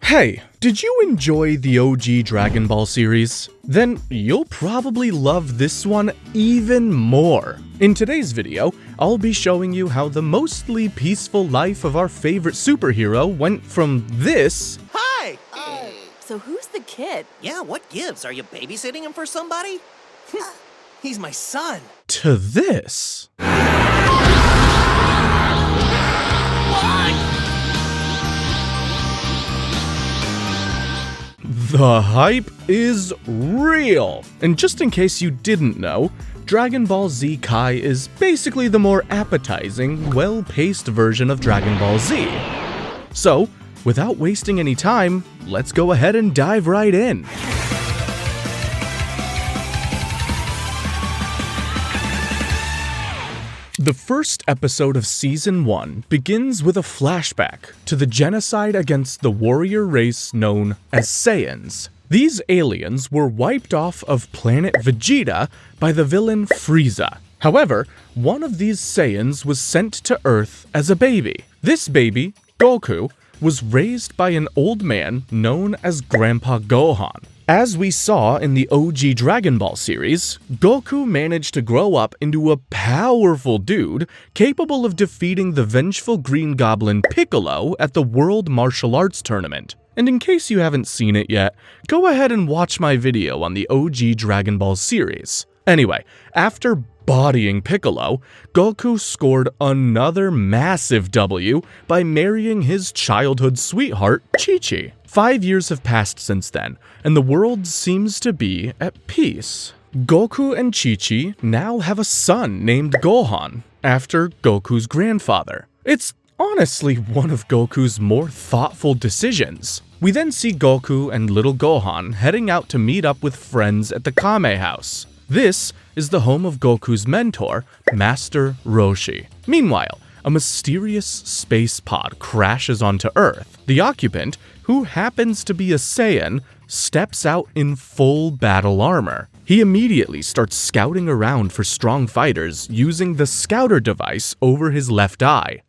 Hey, did you enjoy the OG Dragon Ball series? Then you'll probably love this one even more. In today's video, I'll be showing you how the mostly peaceful life of our favorite superhero went from this— Hi! So who's the kid? Yeah, what gives? Are you babysitting him for somebody? He's my son. to this. The hype is real! And just in case you didn't know, Dragon Ball Z Kai is basically the more appetizing, well-paced version of Dragon Ball Z. So, without wasting any time, let's go ahead and dive right in. The first episode of Season 1 begins with a flashback to the genocide against the warrior race known as Saiyans. These aliens were wiped off of planet Vegeta by the villain Frieza. However, one of these Saiyans was sent to Earth as a baby. This baby, Goku, was raised by an old man known as Grandpa Gohan. As we saw in the OG Dragon Ball series, Goku managed to grow up into a powerful dude capable of defeating the vengeful Green Goblin Piccolo at the World Martial Arts Tournament. And in case you haven't seen it yet, go ahead and watch my video on the OG Dragon Ball series. Anyway, after bodying Piccolo, Goku scored another massive W by marrying his childhood sweetheart, Chi-Chi. 5 years have passed since then, and the world seems to be at peace. Goku and Chi-Chi now have a son named Gohan, after Goku's grandfather. It's honestly one of Goku's more thoughtful decisions. We then see Goku and little Gohan heading out to meet up with friends at the Kame house. This is the home of Goku's mentor, Master Roshi. Meanwhile, a mysterious space pod crashes onto Earth. The occupant, who happens to be a Saiyan, steps out in full battle armor. He immediately starts scouting around for strong fighters using the scouter device over his left eye.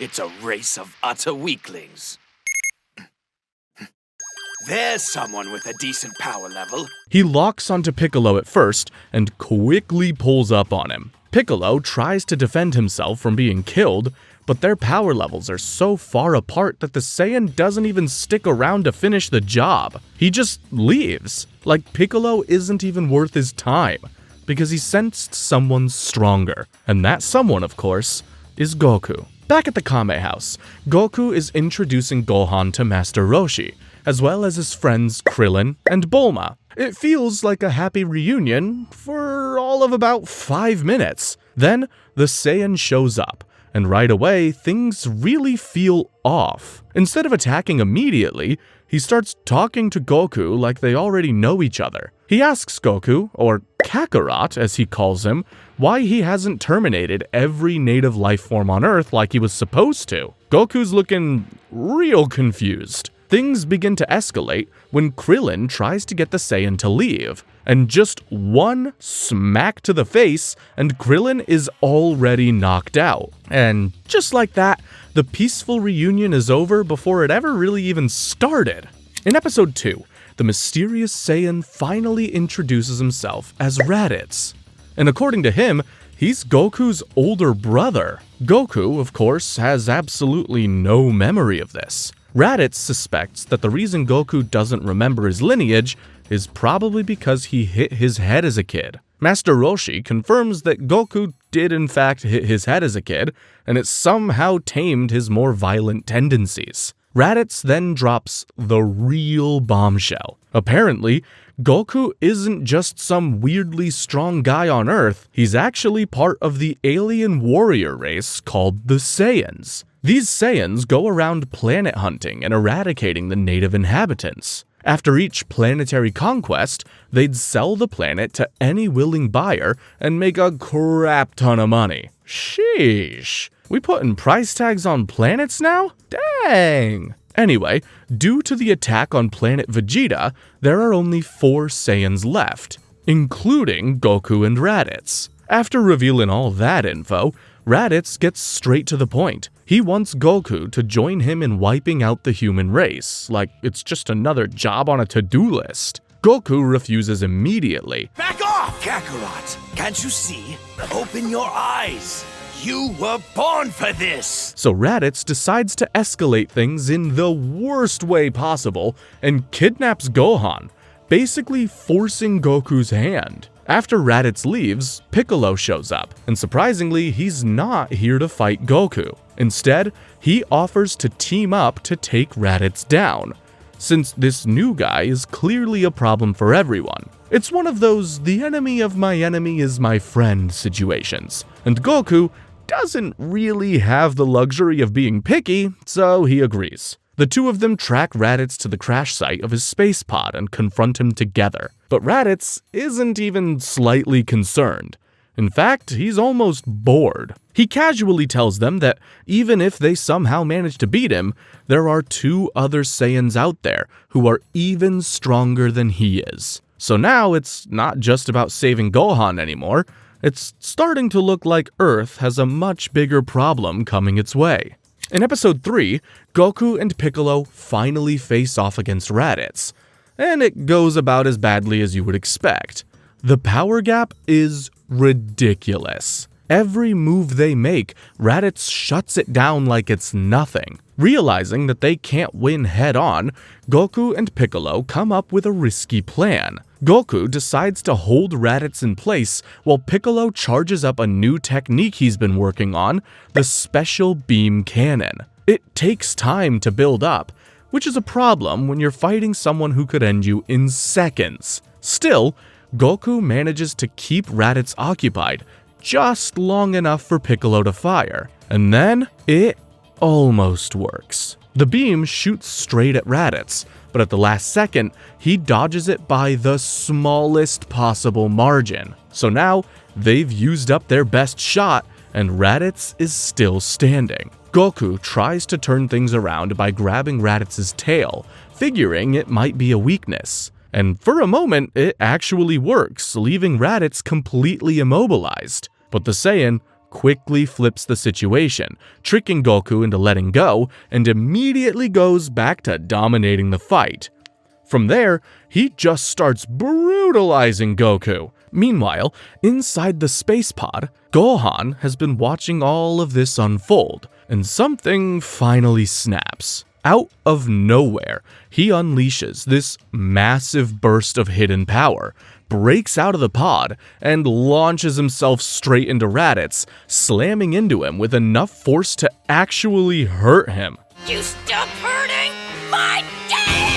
It's a race of utter weaklings. There's someone with a decent power level. He locks onto Piccolo at first and quickly pulls up on him. Piccolo tries to defend himself from being killed, but their power levels are so far apart that the Saiyan doesn't even stick around to finish the job. He just leaves, like Piccolo isn't even worth his time, because he sensed someone stronger. And that someone, of course, is Goku. Back at the Kame house, Goku is introducing Gohan to Master Roshi, as well as his friends Krillin and Bulma. It feels like a happy reunion for all of about 5 minutes. Then, the Saiyan shows up, and right away, things really feel off. Instead of attacking immediately, he starts talking to Goku like they already know each other. He asks Goku, or Kakarot as he calls him, why he hasn't terminated every native life form on Earth like he was supposed to. Goku's looking real confused. Things begin to escalate when Krillin tries to get the Saiyan to leave, and just one smack to the face and Krillin is already knocked out. And just like that, the peaceful reunion is over before it ever really even started. In episode 2, the mysterious Saiyan finally introduces himself as Raditz. And according to him, he's Goku's older brother. Goku, of course, has absolutely no memory of this. Raditz suspects that the reason Goku doesn't remember his lineage is probably because he hit his head as a kid. Master Roshi confirms that Goku did in fact hit his head as a kid, and it somehow tamed his more violent tendencies. Raditz then drops the real bombshell. Apparently, Goku isn't just some weirdly strong guy on Earth, he's actually part of the alien warrior race called the Saiyans. These Saiyans go around planet hunting and eradicating the native inhabitants. After each planetary conquest, they'd sell the planet to any willing buyer and make a crap ton of money. Sheesh. We putting price tags on planets now? Dang. Anyway, due to the attack on planet Vegeta, there are only 4 Saiyans left, including Goku and Raditz. After revealing all that info, Raditz gets straight to the point. He wants Goku to join him in wiping out the human race, like it's just another job on a to-do list. Goku refuses immediately. Back off, Kakarot! Can't you see? Open your eyes! You were born for this! So Raditz decides to escalate things in the worst way possible and kidnaps Gohan, basically forcing Goku's hand. After Raditz leaves, Piccolo shows up, and surprisingly, he's not here to fight Goku. Instead, he offers to team up to take Raditz down, since this new guy is clearly a problem for everyone. It's one of those the enemy of my enemy is my friend situations, and Goku doesn't really have the luxury of being picky, so he agrees. The two of them track Raditz to the crash site of his space pod and confront him together. But Raditz isn't even slightly concerned. In fact, he's almost bored. He casually tells them that even if they somehow manage to beat him, there are two other Saiyans out there who are even stronger than he is. So now it's not just about saving Gohan anymore. It's starting to look like Earth has a much bigger problem coming its way. In episode 3, Goku and Piccolo finally face off against Raditz, and it goes about as badly as you would expect. The power gap is ridiculous. Every move they make, Raditz shuts it down like it's nothing. Realizing that they can't win head-on, Goku and Piccolo come up with a risky plan. Goku decides to hold Raditz in place while Piccolo charges up a new technique he's been working on, the Special Beam Cannon. It takes time to build up, which is a problem when you're fighting someone who could end you in seconds. Still, Goku manages to keep Raditz occupied just long enough for Piccolo to fire, and then it almost works. The beam shoots straight at Raditz, but at the last second, he dodges it by the smallest possible margin. So now, they've used up their best shot, and Raditz is still standing. Goku tries to turn things around by grabbing Raditz's tail, figuring it might be a weakness. And for a moment, it actually works, leaving Raditz completely immobilized. But the Saiyan quickly flips the situation, tricking Goku into letting go, and immediately goes back to dominating the fight. From there, he just starts brutalizing Goku. Meanwhile, inside the space pod, Gohan has been watching all of this unfold, and something finally snaps. Out of nowhere, he unleashes this massive burst of hidden power, breaks out of the pod, and launches himself straight into Raditz, slamming into him with enough force to actually hurt him. You stop hurting my dad!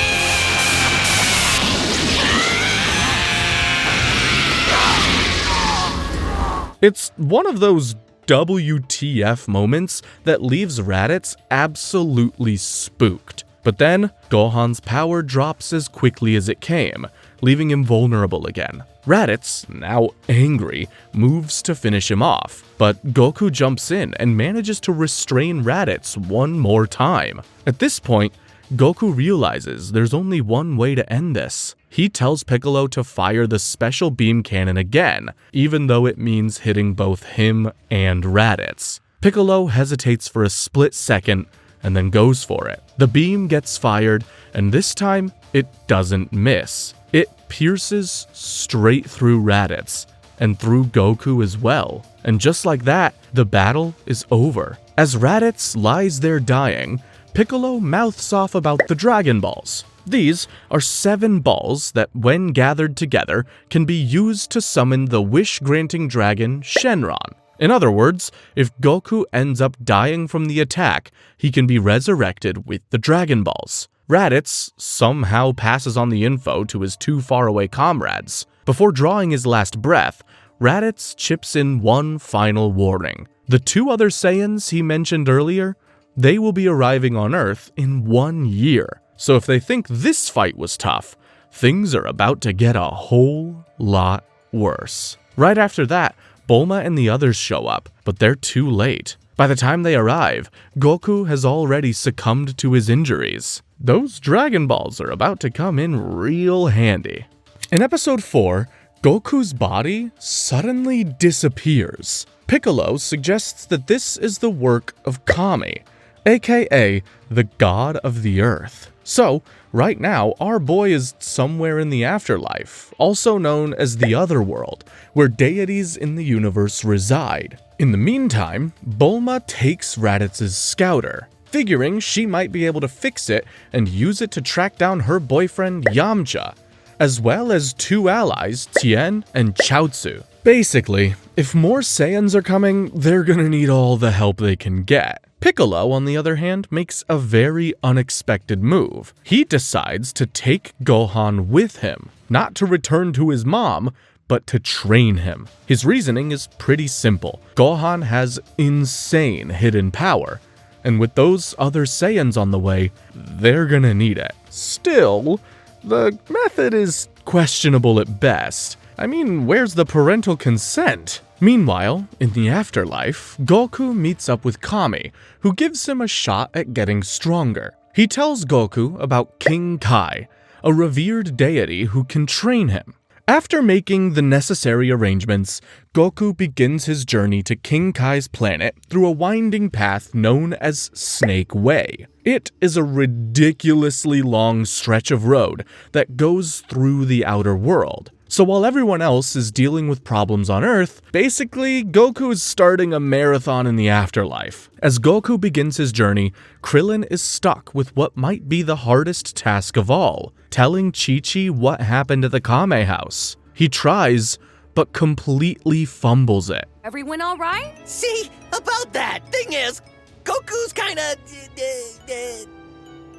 It's one of those WTF moments that leaves Raditz absolutely spooked. But then, Gohan's power drops as quickly as it came, leaving him vulnerable again. Raditz, now angry, moves to finish him off, but Goku jumps in and manages to restrain Raditz one more time. At this point, Goku realizes there's only one way to end this. He tells Piccolo to fire the Special Beam Cannon again, even though it means hitting both him and Raditz. Piccolo hesitates for a split second and then goes for it. The beam gets fired, and this time, it doesn't miss. It pierces straight through Raditz, and through Goku as well. And just like that, the battle is over. As Raditz lies there dying, Piccolo mouths off about the Dragon Balls. These are 7 balls that, when gathered together, can be used to summon the wish-granting dragon Shenron. In other words, if Goku ends up dying from the attack, he can be resurrected with the Dragon Balls. Raditz somehow passes on the info to his 2 faraway comrades. Before drawing his last breath, Raditz chips in one final warning. The 2 other Saiyans he mentioned earlier, they will be arriving on Earth in 1 year. So if they think this fight was tough, things are about to get a whole lot worse. Right after that, Bulma and the others show up, but they're too late. By the time they arrive, Goku has already succumbed to his injuries. Those Dragon Balls are about to come in real handy. In episode 4, Goku's body suddenly disappears. Piccolo suggests that this is the work of Kami, aka the god of the earth. So, right now, our boy is somewhere in the afterlife, also known as the Otherworld, where deities in the universe reside. In the meantime, Bulma takes Raditz's scouter, figuring she might be able to fix it and use it to track down her boyfriend Yamcha, as well as 2 allies, Tien and Chiaotzu. Basically, if more Saiyans are coming, they're gonna need all the help they can get. Piccolo, on the other hand, makes a very unexpected move. He decides to take Gohan with him, not to return to his mom, but to train him. His reasoning is pretty simple. Gohan has insane hidden power, and with those other Saiyans on the way, they're gonna need it. Still, the method is questionable at best. I mean, where's the parental consent? Meanwhile, in the afterlife, Goku meets up with Kami, who gives him a shot at getting stronger. He tells Goku about King Kai, a revered deity who can train him. After making the necessary arrangements, Goku begins his journey to King Kai's planet through a winding path known as Snake Way. It is a ridiculously long stretch of road that goes through the outer world. So while everyone else is dealing with problems on Earth, basically Goku is starting a marathon in the afterlife. As Goku begins his journey, Krillin is stuck with what might be the hardest task of all, telling Chi-Chi what happened at the Kame house. He tries, but completely fumbles it. Everyone all right? See, about that. Thing is, Goku's kinda...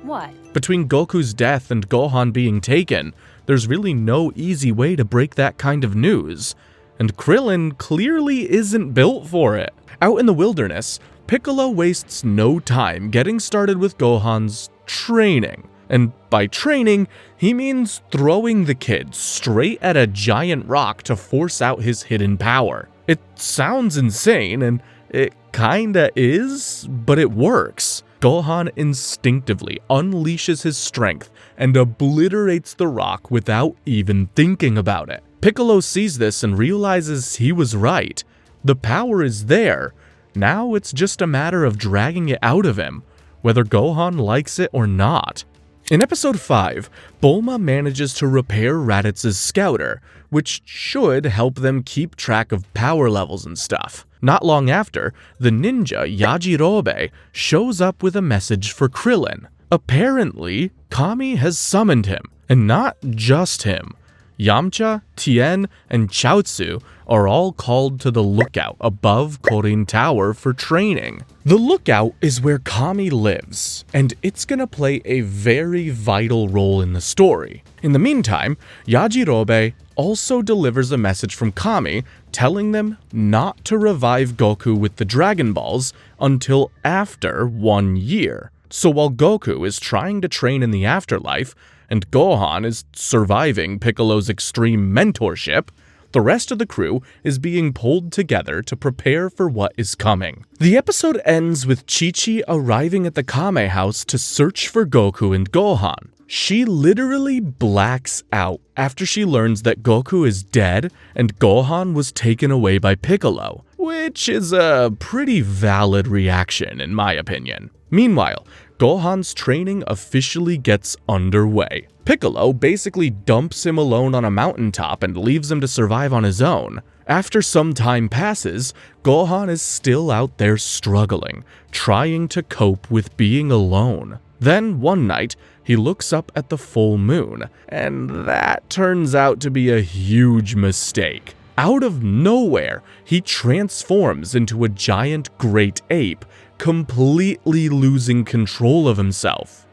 What? Between Goku's death and Gohan being taken, there's really no easy way to break that kind of news, and Krillin clearly isn't built for it. Out in the wilderness, Piccolo wastes no time getting started with Gohan's training. And by training, he means throwing the kid straight at a giant rock to force out his hidden power. It sounds insane, and it kinda is, but it works. Gohan instinctively unleashes his strength and obliterates the rock without even thinking about it. Piccolo sees this and realizes he was right. The power is there. Now it's just a matter of dragging it out of him, whether Gohan likes it or not. In episode 5, Bulma manages to repair Raditz's scouter, which should help them keep track of power levels and stuff. Not long after, the ninja Yajirobe shows up with a message for Krillin. Apparently, Kami has summoned him, and not just him. Yamcha, Tien, and Chiaotzu are all called to the lookout above Korin Tower for training. The lookout is where Kami lives, and it's gonna play a very vital role in the story. In the meantime, Yajirobe also delivers a message from Kami telling them not to revive Goku with the Dragon Balls until after 1 year. So while Goku is trying to train in the afterlife, and Gohan is surviving Piccolo's extreme mentorship, the rest of the crew is being pulled together to prepare for what is coming. The episode ends with Chi-Chi arriving at the Kame house to search for Goku and Gohan. She literally blacks out after she learns that Goku is dead and Gohan was taken away by Piccolo, which is a pretty valid reaction in my opinion. Meanwhile, Gohan's training officially gets underway. Piccolo basically dumps him alone on a mountaintop and leaves him to survive on his own. After some time passes, Gohan is still out there struggling, trying to cope with being alone. Then one night, he looks up at the full moon, and that turns out to be a huge mistake. Out of nowhere, he transforms into a giant great ape, completely losing control of himself.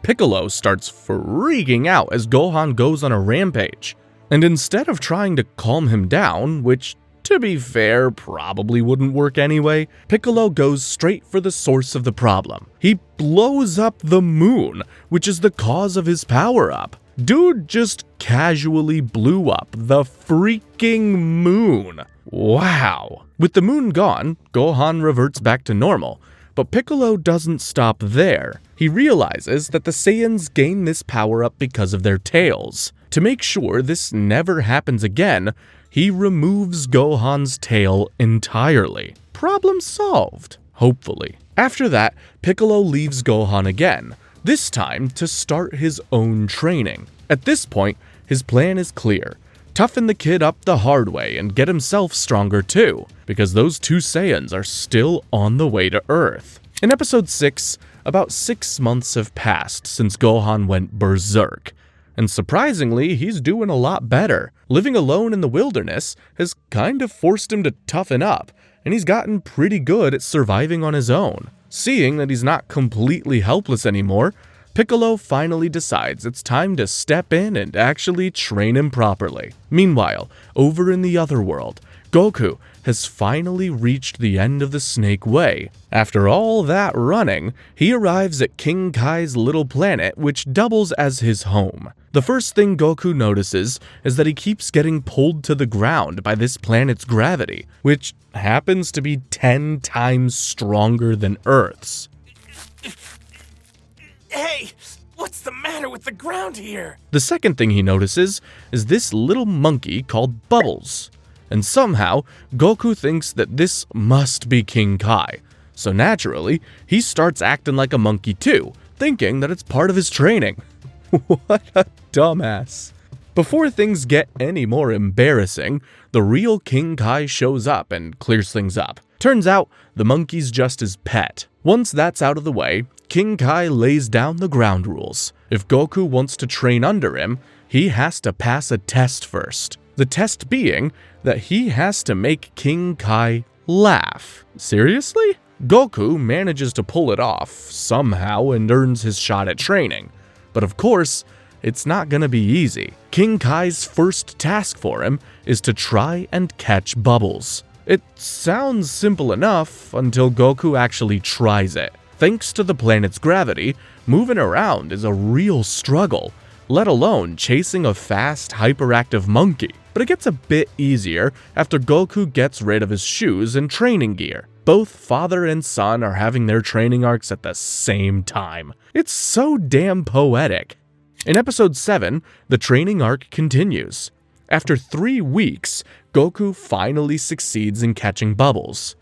Piccolo starts freaking out as Gohan goes on a rampage, and instead of trying to calm him down, which to be fair probably wouldn't work anyway, Piccolo goes straight for the source of the problem. He blows up the moon, which is the cause of his power-up. Dude just casually blew up the freaking moon. Wow. With the moon gone, Gohan reverts back to normal, but Piccolo doesn't stop there. He realizes that the Saiyans gain this power-up because of their tails. To make sure this never happens again, he removes Gohan's tail entirely. Problem solved, hopefully. After that, Piccolo leaves Gohan again, this time to start his own training. At this point, his plan is clear. Toughen the kid up the hard way and get himself stronger too, because those two Saiyans are still on the way to Earth. In episode 6, about 6 months have passed since Gohan went berserk. And surprisingly, he's doing a lot better. Living alone in the wilderness has kind of forced him to toughen up, and he's gotten pretty good at surviving on his own. Seeing that he's not completely helpless anymore, Piccolo finally decides it's time to step in and actually train him properly. Meanwhile, over in the other world, Goku has finally reached the end of the Snake Way. After all that running, he arrives at King Kai's little planet, which doubles as his home. The first thing Goku notices is that he keeps getting pulled to the ground by this planet's gravity, which happens to be 10 times stronger than Earth's. Hey, what's the matter with the ground here? The second thing he notices is this little monkey called Bubbles. And somehow, Goku thinks that this must be King Kai. So naturally, he starts acting like a monkey too, thinking that it's part of his training. What a dumbass. Before things get any more embarrassing, the real King Kai shows up and clears things up. Turns out, the monkey's just his pet. Once that's out of the way, King Kai lays down the ground rules. If Goku wants to train under him, he has to pass a test first. The test being that he has to make King Kai laugh. Seriously? Goku manages to pull it off somehow and earns his shot at training. But of course, it's not gonna be easy. King Kai's first task for him is to try and catch Bubbles. It sounds simple enough until Goku actually tries it. Thanks to the planet's gravity, moving around is a real struggle, let alone chasing a fast, hyperactive monkey. But it gets a bit easier after Goku gets rid of his shoes and training gear. Both father and son are having their training arcs at the same time. It's so damn poetic. In episode 7, the training arc continues. After 3 weeks, Goku finally succeeds in catching Bubbles.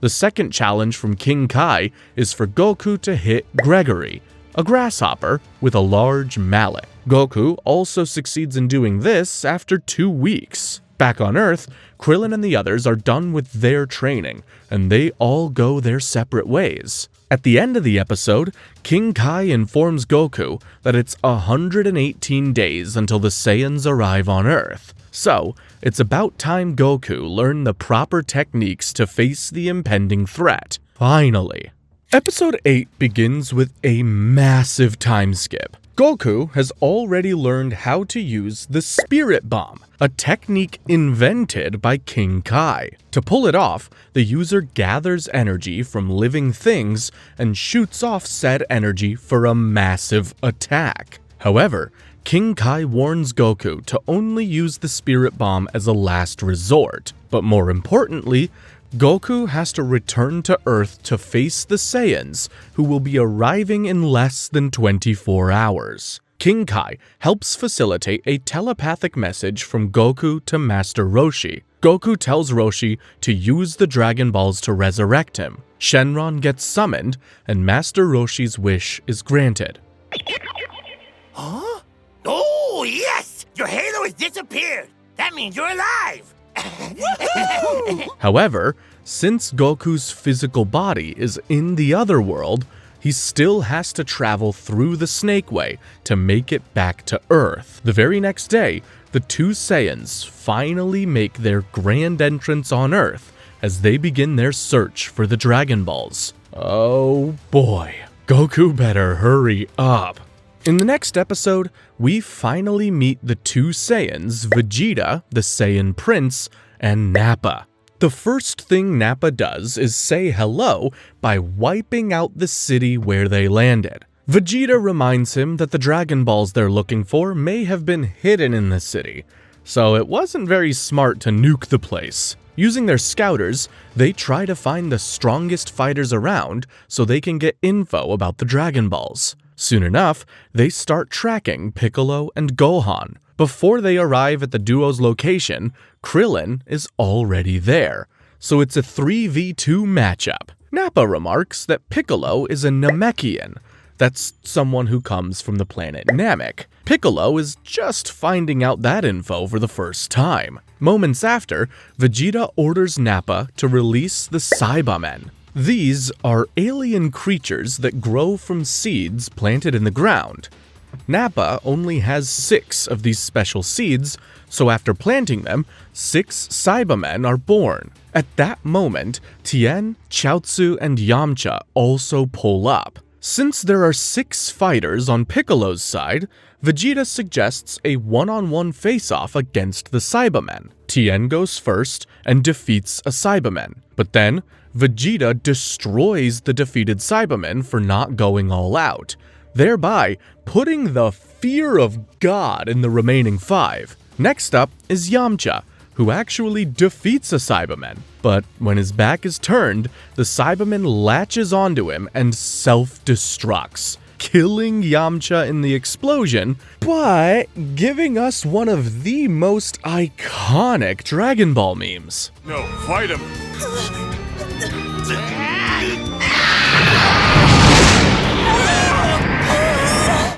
The second challenge from King Kai is for Goku to hit Gregory, a grasshopper with a large mallet. Goku also succeeds in doing this after 2 weeks. Back on Earth, Krillin and the others are done with their training, and they all go their separate ways. At the end of the episode, King Kai informs Goku that it's 118 days until the Saiyans arrive on Earth. So, it's about time Goku learned the proper techniques to face the impending threat. Finally. Episode 8 begins with a massive time skip. Goku has already learned how to use the Spirit Bomb, a technique invented by King Kai. To pull it off, the user gathers energy from living things and shoots off said energy for a massive attack. However, King Kai warns Goku to only use the Spirit Bomb as a last resort. But more importantly, Goku has to return to Earth to face the Saiyans, who will be arriving in less than 24 hours. King Kai helps facilitate a telepathic message from Goku to Master Roshi. Goku tells Roshi to use the Dragon Balls to resurrect him. Shenron gets summoned, and Master Roshi's wish is granted. Huh? Oh, yes! Your halo has disappeared! That means you're alive! However, since Goku's physical body is in the other world, he still has to travel through the Snake Way to make it back to Earth. The very next day, the two Saiyans finally make their grand entrance on Earth as they begin their search for the Dragon Balls. Oh boy, Goku better hurry up. In the next episode, we finally meet the two Saiyans, Vegeta, the Saiyan Prince, and Nappa. The first thing Nappa does is say hello by wiping out the city where they landed. Vegeta reminds him that the Dragon Balls they're looking for may have been hidden in the city, so it wasn't very smart to nuke the place. Using their scouters, they try to find the strongest fighters around so they can get info about the Dragon Balls. Soon enough, they start tracking Piccolo and Gohan. Before they arrive at the duo's location, Krillin is already there, so it's a 3v2 matchup. Nappa remarks that Piccolo is a Namekian. That's someone who comes from the planet Namek. Piccolo is just finding out that info for the first time. Moments after, Vegeta orders Nappa to release the Saibamen. These are alien creatures that grow from seeds planted in the ground. Nappa only has 6 of these special seeds, so after planting them, 6 Saibamen are born. At that moment, Tien, Chiaotzu, and Yamcha also pull up. Since there are 6 fighters on Piccolo's side, Vegeta suggests a one-on-one face-off against the Saibamen. Tien goes first and defeats a Saibamen, but then Vegeta destroys the defeated Saibamen for not going all out, thereby putting the fear of God in the remaining 5. Next up is Yamcha, who actually defeats a Saibamen, but when his back is turned, the Saibamen latches onto him and self-destructs, killing Yamcha in the explosion, but giving us one of the most iconic Dragon Ball memes. No, fight him!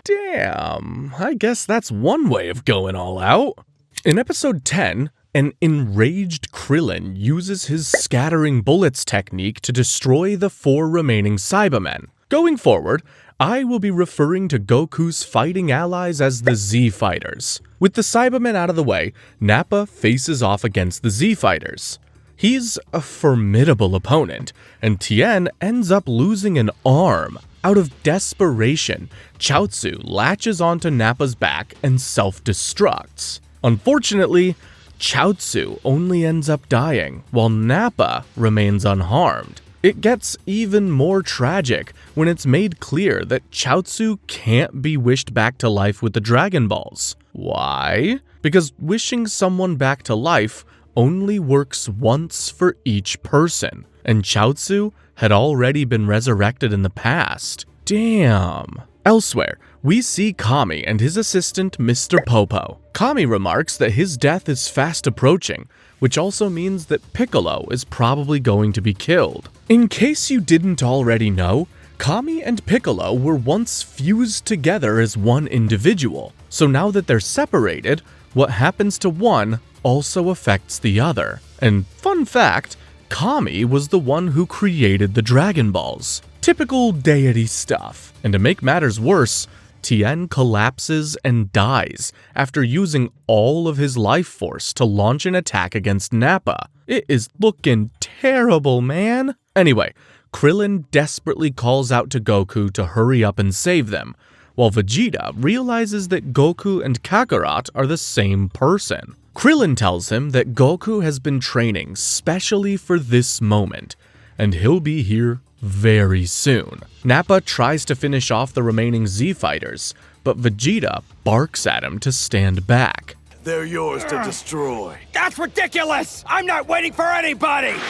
Damn, I guess that's one way of going all out. In episode 10, an enraged Krillin uses his scattering bullets technique to destroy the 4 remaining Saibamen. Going forward, I will be referring to Goku's fighting allies as the Z-Fighters. With the Saibamen out of the way, Nappa faces off against the Z-Fighters. He's a formidable opponent, and Tien ends up losing an arm. Out of desperation, Chiaotzu latches onto Nappa's back and self-destructs. Unfortunately, Chiaotzu only ends up dying, while Nappa remains unharmed. It gets even more tragic when it's made clear that Chiaotzu can't be wished back to life with the Dragon Balls. Why? Because wishing someone back to life only works once for each person, and Chiaotzu had already been resurrected in the past. Damn. Elsewhere, we see Kami and his assistant Mr. Popo. Kami remarks that his death is fast approaching, which also means that Piccolo is probably going to be killed. In case you didn't already know, Kami and Piccolo were once fused together as one individual, so now that they're separated, what happens to one also affects the other. And fun fact, Kami was the one who created the Dragon Balls. Typical deity stuff. And to make matters worse, Tien collapses and dies after using all of his life force to launch an attack against Nappa. It is looking terrible, man. Anyway, Krillin desperately calls out to Goku to hurry up and save them, while Vegeta realizes that Goku and Kakarot are the same person. Krillin tells him that Goku has been training specially for this moment, and he'll be here very soon. Nappa tries to finish off the remaining Z-Fighters, but Vegeta barks at him to stand back. They're yours to destroy. That's ridiculous! I'm not waiting for anybody! Nappa!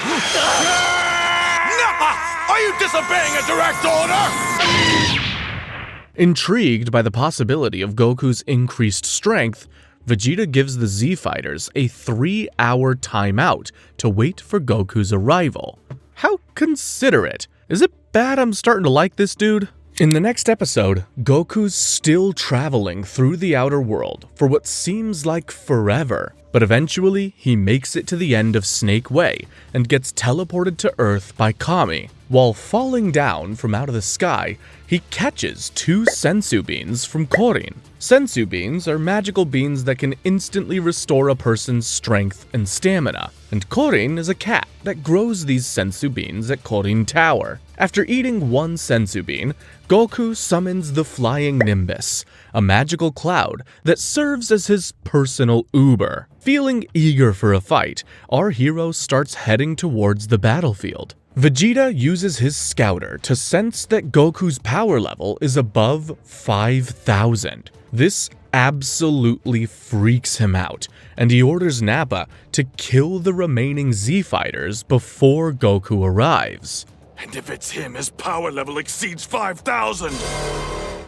Are you disobeying a direct order? Intrigued by the possibility of Goku's increased strength, Vegeta gives the Z-Fighters a 3-hour timeout to wait for Goku's arrival. How considerate. Is it bad I'm starting to like this dude? In the next episode, Goku's still traveling through the outer world for what seems like forever, but eventually he makes it to the end of Snake Way and gets teleported to Earth by Kami. While falling down from out of the sky, he catches 2 sensu beans from Korin. Sensu beans are magical beans that can instantly restore a person's strength and stamina, and Korin is a cat that grows these sensu beans at Korin Tower. After eating 1 sensu bean, Goku summons the Flying Nimbus, a magical cloud that serves as his personal Uber. Feeling eager for a fight, our hero starts heading towards the battlefield. Vegeta uses his scouter to sense that Goku's power level is above 5,000. This absolutely freaks him out, and he orders Nappa to kill the remaining Z fighters before Goku arrives. And if it's him, his power level exceeds 5,000!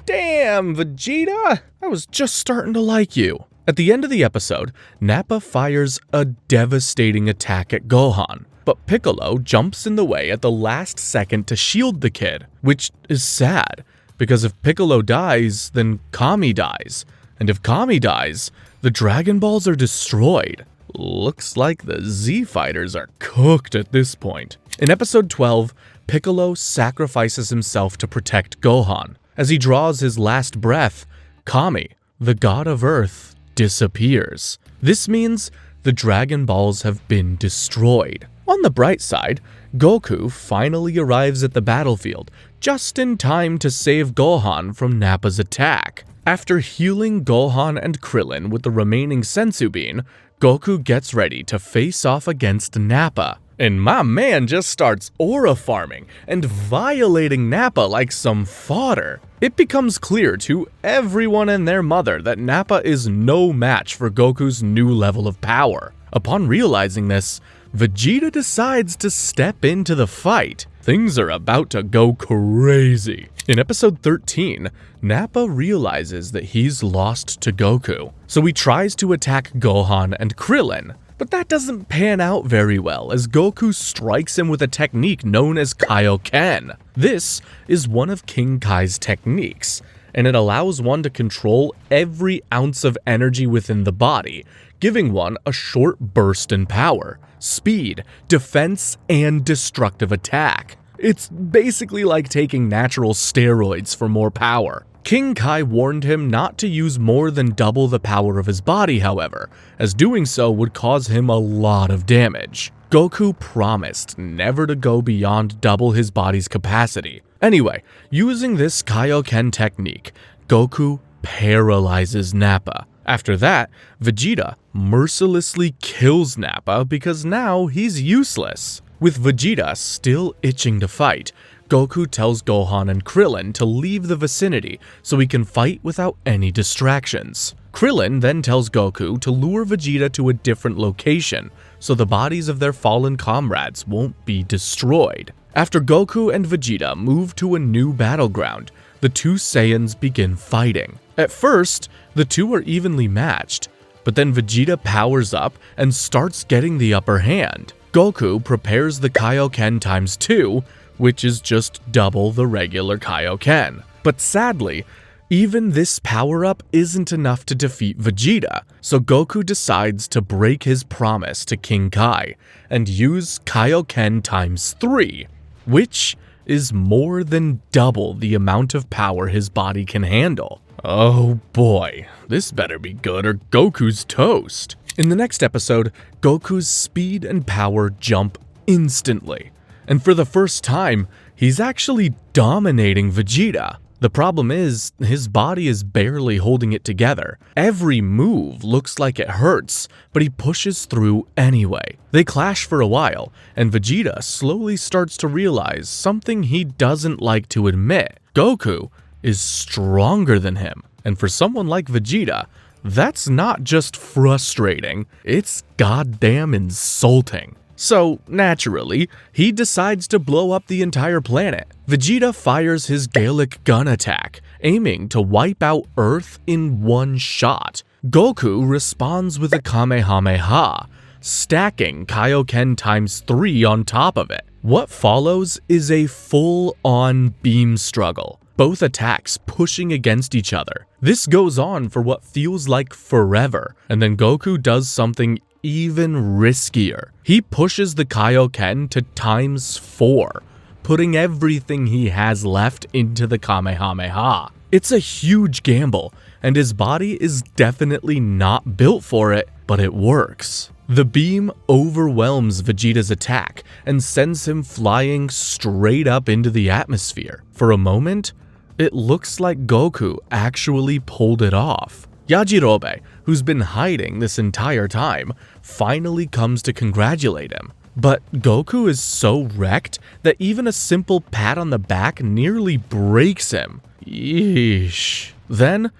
Damn, Vegeta! I was just starting to like you. At the end of the episode, Nappa fires a devastating attack at Gohan, but Piccolo jumps in the way at the last second to shield the kid, which is sad, because if Piccolo dies, then Kami dies, and if Kami dies, the Dragon Balls are destroyed. Looks like the Z fighters are cooked at this point. In episode 12, Piccolo sacrifices himself to protect Gohan. As he draws his last breath, Kami, the god of Earth, disappears. This means the Dragon Balls have been destroyed. On the bright side, Goku finally arrives at the battlefield, just in time to save Gohan from Nappa's attack. After healing Gohan and Krillin with the remaining Senzu Bean, Goku gets ready to face off against Nappa. And my man just starts aura farming and violating Nappa like some fodder. It becomes clear to everyone and their mother that Nappa is no match for Goku's new level of power. Upon realizing this, Vegeta decides to step into the fight. Things are about to go crazy. In episode 13, Nappa realizes that he's lost to Goku, so he tries to attack Gohan and Krillin. But that doesn't pan out very well as Goku strikes him with a technique known as Kaio-Ken. This is one of King Kai's techniques, and it allows one to control every ounce of energy within the body, giving one a short burst in power, speed, defense, and destructive attack. It's basically like taking natural steroids for more power. King Kai warned him not to use more than double the power of his body, however, as doing so would cause him a lot of damage. Goku promised never to go beyond double his body's capacity. Anyway, using this Kaio-Ken technique, Goku paralyzes Nappa. After that, Vegeta mercilessly kills Nappa because now he's useless. With Vegeta still itching to fight, Goku tells Gohan and Krillin to leave the vicinity so he can fight without any distractions. Krillin then tells Goku to lure Vegeta to a different location so the bodies of their fallen comrades won't be destroyed. After Goku and Vegeta move to a new battleground, the two Saiyans begin fighting. At first, the two are evenly matched, but then Vegeta powers up and starts getting the upper hand. Goku prepares the Kaio-Ken times 2, which is just double the regular Kaio-Ken. But sadly, even this power-up isn't enough to defeat Vegeta, so Goku decides to break his promise to King Kai and use Kaio-Ken times 3, which is more than double the amount of power his body can handle. Oh boy, this better be good or Goku's toast. In the next episode, Goku's speed and power jump instantly, and for the first time, he's actually dominating Vegeta. The problem is, his body is barely holding it together. Every move looks like it hurts, but he pushes through anyway. They clash for a while, and Vegeta slowly starts to realize something he doesn't like to admit. Goku is stronger than him, and for someone like Vegeta, that's not just frustrating, it's goddamn insulting. So, naturally, he decides to blow up the entire planet. Vegeta fires his Galactic gun attack, aiming to wipe out Earth in one shot. Goku responds with a Kamehame-Ha, stacking Kaio-Ken times 3 on top of it. What follows is a full-on beam struggle, both attacks pushing against each other. This goes on for what feels like forever, and then Goku does something even riskier. He pushes the Kaio-Ken to times 4, putting everything he has left into the Kamehame-Ha. It's a huge gamble, and his body is definitely not built for it, but it works. The beam overwhelms Vegeta's attack and sends him flying straight up into the atmosphere. For a moment, it looks like Goku actually pulled it off. Yajirobe, who's been hiding this entire time, finally comes to congratulate him. But Goku is so wrecked that even a simple pat on the back nearly breaks him. Yeesh. Then,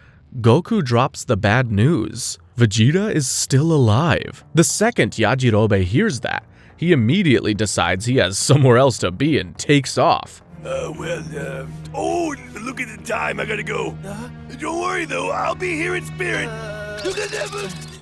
Goku drops the bad news. Vegeta is still alive. The second Yajirobe hears that, he immediately decides he has somewhere else to be and takes off. Oh, look at the time, I gotta go. Don't worry though, I'll be here in spirit.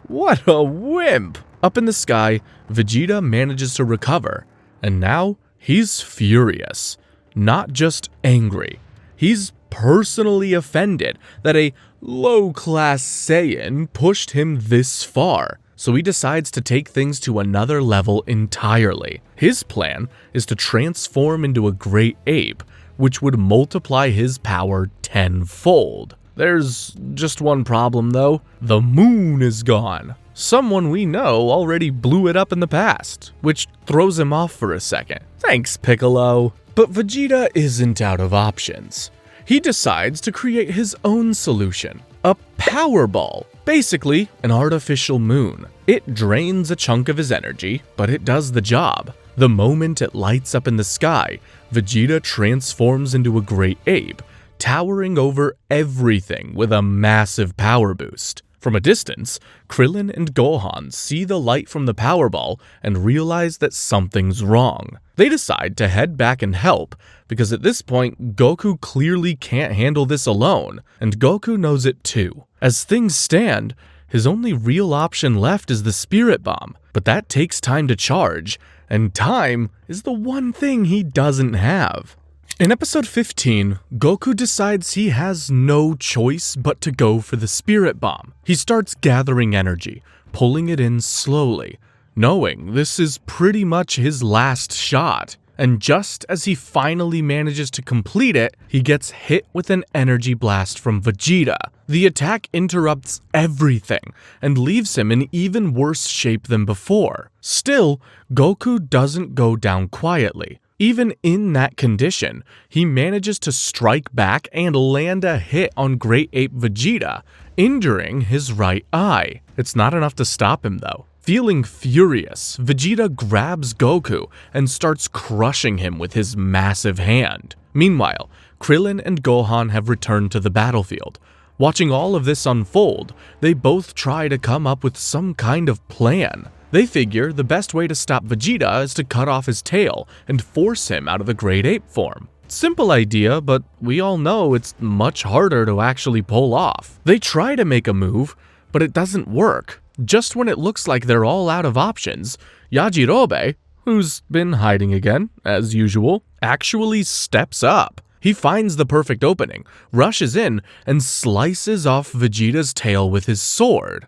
What a wimp! Up in the sky, Vegeta manages to recover, and now he's furious. Not just angry. He's personally offended that a low-class Saiyan pushed him this far, so he decides to take things to another level entirely. His plan is to transform into a great ape, which would multiply his power tenfold. There's just one problem though. The moon is gone. Someone we know already blew it up in the past, which throws him off for a second. Thanks, Piccolo. But Vegeta isn't out of options. He decides to create his own solution, a power ball, basically an artificial moon. It drains a chunk of his energy, but it does the job. The moment it lights up in the sky, Vegeta transforms into a great ape, towering over everything with a massive power boost. From a distance, Krillin and Gohan see the light from the power ball and realize that something's wrong. They decide to head back and help, because at this point, Goku clearly can't handle this alone, and Goku knows it too. As things stand, his only real option left is the Spirit Bomb, but that takes time to charge, and time is the one thing he doesn't have. In episode 15, Goku decides he has no choice but to go for the Spirit Bomb. He starts gathering energy, pulling it in slowly, knowing this is pretty much his last shot. And just as he finally manages to complete it, he gets hit with an energy blast from Vegeta. The attack interrupts everything and leaves him in even worse shape than before. Still, Goku doesn't go down quietly. Even in that condition, he manages to strike back and land a hit on Great Ape Vegeta, injuring his right eye. It's not enough to stop him though. Feeling furious, Vegeta grabs Goku and starts crushing him with his massive hand. Meanwhile, Krillin and Gohan have returned to the battlefield. Watching all of this unfold, they both try to come up with some kind of plan. They figure the best way to stop Vegeta is to cut off his tail and force him out of the Great Ape form. Simple idea, but we all know it's much harder to actually pull off. They try to make a move, but it doesn't work. Just when it looks like they're all out of options, Yajirobe, who's been hiding again, as usual, actually steps up. He finds the perfect opening, rushes in, and slices off Vegeta's tail with his sword.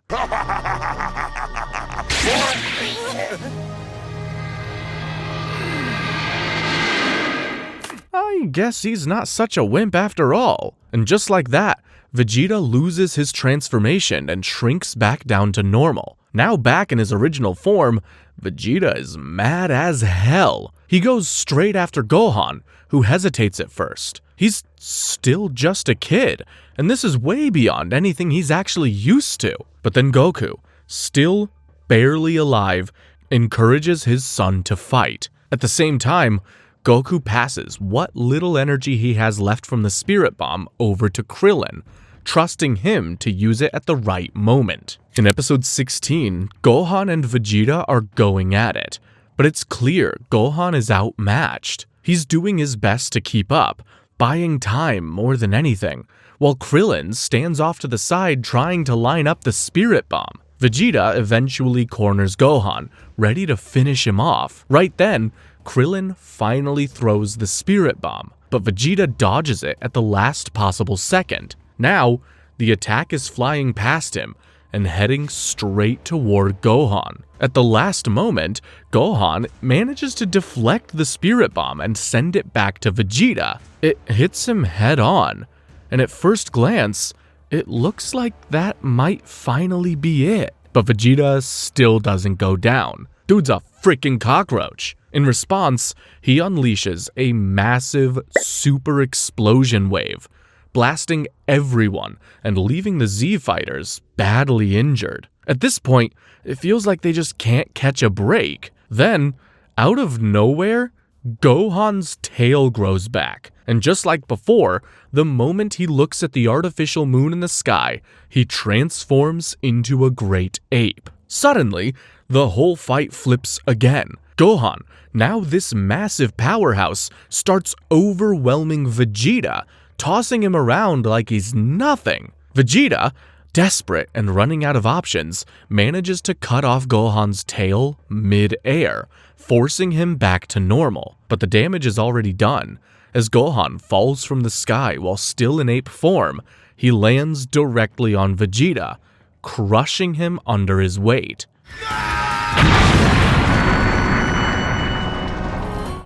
I guess he's not such a wimp after all. And just like that, Vegeta loses his transformation and shrinks back down to normal. Now back in his original form, Vegeta is mad as hell. He goes straight after Gohan, who hesitates at first. He's still just a kid, and this is way beyond anything he's actually used to. But then Goku, still barely alive, encourages his son to fight. At the same time, Goku passes what little energy he has left from the Spirit Bomb over to Krillin, trusting him to use it at the right moment. In episode 16, Gohan and Vegeta are going at it, but it's clear Gohan is outmatched. He's doing his best to keep up, buying time more than anything, while Krillin stands off to the side trying to line up the Spirit Bomb. Vegeta eventually corners Gohan, ready to finish him off. Right then, Krillin finally throws the Spirit Bomb, but Vegeta dodges it at the last possible second. Now, the attack is flying past him and heading straight toward Gohan. At the last moment, Gohan manages to deflect the Spirit Bomb and send it back to Vegeta. It hits him head on, and at first glance, it looks like that might finally be it. But Vegeta still doesn't go down. Dude's a freaking cockroach. In response, he unleashes a massive super explosion wave, blasting everyone and leaving the Z fighters badly injured. At this point, it feels like they just can't catch a break. Then, out of nowhere, Gohan's tail grows back, And just like before, the moment he looks at the artificial moon in the sky, he transforms into a great ape. Suddenly, the whole fight flips again. Gohan, now this massive powerhouse, starts overwhelming Vegeta, tossing him around like he's nothing. Vegeta, desperate and running out of options, manages to cut off Gohan's tail mid-air, forcing him back to normal. But the damage is already done. As Gohan falls from the sky while still in ape form, he lands directly on Vegeta, crushing him under his weight.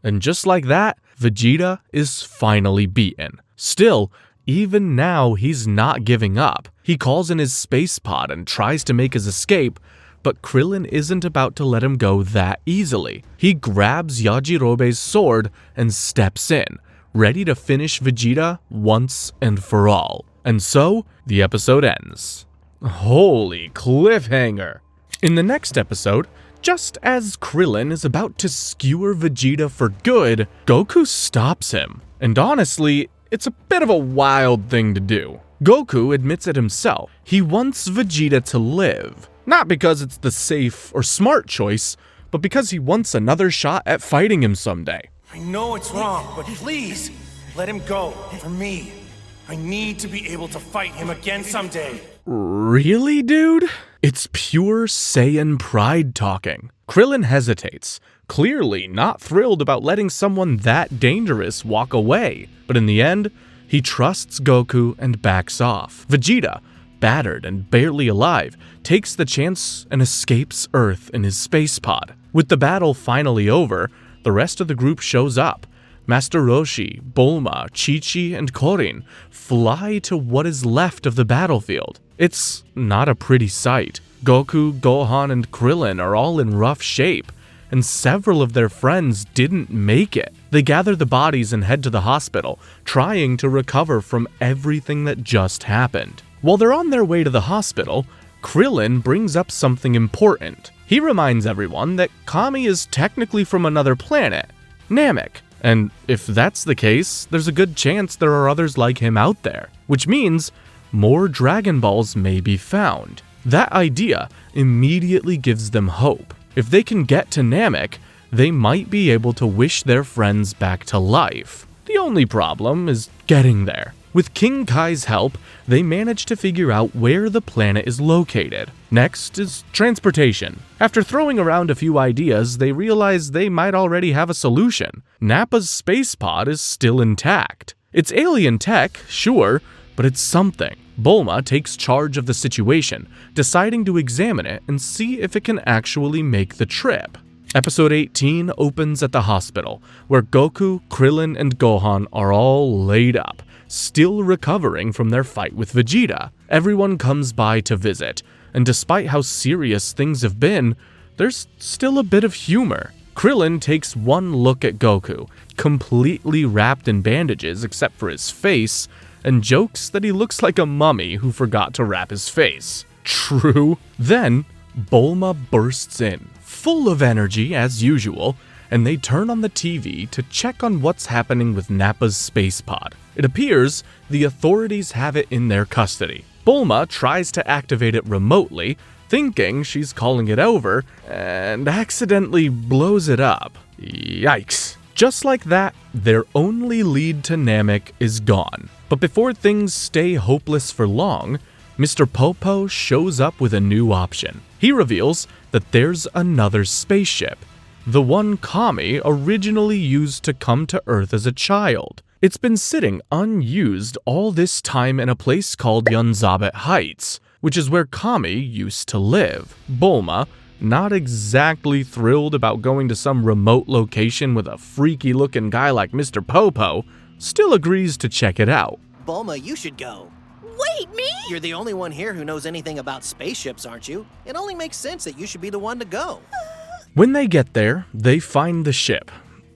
And just like that, Vegeta is finally beaten. Still, even now he's not giving up. He calls in his space pod and tries to make his escape, but Krillin isn't about to let him go that easily. He grabs Yajirobe's sword and steps in, ready to finish Vegeta once and for all. And so, the episode ends. Holy cliffhanger! In the next episode, just as Krillin is about to skewer Vegeta for good, Goku stops him. And honestly, it's a bit of a wild thing to do. Goku admits it himself. He wants Vegeta to live. Not because it's the safe or smart choice, but because he wants another shot at fighting him someday. I know it's wrong, but please, let him go. For me. I need to be able to fight him again someday. Really, dude? It's pure Saiyan pride talking. Krillin hesitates, clearly not thrilled about letting someone that dangerous walk away. But in the end, he trusts Goku and backs off. Vegeta, battered and barely alive, takes the chance and escapes Earth in his space pod. With the battle finally over, the rest of the group shows up. Master Roshi, Bulma, Chi-Chi, and Korin fly to what is left of the battlefield. It's not a pretty sight. Goku, Gohan, and Krillin are all in rough shape, and several of their friends didn't make it. They gather the bodies and head to the hospital, trying to recover from everything that just happened. While they're on their way to the hospital, Krillin brings up something important. He reminds everyone that Kami is technically from another planet, Namek. And if that's the case, there's a good chance there are others like him out there, which means more Dragon Balls may be found. That idea immediately gives them hope. If they can get to Namek, they might be able to wish their friends back to life. The only problem is getting there. With King Kai's help, they manage to figure out where the planet is located. Next is transportation. After throwing around a few ideas, they realize they might already have a solution. Nappa's space pod is still intact. It's alien tech, sure, but it's something. Bulma takes charge of the situation, deciding to examine it and see if it can actually make the trip. Episode 18 opens at the hospital, where Goku, Krillin, and Gohan are all laid up, still recovering from their fight with Vegeta. Everyone comes by to visit, and despite how serious things have been, there's still a bit of humor. Krillin takes one look at Goku, completely wrapped in bandages except for his face, and jokes that he looks like a mummy who forgot to wrap his face. True. Then, Bulma bursts in, full of energy as usual, and they turn on the TV to check on what's happening with Nappa's space pod. It appears the authorities have it in their custody. Bulma tries to activate it remotely, thinking she's calling it over, and accidentally blows it up. Yikes. Just like that, their only lead to Namek is gone. But before things stay hopeless for long, Mr. Popo shows up with a new option. He reveals that there's another spaceship, the one Kami originally used to come to Earth as a child. It's been sitting unused all this time in a place called Yunzabit Heights, which is where Kami used to live. Bulma, not exactly thrilled about going to some remote location with a freaky-looking guy like Mr. Popo, still agrees to check it out. Bulma, you should go. Wait, me? You're the only one here who knows anything about spaceships, aren't you? It only makes sense that you should be the one to go. When they get there, they find the ship.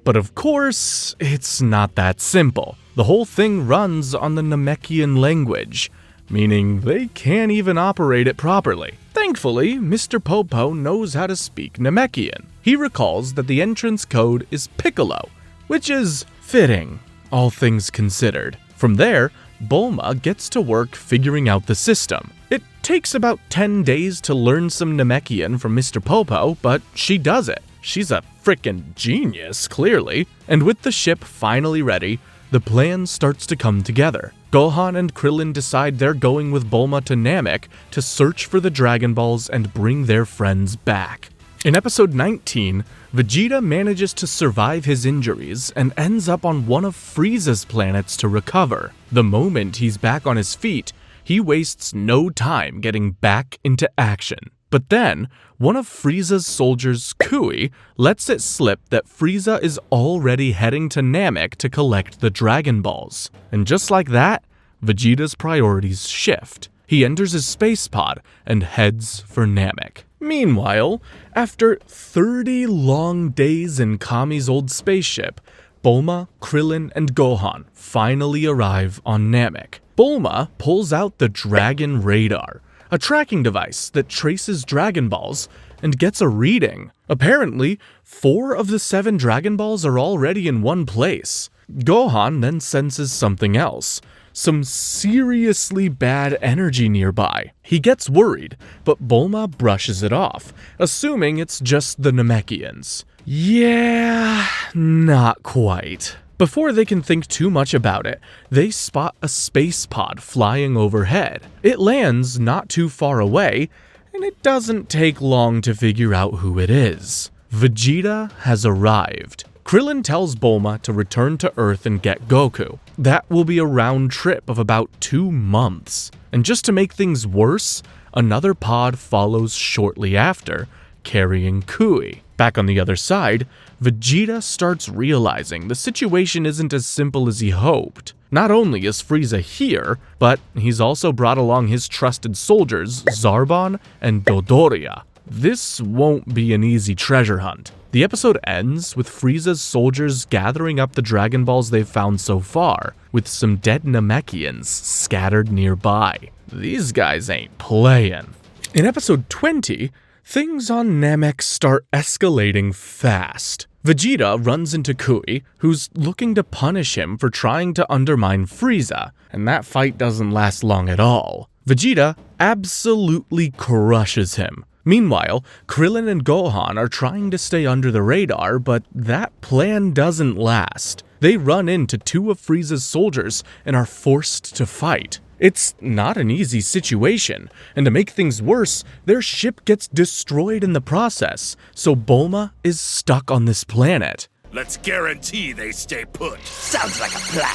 But of course, it's not that simple. The whole thing runs on the Namekian language, meaning they can't even operate it properly. Thankfully, Mr. Popo knows how to speak Namekian. He recalls that the entrance code is Piccolo, which is fitting. all things considered. From there, Bulma gets to work figuring out the system. It takes about 10 days to learn some Namekian from Mr. Popo, but she does it. She's a frickin' genius, clearly. And with the ship finally ready, the plan starts to come together. Gohan and Krillin decide they're going with Bulma to Namek to search for the Dragon Balls and bring their friends back. In episode 19, Vegeta manages to survive his injuries and ends up on one of Frieza's planets to recover. The moment he's back on his feet, he wastes no time getting back into action. But then, one of Frieza's soldiers, Kui, lets it slip that Frieza is already heading to Namek to collect the Dragon Balls. And just like that, Vegeta's priorities shift. He enters his space pod and heads for Namek. Meanwhile, after 30 long days in Kami's old spaceship, Bulma, Krillin, and Gohan finally arrive on Namek. Bulma pulls out the Dragon Radar, a tracking device that traces Dragon Balls and gets a reading. Apparently, 4 of the 7 Dragon Balls are already in one place. Gohan then senses something else. Some seriously bad energy nearby. He gets worried, but Bulma brushes it off, assuming it's just the Namekians. Yeah, not quite. Before they can think too much about it, they spot a space pod flying overhead. It lands not too far away, and it doesn't take long to figure out who it is. Vegeta has arrived. Krillin tells Bulma to return to Earth and get Goku. That will be a round trip of about 2 months. And just to make things worse, another pod follows shortly after, carrying Kui. Back on the other side, Vegeta starts realizing the situation isn't as simple as he hoped. Not only is Frieza here, but he's also brought along his trusted soldiers, Zarbon and Dodoria. This won't be an easy treasure hunt. The episode ends with Frieza's soldiers gathering up the Dragon Balls they've found so far, with some dead Namekians scattered nearby. These guys ain't playin'. In episode 20, things on Namek start escalating fast. Vegeta runs into Kui, who's looking to punish him for trying to undermine Frieza, and that fight doesn't last long at all. Vegeta absolutely crushes him. Meanwhile, Krillin and Gohan are trying to stay under the radar, but that plan doesn't last. They run into 2 of Frieza's soldiers and are forced to fight. It's not an easy situation, and to make things worse, their ship gets destroyed in the process, so Bulma is stuck on this planet. Let's guarantee they stay put. Sounds like a plan.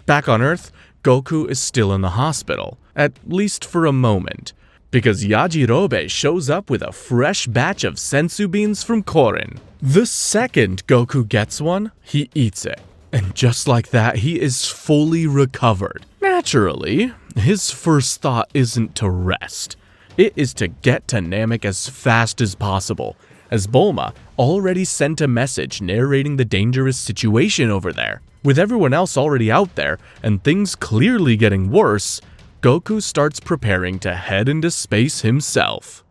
Back on Earth, Goku is still in the hospital, at least for a moment, because Yajirobe shows up with a fresh batch of senzu beans from Korin. The second Goku gets one, he eats it, and just like that, he is fully recovered. Naturally, his first thought isn't to rest. It is to get to Namek as fast as possible, as Bulma already sent a message narrating the dangerous situation over there. With everyone else already out there, and things clearly getting worse, Goku starts preparing to head into space himself.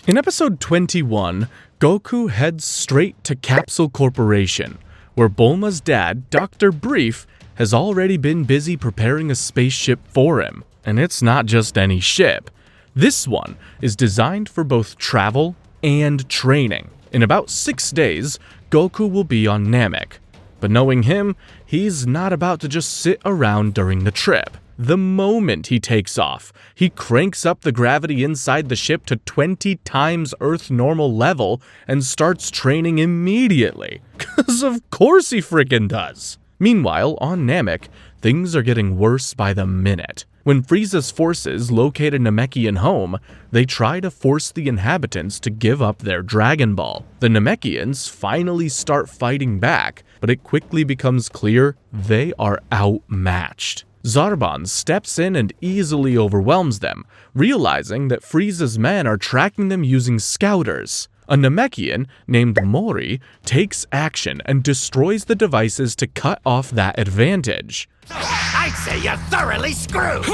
In episode 21, Goku heads straight to Capsule Corporation, where Bulma's dad, Dr. Brief, has already been busy preparing a spaceship for him. And it's not just any ship. This one is designed for both travel and training. In about 6 days, Goku will be on Namek. But knowing him, he's not about to just sit around during the trip. The moment he takes off, he cranks up the gravity inside the ship to 20 times Earth normal level and starts training immediately. 'Cause of course he frickin' does. Meanwhile, on Namek, things are getting worse by the minute. When Frieza's forces locate a Namekian home, they try to force the inhabitants to give up their Dragon Ball. The Namekians finally start fighting back, but it quickly becomes clear they are outmatched. Zarbon steps in and easily overwhelms them, realizing that Frieza's men are tracking them using scouters. A Namekian named Mori takes action and destroys the devices to cut off that advantage. I'd say you're thoroughly screwed!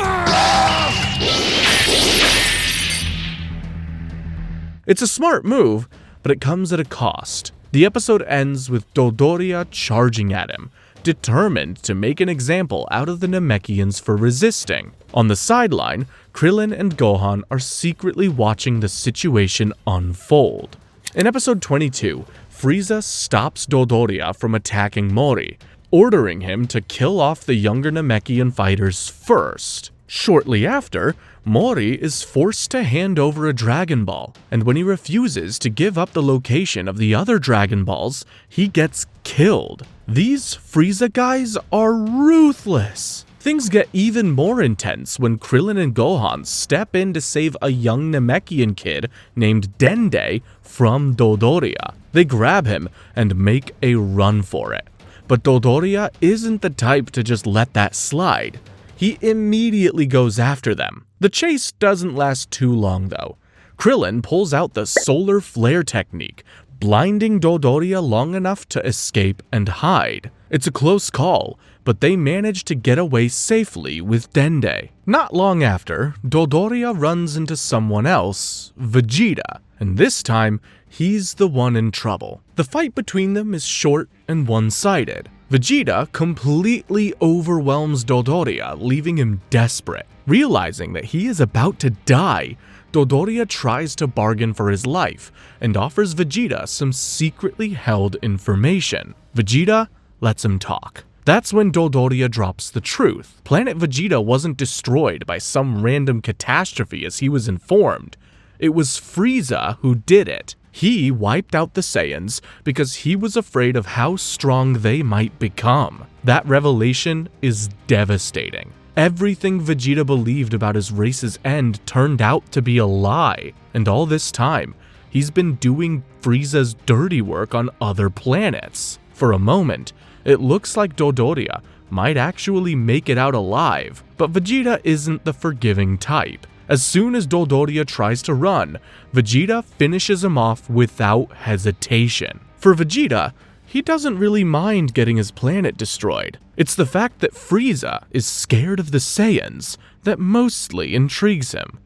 It's a smart move, but it comes at a cost. The episode ends with Dodoria charging at him, determined to make an example out of the Namekians for resisting. On the sideline, Krillin and Gohan are secretly watching the situation unfold. In episode 22, Frieza stops Dodoria from attacking Mori, ordering him to kill off the younger Namekian fighters first. Shortly after, Mori is forced to hand over a Dragon Ball, and when he refuses to give up the location of the other Dragon Balls, he gets killed. These Frieza guys are ruthless. Things get even more intense when Krillin and Gohan step in to save a young Namekian kid named Dende from Dodoria. They grab him and make a run for it. But Dodoria isn't the type to just let that slide. He immediately goes after them. The chase doesn't last too long though. Krillin pulls out the solar flare technique, blinding Dodoria long enough to escape and hide. It's a close call, but they manage to get away safely with Dende. Not long after, Dodoria runs into someone else, Vegeta, and this time, he's the one in trouble. The fight between them is short and one-sided. Vegeta completely overwhelms Dodoria, leaving him desperate. Realizing that he is about to die, Dodoria tries to bargain for his life and offers Vegeta some secretly held information. Vegeta lets him talk. That's when Dodoria drops the truth. Planet Vegeta wasn't destroyed by some random catastrophe as he was informed. It was Frieza who did it. He wiped out the Saiyans because he was afraid of how strong they might become. That revelation is devastating. Everything Vegeta believed about his race's end turned out to be a lie. And all this time, he's been doing Frieza's dirty work on other planets. For a moment, it looks like Dodoria might actually make it out alive, but Vegeta isn't the forgiving type. As soon as Dodoria tries to run, Vegeta finishes him off without hesitation. For Vegeta, he doesn't really mind getting his planet destroyed. It's the fact that Frieza is scared of the Saiyans that mostly intrigues him.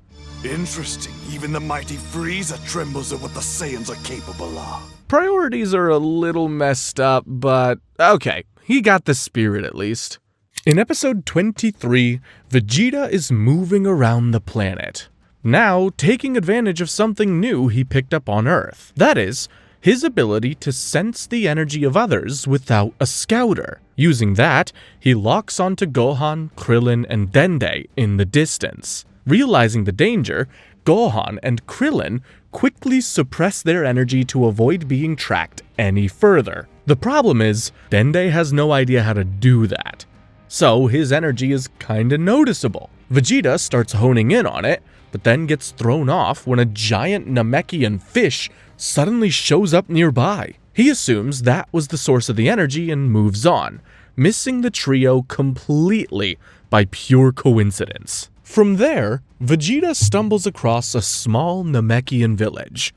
Interesting. Even the mighty Frieza trembles at what the Saiyans are capable of. Priorities are a little messed up, but okay, he got the spirit at least. In episode 23, Vegeta is moving around the planet, now taking advantage of something new he picked up on Earth. That is, his ability to sense the energy of others without a scouter. Using that, he locks onto Gohan, Krillin, and Dende in the distance. Realizing the danger, Gohan and Krillin quickly suppress their energy to avoid being tracked any further. The problem is, Dende has no idea how to do that. So his energy is kinda noticeable. Vegeta starts honing in on it, but then gets thrown off when a giant Namekian fish suddenly shows up nearby. He assumes that was the source of the energy and moves on, missing the trio completely by pure coincidence. From there, Vegeta stumbles across a small Namekian village.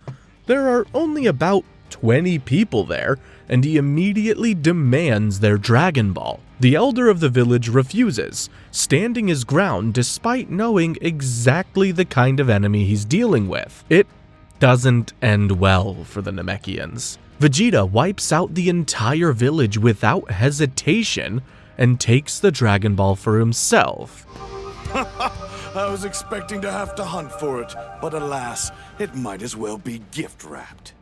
There are only about 20 people there, and he immediately demands their Dragon Ball. The elder of the village refuses, standing his ground despite knowing exactly the kind of enemy he's dealing with. It doesn't end well for the Namekians. Vegeta wipes out the entire village without hesitation and takes the Dragon Ball for himself. I was expecting to have to hunt for it, but alas, it might as well be gift-wrapped.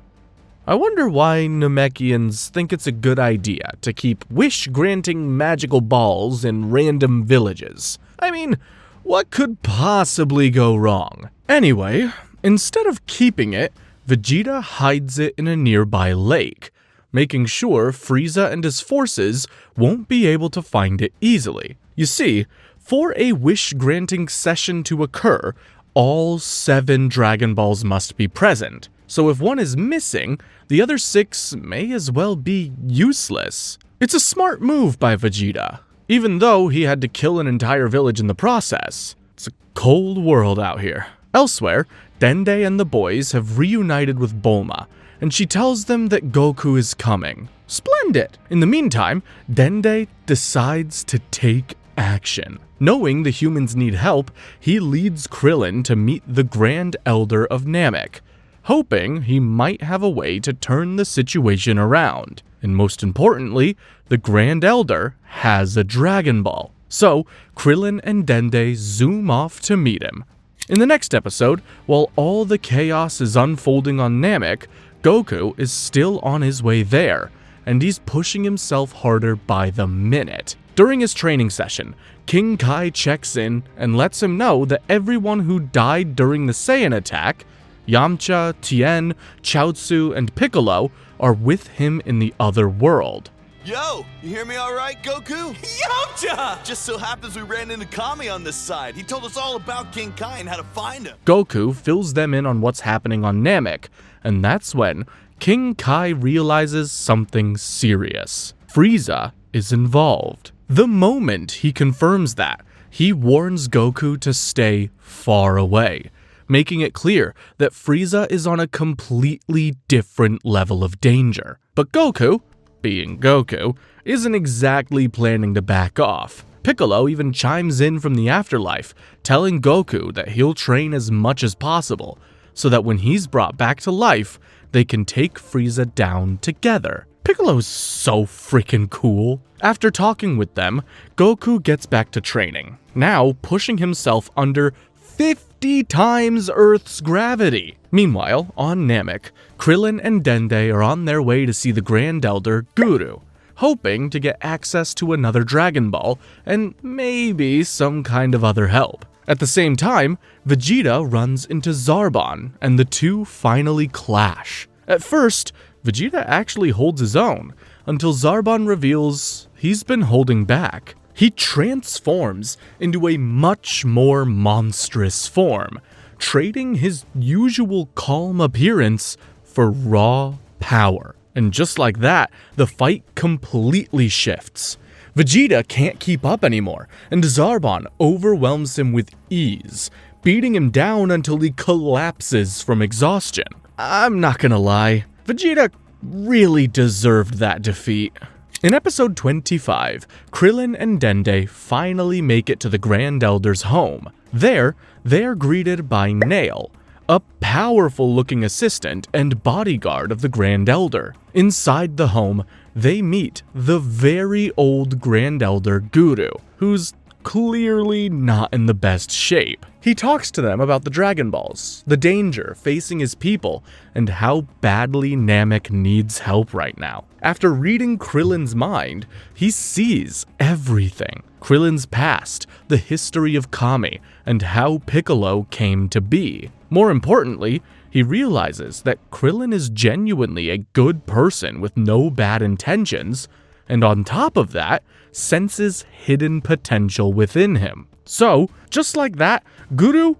I wonder why Namekians think it's a good idea to keep wish-granting magical balls in random villages. I mean, what could possibly go wrong? Anyway, instead of keeping it, Vegeta hides it in a nearby lake, making sure Frieza and his forces won't be able to find it easily. You see, for a wish-granting session to occur, all 7 Dragon Balls must be present. So if one is missing, the other 6 may as well be useless. It's a smart move by Vegeta, even though he had to kill an entire village in the process. It's a cold world out here. Elsewhere, Dende and the boys have reunited with Bulma, and she tells them that Goku is coming. Splendid! In the meantime, Dende decides to take action. Knowing the humans need help, he leads Krillin to meet the Grand Elder of Namek. hoping he might have a way to turn the situation around. And most importantly, the Grand Elder has a Dragon Ball. So, Krillin and Dende zoom off to meet him. In the next episode, while all the chaos is unfolding on Namek, Goku is still on his way there, and he's pushing himself harder by the minute. During his training session, King Kai checks in and lets him know that everyone who died during the Saiyan attack, Yamcha, Tien, Chiaotzu, and Piccolo, are with him in the other world. Yo, you hear me all right, Goku? Yamcha! Just so happens we ran into Kami on this side. He told us all about King Kai and how to find him. Goku fills them in on what's happening on Namek, and that's when King Kai realizes something serious. Frieza is involved. The moment he confirms that, he warns Goku to stay far away, making it clear that Frieza is on a completely different level of danger. But Goku, being Goku, isn't exactly planning to back off. Piccolo even chimes in from the Afterlife, telling Goku that he'll train as much as possible, so that when he's brought back to life, they can take Frieza down together. Piccolo's so freaking cool. After talking with them, Goku gets back to training, now pushing himself under 50 times Earth's gravity. Meanwhile, on Namek, Krillin and Dende are on their way to see the Grand Elder Guru, hoping to get access to another Dragon Ball and maybe some kind of other help. At the same time, Vegeta runs into Zarbon, and the two finally clash. At first, Vegeta actually holds his own, until Zarbon reveals he's been holding back. He transforms into a much more monstrous form, trading his usual calm appearance for raw power. And just like that, the fight completely shifts. Vegeta can't keep up anymore, and Zarbon overwhelms him with ease, beating him down until he collapses from exhaustion. I'm not gonna lie, Vegeta really deserved that defeat. In episode 25, Krillin and Dende finally make it to the Grand Elder's home. There, they are greeted by Nail, a powerful-looking assistant and bodyguard of the Grand Elder. Inside the home, they meet the very old Grand Elder Guru, who's clearly not in the best shape. He talks to them about the Dragon Balls, the danger facing his people, and how badly Namek needs help right now. After reading Krillin's mind, he sees everything. Krillin's past, the history of Kami, and how Piccolo came to be. More importantly, he realizes that Krillin is genuinely a good person with no bad intentions, and on top of that, senses hidden potential within him. So, just like that, Guru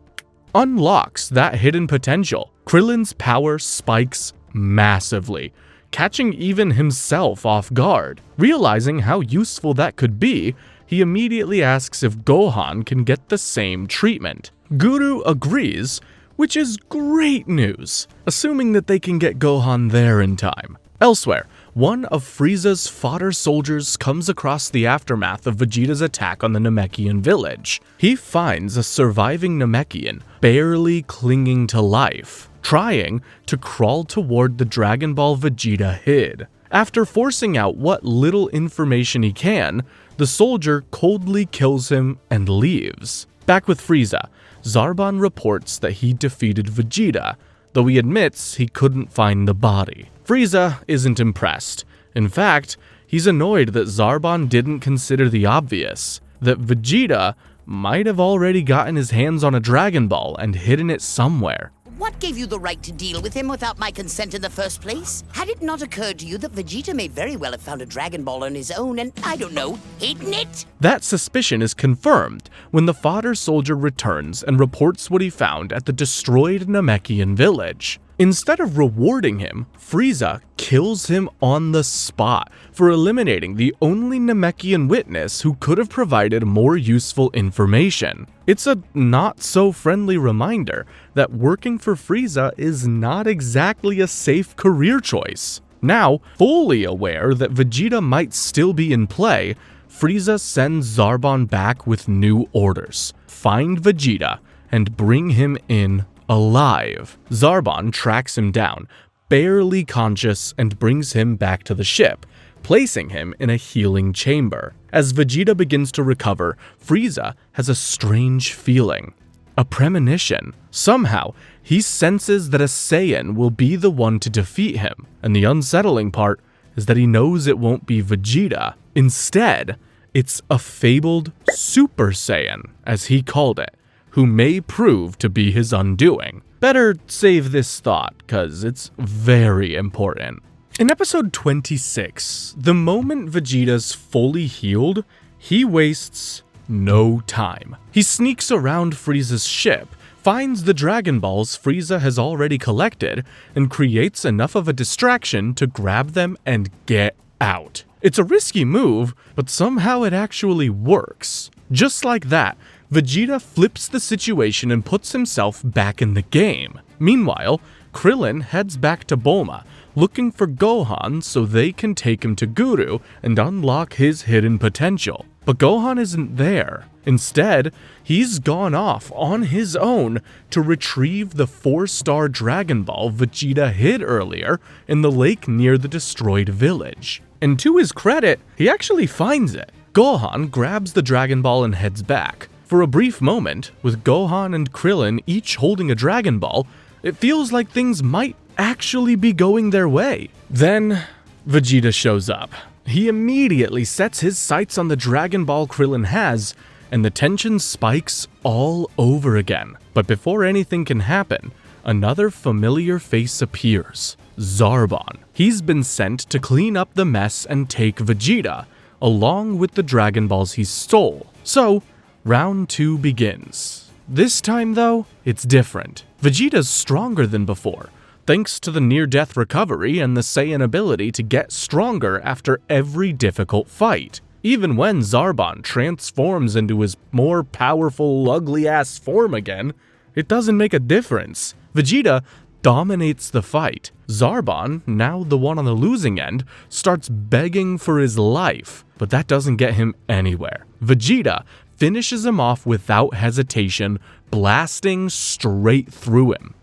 unlocks that hidden potential. Krillin's power spikes massively, catching even himself off guard. Realizing how useful that could be, he immediately asks if Gohan can get the same treatment. Guru agrees, which is great news, assuming that they can get Gohan there in time. Elsewhere, one of Frieza's fodder soldiers comes across the aftermath of Vegeta's attack on the Namekian village. He finds a surviving Namekian barely clinging to life, trying to crawl toward the Dragon Ball Vegeta hid. After forcing out what little information he can, the soldier coldly kills him and leaves. Back with Frieza, Zarbon reports that he defeated Vegeta, though he admits he couldn't find the body. Frieza isn't impressed. In fact, he's annoyed that Zarbon didn't consider the obvious, that Vegeta might have already gotten his hands on a Dragon Ball and hidden it somewhere. What gave you the right to deal with him without my consent in the first place? Had it not occurred to you that Vegeta may very well have found a Dragon Ball on his own and, I don't know, hidden it? That suspicion is confirmed when the fodder soldier returns and reports what he found at the destroyed Namekian village. Instead of rewarding him, Frieza kills him on the spot for eliminating the only Namekian witness who could have provided more useful information. It's a not-so-friendly reminder that working for Frieza is not exactly a safe career choice. Now, fully aware that Vegeta might still be in play, Frieza sends Zarbon back with new orders. Find Vegeta and bring him in alive. Zarbon tracks him down, barely conscious, and brings him back to the ship, placing him in a healing chamber. As Vegeta begins to recover, Frieza has a strange feeling. A premonition. Somehow, he senses that a Saiyan will be the one to defeat him, and the unsettling part is that he knows it won't be Vegeta. Instead, it's a fabled Super Saiyan, as he called it, who may prove to be his undoing. Better save this thought, cause it's very important. In episode 26, the moment Vegeta's fully healed, he wastes no time. He sneaks around Frieza's ship, finds the Dragon Balls Frieza has already collected, and creates enough of a distraction to grab them and get out. It's a risky move, but somehow it actually works. Just like that, Vegeta flips the situation and puts himself back in the game. Meanwhile, Krillin heads back to Bulma, looking for Gohan so they can take him to Guru and unlock his hidden potential. But Gohan isn't there. Instead, he's gone off on his own to retrieve the 4-star Dragon Ball Vegeta hid earlier in the lake near the destroyed village. And to his credit, he actually finds it. Gohan grabs the Dragon Ball and heads back. For a brief moment, with Gohan and Krillin each holding a Dragon Ball, it feels like things might actually be going their way. Then, Vegeta shows up. He immediately sets his sights on the Dragon Ball Krillin has, and the tension spikes all over again. But before anything can happen, another familiar face appears. Zarbon. He's been sent to clean up the mess and take Vegeta, along with the Dragon Balls he stole. So, round 2 begins. This time though, it's different. Vegeta's stronger than before, thanks to the near-death recovery and the Saiyan ability to get stronger after every difficult fight. Even when Zarbon transforms into his more powerful, ugly-ass form again, it doesn't make a difference. Vegeta dominates the fight. Zarbon, now the one on the losing end, starts begging for his life, but that doesn't get him anywhere. Vegeta finishes him off without hesitation, blasting straight through him.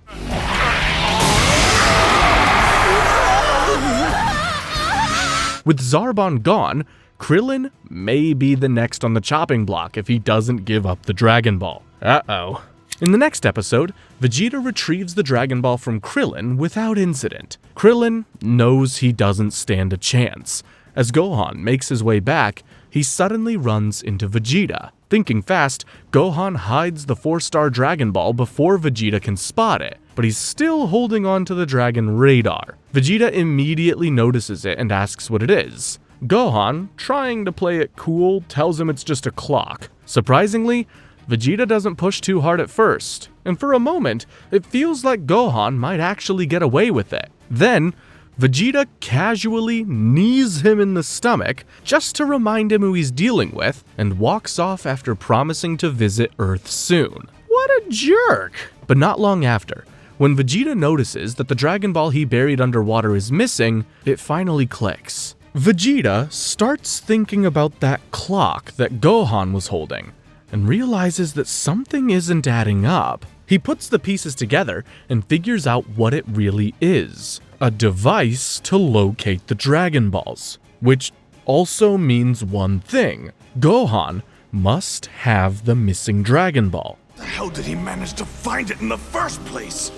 With Zarbon gone, Krillin may be the next on the chopping block if he doesn't give up the Dragon Ball. Uh-oh. In the next episode, Vegeta retrieves the Dragon Ball from Krillin without incident. Krillin knows he doesn't stand a chance. As Gohan makes his way back, he suddenly runs into Vegeta. Thinking fast, Gohan hides the 4-star Dragon Ball before Vegeta can spot it, but he's still holding on to the Dragon radar. Vegeta immediately notices it and asks what it is. Gohan, trying to play it cool, tells him it's just a clock. Surprisingly, Vegeta doesn't push too hard at first, and for a moment, it feels like Gohan might actually get away with it. Then, Vegeta casually knees him in the stomach just to remind him who he's dealing with, and walks off after promising to visit Earth soon. What a jerk! But not long after, when Vegeta notices that the Dragon Ball he buried underwater is missing, it finally clicks. Vegeta starts thinking about that clock that Gohan was holding, and realizes that something isn't adding up. He puts the pieces together and figures out what it really is. A device to locate the Dragon Balls, which also means one thing. Gohan must have the missing Dragon Ball. The hell did he manage to find it in the first place?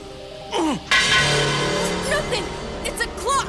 Nothing! It's a clock!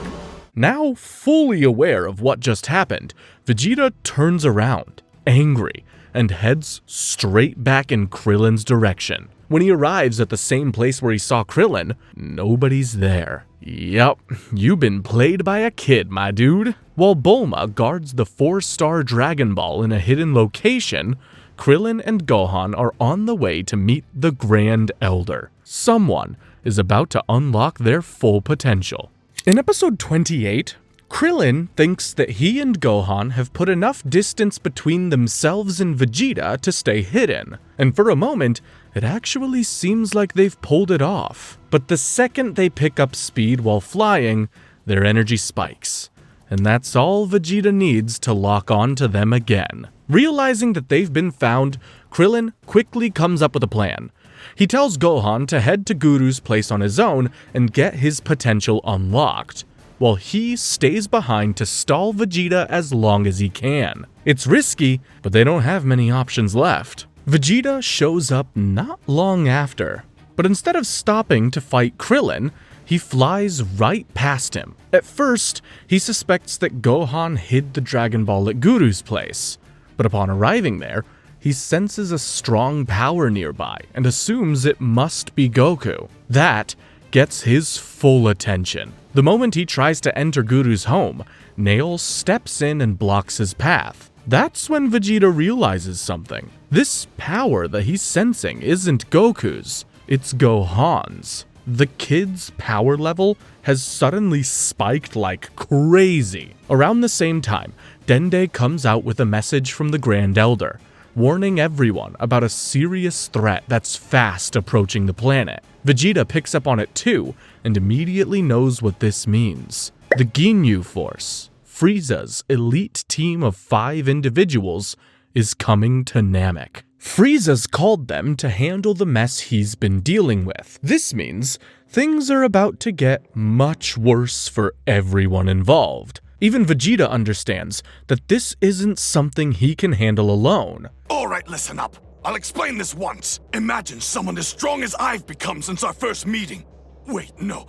Now fully aware of what just happened, Vegeta turns around, angry, and heads straight back in Krillin's direction. When he arrives at the same place where he saw Krillin, nobody's there. Yup, you've been played by a kid, my dude. While Bulma guards the 4-star Dragon Ball in a hidden location, Krillin and Gohan are on the way to meet the Grand Elder. Someone is about to unlock their full potential. In episode 28, Krillin thinks that he and Gohan have put enough distance between themselves and Vegeta to stay hidden, and for a moment, it actually seems like they've pulled it off. But the second they pick up speed while flying, their energy spikes, and that's all Vegeta needs to lock on to them again. Realizing that they've been found, Krillin quickly comes up with a plan. He tells Gohan to head to Guru's place on his own and get his potential unlocked, while he stays behind to stall Vegeta as long as he can. It's risky, but they don't have many options left. Vegeta shows up not long after, but instead of stopping to fight Krillin, he flies right past him. At first, he suspects that Gohan hid the Dragon Ball at Guru's place, but upon arriving there, he senses a strong power nearby and assumes it must be Goku. That gets his full attention. The moment he tries to enter Guru's home, Nail steps in and blocks his path. That's when Vegeta realizes something. This power that he's sensing isn't Goku's, it's Gohan's. The kid's power level has suddenly spiked like crazy. Around the same time, Dende comes out with a message from the Grand Elder, warning everyone about a serious threat that's fast approaching the planet. Vegeta picks up on it too, and immediately knows what this means. The Ginyu Force, Frieza's elite team of 5 individuals, is coming to Namek. Frieza's called them to handle the mess he's been dealing with. This means things are about to get much worse for everyone involved. Even Vegeta understands that this isn't something he can handle alone. All right, listen up. I'll explain this once. Imagine someone as strong as I've become since our first meeting. Wait, no,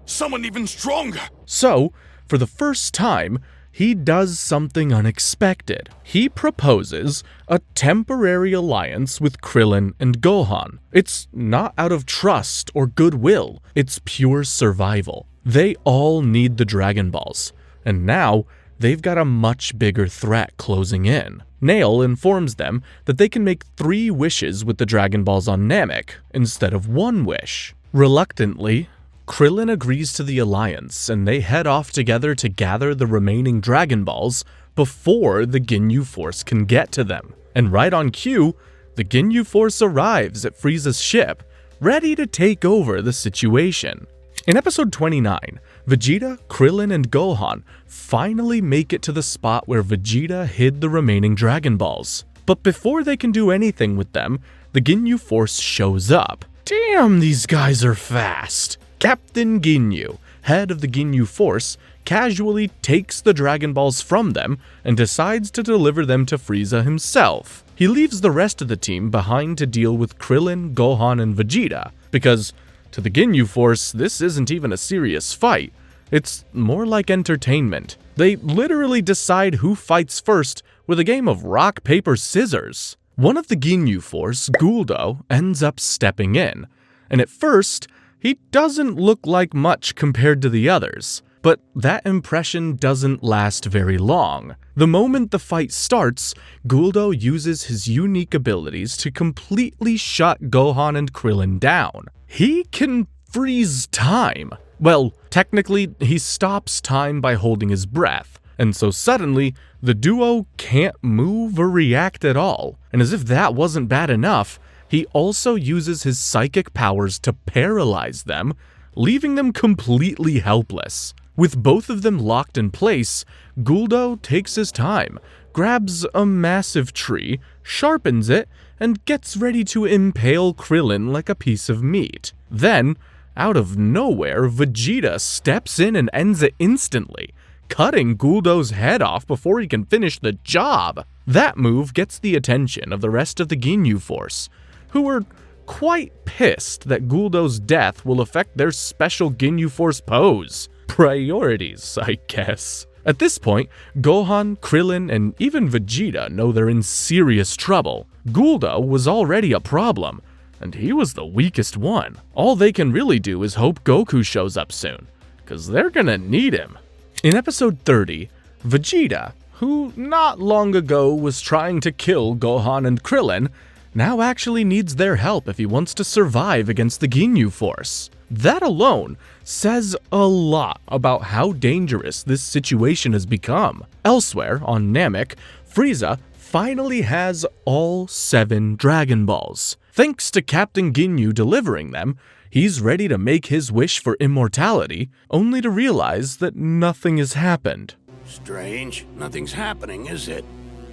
someone even stronger. So, for the first time, he does something unexpected. He proposes a temporary alliance with Krillin and Gohan. It's not out of trust or goodwill, it's pure survival. They all need the Dragon Balls, and now they've got a much bigger threat closing in. Nail informs them that they can make 3 wishes with the Dragon Balls on Namek instead of 1 wish. Reluctantly, Krillin agrees to the alliance, and they head off together to gather the remaining Dragon Balls before the Ginyu Force can get to them. And right on cue, the Ginyu Force arrives at Frieza's ship, ready to take over the situation. In episode 29, Vegeta, Krillin, and Gohan finally make it to the spot where Vegeta hid the remaining Dragon Balls. But before they can do anything with them, the Ginyu Force shows up. Damn, these guys are fast! Captain Ginyu, head of the Ginyu Force, casually takes the Dragon Balls from them and decides to deliver them to Frieza himself. He leaves the rest of the team behind to deal with Krillin, Gohan, and Vegeta, because to the Ginyu Force, this isn't even a serious fight. It's more like entertainment. They literally decide who fights first with a game of rock, paper, scissors. One of the Ginyu Force, Guldo, ends up stepping in, and at first, he doesn't look like much compared to the others, but that impression doesn't last very long. The moment the fight starts, Guldo uses his unique abilities to completely shut Gohan and Krillin down. He can freeze time. Well, technically, he stops time by holding his breath, and so suddenly, the duo can't move or react at all. And as if that wasn't bad enough, he also uses his psychic powers to paralyze them, leaving them completely helpless. With both of them locked in place, Guldo takes his time, grabs a massive tree, sharpens it, and gets ready to impale Krillin like a piece of meat. Then, out of nowhere, Vegeta steps in and ends it instantly, cutting Guldo's head off before he can finish the job. That move gets the attention of the rest of the Ginyu Force, who are quite pissed that Guldo's death will affect their special Ginyu Force pose. Priorities, I guess. At this point, Gohan, Krillin, and even Vegeta know they're in serious trouble. Guldo was already a problem, and he was the weakest one. All they can really do is hope Goku shows up soon, cause they're gonna need him. In episode 30, Vegeta, who not long ago was trying to kill Gohan and Krillin, now actually needs their help if he wants to survive against the Ginyu Force. That alone says a lot about how dangerous this situation has become. Elsewhere, on Namek, Frieza finally has all 7 Dragon Balls. Thanks to Captain Ginyu delivering them, he's ready to make his wish for immortality, only to realize that nothing has happened. Strange. Nothing's happening, is it?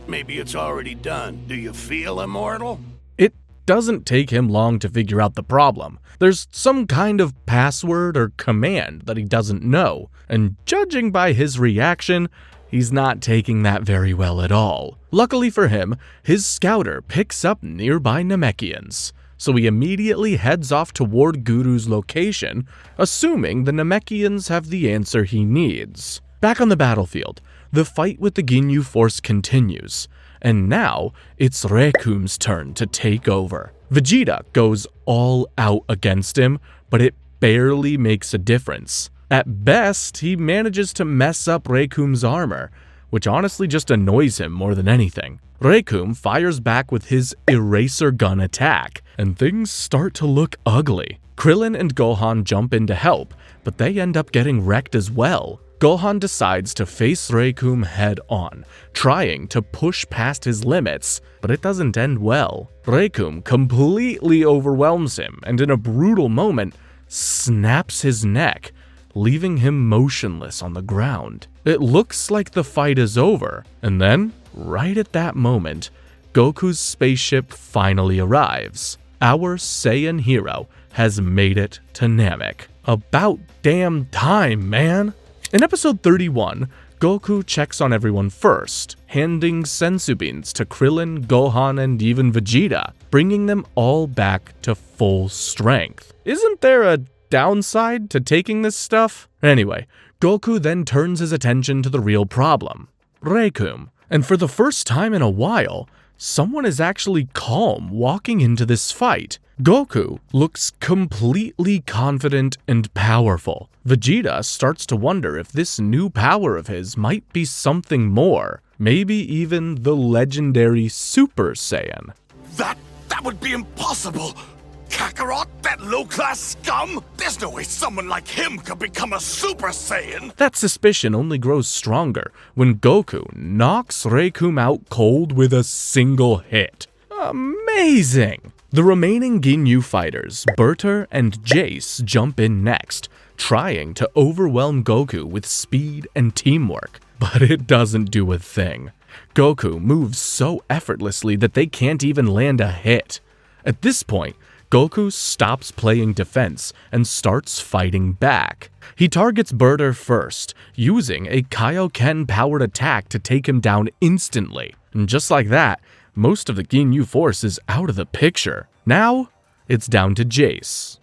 Maybe it's already done. Do you feel immortal? It doesn't take him long to figure out the problem. There's some kind of password or command that he doesn't know, and judging by his reaction, he's not taking that very well at all. Luckily for him, his scouter picks up nearby Namekians, so he immediately heads off toward Guru's location, assuming the Namekians have the answer he needs. Back on the battlefield, the fight with the Ginyu Force continues, and now it's Reikum's turn to take over. Vegeta goes all out against him, but it barely makes a difference. At best, he manages to mess up Reikum's armor, which honestly just annoys him more than anything. Reikum fires back with his eraser gun attack, and things start to look ugly. Krillin and Gohan jump in to help, but they end up getting wrecked as well. Gohan decides to face Reikum head on, trying to push past his limits, but it doesn't end well. Reikum completely overwhelms him and in a brutal moment snaps his neck, leaving him motionless on the ground. It looks like the fight is over, and then, right at that moment, Goku's spaceship finally arrives. Our Saiyan hero has made it to Namek. About damn time, man! In episode 31, Goku checks on everyone first, handing senzu beans to Krillin, Gohan, and even Vegeta, bringing them all back to full strength. Isn't there a downside to taking this stuff? Anyway, Goku then turns his attention to the real problem, Reikum. And for the first time in a while, someone is actually calm walking into this fight. Goku looks completely confident and powerful. Vegeta starts to wonder if this new power of his might be something more, maybe even the legendary Super Saiyan. That would be impossible! Kakarot, that low-class scum? There's no way someone like him could become a Super Saiyan! That suspicion only grows stronger when Goku knocks Reikum out cold with a single hit. Amazing! The remaining Ginyu fighters, Berter and Jace, jump in next, trying to overwhelm Goku with speed and teamwork, but it doesn't do a thing. Goku moves so effortlessly that they can't even land a hit. At this point, Goku stops playing defense and starts fighting back. He targets Berter first, using a Kaio-Ken powered attack to take him down instantly. And just like that, most of the Ginyu Force is out of the picture. Now, it's down to Jace.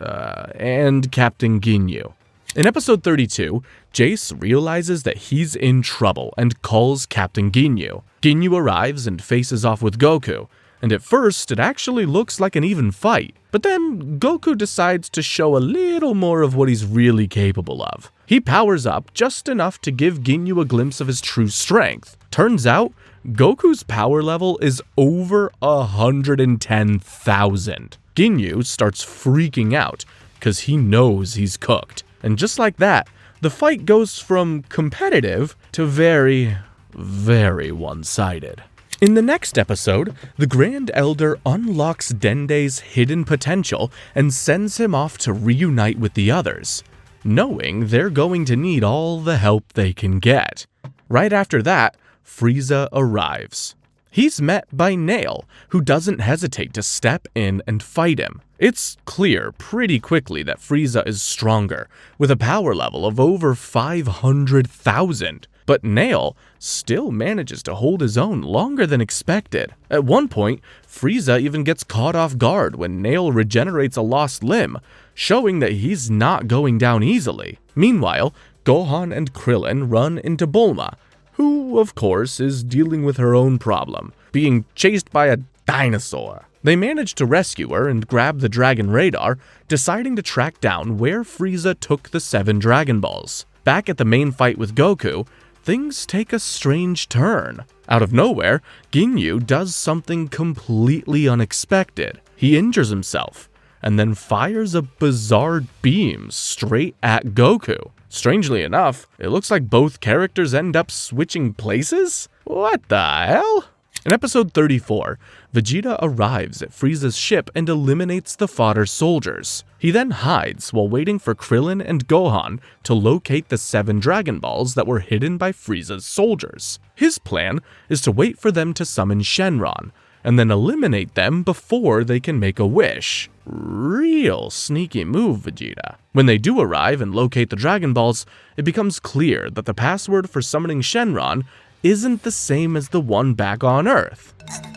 And Captain Ginyu. In episode 32, Jace realizes that he's in trouble and calls Captain Ginyu. Ginyu arrives and faces off with Goku, and at first it actually looks like an even fight. But then Goku decides to show a little more of what he's really capable of. He powers up just enough to give Ginyu a glimpse of his true strength. Turns out, Goku's power level is over 110,000. Ginyu starts freaking out because he knows he's cooked. And just like that, the fight goes from competitive to very, very one-sided. In the next episode, the Grand Elder unlocks Dende's hidden potential and sends him off to reunite with the others, knowing they're going to need all the help they can get. Right after that, Frieza arrives. He's met by Nail, who doesn't hesitate to step in and fight him. It's clear pretty quickly that Frieza is stronger, with a power level of over 500,000. But Nail still manages to hold his own longer than expected. At one point, Frieza even gets caught off guard when Nail regenerates a lost limb, showing that he's not going down easily. Meanwhile, Gohan and Krillin run into Bulma, who, of course, is dealing with her own problem, being chased by a dinosaur. They manage to rescue her and grab the Dragon Radar, deciding to track down where Frieza took the 7 Dragon Balls. Back at the main fight with Goku, things take a strange turn. Out of nowhere, Ginyu does something completely unexpected. He injures himself, and then fires a bizarre beam straight at Goku. Strangely enough, it looks like both characters end up switching places? What the hell? In episode 34, Vegeta arrives at Frieza's ship and eliminates the fodder soldiers. He then hides while waiting for Krillin and Gohan to locate the 7 Dragon Balls that were hidden by Frieza's soldiers. His plan is to wait for them to summon Shenron, and then eliminate them before they can make a wish. Real sneaky move, Vegeta. When they do arrive and locate the Dragon Balls, it becomes clear that the password for summoning Shenron isn't the same as the one back on Earth.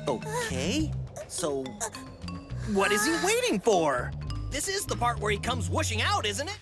Okay, so what is he waiting for? This is the part where he comes whooshing out, isn't it?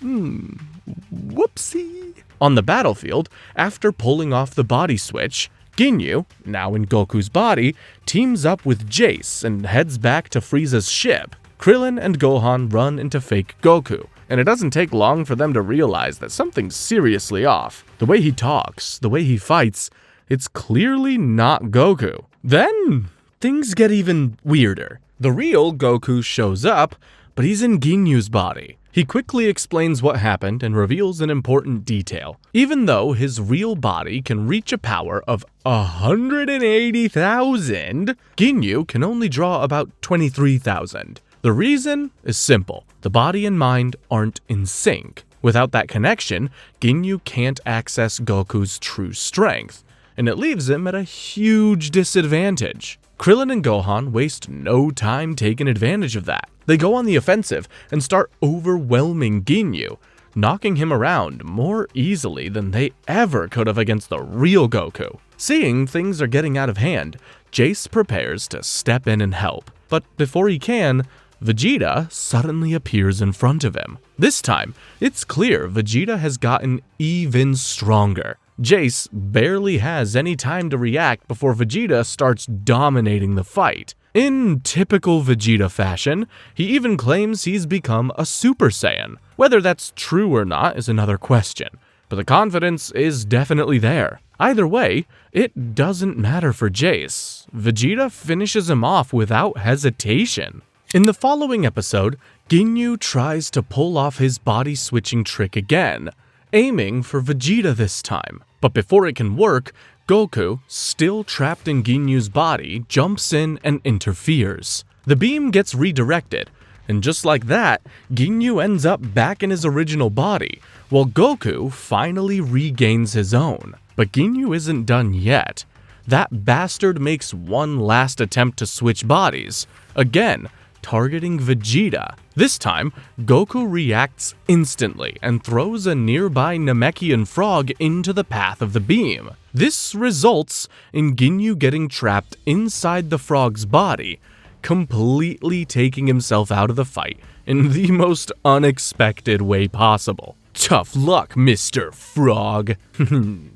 Whoopsie. On the battlefield, after pulling off the body switch, Ginyu, now in Goku's body, teams up with Jace and heads back to Frieza's ship. Krillin and Gohan run into fake Goku, and it doesn't take long for them to realize that something's seriously off. The way he talks, the way he fights, it's clearly not Goku. Then, things get even weirder. The real Goku shows up, but he's in Ginyu's body. He quickly explains what happened and reveals an important detail. Even though his real body can reach a power of 180,000, Ginyu can only draw about 23,000. The reason is simple. The body and mind aren't in sync. Without that connection, Ginyu can't access Goku's true strength, and it leaves him at a huge disadvantage. Krillin and Gohan waste no time taking advantage of that. They go on the offensive and start overwhelming Ginyu, knocking him around more easily than they ever could have against the real Goku. Seeing things are getting out of hand, Jace prepares to step in and help. But before he can, Vegeta suddenly appears in front of him. This time, it's clear Vegeta has gotten even stronger. Jace barely has any time to react before Vegeta starts dominating the fight. In typical Vegeta fashion, he even claims he's become a Super Saiyan. Whether that's true or not is another question, but the confidence is definitely there. Either way, it doesn't matter for Jace. Vegeta finishes him off without hesitation. In the following episode, Ginyu tries to pull off his body switching trick again, aiming for Vegeta this time. But before it can work, Goku, still trapped in Ginyu's body, jumps in and interferes. The beam gets redirected, and just like that, Ginyu ends up back in his original body, while Goku finally regains his own. But Ginyu isn't done yet. That bastard makes one last attempt to switch bodies, again, targeting Vegeta. This time, Goku reacts instantly and throws a nearby Namekian frog into the path of the beam. This results in Ginyu getting trapped inside the frog's body, completely taking himself out of the fight in the most unexpected way possible. Tough luck, Mr. Frog.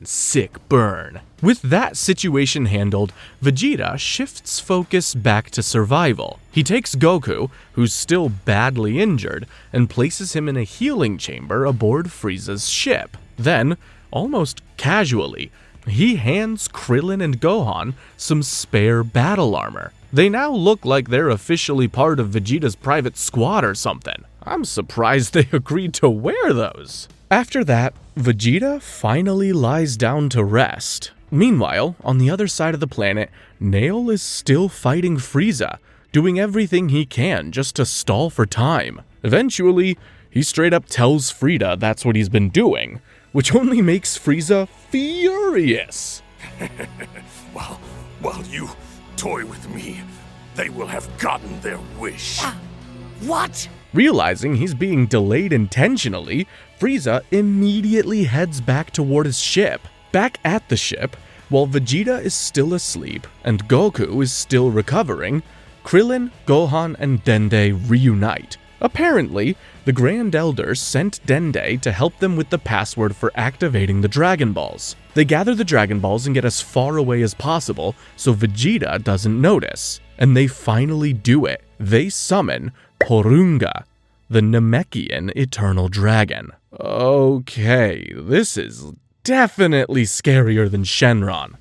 Sick burn. With that situation handled, Vegeta shifts focus back to survival. He takes Goku, who's still badly injured, and places him in a healing chamber aboard Frieza's ship. Then, almost casually, he hands Krillin and Gohan some spare battle armor. They now look like they're officially part of Vegeta's private squad or something. I'm surprised they agreed to wear those. After that, Vegeta finally lies down to rest. Meanwhile, on the other side of the planet, Nail is still fighting Frieza, doing everything he can just to stall for time. Eventually, he straight up tells Frieza that's what he's been doing, which only makes Frieza furious. While you toy with me, they will have gotten their wish. What? Realizing he's being delayed intentionally, Frieza immediately heads back toward his ship. Back at the ship, while Vegeta is still asleep and Goku is still recovering, Krillin, Gohan, and Dende reunite. Apparently, the Grand Elders sent Dende to help them with the password for activating the Dragon Balls. They gather the Dragon Balls and get as far away as possible so Vegeta doesn't notice. And they finally do it. They summon Porunga, the Namekian Eternal Dragon. Okay, this is definitely scarier than Shenron.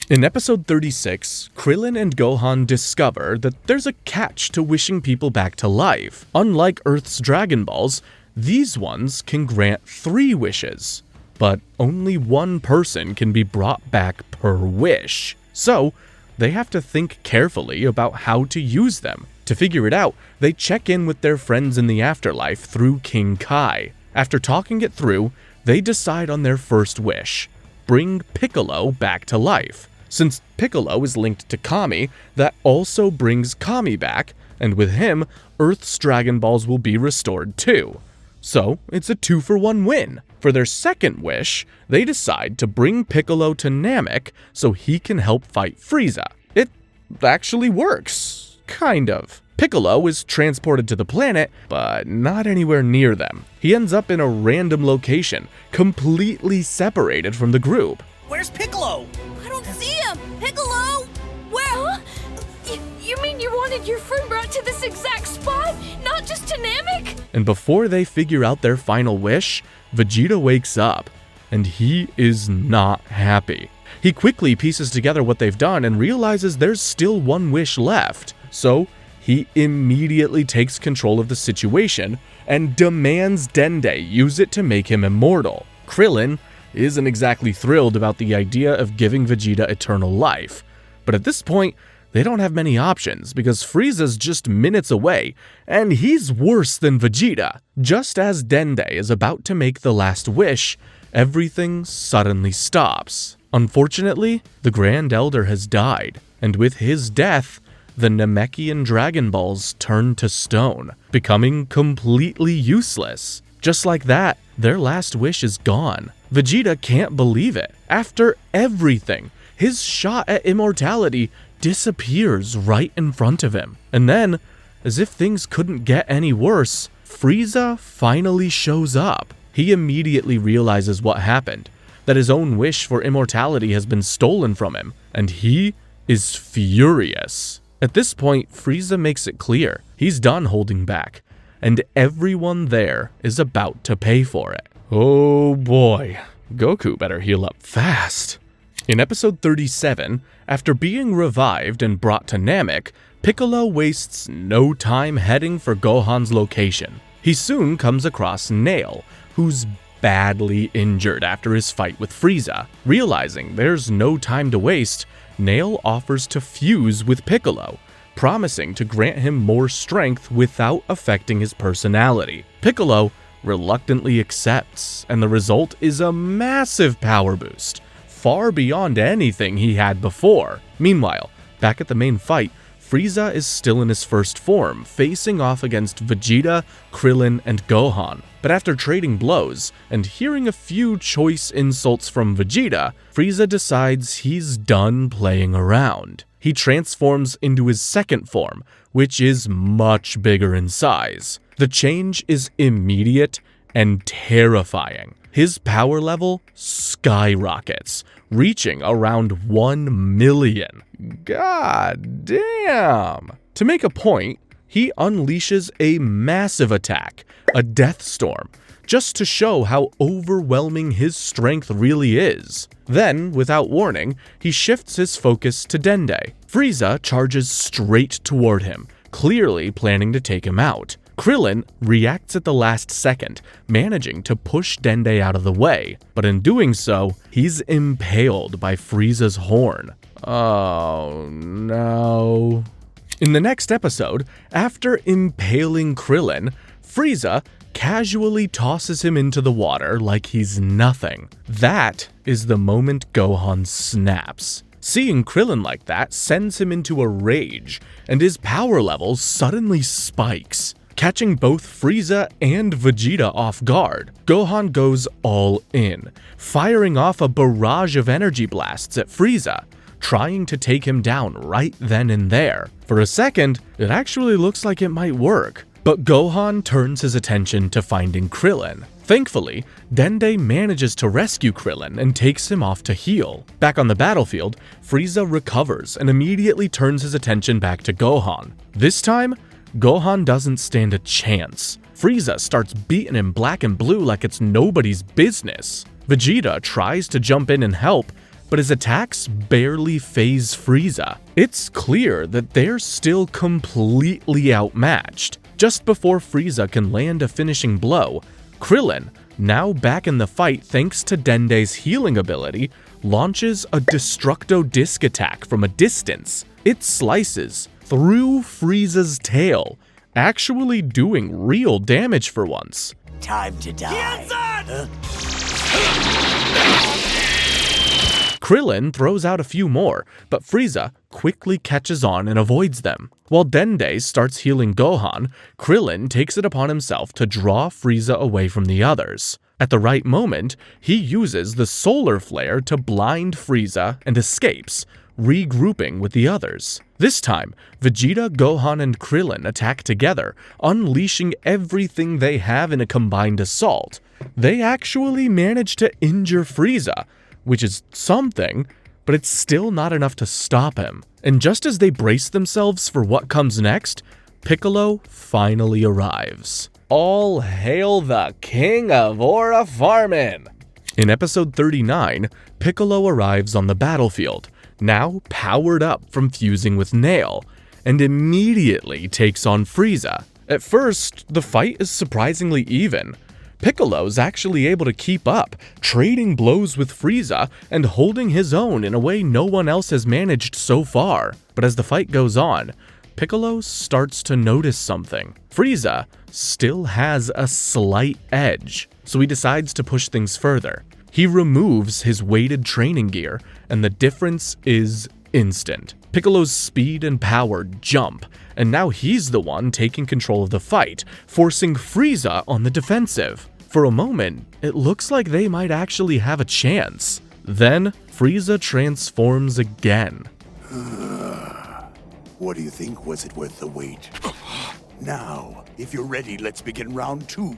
In episode 36, Krillin and Gohan discover that there's a catch to wishing people back to life. Unlike Earth's Dragon Balls, these ones can grant 3 wishes, but only one person can be brought back per wish. So, they have to think carefully about how to use them. To figure it out, they check in with their friends in the afterlife through King Kai. After talking it through, they decide on their first wish: bring Piccolo back to life. Since Piccolo is linked to Kami, that also brings Kami back, and with him, Earth's Dragon Balls will be restored too. So, it's a 2-for-1 win. For their second wish, they decide to bring Piccolo to Namek so he can help fight Frieza. It actually works. Kind of. Piccolo is transported to the planet, but not anywhere near them. He ends up in a random location, completely separated from the group. Where's Piccolo? I don't see him! Piccolo! Where? Huh? You mean you wanted your friend brought to this exact spot? Not just to Namek? And before they figure out their final wish, Vegeta wakes up, and he is not happy. He quickly pieces together what they've done and realizes there's still one wish left. So, he immediately takes control of the situation and demands Dende use it to make him immortal. Krillin isn't exactly thrilled about the idea of giving Vegeta eternal life, but at this point, they don't have many options because Frieza's just minutes away, and he's worse than Vegeta. Just as Dende is about to make the last wish, everything suddenly stops. Unfortunately, the Grand Elder has died, and with his death, the Namekian Dragon Balls turn to stone, becoming completely useless. Just like that, their last wish is gone. Vegeta can't believe it. After everything, his shot at immortality disappears right in front of him. And then, as if things couldn't get any worse, Frieza finally shows up. He immediately realizes what happened, that his own wish for immortality has been stolen from him, and he is furious. At this point, Frieza makes it clear he's done holding back, and everyone there is about to pay for it. Oh boy, Goku better heal up fast. In episode 37, after being revived and brought to Namek, Piccolo wastes no time heading for Gohan's location. He soon comes across Nail, who's badly injured after his fight with Frieza. Realizing there's no time to waste, Nail offers to fuse with Piccolo, promising to grant him more strength without affecting his personality. Piccolo reluctantly accepts, and the result is a massive power boost, far beyond anything he had before. Meanwhile, back at the main fight, Frieza is still in his first form, facing off against Vegeta, Krillin, and Gohan. But after trading blows, and hearing a few choice insults from Vegeta, Frieza decides he's done playing around. He transforms into his second form, which is much bigger in size. The change is immediate and terrifying. His power level skyrockets, reaching around 1 million. God damn! To make a point, he unleashes a massive attack, a death storm, just to show how overwhelming his strength really is. Then, without warning, he shifts his focus to Dende. Frieza charges straight toward him, clearly planning to take him out. Krillin reacts at the last second, managing to push Dende out of the way, but in doing so, he's impaled by Frieza's horn. Oh no. In the next episode, after impaling Krillin, Frieza casually tosses him into the water like he's nothing. That is the moment Gohan snaps. Seeing Krillin like that sends him into a rage, and his power level suddenly spikes. Catching both Frieza and Vegeta off guard, Gohan goes all in, firing off a barrage of energy blasts at Frieza, trying to take him down right then and there. For a second, it actually looks like it might work, but Gohan turns his attention to finding Krillin. Thankfully, Dende manages to rescue Krillin and takes him off to heal. Back on the battlefield, Frieza recovers and immediately turns his attention back to Gohan. This time, Gohan doesn't stand a chance. Frieza starts beating him black and blue like it's nobody's business. Vegeta tries to jump in and help, but his attacks barely faze Frieza. It's clear that they're still completely outmatched. Just before Frieza can land a finishing blow, Krillin, now back in the fight thanks to Dende's healing ability, launches a Destructo Disc attack from a distance. It slices through Frieza's tail, actually doing real damage for once. Time to die. Tien! Krillin throws out a few more, but Frieza quickly catches on and avoids them. While Dende starts healing Gohan, Krillin takes it upon himself to draw Frieza away from the others. At the right moment, he uses the solar flare to blind Frieza and escapes, regrouping with the others. This time, Vegeta, Gohan, and Krillin attack together, unleashing everything they have in a combined assault. They actually manage to injure Frieza, which is something, but it's still not enough to stop him. And just as they brace themselves for what comes next, Piccolo finally arrives. All hail the King of Aura Farmin'! In episode 39, Piccolo arrives on the battlefield, now powered up from fusing with Nail, and immediately takes on Frieza. At first, the fight is surprisingly even. Piccolo's actually able to keep up, trading blows with Frieza and holding his own in a way no one else has managed so far. But as the fight goes on, Piccolo starts to notice something. Frieza still has a slight edge, so he decides to push things further. He removes his weighted training gear, and the difference is instant. Piccolo's speed and power jump, and now he's the one taking control of the fight, forcing Frieza on the defensive. For a moment, it looks like they might actually have a chance. Then, Frieza transforms again. What do you think? Was it worth the wait? Now, if you're ready, let's begin round 2.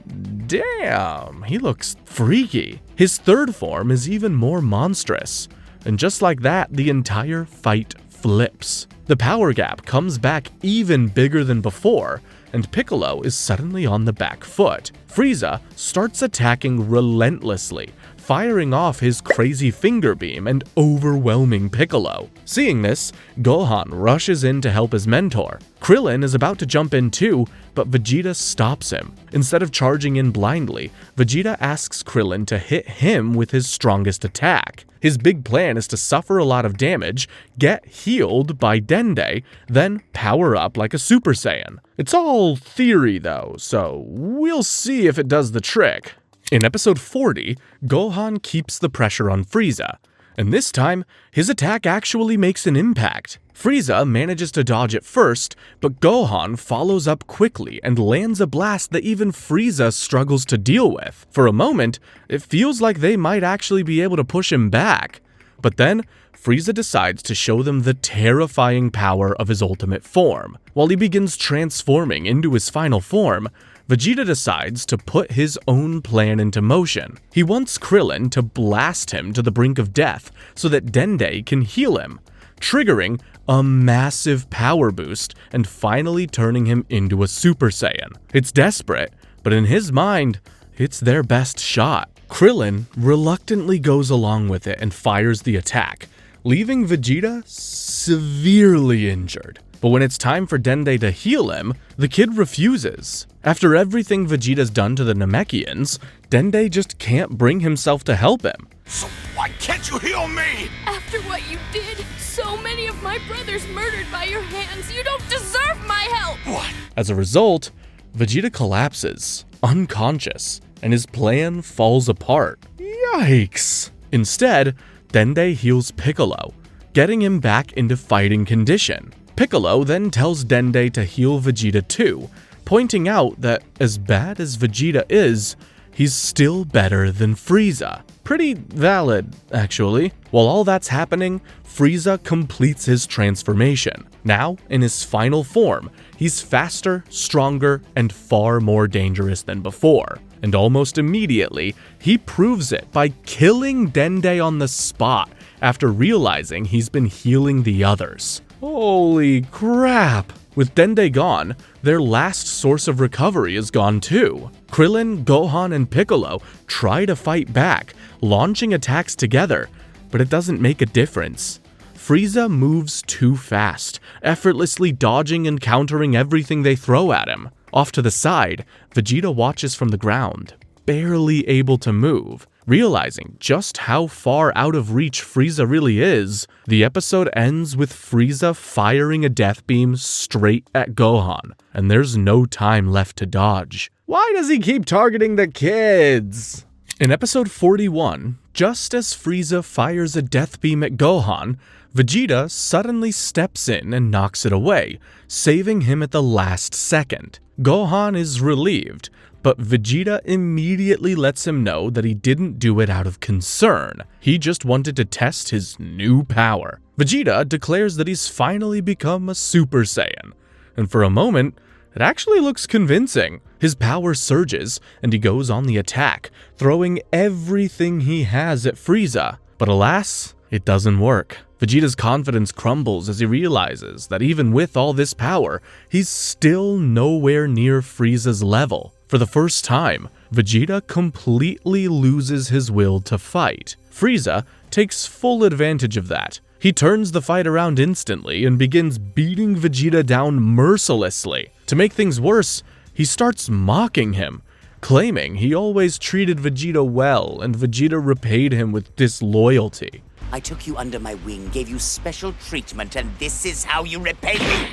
Damn, he looks freaky. His third form is even more monstrous. And just like that, the entire fight flips. The power gap comes back even bigger than before, and Piccolo is suddenly on the back foot. Frieza starts attacking relentlessly, firing off his crazy finger beam and overwhelming Piccolo. Seeing this, Gohan rushes in to help his mentor. Krillin is about to jump in too, but Vegeta stops him. Instead of charging in blindly, Vegeta asks Krillin to hit him with his strongest attack. His big plan is to suffer a lot of damage, get healed by Dende, then power up like a Super Saiyan. It's all theory though, so we'll see if it does the trick. In episode 40, Gohan keeps the pressure on Frieza, and this time, his attack actually makes an impact. Frieza manages to dodge it first, but Gohan follows up quickly and lands a blast that even Frieza struggles to deal with. For a moment, it feels like they might actually be able to push him back. But then, Frieza decides to show them the terrifying power of his ultimate form. While he begins transforming into his final form, Vegeta decides to put his own plan into motion. He wants Krillin to blast him to the brink of death so that Dende can heal him, triggering a massive power boost and finally turning him into a Super Saiyan. It's desperate, but in his mind, it's their best shot. Krillin reluctantly goes along with it and fires the attack, leaving Vegeta severely injured. But when it's time for Dende to heal him, the kid refuses. After everything Vegeta's done to the Namekians, Dende just can't bring himself to help him. So why can't you heal me? After what you did, so many of my brothers murdered by your hands, you don't deserve my help! What? As a result, Vegeta collapses, unconscious, and his plan falls apart. Yikes! Instead, Dende heals Piccolo, getting him back into fighting condition. Piccolo then tells Dende to heal Vegeta too, pointing out that as bad as Vegeta is, he's still better than Frieza. Pretty valid, actually. While all that's happening, Frieza completes his transformation. Now, in his final form, he's faster, stronger, and far more dangerous than before. And almost immediately, he proves it by killing Dende on the spot after realizing he's been healing the others. Holy crap! With Dende gone, their last source of recovery is gone too. Krillin, Gohan, and Piccolo try to fight back, launching attacks together, but it doesn't make a difference. Frieza moves too fast, effortlessly dodging and countering everything they throw at him. Off to the side, Vegeta watches from the ground, barely able to move. Realizing just how far out of reach Frieza really is, the episode ends with Frieza firing a death beam straight at Gohan, and there's no time left to dodge. Why does he keep targeting the kids? In episode 41, Just as Frieza fires a death beam at Gohan, Vegeta suddenly steps in and knocks it away, saving him at the last second. Gohan is relieved, but Vegeta immediately lets him know that he didn't do it out of concern. He just wanted to test his new power. Vegeta declares that he's finally become a Super Saiyan, and for a moment, it actually looks convincing. His power surges, and he goes on the attack, throwing everything he has at Frieza. But alas, it doesn't work. Vegeta's confidence crumbles as he realizes that even with all this power, he's still nowhere near Frieza's level. For the first time, Vegeta completely loses his will to fight. Frieza takes full advantage of that. He turns the fight around instantly and begins beating Vegeta down mercilessly. To make things worse, he starts mocking him, claiming he always treated Vegeta well and Vegeta repaid him with disloyalty. I took you under my wing, gave you special treatment, and this is how you repay me?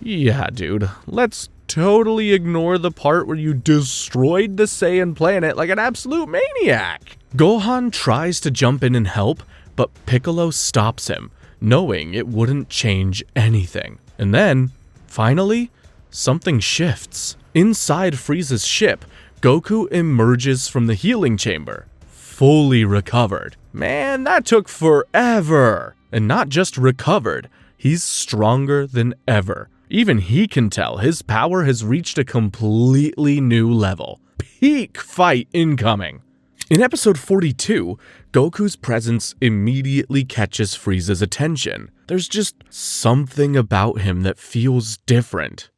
Yeah, dude, let's totally ignore the part where you destroyed the Saiyan planet like an absolute maniac. Gohan tries to jump in and help, but Piccolo stops him, knowing it wouldn't change anything. And then, finally, something shifts. Inside Frieza's ship, Goku emerges from the healing chamber, fully recovered. Man, that took forever! And not just recovered, he's stronger than ever. Even he can tell his power has reached a completely new level. Peak fight incoming! In episode 42, Goku's presence immediately catches Frieza's attention. There's just something about him that feels different.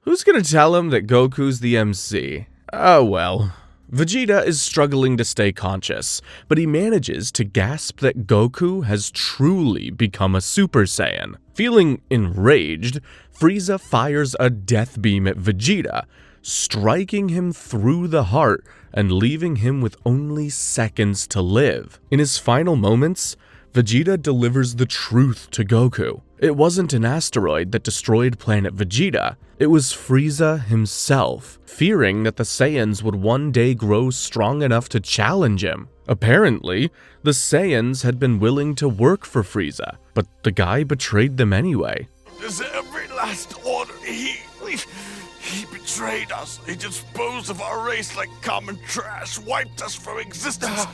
Who's gonna tell him that Goku's the MC? Oh well. Vegeta is struggling to stay conscious, but he manages to gasp that Goku has truly become a Super Saiyan. Feeling enraged, Frieza fires a death beam at Vegeta, striking him through the heart and leaving him with only seconds to live. In his final moments, Vegeta delivers the truth to Goku. It wasn't an asteroid that destroyed planet Vegeta, it was Frieza himself, fearing that the Saiyans would one day grow strong enough to challenge him. Apparently, the Saiyans had been willing to work for Frieza, but the guy betrayed them anyway. His every last order, he betrayed us. He disposed of our race like common trash, wiped us from existence,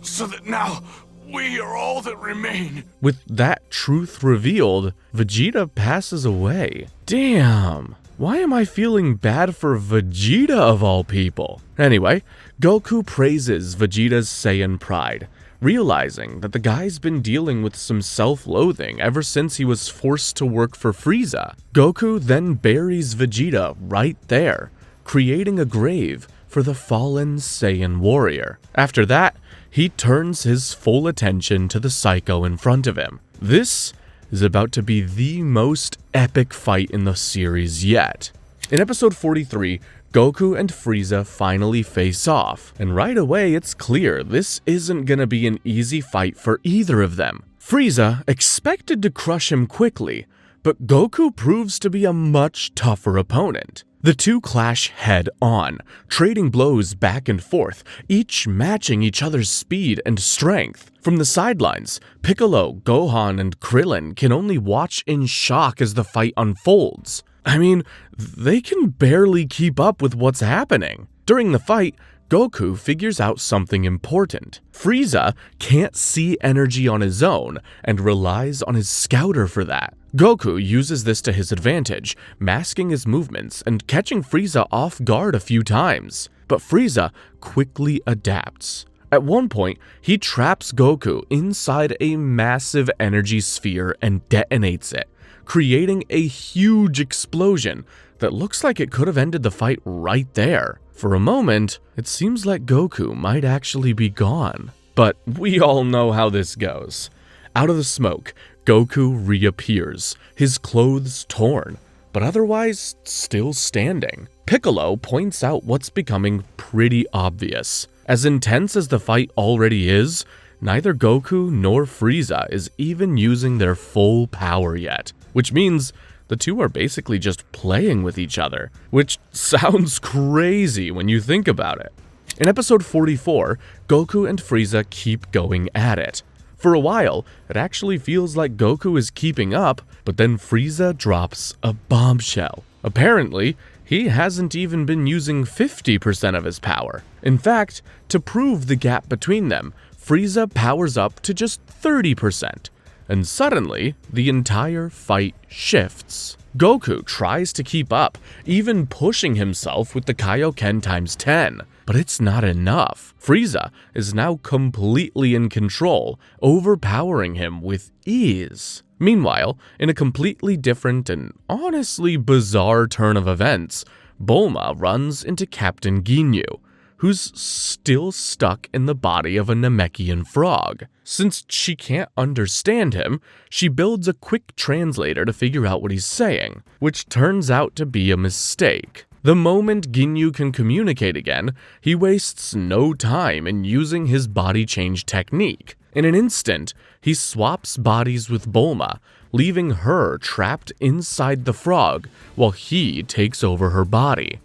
so that now we are all that remain. With that truth revealed, Vegeta passes away. Damn, why am I feeling bad for Vegeta of all people? Anyway, Goku praises Vegeta's Saiyan pride, realizing that the guy's been dealing with some self-loathing ever since he was forced to work for Frieza. Goku then buries Vegeta right there, creating a grave for the fallen Saiyan warrior. After that, he turns his full attention to the Psycho in front of him. This is about to be the most epic fight in the series yet. In episode 43, Goku and Frieza finally face off, and right away it's clear this isn't gonna be an easy fight for either of them. Frieza expected to crush him quickly, but Goku proves to be a much tougher opponent. The two clash head-on, trading blows back and forth, each matching each other's speed and strength. From the sidelines, Piccolo, Gohan, and Krillin can only watch in shock as the fight unfolds. I mean, they can barely keep up with what's happening. During the fight, Goku figures out something important. Frieza can't see energy on his own and relies on his scouter for that. Goku uses this to his advantage, masking his movements and catching Frieza off guard a few times. But Frieza quickly adapts. At one point, he traps Goku inside a massive energy sphere and detonates it, creating a huge explosion that looks like it could have ended the fight right there. For a moment, it seems like Goku might actually be gone. But we all know how this goes. Out of the smoke, Goku reappears, his clothes torn, but otherwise still standing. Piccolo points out what's becoming pretty obvious. As intense as the fight already is, neither Goku nor Frieza is even using their full power yet, which means the two are basically just playing with each other, which sounds crazy when you think about it. In episode 44, Goku and Frieza keep going at it. For a while, it actually feels like Goku is keeping up, but then Frieza drops a bombshell. Apparently, he hasn't even been using 50% of his power. In fact, to prove the gap between them, Frieza powers up to just 30%. And suddenly, the entire fight shifts. Goku tries to keep up, even pushing himself with the Kaio-Ken times 10. But it's not enough. Frieza is now completely in control, overpowering him with ease. Meanwhile, in a completely different and honestly bizarre turn of events, Bulma runs into Captain Ginyu, who's still stuck in the body of a Namekian frog. Since she can't understand him, she builds a quick translator to figure out what he's saying, which turns out to be a mistake. The moment Ginyu can communicate again, he wastes no time in using his body change technique. In an instant, he swaps bodies with Bulma, leaving her trapped inside the frog while he takes over her body.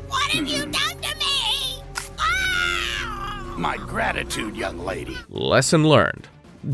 What have you done to me? My gratitude, young lady. Lesson learned.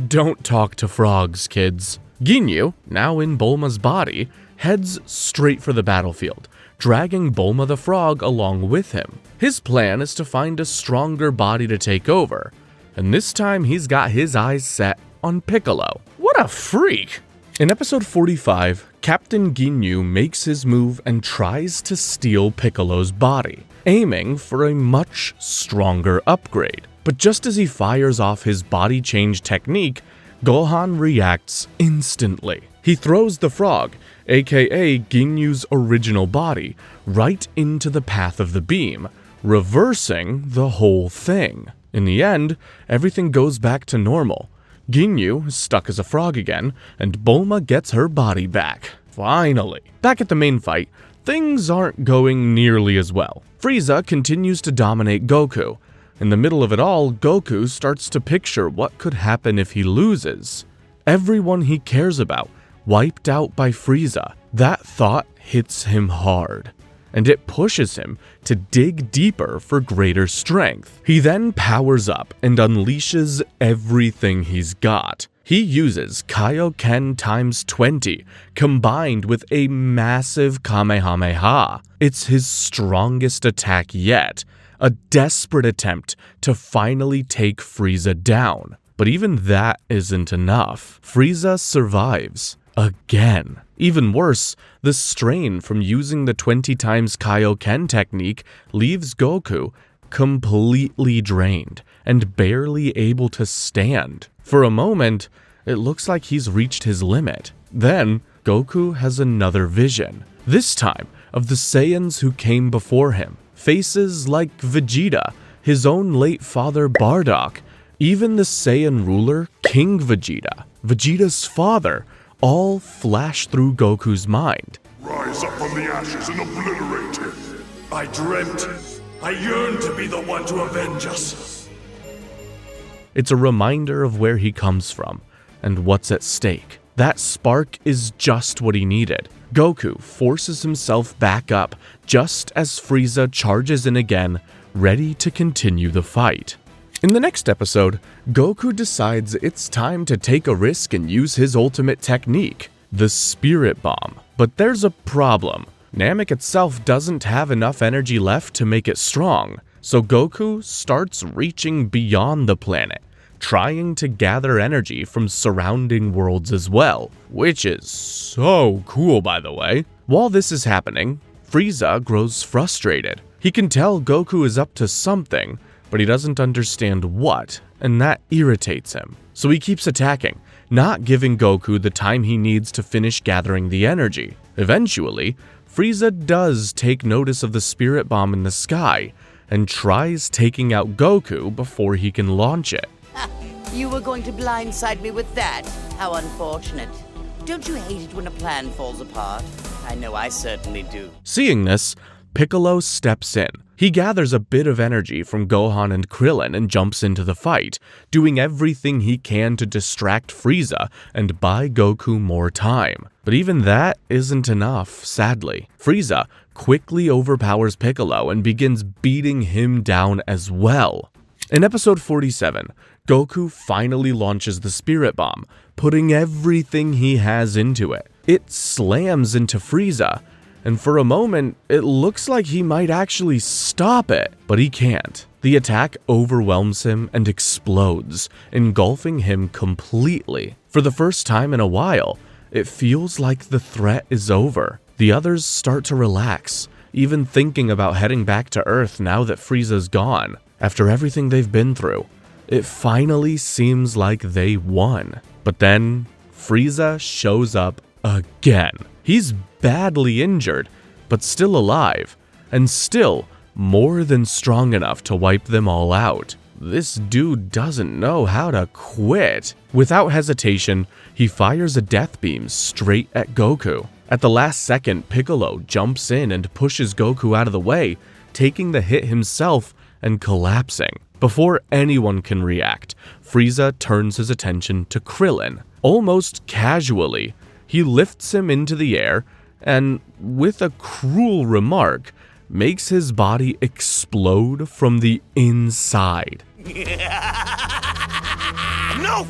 Don't talk to frogs, kids. Ginyu, now in Bulma's body, heads straight for the battlefield, dragging Bulma the frog along with him. His plan is to find a stronger body to take over, and this time he's got his eyes set on Piccolo. What a freak! In episode 45, Captain Ginyu makes his move and tries to steal Piccolo's body, aiming for a much stronger upgrade. But just as he fires off his body change technique, Gohan reacts instantly. He throws the frog, aka Ginyu's original body, right into the path of the beam, reversing the whole thing. In the end, everything goes back to normal. Ginyu is stuck as a frog again, and Bulma gets her body back. Finally. Back at the main fight, things aren't going nearly as well. Frieza continues to dominate Goku. In the middle of it all, Goku starts to picture what could happen if he loses. Everyone he cares about, wiped out by Frieza. That thought hits him hard, and it pushes him to dig deeper for greater strength. He then powers up and unleashes everything he's got. He uses Kaio-Ken times 20, combined with a massive Kamehame-Ha. It's his strongest attack yet, a desperate attempt to finally take Frieza down. But even that isn't enough. Frieza survives. Again. Even worse, the strain from using the 20 times Kaio-Ken technique leaves Goku completely drained and barely able to stand. For a moment, it looks like he's reached his limit. Then, Goku has another vision, this time of the Saiyans who came before him. Faces like Vegeta, his own late father Bardock, even the Saiyan ruler King Vegeta, Vegeta's father, all flash through Goku's mind. Rise up from the ashes and obliterate him. I dreamt. I yearned to be the one to avenge us. It's a reminder of where he comes from and what's at stake. That spark is just what he needed. Goku forces himself back up just as Frieza charges in again, ready to continue the fight. In the next episode, Goku decides it's time to take a risk and use his ultimate technique, the Spirit Bomb. But there's a problem. Namek itself doesn't have enough energy left to make it strong, so Goku starts reaching beyond the planet, trying to gather energy from surrounding worlds as well, which is so cool, by the way. While this is happening, Frieza grows frustrated. He can tell Goku is up to something, but he doesn't understand what, and that irritates him. So he keeps attacking, not giving Goku the time he needs to finish gathering the energy. Eventually, Frieza does take notice of the Spirit Bomb in the sky, and tries taking out Goku before he can launch it. You were going to blindside me with that? How unfortunate. Don't you hate it when a plan falls apart? I know I certainly do. Seeing this, Piccolo steps in. He gathers a bit of energy from Gohan and Krillin and jumps into the fight, doing everything he can to distract Frieza and buy Goku more time. But even that isn't enough, sadly. Frieza quickly overpowers Piccolo and begins beating him down as well. In episode 47, Goku finally launches the Spirit Bomb, putting everything he has into it. It slams into Frieza, and for a moment, it looks like he might actually stop it, but he can't. The attack overwhelms him and explodes, engulfing him completely. For the first time in a while, it feels like the threat is over. The others start to relax, even thinking about heading back to Earth now that Frieza's gone. After everything they've been through, it finally seems like they won. But then, Frieza shows up again. He's badly injured, but still alive, and still more than strong enough to wipe them all out. This dude doesn't know how to quit. Without hesitation, he fires a death beam straight at Goku. At the last second, Piccolo jumps in and pushes Goku out of the way, taking the hit himself and collapsing. Before anyone can react, Frieza turns his attention to Krillin. Almost casually, he lifts him into the air and, with a cruel remark, makes his body explode from the inside. No,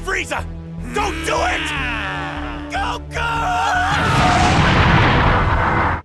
Frieza! Don't do it! Goku!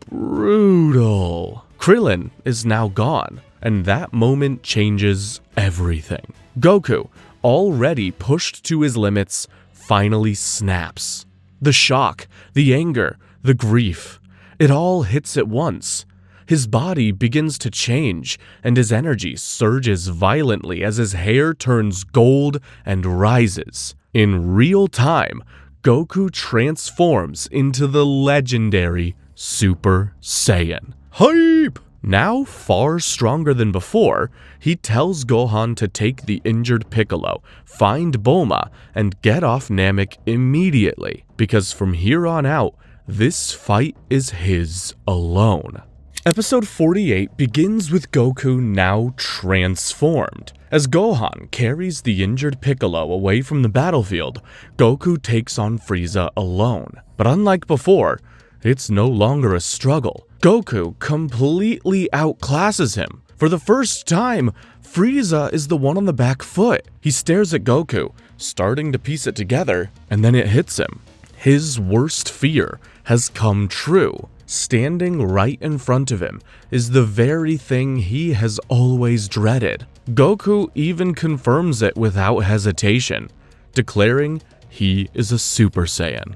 Brutal. Krillin is now gone, and that moment changes everything. Goku, already pushed to his limits, finally snaps. The shock, the anger, the grief, it all hits at once. His body begins to change, and his energy surges violently as his hair turns gold and rises. In real time, Goku transforms into the legendary Super Saiyan. Hype! Now far stronger than before, he tells Gohan to take the injured Piccolo, find Bulma, and get off Namek immediately, because from here on out, this fight is his alone. Episode 48 begins with Goku now transformed. As Gohan carries the injured Piccolo away from the battlefield, Goku takes on Frieza alone. But unlike before, it's no longer a struggle. Goku completely outclasses him. For the first time, Frieza is the one on the back foot. He stares at Goku, starting to piece it together, and then it hits him. His worst fear has come true. Standing right in front of him is the very thing he has always dreaded. Goku even confirms it without hesitation, declaring he is a Super Saiyan.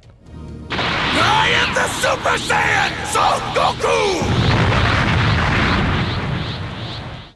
I am the Super Saiyan, Son Goku!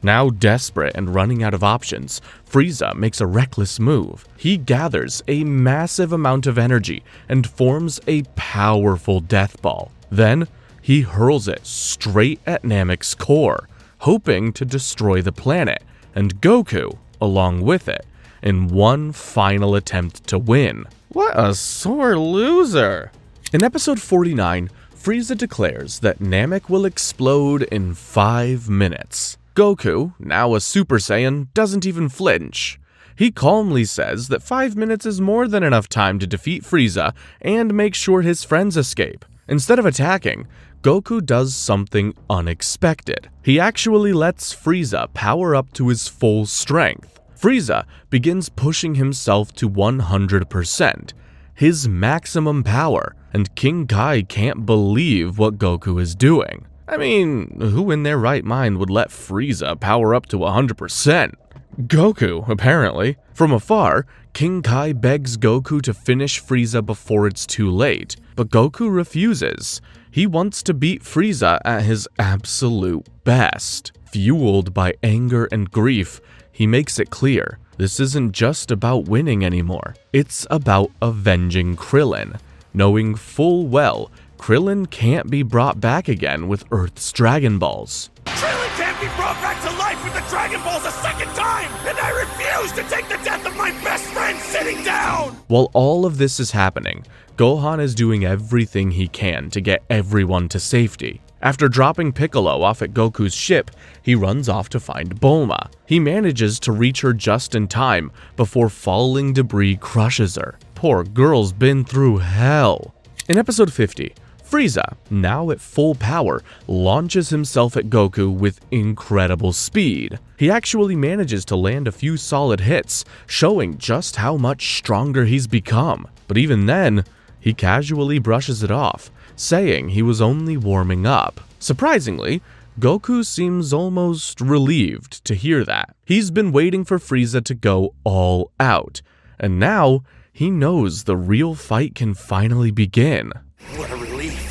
Now desperate and running out of options, Frieza makes a reckless move. He gathers a massive amount of energy and forms a powerful death ball. Then, he hurls it straight at Namek's core, hoping to destroy the planet, and Goku along with it, in one final attempt to win. What a sore loser! In episode 49, Frieza declares that Namek will explode in 5 minutes. Goku, now a Super Saiyan, doesn't even flinch. He calmly says that 5 minutes is more than enough time to defeat Frieza and make sure his friends escape. Instead of attacking, Goku does something unexpected. He actually lets Frieza power up to his full strength. Frieza begins pushing himself to 100%, his maximum power, and King Kai can't believe what Goku is doing. I mean, who in their right mind would let Frieza power up to 100%? Goku, apparently. From afar, King Kai begs Goku to finish Frieza before it's too late, but Goku refuses. He wants to beat Frieza at his absolute best. Fueled by anger and grief, he makes it clear this isn't just about winning anymore. It's about avenging Krillin, knowing full well Krillin can't be brought back again with Earth's Dragon Balls. Krillin can't be brought back to life with the Dragon Balls a second time! And I refuse to take the death of my best friend sitting down! While all of this is happening, Gohan is doing everything he can to get everyone to safety. After dropping Piccolo off at Goku's ship, he runs off to find Bulma. He manages to reach her just in time before falling debris crushes her. Poor girl's been through hell. In episode 50, Frieza, now at full power, launches himself at Goku with incredible speed. He actually manages to land a few solid hits, showing just how much stronger he's become. But even then, he casually brushes it off, saying he was only warming up. Surprisingly, Goku seems almost relieved to hear that. He's been waiting for Frieza to go all out, and now he knows the real fight can finally begin. What a relief.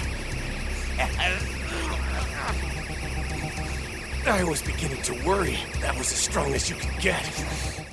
I was beginning to worry that was as strong as you could get.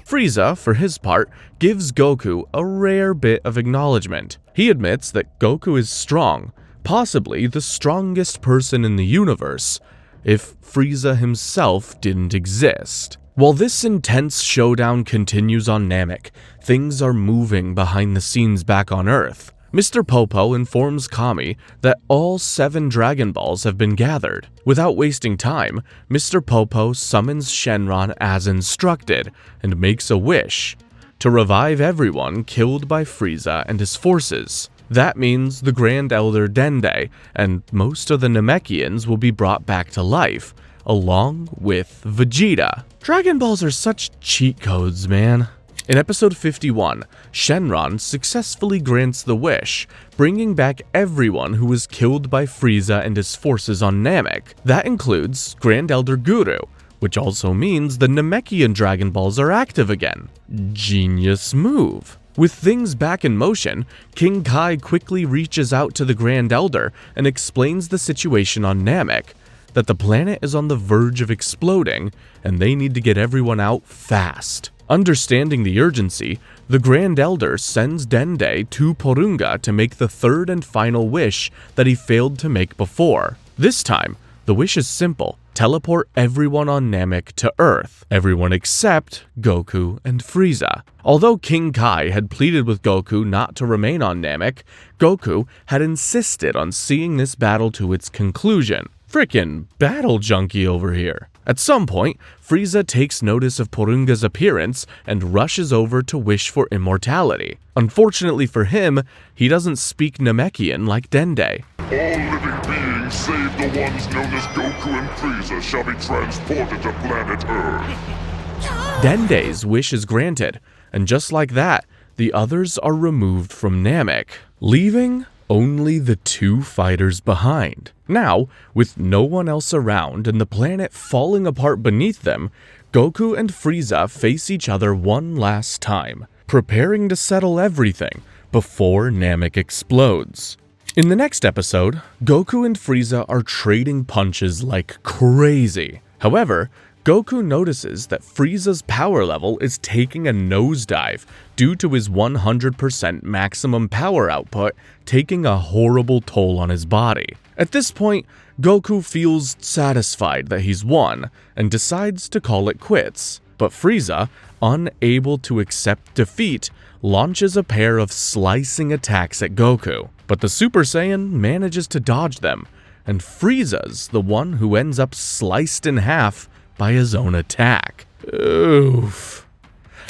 Frieza, for his part, gives Goku a rare bit of acknowledgement. He admits that Goku is strong, possibly the strongest person in the universe, if Frieza himself didn't exist. While this intense showdown continues on Namek, things are moving behind the scenes back on Earth. Mr. Popo informs Kami that all 7 Dragon Balls have been gathered. Without wasting time, Mr. Popo summons Shenron as instructed and makes a wish to revive everyone killed by Frieza and his forces. That means the Grand Elder Dende and most of the Namekians will be brought back to life, along with Vegeta. Dragon Balls are such cheat codes, man. In episode 51, Shenron successfully grants the wish, bringing back everyone who was killed by Frieza and his forces on Namek. That includes Grand Elder Guru, which also means the Namekian Dragon Balls are active again. Genius move. With things back in motion, King Kai quickly reaches out to the Grand Elder and explains the situation on Namek, that the planet is on the verge of exploding and they need to get everyone out fast. Understanding the urgency, the Grand Elder sends Dende to Porunga to make the third and final wish that he failed to make before. This time, the wish is simple: teleport everyone on Namek to Earth, everyone except Goku and Frieza. Although King Kai had pleaded with Goku not to remain on Namek, Goku had insisted on seeing this battle to its conclusion. Frickin' battle junkie over here. At some point, Frieza takes notice of Porunga's appearance and rushes over to wish for immortality. Unfortunately for him, he doesn't speak Namekian like Dende. All living beings save the ones known as Goku and Frieza shall be transported to planet Earth. Dende's wish is granted, and just like that, the others are removed from Namek, leaving only the 2 fighters behind. Now, with no one else around and the planet falling apart beneath them, Goku and Frieza face each other one last time, preparing to settle everything before Namek explodes. In the next episode, Goku and Frieza are trading punches like crazy. However, Goku notices that Frieza's power level is taking a nosedive due to his 100% maximum power output taking a horrible toll on his body. At this point, Goku feels satisfied that he's won and decides to call it quits. But Frieza, unable to accept defeat, launches a pair of slicing attacks at Goku. But the Super Saiyan manages to dodge them, and Frieza's the one who ends up sliced in half by his own attack. Oof.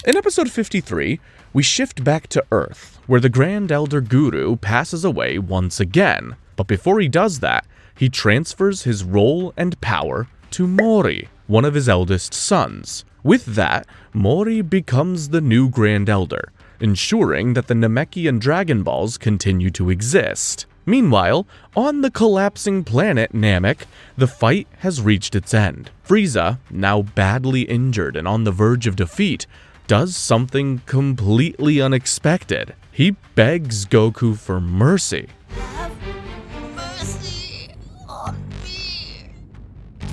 In episode 53, we shift back to Earth, where the Grand Elder Guru passes away once again. But before he does that, he transfers his role and power to Mori, one of his eldest sons. With that, Mori becomes the new Grand Elder, ensuring that the Namekian Dragon Balls continue to exist. Meanwhile, on the collapsing planet Namek, the fight has reached its end. Frieza, now badly injured and on the verge of defeat, does something completely unexpected. He begs Goku for mercy. Have mercy on me.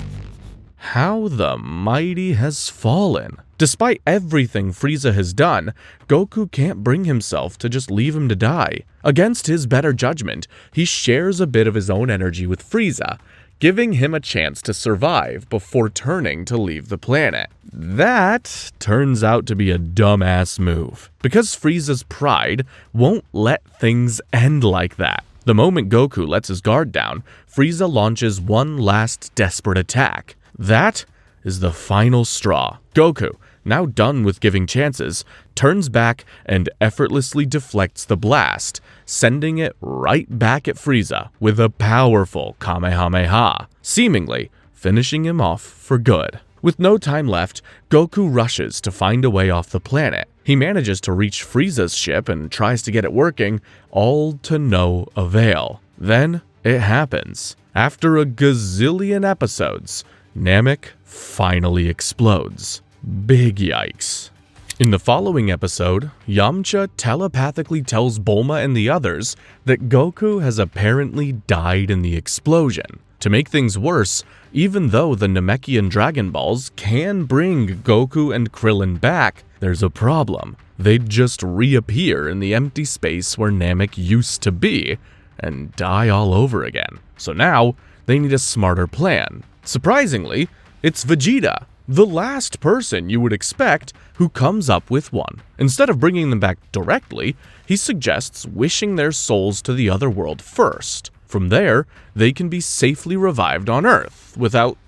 How the mighty has fallen. Despite everything Frieza has done, Goku can't bring himself to just leave him to die. Against his better judgment, he shares a bit of his own energy with Frieza, giving him a chance to survive before turning to leave the planet. That turns out to be a dumbass move, because Frieza's pride won't let things end like that. The moment Goku lets his guard down, Frieza launches one last desperate attack. That is the final straw. Goku, now done with giving chances, turns back and effortlessly deflects the blast, sending it right back at Frieza with a powerful Kamehame-Ha, seemingly finishing him off for good. With no time left, Goku rushes to find a way off the planet. He manages to reach Frieza's ship and tries to get it working, all to no avail. Then it happens. After a gazillion episodes, Namek finally explodes. Big yikes. In the following episode, Yamcha telepathically tells Bulma and the others that Goku has apparently died in the explosion. To make things worse, even though the Namekian Dragon Balls can bring Goku and Krillin back, there's a problem. They'd just reappear in the empty space where Namek used to be and die all over again. So now, they need a smarter plan. Surprisingly, it's Vegeta, the last person you would expect who comes up with one. Instead of bringing them back directly, he suggests wishing their souls to the other world first. From there, they can be safely revived on Earth without,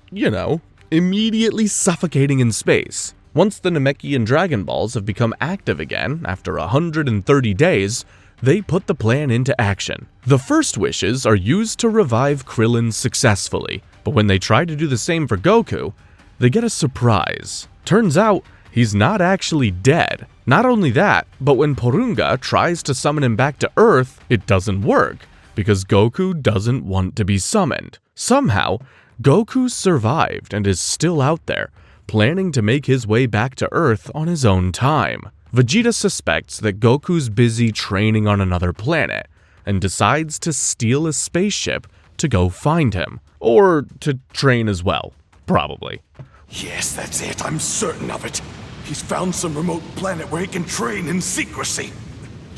immediately suffocating in space. Once the Namekian Dragon Balls have become active again after 130 days, they put the plan into action. The first wishes are used to revive Krillin successfully, but when they try to do the same for Goku, they get a surprise. Turns out, he's not actually dead. Not only that, but when Porunga tries to summon him back to Earth, it doesn't work, because Goku doesn't want to be summoned. Somehow, Goku survived and is still out there, planning to make his way back to Earth on his own time. Vegeta suspects that Goku's busy training on another planet, and decides to steal a spaceship to go find him. Or to train as well, probably. Yes, that's it. I'm certain of it. He's found some remote planet where he can train in secrecy.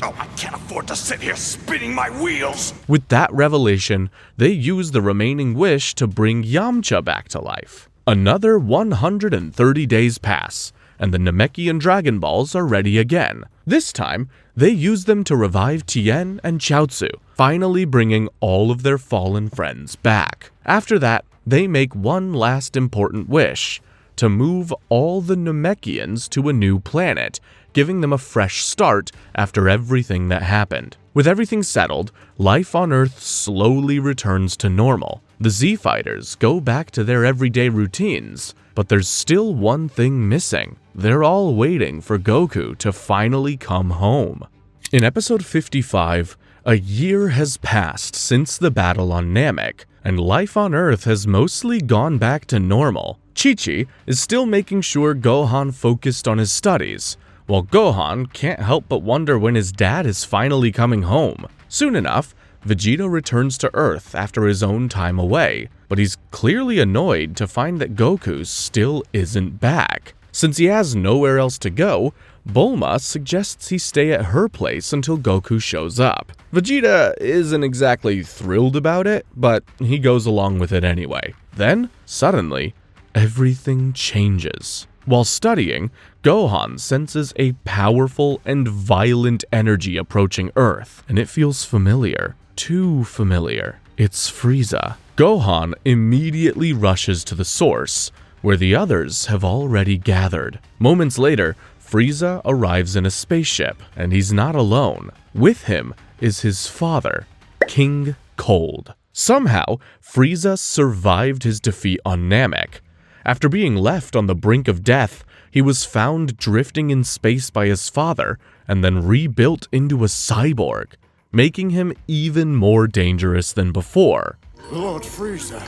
Oh, I can't afford to sit here spinning my wheels. With that revelation, they use the remaining wish to bring Yamcha back to life. Another 130 days pass, and the Namekian Dragon Balls are ready again. This time, they use them to revive Tien and Chiaotzu, finally bringing all of their fallen friends back. After that, they make one last important wish, to move all the Namekians to a new planet, giving them a fresh start after everything that happened. With everything settled, life on Earth slowly returns to normal. The Z-Fighters go back to their everyday routines, but there's still one thing missing. They're all waiting for Goku to finally come home. In episode 55, a year has passed since the battle on Namek, and life on Earth has mostly gone back to normal. Chi-Chi is still making sure Gohan focused on his studies, while Gohan can't help but wonder when his dad is finally coming home. Soon enough, Vegeta returns to Earth after his own time away, but he's clearly annoyed to find that Goku still isn't back. Since he has nowhere else to go, Bulma suggests he stay at her place until Goku shows up. Vegeta isn't exactly thrilled about it, but he goes along with it anyway. Then, suddenly, everything changes. While studying, Gohan senses a powerful and violent energy approaching Earth, and it feels familiar. Too familiar. It's Frieza. Gohan immediately rushes to the source, where the others have already gathered. Moments later, Frieza arrives in a spaceship, and he's not alone. With him is his father, King Cold. Somehow, Frieza survived his defeat on Namek. After being left on the brink of death, he was found drifting in space by his father, and then rebuilt into a cyborg, making him even more dangerous than before. Lord Frieza.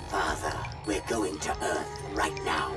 Father, we're going to Earth right now.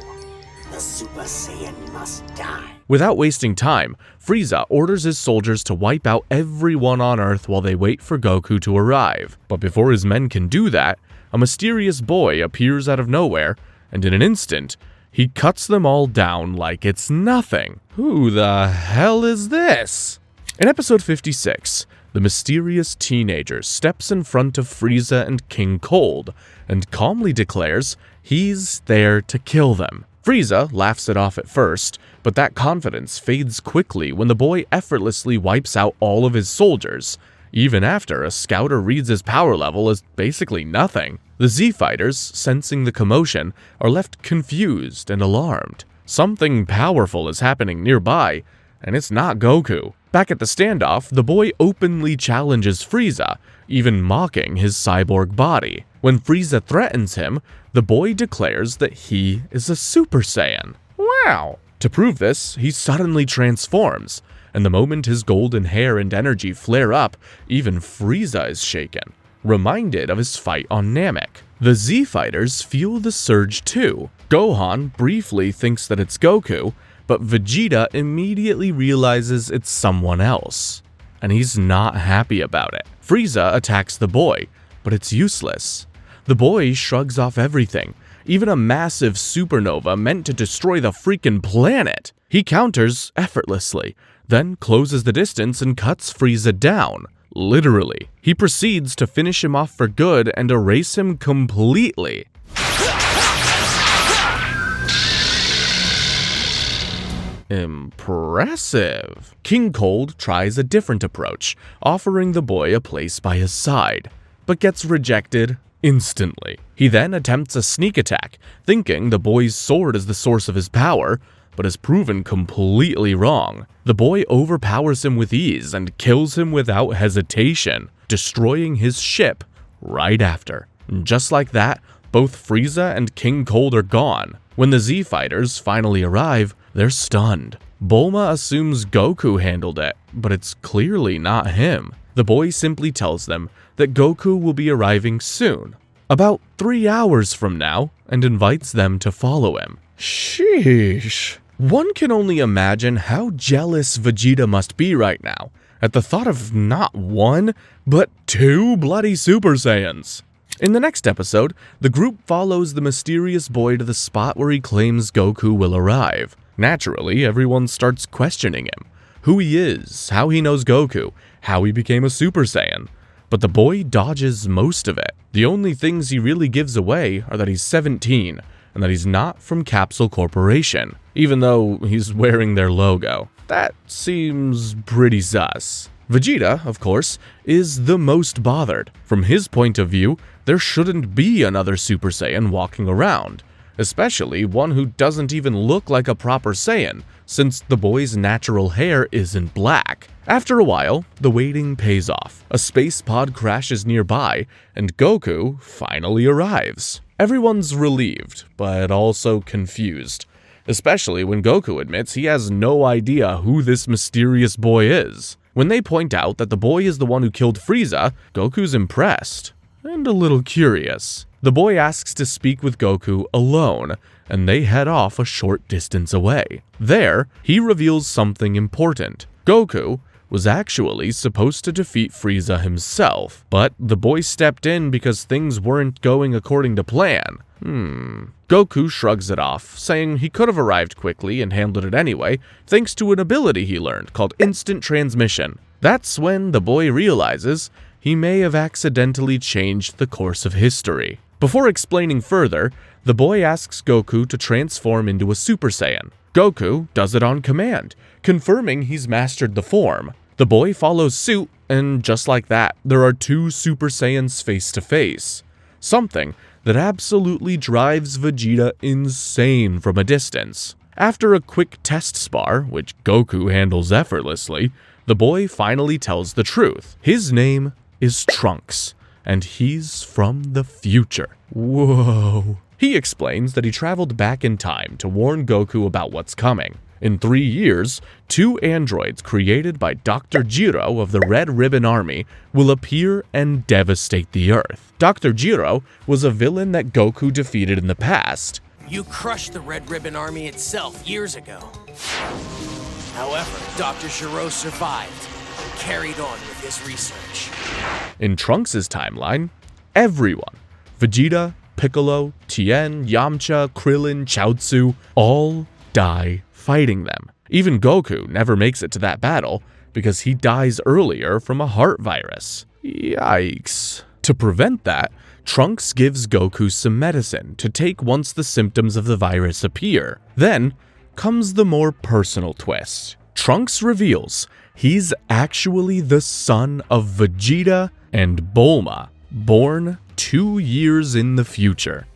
The Super Saiyan must die. Without wasting time, Frieza orders his soldiers to wipe out everyone on Earth while they wait for Goku to arrive. But before his men can do that, a mysterious boy appears out of nowhere, and in an instant, he cuts them all down like it's nothing. Who the hell is this? In episode 56, the mysterious teenager steps in front of Frieza and King Cold, and calmly declares he's there to kill them. Frieza laughs it off at first, but that confidence fades quickly when the boy effortlessly wipes out all of his soldiers, even after a scouter reads his power level as basically nothing. The Z-Fighters, sensing the commotion, are left confused and alarmed. Something powerful is happening nearby, and it's not Goku. Back at the standoff, the boy openly challenges Frieza, even mocking his cyborg body. When Frieza threatens him, the boy declares that he is a Super Saiyan. Wow! To prove this, he suddenly transforms, and the moment his golden hair and energy flare up, even Frieza is shaken, reminded of his fight on Namek. The Z-Fighters feel the surge too. Gohan briefly thinks that it's Goku, but Vegeta immediately realizes it's someone else, and he's not happy about it. Frieza attacks the boy, but it's useless. The boy shrugs off everything, even a massive supernova meant to destroy the freaking planet. He counters effortlessly, then closes the distance and cuts Frieza down. Literally. He proceeds to finish him off for good and erase him completely. Impressive. King Cold tries a different approach, offering the boy a place by his side, but gets rejected instantly. He then attempts a sneak attack, thinking the boy's sword is the source of his power, but is proven completely wrong. The boy overpowers him with ease and kills him without hesitation, destroying his ship right after. Just like that, both Frieza and King Cold are gone. When the Z-Fighters finally arrive, they're stunned. Bulma assumes Goku handled it, but it's clearly not him. The boy simply tells them that Goku will be arriving soon, about 3 hours from now, and invites them to follow him. Sheesh. One can only imagine how jealous Vegeta must be right now at the thought of not one, but 2 bloody Super Saiyans. In the next episode, the group follows the mysterious boy to the spot where he claims Goku will arrive. Naturally, everyone starts questioning him. Who he is, how he knows Goku, how he became a Super Saiyan. But the boy dodges most of it. The only things he really gives away are that he's 17, and that he's not from Capsule Corporation, even though he's wearing their logo. That seems pretty sus. Vegeta, of course, is the most bothered. From his point of view, there shouldn't be another Super Saiyan walking around, especially one who doesn't even look like a proper Saiyan, since the boy's natural hair isn't black. After a while, the waiting pays off. A space pod crashes nearby, and Goku finally arrives. Everyone's relieved, but also confused, especially when Goku admits he has no idea who this mysterious boy is. When they point out that the boy is the one who killed Frieza, Goku's impressed and a little curious. The boy asks to speak with Goku alone, and they head off a short distance away. There, he reveals something important. Goku was actually supposed to defeat Frieza himself, but the boy stepped in because things weren't going according to plan. Goku shrugs it off, saying he could have arrived quickly and handled it anyway, thanks to an ability he learned called instant transmission. That's when the boy realizes he may have accidentally changed the course of history. Before explaining further, the boy asks Goku to transform into a Super Saiyan. Goku does it on command, confirming he's mastered the form. The boy follows suit, and just like that, there are 2 Super Saiyans face to face. Something that absolutely drives Vegeta insane from a distance. After a quick test spar, which Goku handles effortlessly, the boy finally tells the truth. His name is Trunks, and he's from the future. Whoa. He explains that he traveled back in time to warn Goku about what's coming. In 3 years, 2 androids created by Dr. Jiro of the Red Ribbon Army will appear and devastate the Earth. Dr. Jiro was a villain that Goku defeated in the past. You crushed the Red Ribbon Army itself years ago. However, Dr. Jiro survived and carried on with his research. In Trunks' timeline, everyone, Vegeta, Piccolo, Tien, Yamcha, Krillin, Chiaotzu, all die fighting them. Even Goku never makes it to that battle because he dies earlier from a heart virus. Yikes. To prevent that, Trunks gives Goku some medicine to take once the symptoms of the virus appear. Then comes the more personal twist. Trunks reveals he's actually the son of Vegeta and Bulma, born 2 years in the future.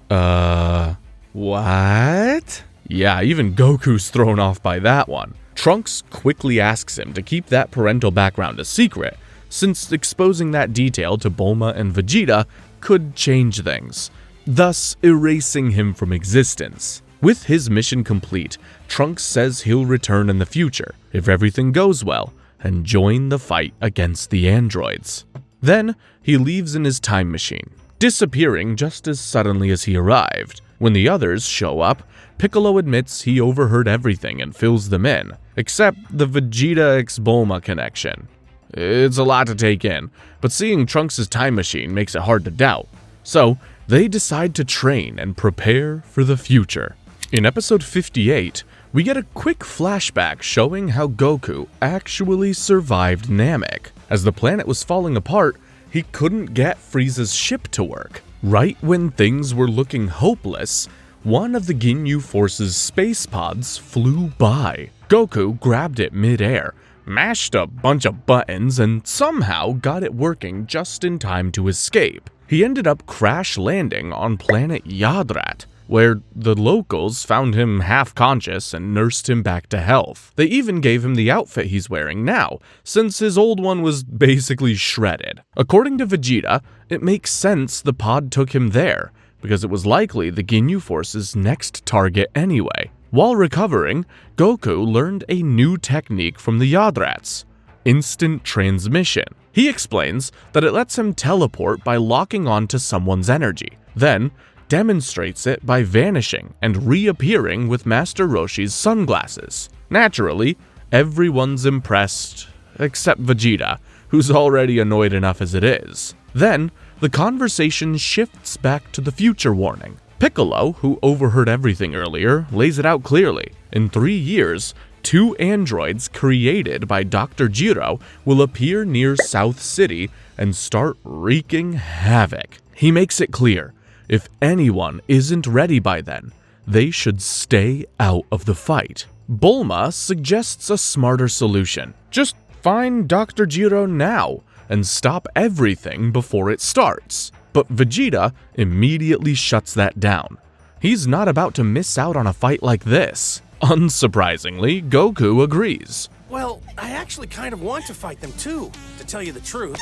What? Yeah, even Goku's thrown off by that one. Trunks quickly asks him to keep that parental background a secret, since exposing that detail to Bulma and Vegeta could change things, thus erasing him from existence. With his mission complete, Trunks says he'll return in the future, if everything goes well, and join the fight against the androids. Then, he leaves in his time machine, disappearing just as suddenly as he arrived. When the others show up, Piccolo admits he overheard everything and fills them in, except the Vegeta x Bulma connection. It's a lot to take in, but seeing Trunks' time machine makes it hard to doubt. So, they decide to train and prepare for the future. In episode 58, we get a quick flashback showing how Goku actually survived Namek. As the planet was falling apart, he couldn't get Frieza's ship to work. Right when things were looking hopeless, one of the Ginyu Force's space pods flew by. Goku grabbed it mid-air, mashed a bunch of buttons, and somehow got it working just in time to escape. He ended up crash landing on planet Yadrat, where the locals found him half-conscious and nursed him back to health. They even gave him the outfit he's wearing now, since his old one was basically shredded. According to Vegeta, it makes sense the pod took him there, because it was likely the Ginyu Force's next target anyway. While recovering, Goku learned a new technique from the Yadrats: instant transmission. He explains that it lets him teleport by locking onto someone's energy, then demonstrates it by vanishing and reappearing with Master Roshi's sunglasses. Naturally, everyone's impressed, except Vegeta, who's already annoyed enough as it is. Then, the conversation shifts back to the future warning. Piccolo, who overheard everything earlier, lays it out clearly. In 3 years, 2 androids created by Dr. Jiro will appear near South City and start wreaking havoc. He makes it clear, if anyone isn't ready by then, they should stay out of the fight. Bulma suggests a smarter solution. Just find Dr. Jiro now and stop everything before it starts. But Vegeta immediately shuts that down. He's not about to miss out on a fight like this. Unsurprisingly, Goku agrees. Well, I actually kind of want to fight them too, to tell you the truth.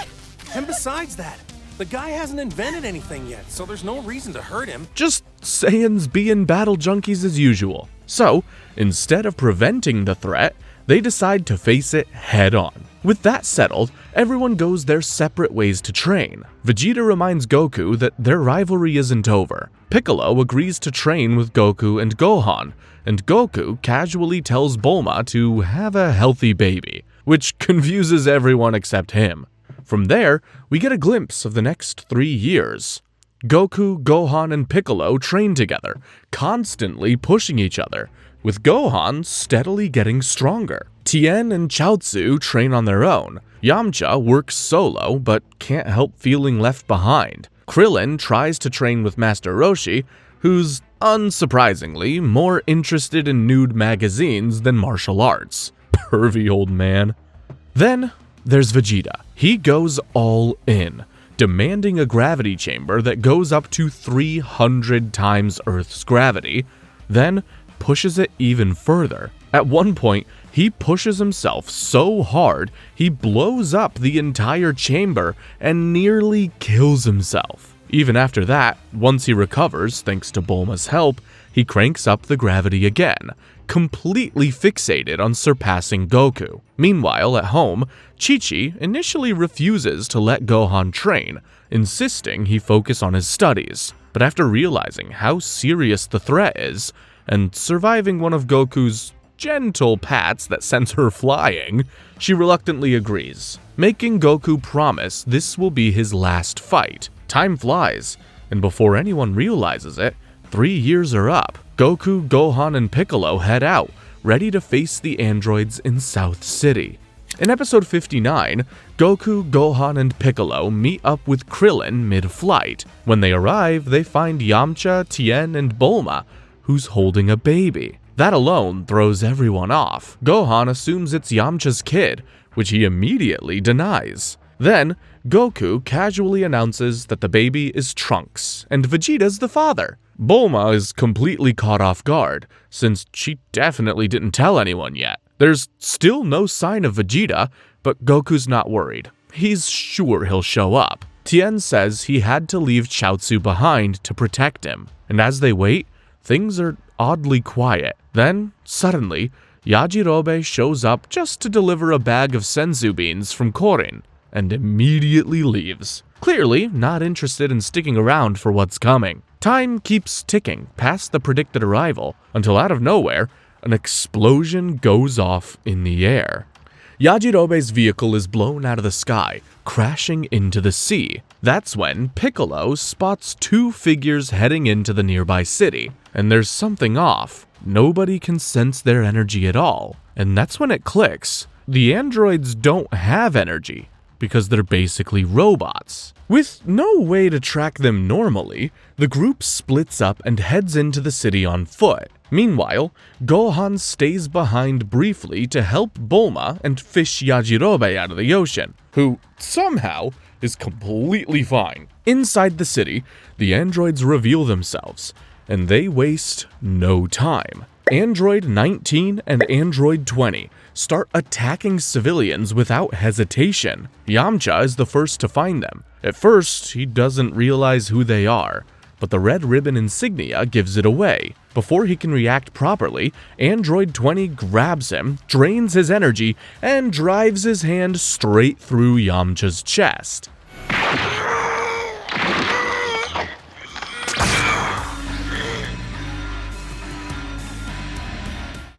And besides that, the guy hasn't invented anything yet, so there's no reason to hurt him. Just Saiyans being battle junkies as usual. So, instead of preventing the threat, they decide to face it head on. With that settled, everyone goes their separate ways to train. Vegeta reminds Goku that their rivalry isn't over. Piccolo agrees to train with Goku and Gohan, and Goku casually tells Bulma to have a healthy baby, which confuses everyone except him. From there, we get a glimpse of the next 3 years. Goku, Gohan, and Piccolo train together, constantly pushing each other, with Gohan steadily getting stronger. Tien and Chiaotzu train on their own. Yamcha works solo, but can't help feeling left behind. Krillin tries to train with Master Roshi, who's, unsurprisingly, more interested in nude magazines than martial arts. Pervy old man. Then, there's Vegeta. He goes all in, demanding a gravity chamber that goes up to 300 times Earth's gravity, then pushes it even further. At one point, he pushes himself so hard, he blows up the entire chamber and nearly kills himself. Even after that, once he recovers, thanks to Bulma's help, he cranks up the gravity again, completely fixated on surpassing Goku. Meanwhile, at home, Chi-Chi initially refuses to let Gohan train, insisting he focus on his studies. But after realizing how serious the threat is, and surviving one of Goku's gentle pats that sends her flying, she reluctantly agrees, making Goku promise this will be his last fight. Time flies, and before anyone realizes it, 3 years are up. Goku, Gohan, and Piccolo head out, ready to face the androids in South City. In episode 59, Goku, Gohan, and Piccolo meet up with Krillin mid-flight. When they arrive, they find Yamcha, Tien, and Bulma, who's holding a baby. That alone throws everyone off. Gohan assumes it's Yamcha's kid, which he immediately denies. Then, Goku casually announces that the baby is Trunks, and Vegeta's the father. Bulma is completely caught off guard, since she definitely didn't tell anyone yet. There's still no sign of Vegeta, but Goku's not worried. He's sure he'll show up. Tien says he had to leave Chiaotzu behind to protect him, and as they wait, things are oddly quiet. Then, suddenly, Yajirobe shows up just to deliver a bag of senzu beans from Korin, and immediately leaves, clearly not interested in sticking around for what's coming. Time keeps ticking past the predicted arrival, until out of nowhere, an explosion goes off in the air. Yajirobe's vehicle is blown out of the sky, crashing into the sea. That's when Piccolo spots two figures heading into the nearby city, and there's something off. Nobody can sense their energy at all, and that's when it clicks. The androids don't have energy, because they're basically robots. With no way to track them normally, the group splits up and heads into the city on foot. Meanwhile, Gohan stays behind briefly to help Bulma and fish Yajirobe out of the ocean, who somehow is completely fine. Inside the city, the androids reveal themselves, and they waste no time. Android 19 and Android 20 start attacking civilians without hesitation. Yamcha is the first to find them. At first, he doesn't realize who they are, but the red ribbon insignia gives it away. Before he can react properly, Android 20 grabs him, drains his energy, and drives his hand straight through Yamcha's chest.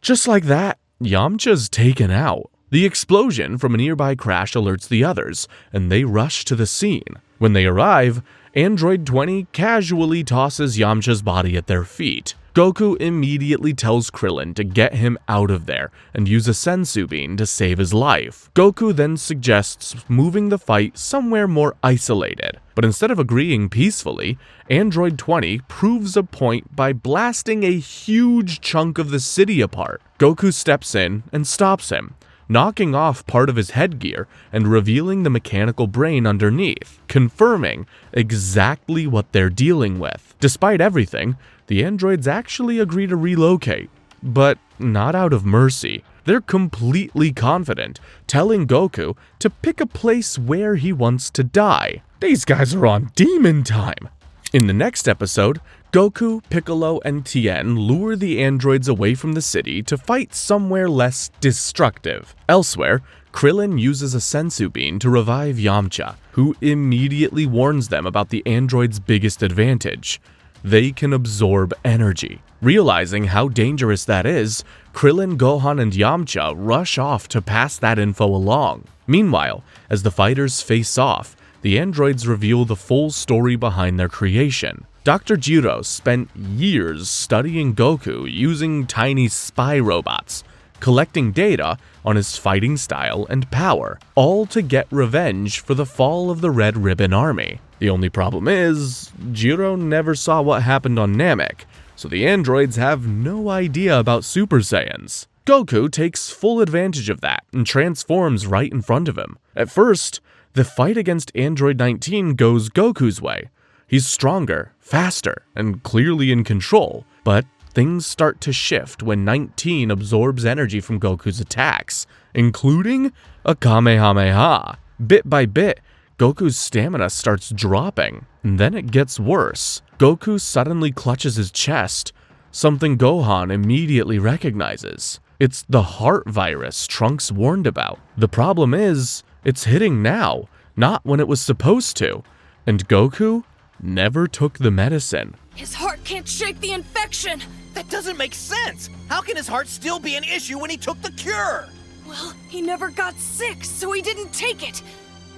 Just like that, Yamcha's taken out. The explosion from a nearby crash alerts the others, and they rush to the scene. When they arrive, Android 20 casually tosses Yamcha's body at their feet. Goku immediately tells Krillin to get him out of there and use a senzu bean to save his life. Goku then suggests moving the fight somewhere more isolated, but instead of agreeing peacefully, Android 20 proves a point by blasting a huge chunk of the city apart. Goku steps in and stops him, knocking off part of his headgear and revealing the mechanical brain underneath, confirming exactly what they're dealing with. Despite everything, the androids actually agree to relocate, but not out of mercy. They're completely confident, telling Goku to pick a place where he wants to die. These guys are on demon time. In the next episode, Goku, Piccolo, and Tien lure the androids away from the city to fight somewhere less destructive. Elsewhere, Krillin uses a senzu bean to revive Yamcha, who immediately warns them about the androids' biggest advantage. They can absorb energy. Realizing how dangerous that is, Krillin, Gohan, and Yamcha rush off to pass that info along. Meanwhile, as the fighters face off, the androids reveal the full story behind their creation. Dr. Jiro spent years studying Goku using tiny spy robots, collecting data on his fighting style and power, all to get revenge for the fall of the Red Ribbon Army. The only problem is, Jiro never saw what happened on Namek, so the androids have no idea about Super Saiyans. Goku takes full advantage of that and transforms right in front of him. At first, the fight against Android 19 goes Goku's way. He's stronger, faster, and clearly in control, but things start to shift when 19 absorbs energy from Goku's attacks, including a Kamehame-Ha. Bit by bit, Goku's stamina starts dropping, and then it gets worse. Goku suddenly clutches his chest, something Gohan immediately recognizes. It's the heart virus Trunks warned about. The problem is, it's hitting now, not when it was supposed to, and Goku never took the medicine. His heart can't shake the infection! That doesn't make sense! How can his heart still be an issue when he took the cure? Well, he never got sick, so he didn't take it.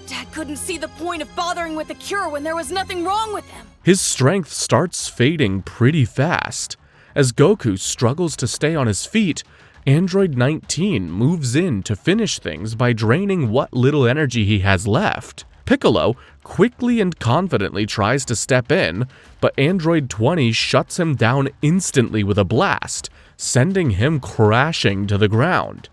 Dad couldn't see the point of bothering with the cure when there was nothing wrong with him. His strength starts fading pretty fast. As Goku struggles to stay on his feet, Android 19 moves in to finish things by draining what little energy he has left. Piccolo quickly and confidently tries to step in, but Android 20 shuts him down instantly with a blast, sending him crashing to the ground.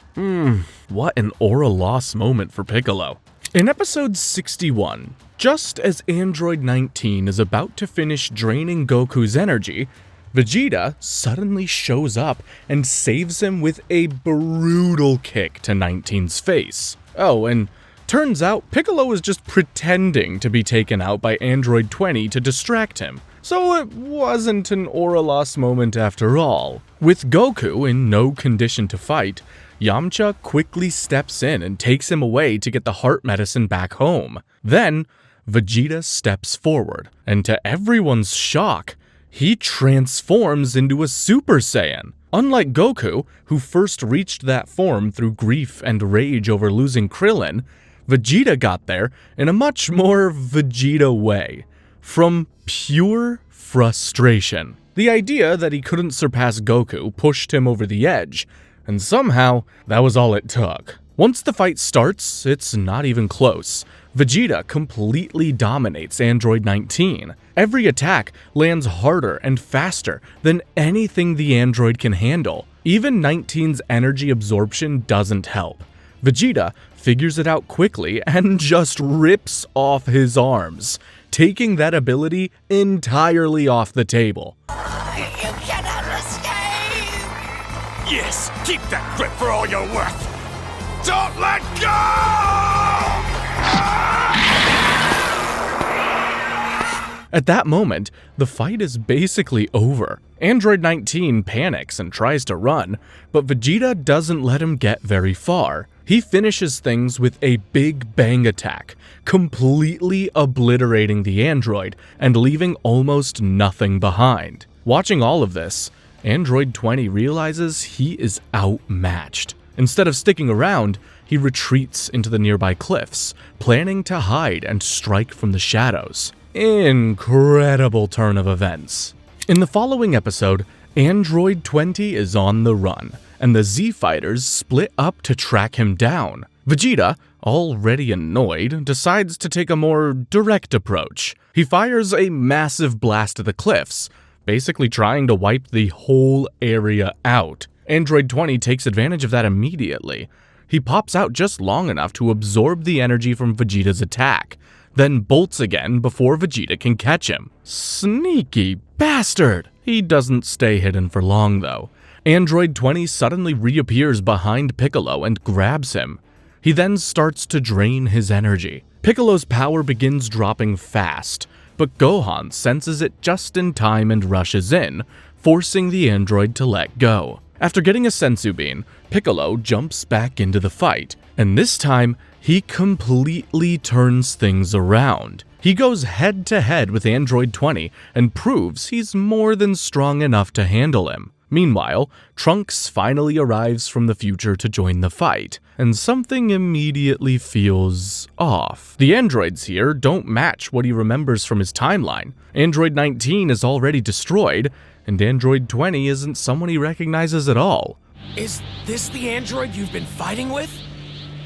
What an aura loss moment for Piccolo. In episode 61, just as Android 19 is about to finish draining Goku's energy, Vegeta suddenly shows up and saves him with a brutal kick to 19's face. Oh, and turns out Piccolo was just pretending to be taken out by Android 20 to distract him, so it wasn't an aura loss moment after all. With Goku in no condition to fight, Yamcha quickly steps in and takes him away to get the heart medicine back home. Then, Vegeta steps forward, and to everyone's shock, he transforms into a Super Saiyan. Unlike Goku, who first reached that form through grief and rage over losing Krillin, Vegeta got there in a much more Vegeta way, from pure frustration. The idea that he couldn't surpass Goku pushed him over the edge, and somehow that was all it took. Once the fight starts, it's not even close. Vegeta completely dominates Android 19. Every attack lands harder and faster than anything the android can handle. Even 19's energy absorption doesn't help. Vegeta figures it out quickly and just rips off his arms, taking that ability entirely off the table. You cannot escape! Yes, keep that grip for all you're worth! Don't let go! At that moment, the fight is basically over. Android 19 panics and tries to run, but Vegeta doesn't let him get very far. He finishes things with a big bang attack, completely obliterating the android and leaving almost nothing behind. Watching all of this, Android 20 realizes he is outmatched. Instead of sticking around, he retreats into the nearby cliffs, planning to hide and strike from the shadows. Incredible turn of events. In the following episode, Android 20 is on the run, and the Z-Fighters split up to track him down. Vegeta, already annoyed, decides to take a more direct approach. He fires a massive blast at the cliffs, basically trying to wipe the whole area out. Android 20 takes advantage of that immediately. He pops out just long enough to absorb the energy from Vegeta's attack, then bolts again before Vegeta can catch him. Sneaky bastard! He doesn't stay hidden for long though. Android 20 suddenly reappears behind Piccolo and grabs him. He then starts to drain his energy. Piccolo's power begins dropping fast, but Gohan senses it just in time and rushes in, forcing the android to let go. After getting a Senzu Bean, Piccolo jumps back into the fight, and this time, he completely turns things around. He goes head to head with Android 20 and proves he's more than strong enough to handle him. Meanwhile, Trunks finally arrives from the future to join the fight, and something immediately feels off. The androids here don't match what he remembers from his timeline. Android 19 is already destroyed, and Android 20 isn't someone he recognizes at all. Is this the android you've been fighting with?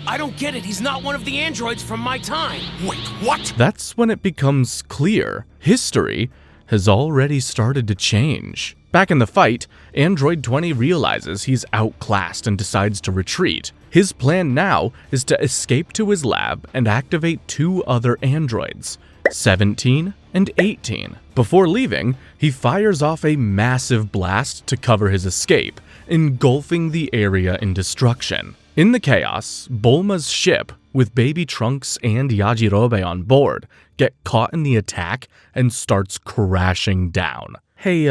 I don't get it, he's not one of the androids from my time. Wait, what? That's when it becomes clear. History has already started to change. Back in the fight, Android 20 realizes he's outclassed and decides to retreat. His plan now is to escape to his lab and activate two other androids, 17 and 18. Before leaving, he fires off a massive blast to cover his escape, engulfing the area in destruction. In the chaos, Bulma's ship, with baby Trunks and Yajirobe on board, get caught in the attack and starts crashing down. Hey,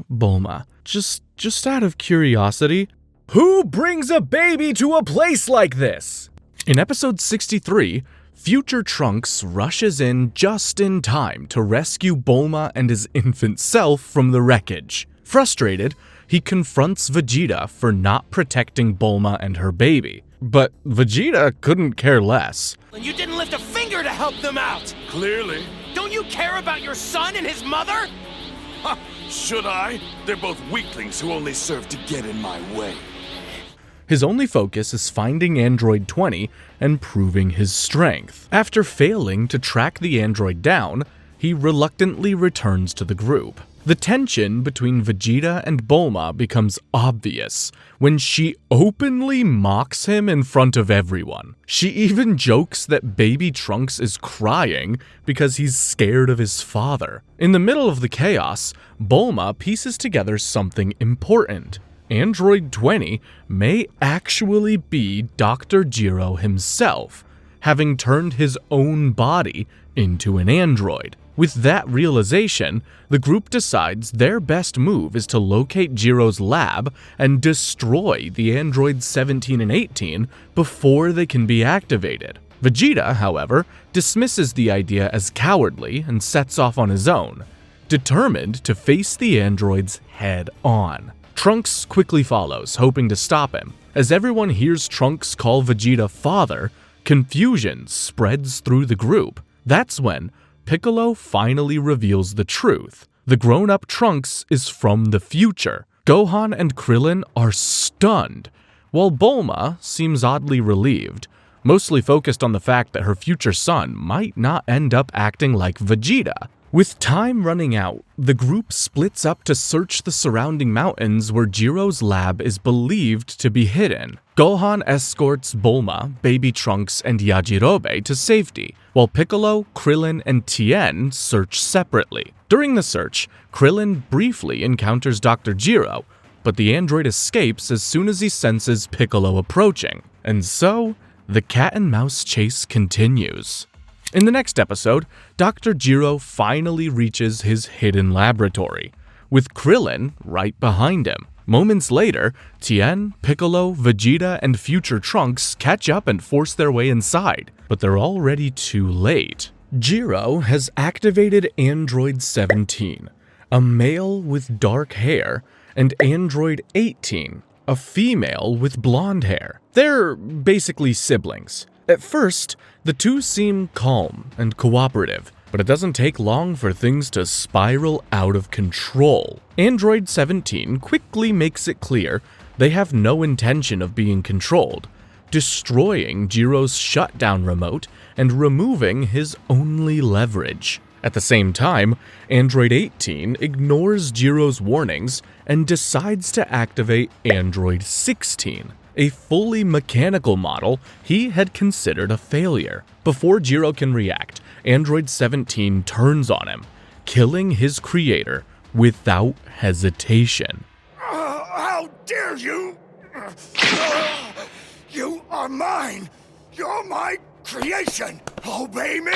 Bulma, just out of curiosity, who brings a baby to a place like this? In episode 63, future Trunks rushes in just in time to rescue Bulma and his infant self from the wreckage. Frustrated, he confronts Vegeta for not protecting Bulma and her baby. But Vegeta couldn't care less. You didn't lift a finger to help them out! Clearly. Don't you care about your son and his mother? Should I? They're both weaklings who only serve to get in my way. His only focus is finding Android 20 and proving his strength. After failing to track the android down, he reluctantly returns to the group. The tension between Vegeta and Bulma becomes obvious when she openly mocks him in front of everyone. She even jokes that baby Trunks is crying because he's scared of his father. In the middle of the chaos, Bulma pieces together something important. Android 20 may actually be Dr. Gero himself, having turned his own body into an android. With that realization, the group decides their best move is to locate Gero's lab and destroy the androids 17 and 18 before they can be activated. Vegeta, however, dismisses the idea as cowardly and sets off on his own, determined to face the androids head-on. Trunks quickly follows, hoping to stop him. As everyone hears Trunks call Vegeta father, confusion spreads through the group. That's when Piccolo finally reveals the truth. The grown-up Trunks is from the future. Gohan and Krillin are stunned, while Bulma seems oddly relieved, mostly focused on the fact that her future son might not end up acting like Vegeta. With time running out, the group splits up to search the surrounding mountains where Gero's lab is believed to be hidden. Gohan escorts Bulma, Baby Trunks, and Yajirobe to safety, while Piccolo, Krillin, and Tien search separately. During the search, Krillin briefly encounters Dr. Gero, but the android escapes as soon as he senses Piccolo approaching. And so, the cat-and-mouse chase continues. In the next episode, Dr. Gero finally reaches his hidden laboratory, with Krillin right behind him. Moments later, Tien, Piccolo, Vegeta, and future Trunks catch up and force their way inside, but they're already too late. Gero has activated Android 17, a male with dark hair, and Android 18, a female with blonde hair. They're basically siblings. At first, the two seem calm and cooperative, but it doesn't take long for things to spiral out of control. Android 17 quickly makes it clear they have no intention of being controlled, destroying Gero's shutdown remote and removing his only leverage. At the same time, Android 18 ignores Gero's warnings and decides to activate Android 16, a fully mechanical model he had considered a failure. Before Gero can react, Android 17 turns on him, killing his creator without hesitation. How dare you! You are mine! You're my creation! Obey me!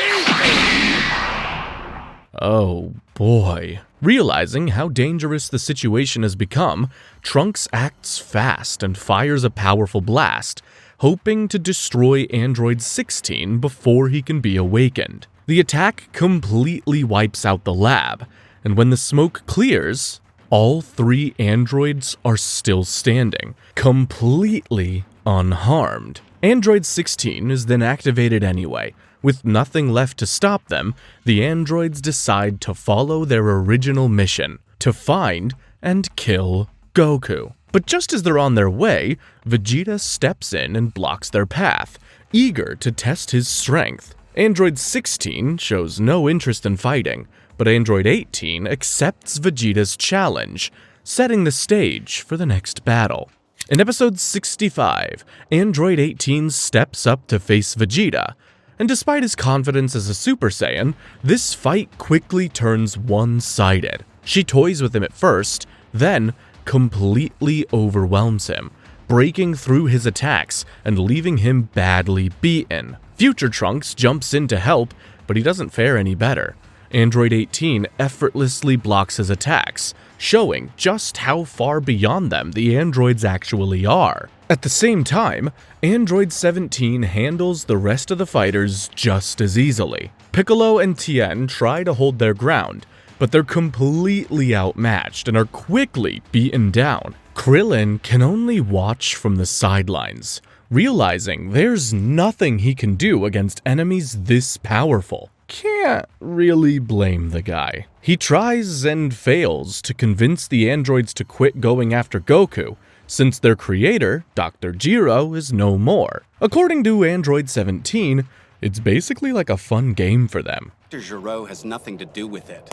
Oh boy. Realizing how dangerous the situation has become, Trunks acts fast and fires a powerful blast, hoping to destroy Android 16 before he can be awakened. The attack completely wipes out the lab, and when the smoke clears, all three androids are still standing, completely unharmed. Android 16 is then activated anyway. With nothing left to stop them, the androids decide to follow their original mission, to find and kill Goku. But just as they're on their way, Vegeta steps in and blocks their path, eager to test his strength. Android 16 shows no interest in fighting, but Android 18 accepts Vegeta's challenge, setting the stage for the next battle. In episode 65, Android 18 steps up to face Vegeta, and despite his confidence as a Super Saiyan, this fight quickly turns one-sided. She toys with him at first, then completely overwhelms him, breaking through his attacks and leaving him badly beaten. Future Trunks jumps in to help, but he doesn't fare any better. Android 18 effortlessly blocks his attacks, showing just how far beyond them the androids actually are. At the same time, Android 17 handles the rest of the fighters just as easily. Piccolo and Tien try to hold their ground, but they're completely outmatched and are quickly beaten down. Krillin can only watch from the sidelines, realizing there's nothing he can do against enemies this powerful. Can't really blame the guy. He tries and fails to convince the androids to quit going after Goku, since their creator, Dr. Jiro, is no more. According to Android 17, it's basically like a fun game for them. Dr. Giro has nothing to do with it.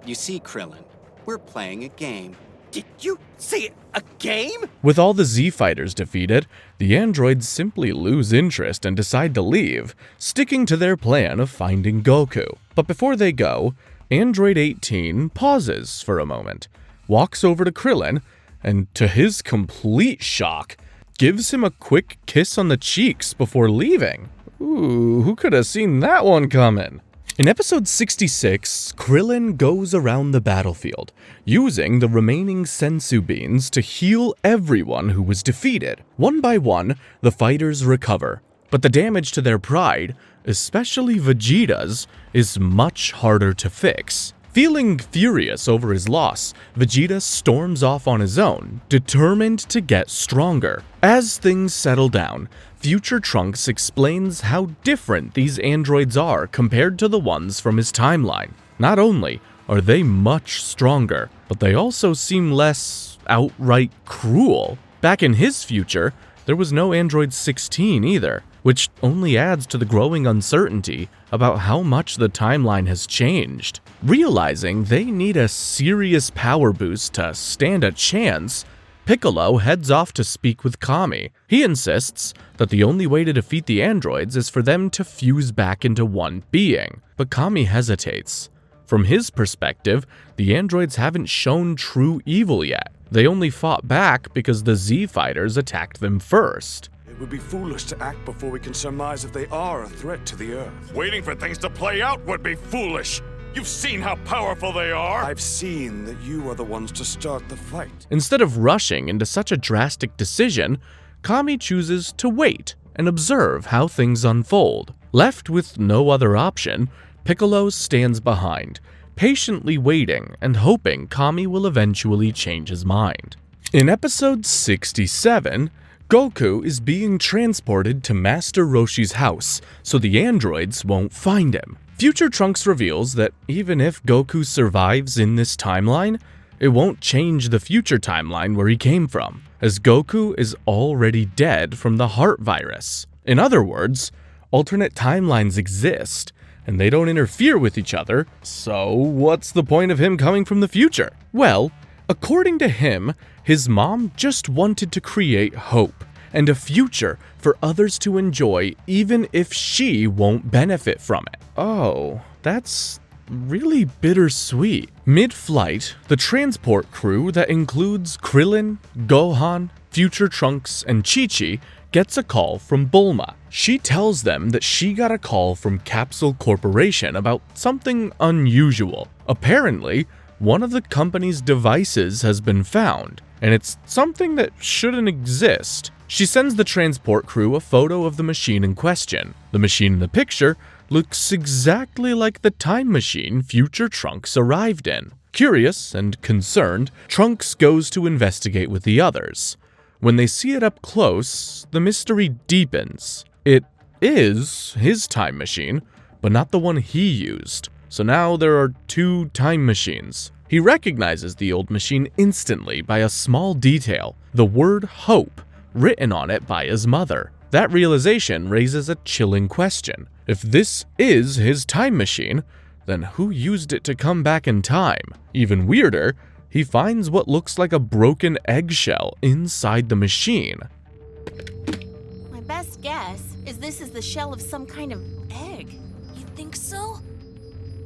You see, Krillin, we're playing a game. Did you say a game? With all the Z fighters defeated, the androids simply lose interest and decide to leave, sticking to their plan of finding Goku. But before they go, Android 18 pauses for a moment, walks over to Krillin, and to his complete shock, gives him a quick kiss on the cheeks before leaving. Ooh, who could have seen that one coming? In episode 66, Krillin goes around the battlefield, using the remaining sensu beans to heal everyone who was defeated. One by one, the fighters recover, but the damage to their pride, especially Vegeta's, is much harder to fix. Feeling furious over his loss, Vegeta storms off on his own, determined to get stronger. As things settle down, Future Trunks explains how different these androids are compared to the ones from his timeline. Not only are they much stronger, but they also seem less outright cruel. Back in his future, there was no Android 16 either, which only adds to the growing uncertainty about how much the timeline has changed. Realizing they need a serious power boost to stand a chance, Piccolo heads off to speak with Kami. He insists that the only way to defeat the androids is for them to fuse back into one being, but Kami hesitates. From his perspective, the androids haven't shown true evil yet. They only fought back because the Z fighters attacked them first. It would be foolish to act before we can surmise if they are a threat to the Earth. Waiting for things to play out would be foolish. You've seen how powerful they are. I've seen that you are the ones to start the fight. Instead of rushing into such a drastic decision, Kami chooses to wait and observe how things unfold. Left with no other option, Piccolo stands behind, patiently waiting and hoping Kami will eventually change his mind. In episode 67, Goku is being transported to Master Roshi's house so the androids won't find him. Future Trunks reveals that even if Goku survives in this timeline, it won't change the future timeline where he came from, as Goku is already dead from the heart virus. In other words, alternate timelines exist, and they don't interfere with each other, so what's the point of him coming from the future? Well, according to him, his mom just wanted to create hope and a future for others to enjoy even if she won't benefit from it. Oh, that's really bittersweet. Mid-flight, the transport crew that includes Krillin, Gohan, Future Trunks, and Chi-Chi gets a call from Bulma. She tells them that she got a call from Capsule Corporation about something unusual. Apparently, one of the company's devices has been found, and it's something that shouldn't exist. She sends the transport crew a photo of the machine in question. The machine in the picture looks exactly like the time machine Future Trunks arrived in. Curious and concerned, Trunks goes to investigate with the others. When they see it up close, the mystery deepens. It is his time machine, but not the one he used. So now there are two time machines. He recognizes the old machine instantly by a small detail, the word hope, written on it by his mother. That realization raises a chilling question. If this is his time machine, then who used it to come back in time? Even weirder, he finds what looks like a broken eggshell inside the machine. My best guess is this is the shell of some kind of egg. You think so?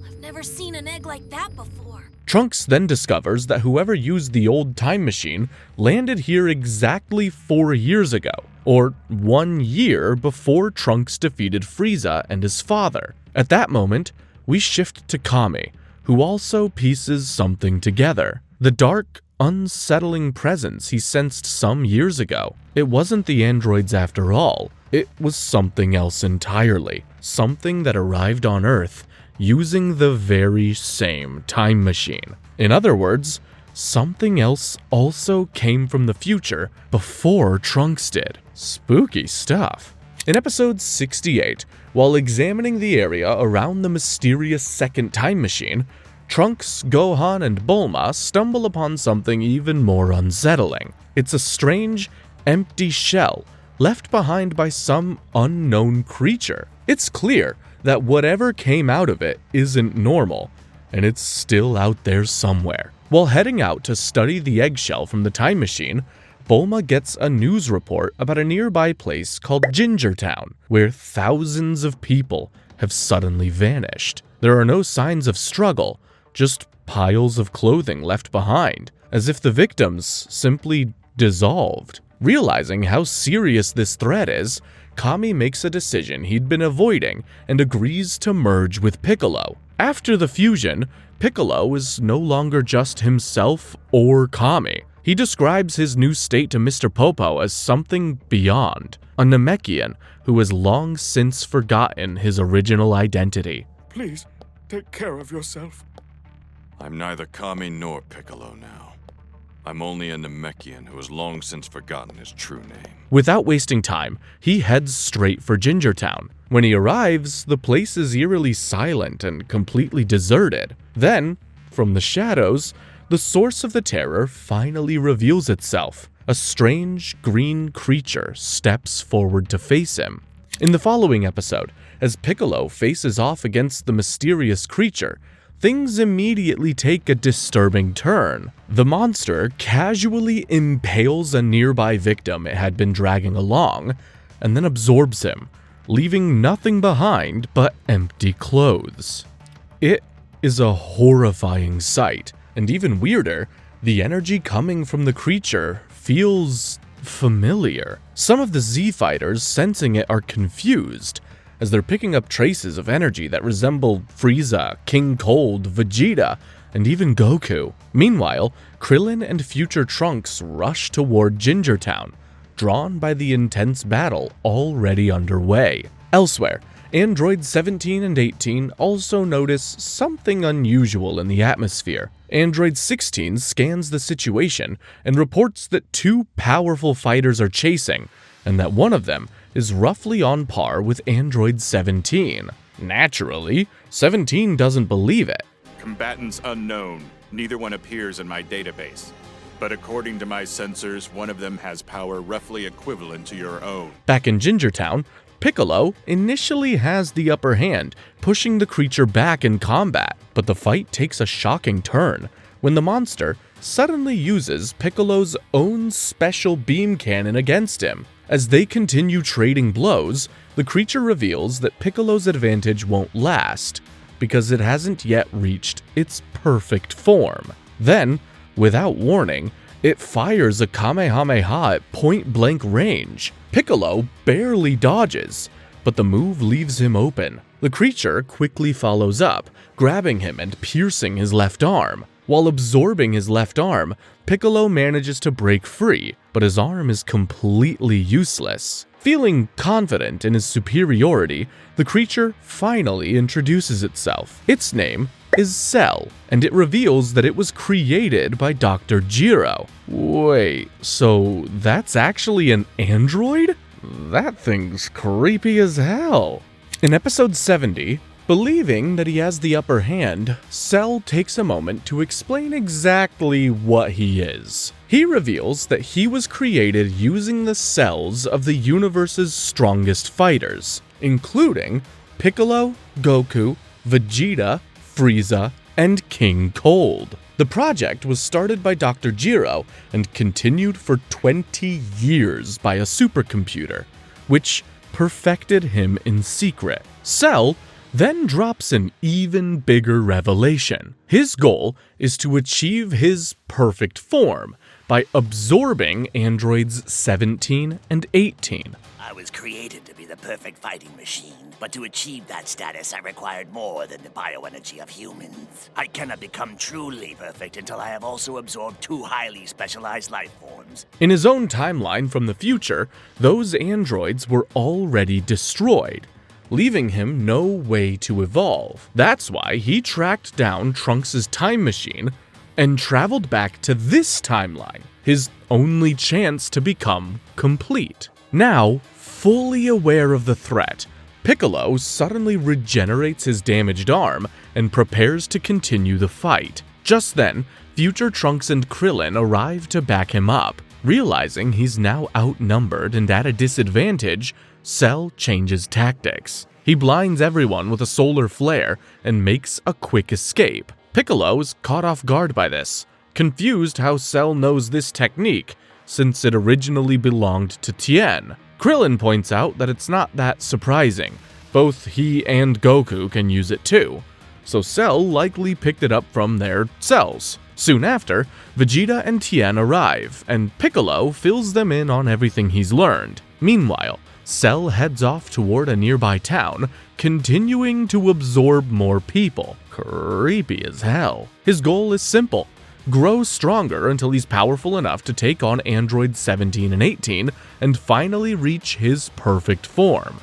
I've never seen an egg like that before. Trunks then discovers that whoever used the old time machine landed here exactly 4 years ago, or 1 year before Trunks defeated Frieza and his father. At that moment, we shift to Kami, who also pieces something together. The dark, unsettling presence he sensed some years ago. It wasn't the androids after all. It was something else entirely. Something that arrived on Earth using the very same time machine. In other words, something else also came from the future before Trunks did. Spooky stuff. In episode 68, while examining the area around the mysterious second time machine, Trunks, Gohan, and Bulma stumble upon something even more unsettling. It's a strange, empty shell left behind by some unknown creature. It's clear that whatever came out of it isn't normal, and it's still out there somewhere. While heading out to study the eggshell from the time machine, Bulma gets a news report about a nearby place called Ginger Town, where thousands of people have suddenly vanished. There are no signs of struggle, just piles of clothing left behind, as if the victims simply dissolved. Realizing how serious this threat is, Kami makes a decision he'd been avoiding and agrees to merge with Piccolo. After the fusion, Piccolo is no longer just himself or Kami. He describes his new state to Mr. Popo as something beyond, a Namekian who has long since forgotten his original identity. Please, take care of yourself. I'm neither Kami nor Piccolo now. I'm only a Namekian who has long since forgotten his true name. Without wasting time, he heads straight for Ginger Town. When he arrives, the place is eerily silent and completely deserted. Then, from the shadows, the source of the terror finally reveals itself. A strange green creature steps forward to face him. In the following episode, as Piccolo faces off against the mysterious creature, things immediately take a disturbing turn. The monster casually impales a nearby victim it had been dragging along, and then absorbs him, leaving nothing behind but empty clothes. It is a horrifying sight, and even weirder, the energy coming from the creature feels familiar. Some of the Z fighters sensing it are confused, as they're picking up traces of energy that resemble Frieza, King Cold, Vegeta, and even Goku. Meanwhile, Krillin and future Trunks rush toward Ginger Town, drawn by the intense battle already underway. Elsewhere, Androids 17 and 18 also notice something unusual in the atmosphere. Android 16 scans the situation and reports that two powerful fighters are chasing, and that one of them is roughly on par with Android 17. Naturally, 17 doesn't believe it. Combatants unknown. Neither one appears in my database. But according to my sensors, one of them has power roughly equivalent to your own. Back in Ginger Town, Piccolo initially has the upper hand, pushing the creature back in combat. But the fight takes a shocking turn when the monster suddenly uses Piccolo's own special beam cannon against him. As they continue trading blows, the creature reveals that Piccolo's advantage won't last, because it hasn't yet reached its perfect form. Then, without warning, it fires a Kamehame-Ha at point-blank range. Piccolo barely dodges, but the move leaves him open. The creature quickly follows up, grabbing him and piercing his left arm. While absorbing his left arm, Piccolo manages to break free, but his arm is completely useless. Feeling confident in his superiority, the creature finally introduces itself. Its name is Cell, and it reveals that it was created by Dr. Jiro. Wait, so that's actually an android? That thing's creepy as hell. In episode 70, believing that he has the upper hand, Cell takes a moment to explain exactly what he is. He reveals that he was created using the cells of the universe's strongest fighters, including Piccolo, Goku, Vegeta, Frieza, and King Cold. The project was started by Dr. Jiro and continued for 20 years by a supercomputer, which perfected him in secret. Cell then drops an even bigger revelation. His goal is to achieve his perfect form by absorbing androids 17 and 18. I was created to be the perfect fighting machine, but to achieve that status I required more than the bioenergy of humans. I cannot become truly perfect until I have also absorbed two highly specialized life forms. In his own timeline from the future, those androids were already destroyed, leaving him no way to evolve. That's why he tracked down Trunks' time machine and traveled back to this timeline, his only chance to become complete. Now, fully aware of the threat, Piccolo suddenly regenerates his damaged arm and prepares to continue the fight. Just then, future Trunks and Krillin arrive to back him up. Realizing he's now outnumbered and at a disadvantage, Cell changes tactics. He blinds everyone with a solar flare and makes a quick escape. Piccolo is caught off guard by this, confused how Cell knows this technique, since it originally belonged to Tien. Krillin points out that it's not that surprising. Both he and Goku can use it too, so Cell likely picked it up from their cells. Soon after, Vegeta and Tien arrive, and Piccolo fills them in on everything he's learned. Meanwhile, Cell heads off toward a nearby town, continuing to absorb more people. Creepy as hell. His goal is simple: grow stronger until he's powerful enough to take on androids 17 and 18 and finally reach his perfect form.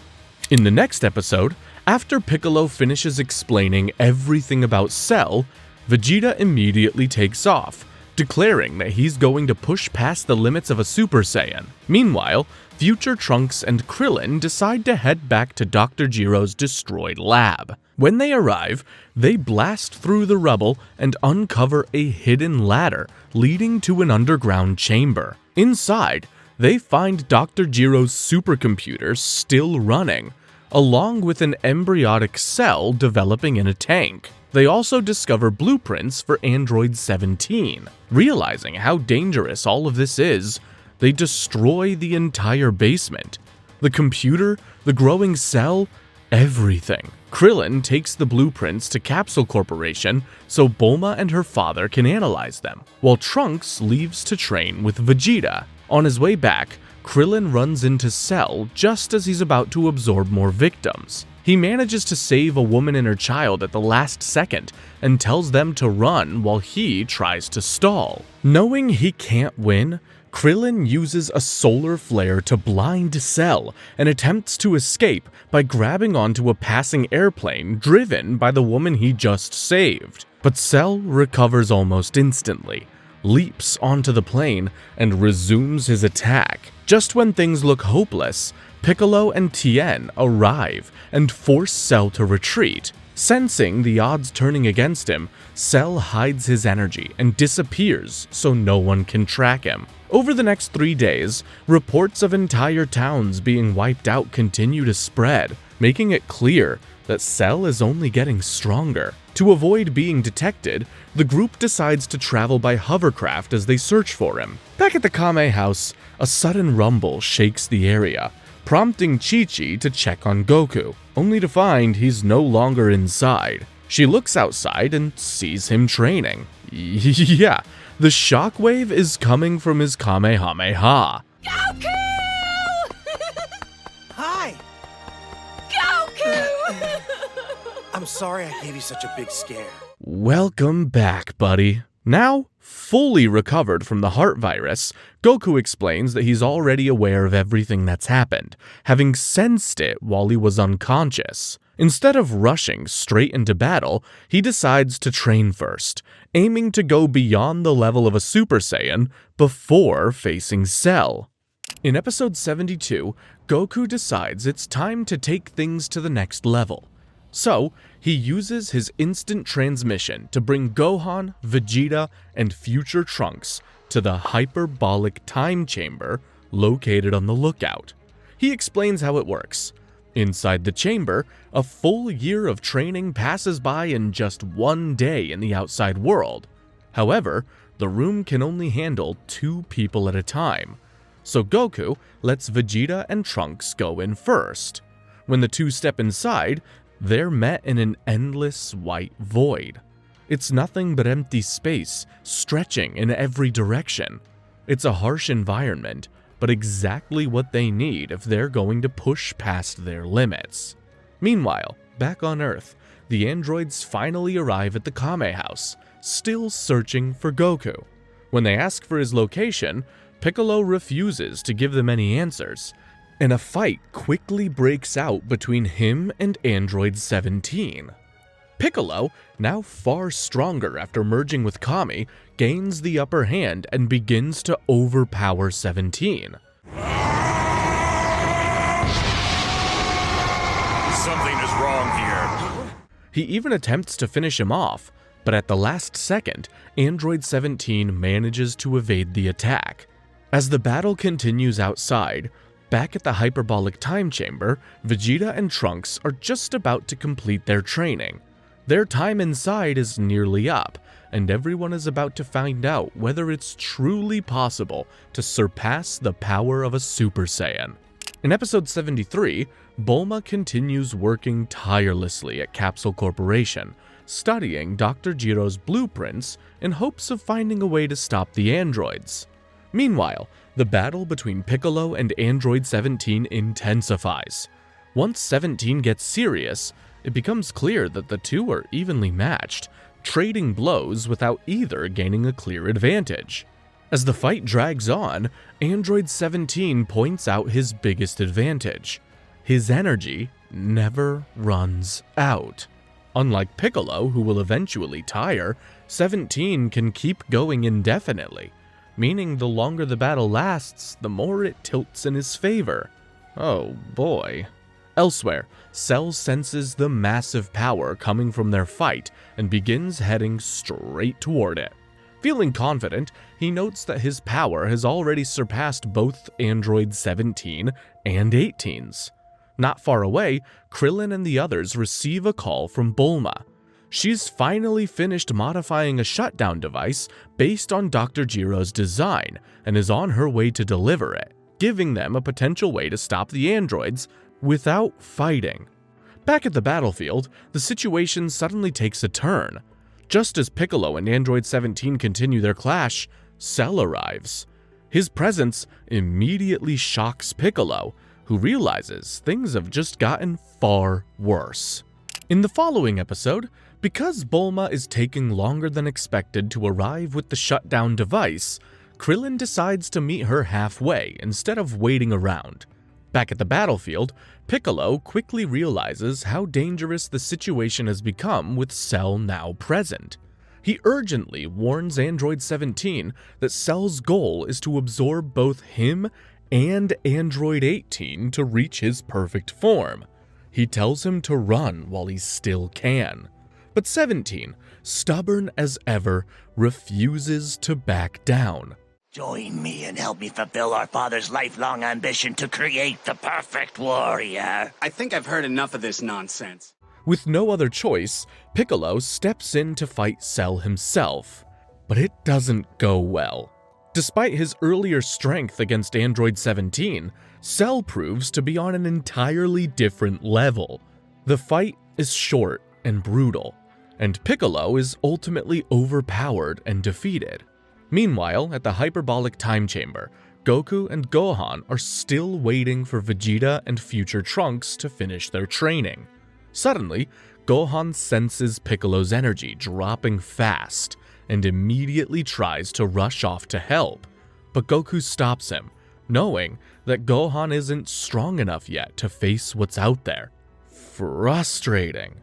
In the next episode, after Piccolo finishes explaining everything about Cell, Vegeta immediately takes off, declaring that he's going to push past the limits of a Super Saiyan. Meanwhile, future Trunks and Krillin decide to head back to Dr. Jiro's destroyed lab. When they arrive, they blast through the rubble and uncover a hidden ladder leading to an underground chamber. Inside, they find Dr. Jiro's supercomputer still running, along with an embryonic cell developing in a tank. They also discover blueprints for Android 17. Realizing how dangerous all of this is, they destroy the entire basement. The computer, the growing cell, everything. Krillin takes the blueprints to Capsule Corporation so Bulma and her father can analyze them, while Trunks leaves to train with Vegeta. On his way back, Krillin runs into Cell just as he's about to absorb more victims. He manages to save a woman and her child at the last second and tells them to run while he tries to stall. Knowing he can't win, Krillin uses a solar flare to blind Cell and attempts to escape by grabbing onto a passing airplane driven by the woman he just saved. But Cell recovers almost instantly, leaps onto the plane, and resumes his attack. Just when things look hopeless, Piccolo and Tien arrive and force Cell to retreat. Sensing the odds turning against him, Cell hides his energy and disappears so no one can track him. Over the next 3 days, reports of entire towns being wiped out continue to spread, making it clear that Cell is only getting stronger. To avoid being detected, the group decides to travel by hovercraft as they search for him. Back at the Kame house, a sudden rumble shakes the area, prompting Chi-Chi to check on Goku, only to find he's no longer inside. She looks outside and sees him training. Yeah, the shockwave is coming from his Kamehame-Ha. Goku! Hi! Goku! I'm sorry I gave you such a big scare. Welcome back, buddy. Now, fully recovered from the heart virus, Goku explains that he's already aware of everything that's happened, having sensed it while he was unconscious. Instead of rushing straight into battle, he decides to train first, aiming to go beyond the level of a Super Saiyan before facing Cell. In episode 72, Goku decides it's time to take things to the next level. So, he uses his instant transmission to bring Gohan, Vegeta, and future Trunks to the hyperbolic time chamber located on the lookout. He explains how it works. Inside the chamber, a full year of training passes by in just 1 day in the outside world. However, the room can only handle 2 people at a time, so Goku lets Vegeta and Trunks go in first. When the two step inside, they're met in an endless white void. It's nothing but empty space, stretching in every direction. It's a harsh environment, but exactly what they need if they're going to push past their limits. Meanwhile, back on Earth, the androids finally arrive at the Kame house, still searching for Goku. When they ask for his location, Piccolo refuses to give them any answers, and a fight quickly breaks out between him and Android 17. Piccolo, now far stronger after merging with Kami, gains the upper hand and begins to overpower 17. Something is wrong here. He even attempts to finish him off, but at the last second, Android 17 manages to evade the attack. As the battle continues outside, back at the hyperbolic time chamber, Vegeta and Trunks are just about to complete their training. Their time inside is nearly up, and everyone is about to find out whether it's truly possible to surpass the power of a Super Saiyan. In episode 73, Bulma continues working tirelessly at Capsule Corporation, studying Dr. Jiro's blueprints in hopes of finding a way to stop the androids. Meanwhile, the battle between Piccolo and Android 17 intensifies. Once 17 gets serious, it becomes clear that the two are evenly matched, trading blows without either gaining a clear advantage. As the fight drags on, Android 17 points out his biggest advantage. His energy never runs out. Unlike Piccolo, who will eventually tire, 17 can keep going indefinitely, meaning the longer the battle lasts, the more it tilts in his favor. Oh boy. Elsewhere, Cell senses the massive power coming from their fight and begins heading straight toward it. Feeling confident, he notes that his power has already surpassed both Android 17 and 18's. Not far away, Krillin and the others receive a call from Bulma. She's finally finished modifying a shutdown device based on Dr. Jiro's design and is on her way to deliver it, giving them a potential way to stop the androids without fighting. Back at the battlefield, the situation suddenly takes a turn. Just as Piccolo and Android 17 continue their clash, Cell arrives. His presence immediately shocks Piccolo, who realizes things have just gotten far worse. In the following episode, because Bulma is taking longer than expected to arrive with the shutdown device, Krillin decides to meet her halfway instead of waiting around. Back at the battlefield, Piccolo quickly realizes how dangerous the situation has become with Cell now present. He urgently warns Android 17 that Cell's goal is to absorb both him and Android 18 to reach his perfect form. He tells him to run while he still can. But 17, stubborn as ever, refuses to back down. Join me and help me fulfill our father's lifelong ambition to create the perfect warrior. I think I've heard enough of this nonsense. With no other choice, Piccolo steps in to fight Cell himself. But it doesn't go well. Despite his earlier strength against Android 17, Cell proves to be on an entirely different level. The fight is short and brutal, and Piccolo is ultimately overpowered and defeated. Meanwhile, at the hyperbolic time chamber, Goku and Gohan are still waiting for Vegeta and future Trunks to finish their training. Suddenly, Gohan senses Piccolo's energy dropping fast and immediately tries to rush off to help, but Goku stops him, knowing that Gohan isn't strong enough yet to face what's out there. Frustrating.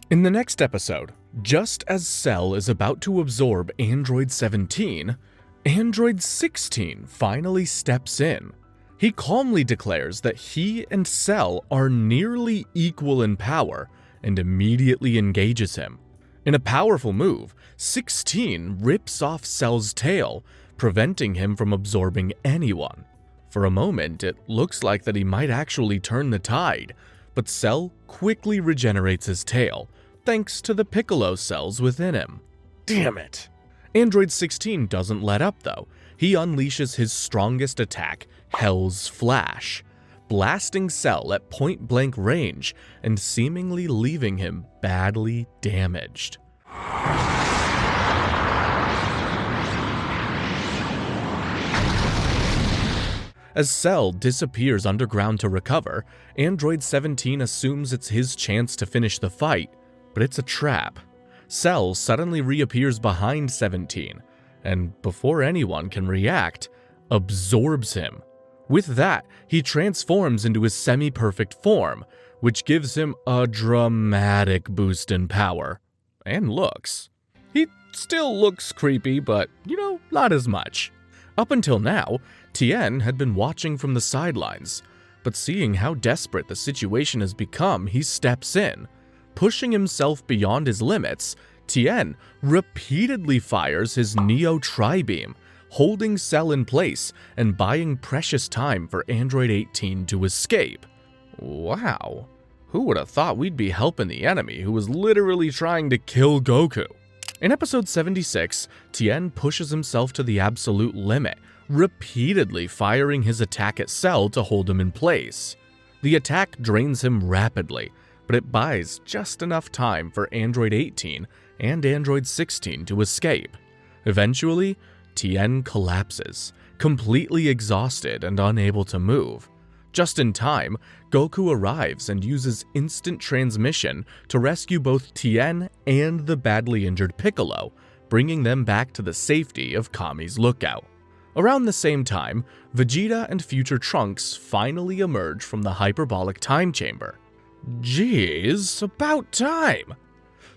In the next episode, just as Cell is about to absorb Android 17, Android 16 finally steps in. He calmly declares that he and Cell are nearly equal in power and immediately engages him. In a powerful move, 16 rips off Cell's tail, preventing him from absorbing anyone. For a moment, it looks like that he might actually turn the tide, but Cell quickly regenerates his tail, thanks to the Piccolo cells within him. Damn it! Android 16 doesn't let up though. He unleashes his strongest attack, Hell's Flash, blasting Cell at point-blank range and seemingly leaving him badly damaged. As Cell disappears underground to recover, Android 17 assumes it's his chance to finish the fight, but it's a trap. Cell suddenly reappears behind 17, and before anyone can react, absorbs him. With that, he transforms into his semi-perfect form, which gives him a dramatic boost in power. And looks. He still looks creepy, but, not as much. Up until now, Tien had been watching from the sidelines. but seeing how desperate the situation has become, he steps in. Pushing himself beyond his limits, Tien repeatedly fires his Neo Tri-Beam, holding Cell in place and buying precious time for Android 18 to escape. Wow, who would have thought we'd be helping the enemy who was literally trying to kill Goku? In episode 76, Tien pushes himself to the absolute limit, repeatedly firing his attack at Cell to hold him in place. The attack drains him rapidly, but it buys just enough time for Android 18 and Android 16 to escape. Eventually, Tien collapses, completely exhausted and unable to move. Just in time, Goku arrives and uses instant transmission to rescue both Tien and the badly injured Piccolo, bringing them back to the safety of Kami's lookout. Around the same time, Vegeta and future Trunks finally emerge from the hyperbolic time chamber. Geez, about time!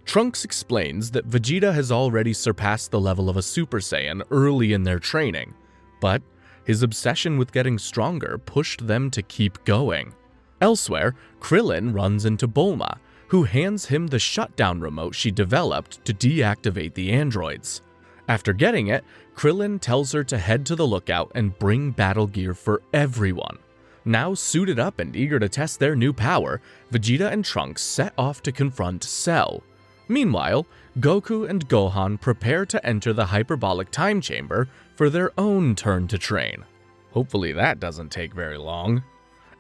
Trunks explains that Vegeta has already surpassed the level of a Super Saiyan early in their training, but his obsession with getting stronger pushed them to keep going. Elsewhere, Krillin runs into Bulma, who hands him the shutdown remote she developed to deactivate the androids. After getting it, Krillin tells her to head to the lookout and bring battle gear for everyone. Now suited up and eager to test their new power, Vegeta and Trunks set off to confront Cell. Meanwhile, Goku and Gohan prepare to enter the hyperbolic time chamber for their own turn to train. Hopefully that doesn't take very long.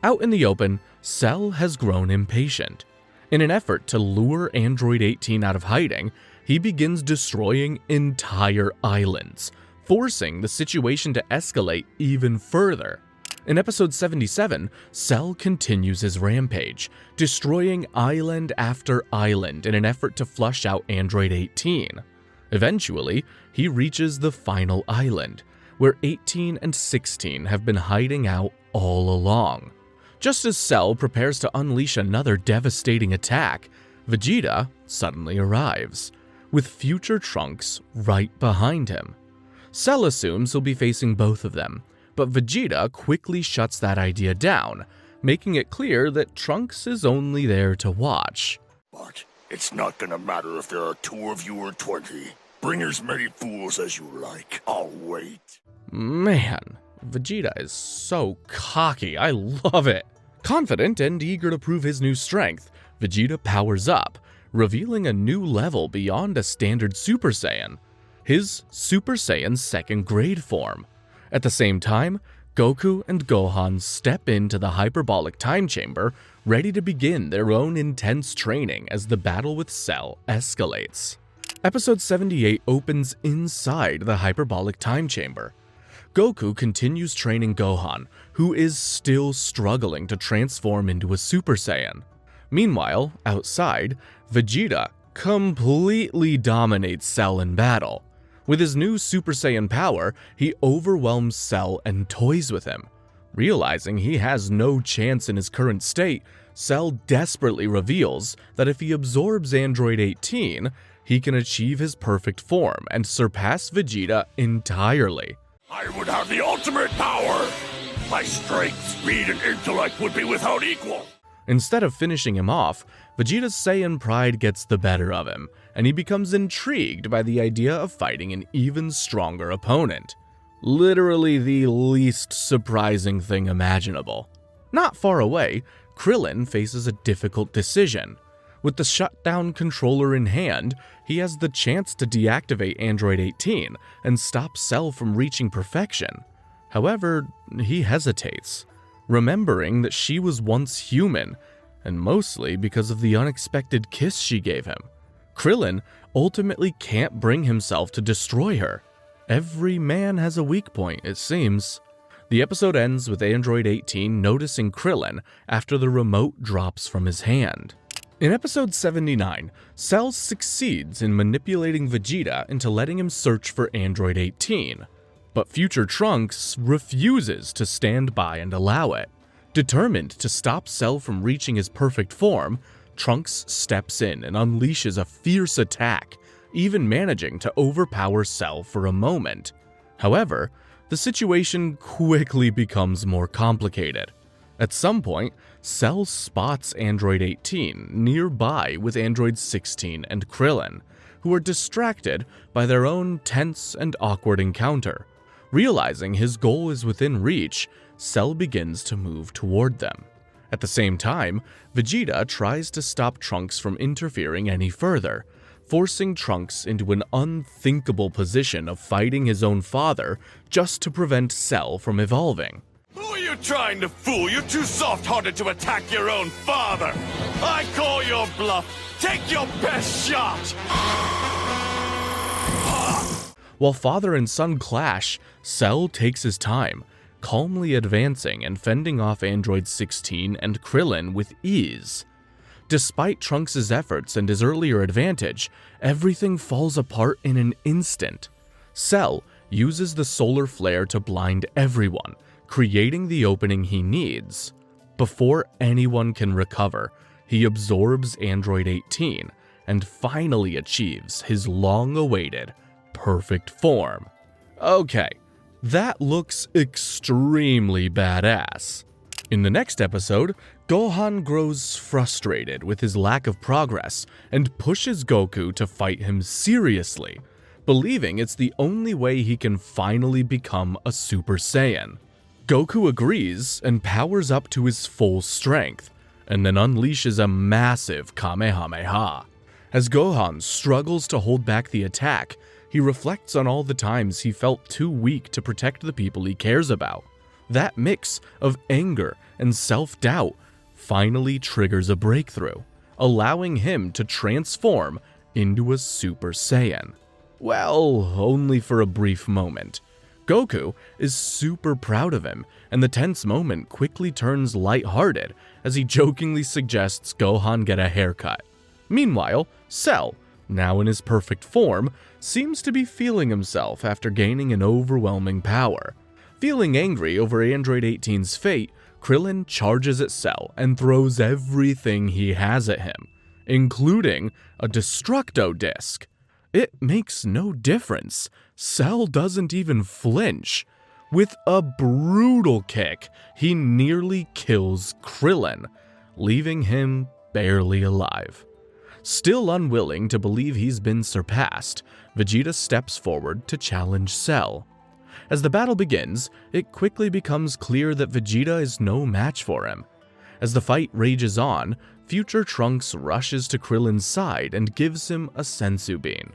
Out in the open, Cell has grown impatient. In an effort to lure Android 18 out of hiding, he begins destroying entire islands, forcing the situation to escalate even further. In episode 77, Cell continues his rampage, destroying island after island in an effort to flush out Android 18. Eventually, he reaches the final island, where 18 and 16 have been hiding out all along. Just as Cell prepares to unleash another devastating attack, Vegeta suddenly arrives, with future Trunks right behind him. Cell assumes he'll be facing both of them, but Vegeta quickly shuts that idea down, making it clear that Trunks is only there to watch. But it's not gonna matter if there are 2 of you or 20. Bring as many fools as you like. I'll wait. Man, Vegeta is so cocky, I love it. Confident and eager to prove his new strength, Vegeta powers up, revealing a new level beyond a standard Super Saiyan, his Super Saiyan 2nd grade form. At the same time, Goku and Gohan step into the hyperbolic time chamber, ready to begin their own intense training as the battle with Cell escalates. Episode 78 opens inside the hyperbolic time chamber. Goku continues training Gohan, who is still struggling to transform into a Super Saiyan. Meanwhile, outside, Vegeta completely dominates Cell in battle. With his new Super Saiyan power, he overwhelms Cell and toys with him. Realizing he has no chance in his current state, Cell desperately reveals that if he absorbs Android 18, he can achieve his perfect form and surpass Vegeta entirely. I would have the ultimate power! My strength, speed, and intellect would be without equal! Instead of finishing him off, Vegeta's Saiyan pride gets the better of him, and he becomes intrigued by the idea of fighting an even stronger opponent. Literally the least surprising thing imaginable. Not far away, Krillin faces a difficult decision. With the shutdown controller in hand, he has the chance to deactivate Android 18 and stop Cell from reaching perfection. However, he hesitates, remembering that she was once human, and mostly because of the unexpected kiss she gave him. Krillin ultimately can't bring himself to destroy her. Every man has a weak point, it seems. The episode ends with Android 18 noticing Krillin after the remote drops from his hand. In episode 79, Cell succeeds in manipulating Vegeta into letting him search for Android 18, but future Trunks refuses to stand by and allow it. Determined to stop Cell from reaching his perfect form, Trunks steps in and unleashes a fierce attack, even managing to overpower Cell for a moment. However, the situation quickly becomes more complicated. At some point, Cell spots Android 18 nearby with Android 16 and Krillin, who are distracted by their own tense and awkward encounter. Realizing his goal is within reach, Cell begins to move toward them. At the same time, Vegeta tries to stop Trunks from interfering any further, forcing Trunks into an unthinkable position of fighting his own father just to prevent Cell from evolving. Who are you trying to fool? You're too soft-hearted to attack your own father! I call your bluff! Take your best shot! While father and son clash, Cell takes his time, calmly advancing and fending off Android 16 and Krillin with ease. Despite Trunks' efforts and his earlier advantage, everything falls apart in an instant. Cell uses the solar flare to blind everyone, creating the opening he needs. Before anyone can recover, he absorbs Android 18 and finally achieves his long-awaited perfect form. Okay, that looks extremely badass. In the next episode, Gohan grows frustrated with his lack of progress and pushes Goku to fight him seriously, believing it's the only way he can finally become a Super Saiyan. Goku agrees and powers up to his full strength, and then unleashes a massive Kamehame-Ha. As Gohan struggles to hold back the attack, he reflects on all the times he felt too weak to protect the people he cares about. That mix of anger and self-doubt finally triggers a breakthrough, allowing him to transform into a Super Saiyan. Well, only for a brief moment. Goku is super proud of him, and the tense moment quickly turns lighthearted as he jokingly suggests Gohan get a haircut. Meanwhile, Cell, now in his perfect form, seems to be feeling himself after gaining an overwhelming power. Feeling angry over Android 18's fate, Krillin charges at Cell and throws everything he has at him, including a Destructo Disc. It makes no difference. Cell doesn't even flinch. With a brutal kick, he nearly kills Krillin, leaving him barely alive. Still unwilling to believe he's been surpassed, Vegeta steps forward to challenge Cell. As the battle begins, it quickly becomes clear that Vegeta is no match for him. As the fight rages on, future Trunks rushes to Krillin's side and gives him a senzu bean.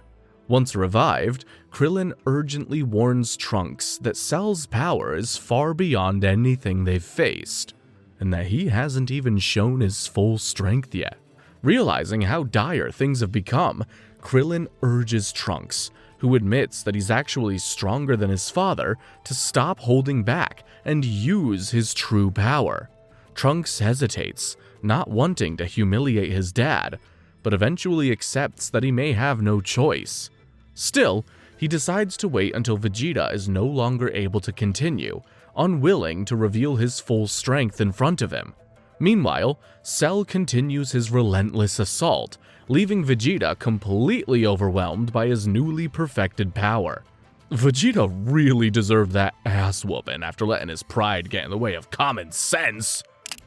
Once revived, Krillin urgently warns Trunks that Cell's power is far beyond anything they've faced, and that he hasn't even shown his full strength yet. Realizing how dire things have become, Krillin urges Trunks, who admits that he's actually stronger than his father, to stop holding back and use his true power. Trunks hesitates, not wanting to humiliate his dad, but eventually accepts that he may have no choice. Still, he decides to wait until Vegeta is no longer able to continue, unwilling to reveal his full strength in front of him. Meanwhile, Cell continues his relentless assault, leaving Vegeta completely overwhelmed by his newly perfected power. Vegeta really deserved that ass-whooping after letting his pride get in the way of common sense.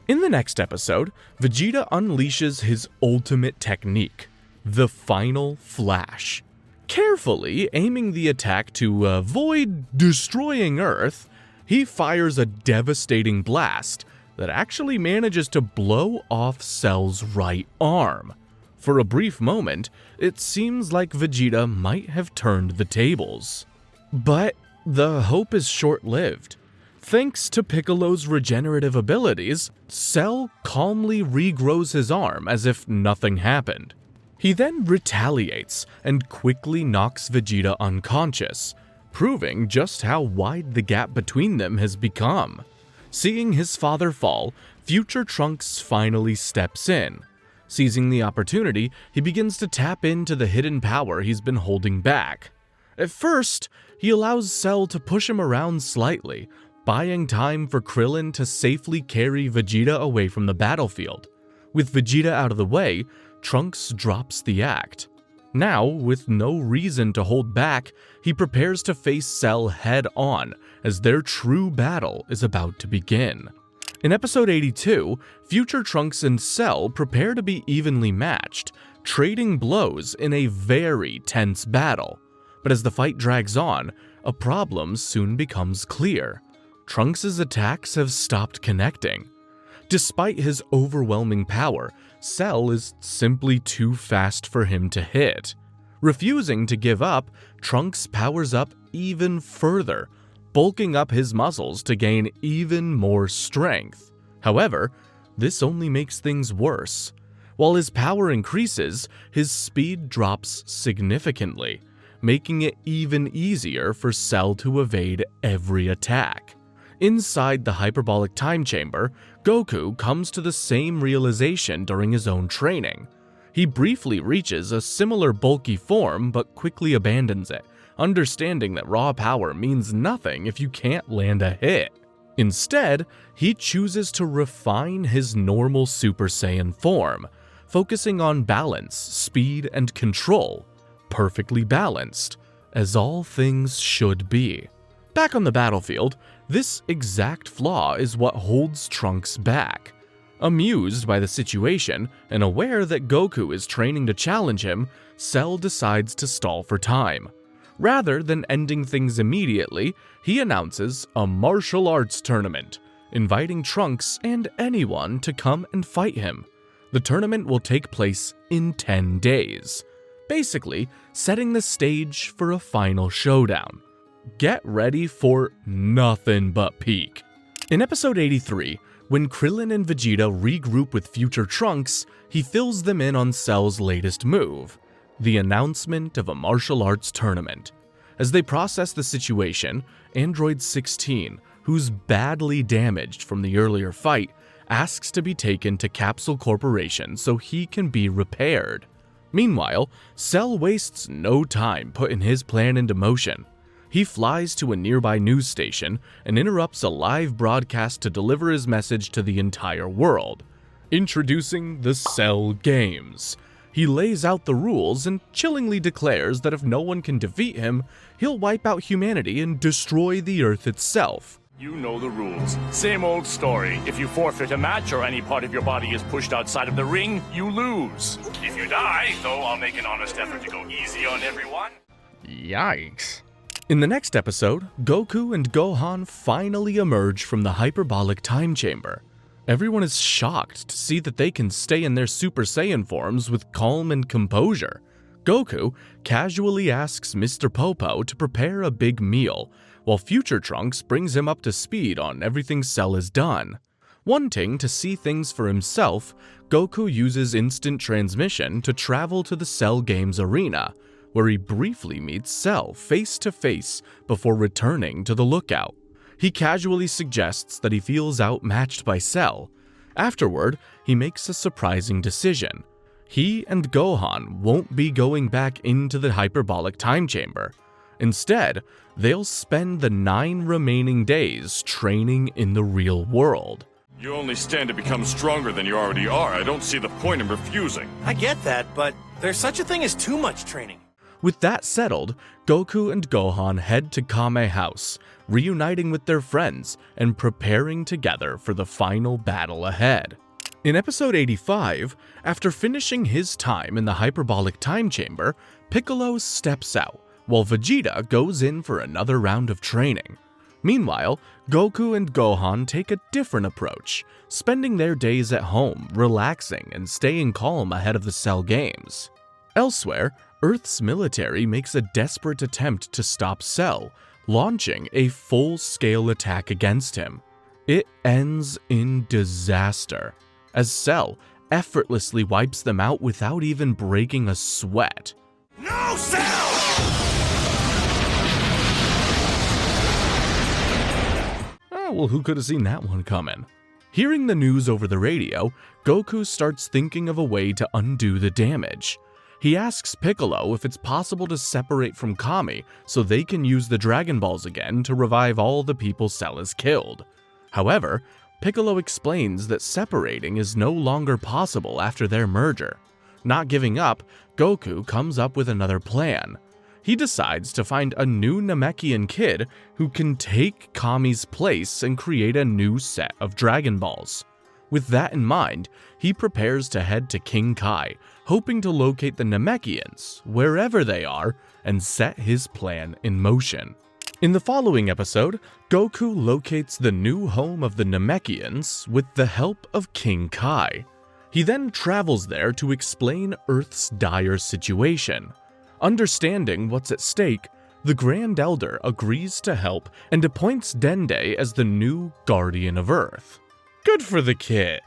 In the next episode, Vegeta unleashes his ultimate technique, the Final Flash. Carefully aiming the attack to avoid destroying Earth, he fires a devastating blast that actually manages to blow off Cell's right arm. For a brief moment, it seems like Vegeta might have turned the tables. But the hope is short-lived. Thanks to Piccolo's regenerative abilities, Cell calmly regrows his arm as if nothing happened. He then retaliates and quickly knocks Vegeta unconscious, proving just how wide the gap between them has become. Seeing his father fall, future Trunks finally steps in. Seizing the opportunity, he begins to tap into the hidden power he's been holding back. At first, he allows Cell to push him around slightly, buying time for Krillin to safely carry Vegeta away from the battlefield. With Vegeta out of the way, Trunks drops the act. Now, with no reason to hold back, he prepares to face Cell head-on as their true battle is about to begin. In episode 82, future Trunks and Cell prepare to be evenly matched, trading blows in a very tense battle. But as the fight drags on, a problem soon becomes clear. Trunks' attacks have stopped connecting. Despite his overwhelming power, Cell is simply too fast for him to hit. Refusing to give up, Trunks powers up even further, bulking up his muscles to gain even more strength. However, this only makes things worse. While his power increases, his speed drops significantly, making it even easier for Cell to evade every attack. Inside the hyperbolic time chamber, Goku comes to the same realization during his own training. He briefly reaches a similar bulky form but quickly abandons it, understanding that raw power means nothing if you can't land a hit. Instead, he chooses to refine his normal Super Saiyan form, focusing on balance, speed, and control. Perfectly balanced, as all things should be. Back on the battlefield, this exact flaw is what holds Trunks back. Amused by the situation and aware that Goku is training to challenge him, Cell decides to stall for time. Rather than ending things immediately, he announces a martial arts tournament, inviting Trunks and anyone to come and fight him. The tournament will take place in 10 days, basically setting the stage for a final showdown. Get ready for nothing but peak. In episode 83, when Krillin and Vegeta regroup with future Trunks, he fills them in on Cell's latest move, the announcement of a martial arts tournament. As they process the situation, Android 16, who's badly damaged from the earlier fight, asks to be taken to Capsule Corporation so he can be repaired. Meanwhile, Cell wastes no time putting his plan into motion. He flies to a nearby news station and interrupts a live broadcast to deliver his message to the entire world. Introducing the Cell Games. He lays out the rules and chillingly declares that if no one can defeat him, he'll wipe out humanity and destroy the Earth itself. You know the rules. Same old story. If you forfeit a match or any part of your body is pushed outside of the ring, you lose. If you die, though, I'll make an honest effort to go easy on everyone. Yikes. In the next episode, Goku and Gohan finally emerge from the hyperbolic time chamber. Everyone is shocked to see that they can stay in their Super Saiyan forms with calm and composure. Goku casually asks Mr. Popo to prepare a big meal, while future Trunks brings him up to speed on everything Cell has done. Wanting to see things for himself, Goku uses instant transmission to travel to the Cell Games arena, where he briefly meets Cell face to face before returning to the lookout. He casually suggests that he feels outmatched by Cell. Afterward, he makes a surprising decision. He and Gohan won't be going back into the hyperbolic time chamber. Instead, they'll spend the 9 remaining days training in the real world. You only stand to become stronger than you already are. I don't see the point in refusing. I get that, but there's such a thing as too much training. With that settled, Goku and Gohan head to Kame House, reuniting with their friends and preparing together for the final battle ahead. In episode 85, after finishing his time in the hyperbolic time chamber, Piccolo steps out, while Vegeta goes in for another round of training. Meanwhile, Goku and Gohan take a different approach, spending their days at home, relaxing and staying calm ahead of the Cell Games. Elsewhere, Earth's military makes a desperate attempt to stop Cell, launching a full-scale attack against him. It ends in disaster, as Cell effortlessly wipes them out without even breaking a sweat. No, Cell! Oh, well, who could have seen that one coming? Hearing the news over the radio, Goku starts thinking of a way to undo the damage. He asks Piccolo if it's possible to separate from Kami so they can use the Dragon Balls again to revive all the people Cell has killed. However, Piccolo explains that separating is no longer possible after their merger. Not giving up, Goku comes up with another plan. he decides to find a new Namekian kid who can take Kami's place and create a new set of Dragon Balls. With that in mind, he prepares to head to King Kai, hoping to locate the Namekians, wherever they are, and set his plan in motion. In the following episode, Goku locates the new home of the Namekians with the help of King Kai. He then travels there to explain Earth's dire situation. Understanding what's at stake, the Grand Elder agrees to help and appoints Dende as the new Guardian of Earth. Good for the kid!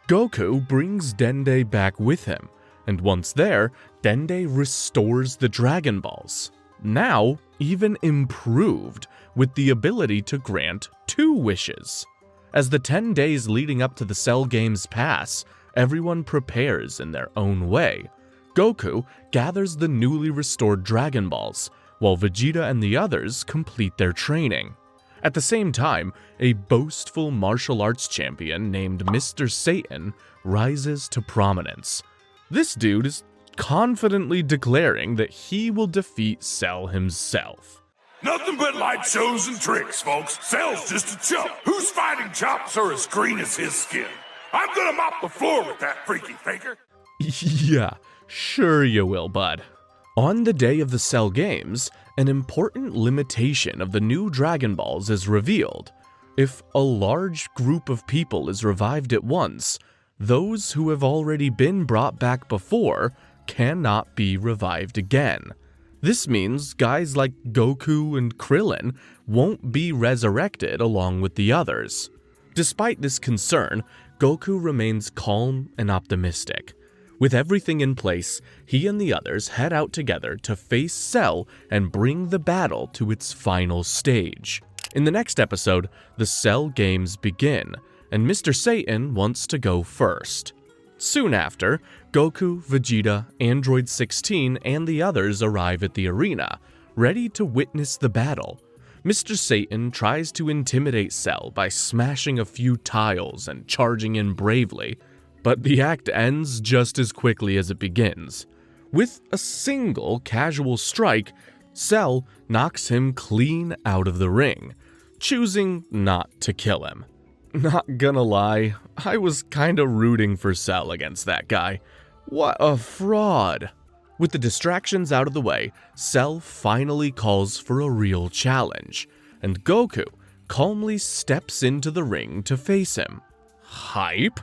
Goku brings Dende back with him, and once there, Dende restores the Dragon Balls. Now, even improved, with the ability to grant 2 wishes. As the 10 days leading up to the Cell Games pass, everyone prepares in their own way. Goku gathers the newly restored Dragon Balls, while Vegeta and the others complete their training. At the same time, a boastful martial arts champion named Mr. Satan rises to prominence. This dude is confidently declaring that he will defeat Cell himself. Nothing but light shows and tricks, folks. Cell's just a chump. Whose fighting chops are as green as his skin? I'm gonna mop the floor with that freaky faker. Yeah, sure you will, bud. On the day of the Cell Games, an important limitation of the new Dragon Balls is revealed. If a large group of people is revived at once, those who have already been brought back before cannot be revived again. This means guys like Goku and Krillin won't be resurrected along with the others. Despite this concern, Goku remains calm and optimistic. With everything in place, he and the others head out together to face Cell and bring the battle to its final stage. In the next episode, the Cell Games begin, and Mr. Satan wants to go first. Soon after, Goku, Vegeta, Android 16, and the others arrive at the arena, ready to witness the battle. Mr. Satan tries to intimidate Cell by smashing a few tiles and charging in bravely, but the act ends just as quickly as it begins. With a single casual strike, Cell knocks him clean out of the ring, choosing not to kill him. Not gonna lie, I was kinda rooting for Cell against that guy. What a fraud! With the distractions out of the way, Cell finally calls for a real challenge, and Goku calmly steps into the ring to face him. Hype?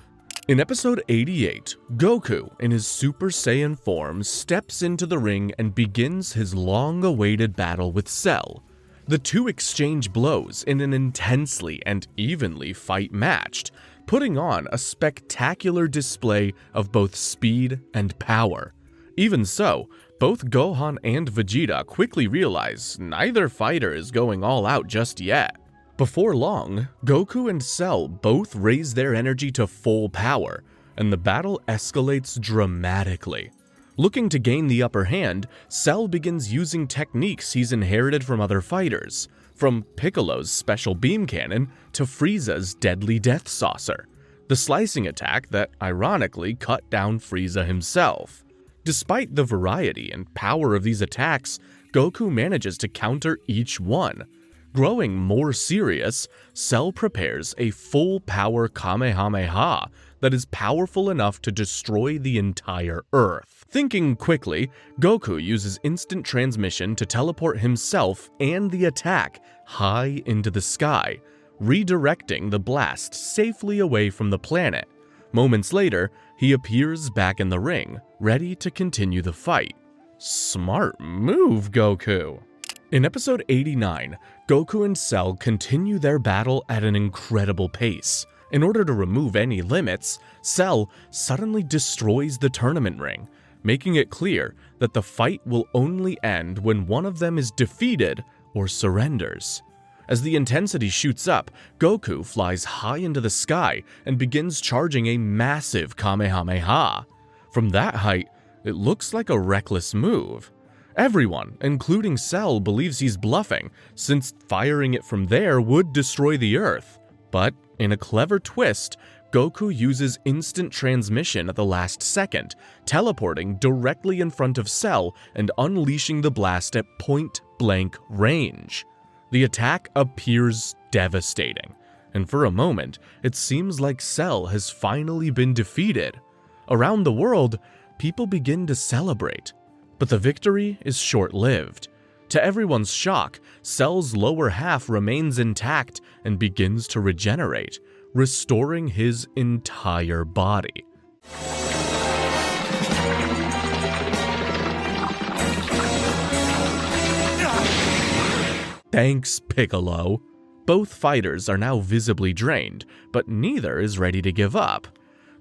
In episode 88, Goku, in his Super Saiyan form, steps into the ring and begins his long-awaited battle with Cell. The two exchange blows in an intensely and evenly fight-matched, putting on a spectacular display of both speed and power. Even so, both Gohan and Vegeta quickly realize neither fighter is going all out just yet. Before long, Goku and Cell both raise their energy to full power, and the battle escalates dramatically. Looking to gain the upper hand, Cell begins using techniques he's inherited from other fighters, from Piccolo's special beam cannon to Frieza's deadly death saucer, the slicing attack that ironically cut down Frieza himself. Despite the variety and power of these attacks, Goku manages to counter each one. Growing more serious, Cell prepares a full-power Kamehame-Ha that is powerful enough to destroy the entire Earth. Thinking quickly, Goku uses instant transmission to teleport himself and the attack high into the sky, redirecting the blast safely away from the planet. Moments later, he appears back in the ring, ready to continue the fight. Smart move, Goku! In episode 89, Goku and Cell continue their battle at an incredible pace. In order to remove any limits, Cell suddenly destroys the tournament ring, making it clear that the fight will only end when one of them is defeated or surrenders. As the intensity shoots up, Goku flies high into the sky and begins charging a massive Kamehameha. From that height, it looks like a reckless move. Everyone, including Cell, believes he's bluffing, since firing it from there would destroy the Earth. But in a clever twist, Goku uses instant transmission at the last second, teleporting directly in front of Cell and unleashing the blast at point-blank range. The attack appears devastating, and for a moment, it seems like Cell has finally been defeated. Around the world, people begin to celebrate, but the victory is short-lived. To everyone's shock, Cell's lower half remains intact and begins to regenerate, restoring his entire body. Thanks, Piccolo. Both fighters are now visibly drained, but neither is ready to give up.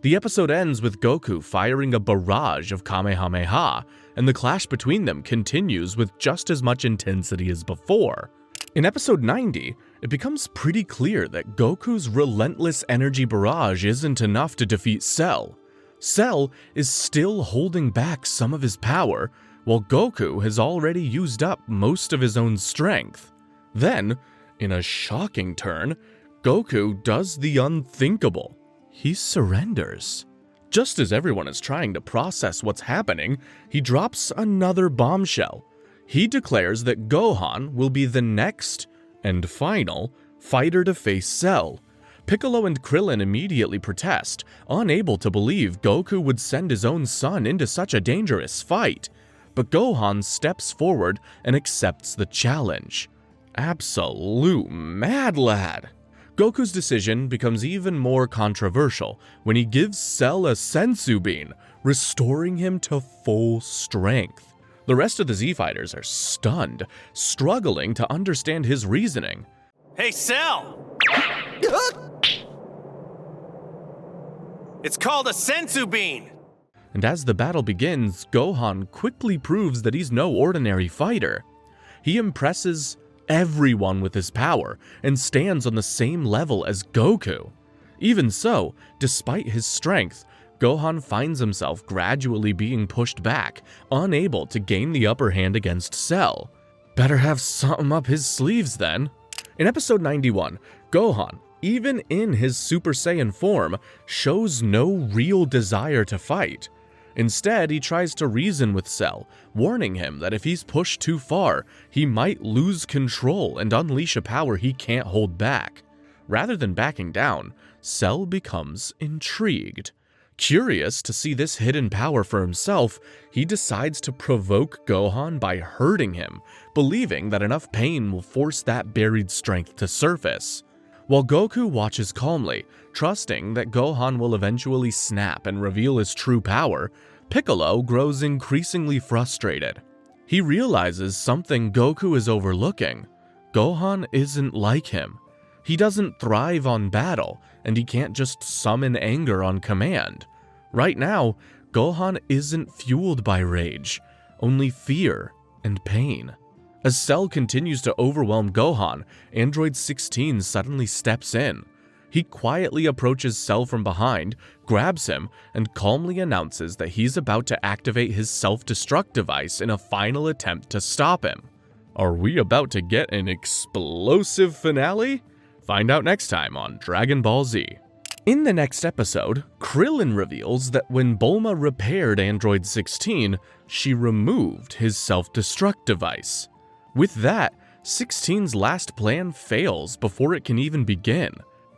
The episode ends with Goku firing a barrage of Kamehame-Ha, and the clash between them continues with just as much intensity as before. In episode 90, it becomes pretty clear that Goku's relentless energy barrage isn't enough to defeat Cell. Cell is still holding back some of his power, while Goku has already used up most of his own strength. Then, in a shocking turn, Goku does the unthinkable. He surrenders. Just as everyone is trying to process what's happening, he drops another bombshell. He declares that Gohan will be the next and final fighter to face Cell. Piccolo and Krillin immediately protest, unable to believe Goku would send his own son into such a dangerous fight. But Gohan steps forward and accepts the challenge. Absolute mad lad. Goku's decision becomes even more controversial when he gives Cell a senzu bean, restoring him to full strength. The rest of the Z-Fighters are stunned, struggling to understand his reasoning. Hey, Cell! It's called a senzu bean! And as the battle begins, Gohan quickly proves that he's no ordinary fighter. He impresses everyone with his power and stands on the same level as Goku. Even so, despite his strength, Gohan finds himself gradually being pushed back, unable to gain the upper hand against Cell. Better have something up his sleeves then. In episode 91, Gohan, even in his Super Saiyan form, shows no real desire to fight. Instead, he tries to reason with Cell, warning him that if he's pushed too far, he might lose control and unleash a power he can't hold back. Rather than backing down, Cell becomes intrigued. Curious to see this hidden power for himself, he decides to provoke Gohan by hurting him, believing that enough pain will force that buried strength to surface. While Goku watches calmly, trusting that Gohan will eventually snap and reveal his true power, Piccolo grows increasingly frustrated. He realizes something Goku is overlooking. Gohan isn't like him. He doesn't thrive on battle, and he can't just summon anger on command. Right now, Gohan isn't fueled by rage, only fear and pain. As Cell continues to overwhelm Gohan, Android 16 suddenly steps in. He quietly approaches Cell from behind, grabs him, and calmly announces that he's about to activate his self-destruct device in a final attempt to stop him. Are we about to get an explosive finale? Find out next time on Dragon Ball Z. In the next episode, Krillin reveals that when Bulma repaired Android 16, she removed his self-destruct device. With that, 16's last plan fails before it can even begin.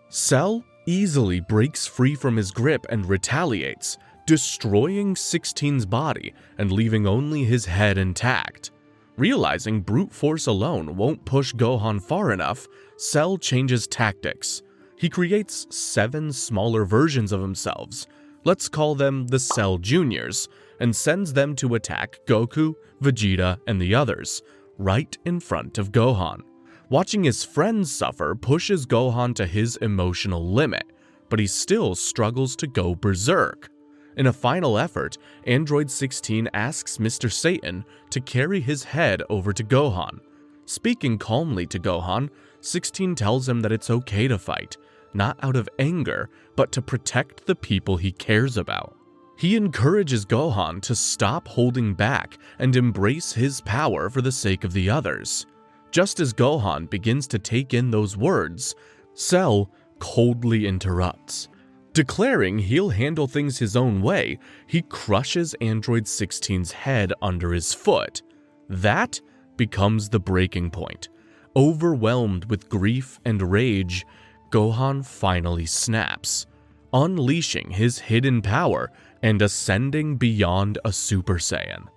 Cell easily breaks free from his grip and retaliates, destroying 16's body and leaving only his head intact. Realizing brute force alone won't push Gohan far enough, Cell changes tactics. He creates 7 smaller versions of himself, let's call them the Cell Juniors, and sends them to attack Goku, Vegeta, and the others, right in front of Gohan. Watching his friends suffer pushes Gohan to his emotional limit, but he still struggles to go berserk. In a final effort, Android 16 asks Mr. Satan to carry his head over to Gohan. Speaking calmly to Gohan, 16 tells him that it's okay to fight, not out of anger, but to protect the people he cares about. He encourages Gohan to stop holding back and embrace his power for the sake of the others. Just as Gohan begins to take in those words, Cell coldly interrupts. Declaring he'll handle things his own way, he crushes Android 16's head under his foot. That becomes the breaking point. Overwhelmed with grief and rage, Gohan finally snaps, unleashing his hidden power and ascending beyond a Super Saiyan.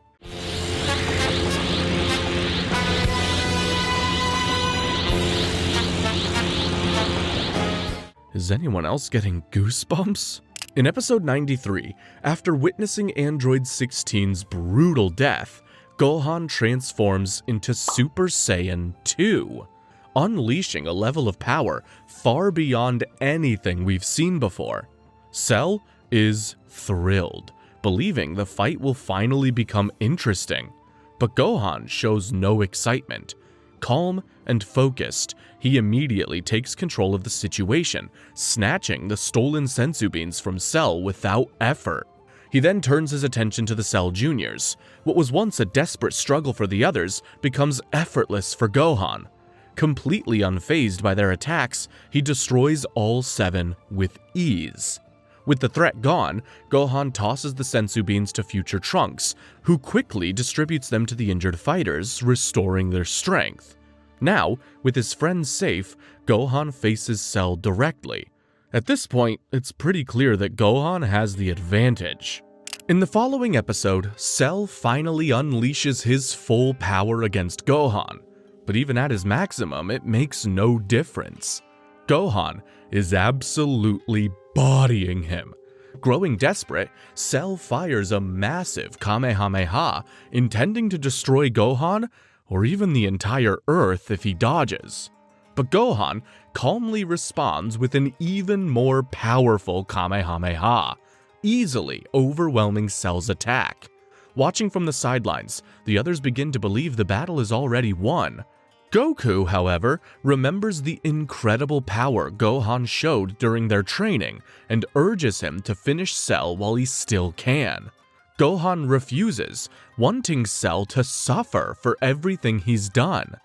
Is anyone else getting goosebumps? In episode 93, after witnessing Android 16's brutal death, Gohan transforms into Super Saiyan 2, unleashing a level of power far beyond anything we've seen before. Cell is thrilled, believing the fight will finally become interesting. But Gohan shows no excitement. Calm and focused, he immediately takes control of the situation, snatching the stolen senzu beans from Cell without effort. He then turns his attention to the Cell Juniors. What was once a desperate struggle for the others becomes effortless for Gohan. Completely unfazed by their attacks, he destroys all 7 with ease. With the threat gone, Gohan tosses the senzu beans to future Trunks, who quickly distributes them to the injured fighters, restoring their strength. Now, with his friends safe, Gohan faces Cell directly. At this point, it's pretty clear that Gohan has the advantage. In the following episode, Cell finally unleashes his full power against Gohan, but even at his maximum, it makes no difference. Gohan is absolutely bodying him. Growing desperate, Cell fires a massive Kamehame-Ha, intending to destroy Gohan or even the entire Earth if he dodges. But Gohan calmly responds with an even more powerful Kamehame-Ha, easily overwhelming Cell's attack. Watching from the sidelines, the others begin to believe the battle is already won. Goku, however, remembers the incredible power Gohan showed during their training and urges him to finish Cell while he still can. Gohan refuses, wanting Cell to suffer for everything he's done.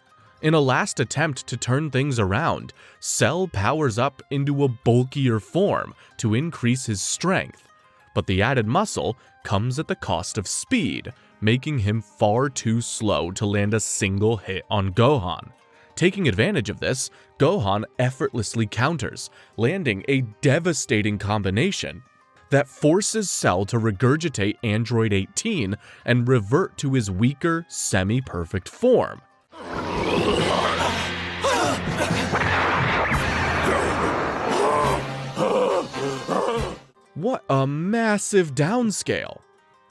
In a last attempt to turn things around, Cell powers up into a bulkier form to increase his strength, but the added muscle comes at the cost of speed, making him far too slow to land a single hit on Gohan. Taking advantage of this, Gohan effortlessly counters, landing a devastating combination that forces Cell to regurgitate Android 18 and revert to his weaker, semi-perfect form. What a massive downscale!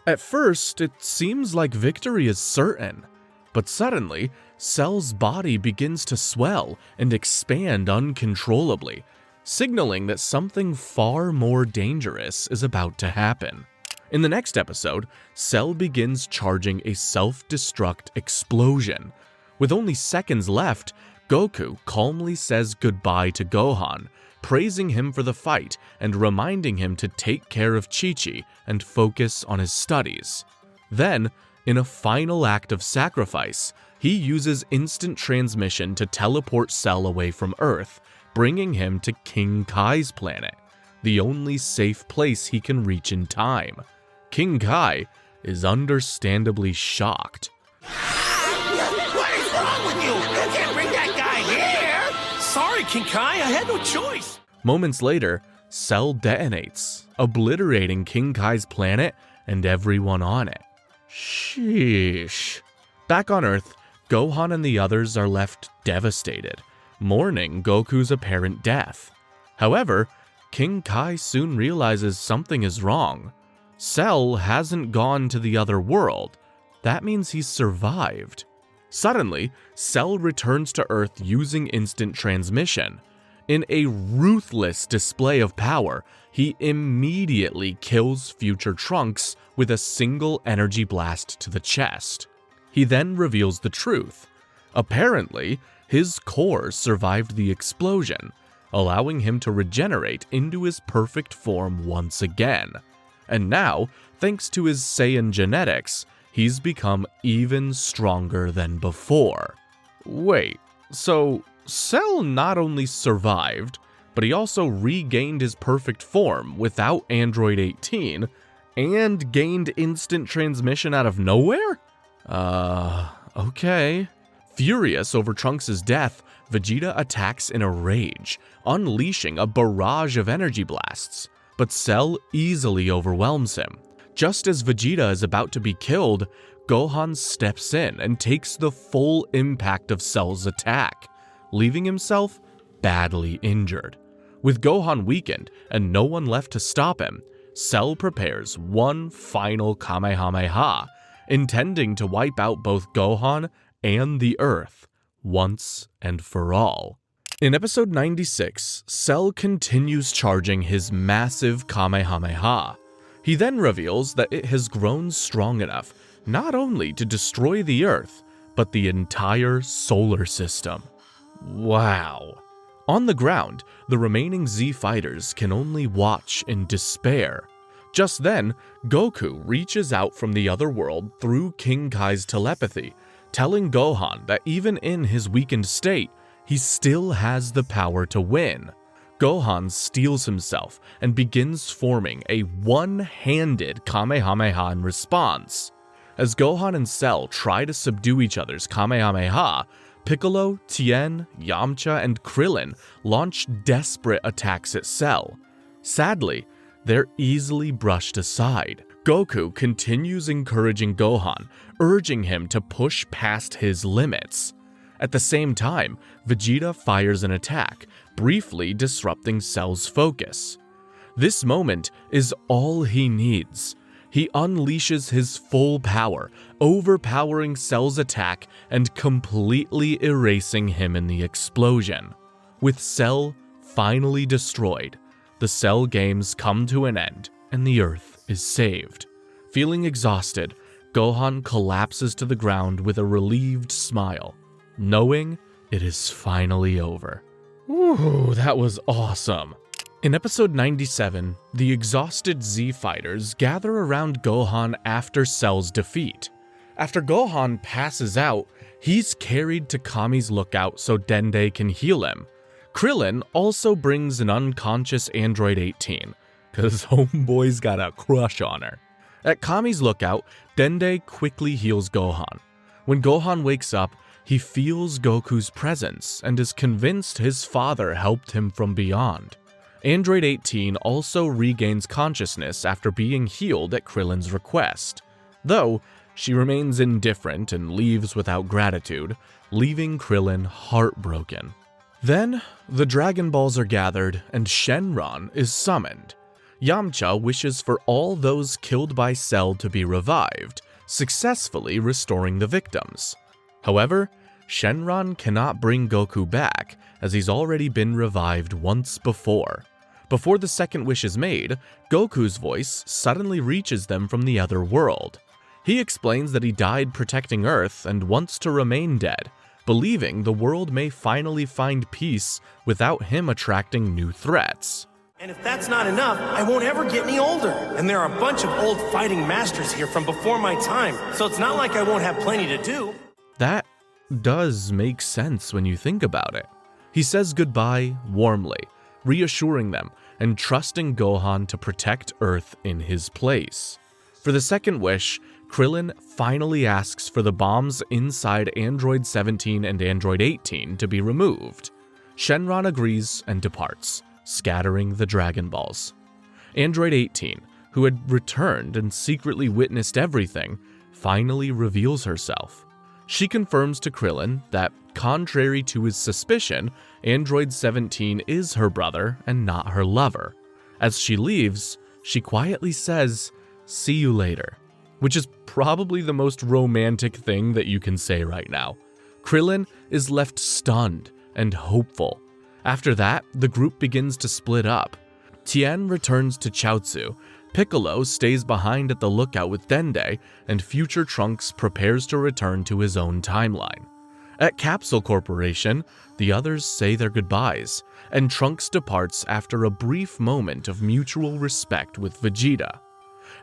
At first, it seems like victory is certain, but suddenly, Cell's body begins to swell and expand uncontrollably, signaling that something far more dangerous is about to happen. In the next episode, Cell begins charging a self-destruct explosion. With only seconds left, Goku calmly says goodbye to Gohan, praising him for the fight and reminding him to take care of Chi-Chi and focus on his studies. Then, in a final act of sacrifice, he uses instant transmission to teleport Cell away from Earth, bringing him to King Kai's planet, the only safe place he can reach in time. King Kai is understandably shocked. What is wrong with you? You can't bring that guy here! Sorry, King Kai, I had no choice. Moments later, Cell detonates, obliterating King Kai's planet and everyone on it. Sheesh. Back on Earth, Gohan and the others are left devastated, mourning Goku's apparent death. However, King Kai soon realizes something is wrong. Cell hasn't gone to the other world. That means he's survived. Suddenly, Cell returns to Earth using instant transmission. In a ruthless display of power, he immediately kills future Trunks with a single energy blast to the chest. He then reveals the truth. Apparently, his core survived the explosion, allowing him to regenerate into his perfect form once again. And now, thanks to his Saiyan genetics, he's become even stronger than before. Wait, so Cell not only survived, but he also regained his perfect form without Android 18 and gained instant transmission out of nowhere? Okay. Furious over Trunks' death, Vegeta attacks in a rage, unleashing a barrage of energy blasts, but Cell easily overwhelms him. Just as Vegeta is about to be killed, Gohan steps in and takes the full impact of Cell's attack, leaving himself badly injured. With Gohan weakened and no one left to stop him, Cell prepares one final Kamehameha, intending to wipe out both Gohan and the Earth once and for all. In episode 96, Cell continues charging his massive Kamehameha. He then reveals that it has grown strong enough not only to destroy the Earth, but the entire solar system. Wow. On the ground, the remaining Z fighters can only watch in despair. Just then, Goku reaches out from the other world through King Kai's telepathy, telling Gohan that even in his weakened state, he still has the power to win. Gohan steels himself and begins forming a one-handed Kamehameha in response. As Gohan and Cell try to subdue each other's Kamehameha, Piccolo, Tien, Yamcha, and Krillin launch desperate attacks at Cell. Sadly, they're easily brushed aside. Goku continues encouraging Gohan, urging him to push past his limits. At the same time, Vegeta fires an attack, briefly disrupting Cell's focus. This moment is all he needs. He unleashes his full power, overpowering Cell's attack and completely erasing him in the explosion. With Cell finally destroyed, the Cell games come to an end and the Earth is saved. Feeling exhausted, Gohan collapses to the ground with a relieved smile, knowing it is finally over. Ooh, that was awesome. In episode 97, the exhausted Z fighters gather around Gohan after Cell's defeat. After Gohan passes out, he's carried to Kami's lookout so Dende can heal him. Krillin also brings an unconscious Android 18, cause homeboy's got a crush on her. At Kami's lookout, Dende quickly heals Gohan. When Gohan wakes up, he feels Goku's presence and is convinced his father helped him from beyond. Android 18 also regains consciousness after being healed at Krillin's request, though she remains indifferent and leaves without gratitude, leaving Krillin heartbroken. Then, the Dragon Balls are gathered and Shenron is summoned. Yamcha wishes for all those killed by Cell to be revived, successfully restoring the victims. However, Shenron cannot bring Goku back, as he's already been revived once before. Before the second wish is made, Goku's voice suddenly reaches them from the other world. He explains that he died protecting Earth and wants to remain dead, believing the world may finally find peace without him attracting new threats. And if that's not enough, I won't ever get any older. And there are a bunch of old fighting masters here from before my time, so it's not like I won't have plenty to do. That does make sense when you think about it. He says goodbye warmly, reassuring them and trusting Gohan to protect Earth in his place. For the second wish, Krillin finally asks for the bombs inside Android 17 and Android 18 to be removed. Shenron agrees and departs, scattering the Dragon Balls. Android 18, who had returned and secretly witnessed everything, finally reveals herself. She confirms to Krillin that, contrary to his suspicion, Android 17 is her brother and not her lover. As she leaves, she quietly says, "See you later," which is probably the most romantic thing that you can say right now. Krillin is left stunned and hopeful. After that, the group begins to split up. Tien returns to Chiaotzu, Piccolo stays behind at the lookout with Dende, and future Trunks prepares to return to his own timeline. At Capsule Corporation, the others say their goodbyes, and Trunks departs after a brief moment of mutual respect with Vegeta.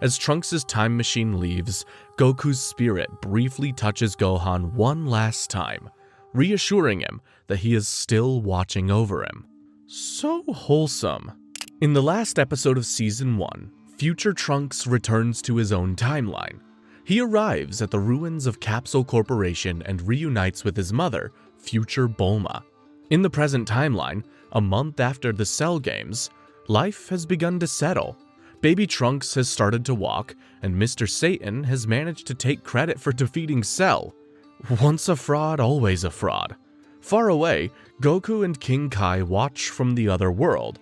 As Trunks' time machine leaves, Goku's spirit briefly touches Gohan one last time, reassuring him that he is still watching over him. So wholesome. In the last episode of Season 1, future Trunks returns to his own timeline. He arrives at the ruins of Capsule Corporation and reunites with his mother, future Bulma. In the present timeline, a month after the Cell games, life has begun to settle. Baby Trunks has started to walk, and Mr. Satan has managed to take credit for defeating Cell. Once a fraud, always a fraud. Far away, Goku and King Kai watch from the other world,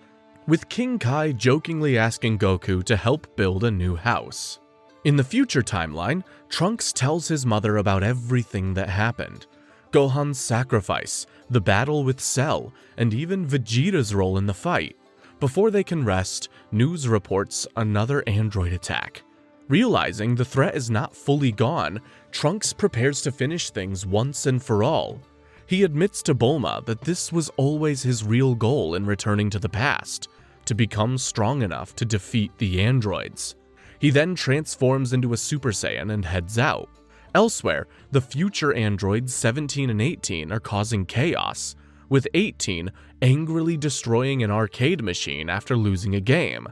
with King Kai jokingly asking Goku to help build a new house. In the future timeline, Trunks tells his mother about everything that happened. Gohan's sacrifice, the battle with Cell, and even Vegeta's role in the fight. Before they can rest, news reports another android attack. Realizing the threat is not fully gone, Trunks prepares to finish things once and for all. He admits to Bulma that this was always his real goal in returning to the past, to become strong enough to defeat the androids. He then transforms into a Super Saiyan and heads out. Elsewhere, the future androids 17 and 18 are causing chaos, with 18 angrily destroying an arcade machine after losing a game.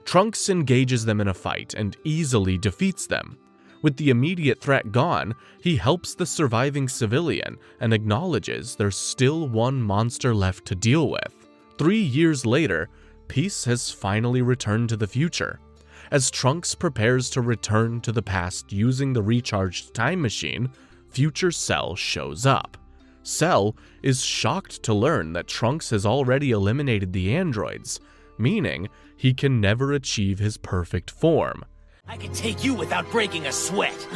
Trunks engages them in a fight and easily defeats them. With the immediate threat gone, he helps the surviving civilian and acknowledges there's still one monster left to deal with. 3 years later, peace has finally returned to the future. As Trunks prepares to return to the past using the recharged time machine, future Cell shows up. Cell is shocked to learn that Trunks has already eliminated the androids, meaning he can never achieve his perfect form. I can take you without breaking a sweat.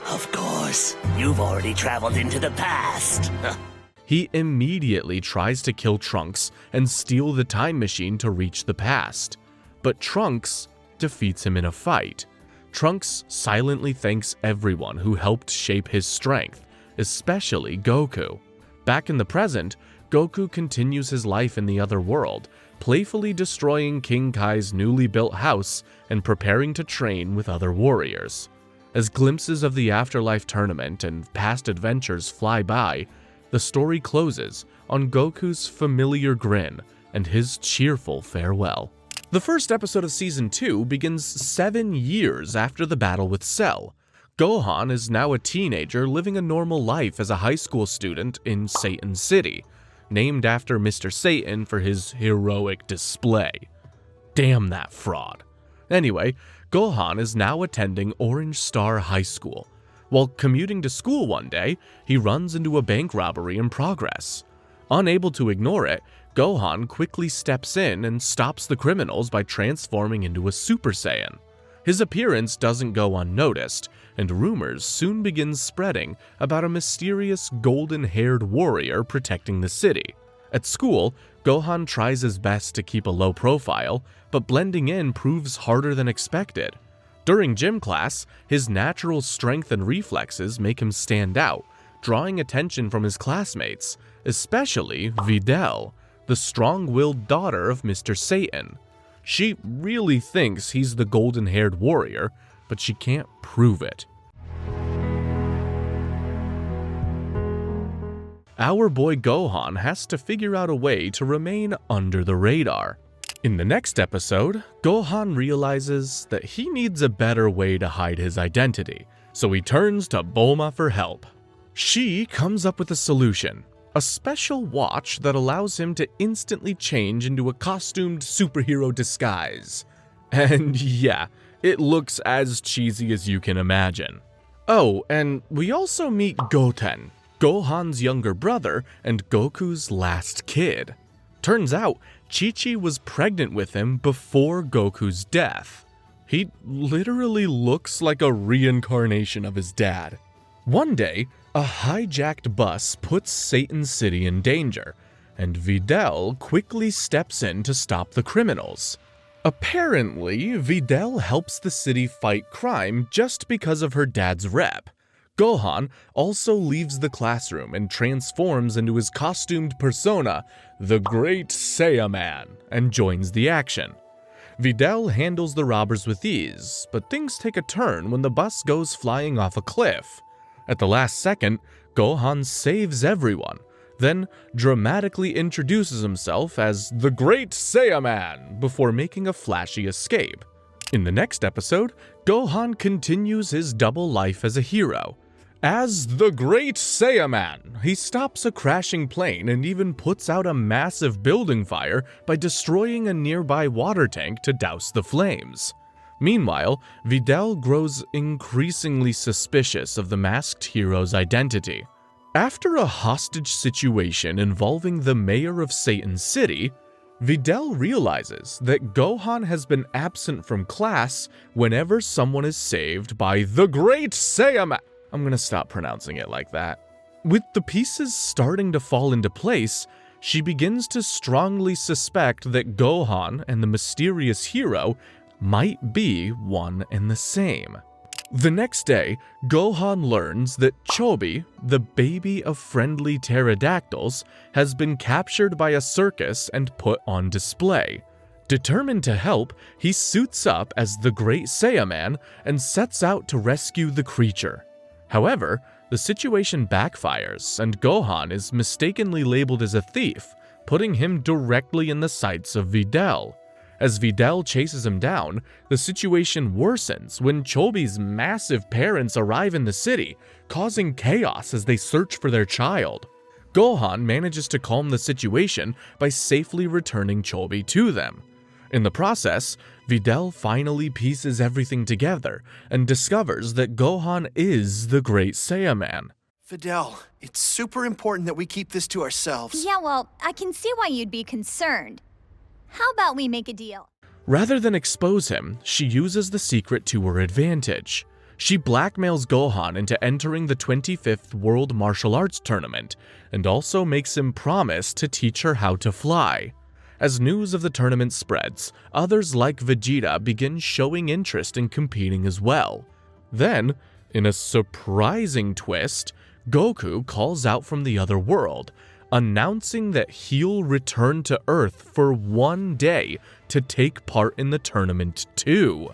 Of course, you've already traveled into the past. He immediately tries to kill Trunks and steal the time machine to reach the past, but Trunks defeats him in a fight. Trunks silently thanks everyone who helped shape his strength, especially Goku. Back in the present, Goku continues his life in the other world, playfully destroying King Kai's newly built house and preparing to train with other warriors. As glimpses of the Afterlife tournament and past adventures fly by, the story closes on Goku's familiar grin and his cheerful farewell. The first episode of Season 2 begins 7 years after the battle with Cell. Gohan is now a teenager living a normal life as a high school student in Satan City, named after Mr. Satan for his heroic display. Damn that fraud. Anyway, Gohan is now attending Orange Star High School. While commuting to school one day, he runs into a bank robbery in progress. Unable to ignore it, Gohan quickly steps in and stops the criminals by transforming into a Super Saiyan. His appearance doesn't go unnoticed, and rumors soon begin spreading about a mysterious golden-haired warrior protecting the city. At school, Gohan tries his best to keep a low profile, but blending in proves harder than expected. During gym class, his natural strength and reflexes make him stand out, drawing attention from his classmates, especially Videl, the strong-willed daughter of Mr. Satan. She really thinks he's the golden-haired warrior, but she can't prove it. Our boy Gohan has to figure out a way to remain under the radar. In the next episode, Gohan realizes that he needs a better way to hide his identity, so he turns to Bulma for help. She comes up with a solution, a special watch that allows him to instantly change into a costumed superhero disguise. And yeah, it looks as cheesy as you can imagine. Oh, and we also meet Goten, Gohan's younger brother and Goku's last kid. Turns out, Chi-Chi was pregnant with him before Goku's death. He literally looks like a reincarnation of his dad. One day, a hijacked bus puts Satan City in danger, and Videl quickly steps in to stop the criminals. Apparently, Videl helps the city fight crime just because of her dad's rep. Gohan also leaves the classroom and transforms into his costumed persona, the Great Saiyaman, and joins the action. Videl handles the robbers with ease, but things take a turn when the bus goes flying off a cliff. At the last second, Gohan saves everyone, then dramatically introduces himself as the Great Saiyaman before making a flashy escape. In the next episode, Gohan continues his double life as a hero. As the Great Saiyaman, he stops a crashing plane and even puts out a massive building fire by destroying a nearby water tank to douse the flames. Meanwhile, Videl grows increasingly suspicious of the masked hero's identity. After a hostage situation involving the mayor of Satan City, Videl realizes that Gohan has been absent from class whenever someone is saved by the Great Saiyaman. I'm gonna stop pronouncing it like that. With the pieces starting to fall into place, she begins to strongly suspect that Gohan and the mysterious hero might be one and the same. The next day, Gohan learns that Chobi, the baby of friendly pterodactyls, has been captured by a circus and put on display. Determined to help, he suits up as the Great Saiyaman and sets out to rescue the creature. However, the situation backfires and Gohan is mistakenly labeled as a thief, putting him directly in the sights of Videl. As Videl chases him down, the situation worsens when Chobi's massive parents arrive in the city, causing chaos as they search for their child. Gohan manages to calm the situation by safely returning Chobi to them. In the process, Videl finally pieces everything together and discovers that Gohan is the Great Saiyaman. Videl, it's super important that we keep this to ourselves. Yeah, well, I can see why you'd be concerned. How about we make a deal? Rather than expose him, she uses the secret to her advantage. She blackmails Gohan into entering the 25th World Martial Arts Tournament and also makes him promise to teach her how to fly. As news of the tournament spreads, others like Vegeta begin showing interest in competing as well. Then, in a surprising twist, Goku calls out from the other world, announcing that he'll return to Earth for one day to take part in the tournament too.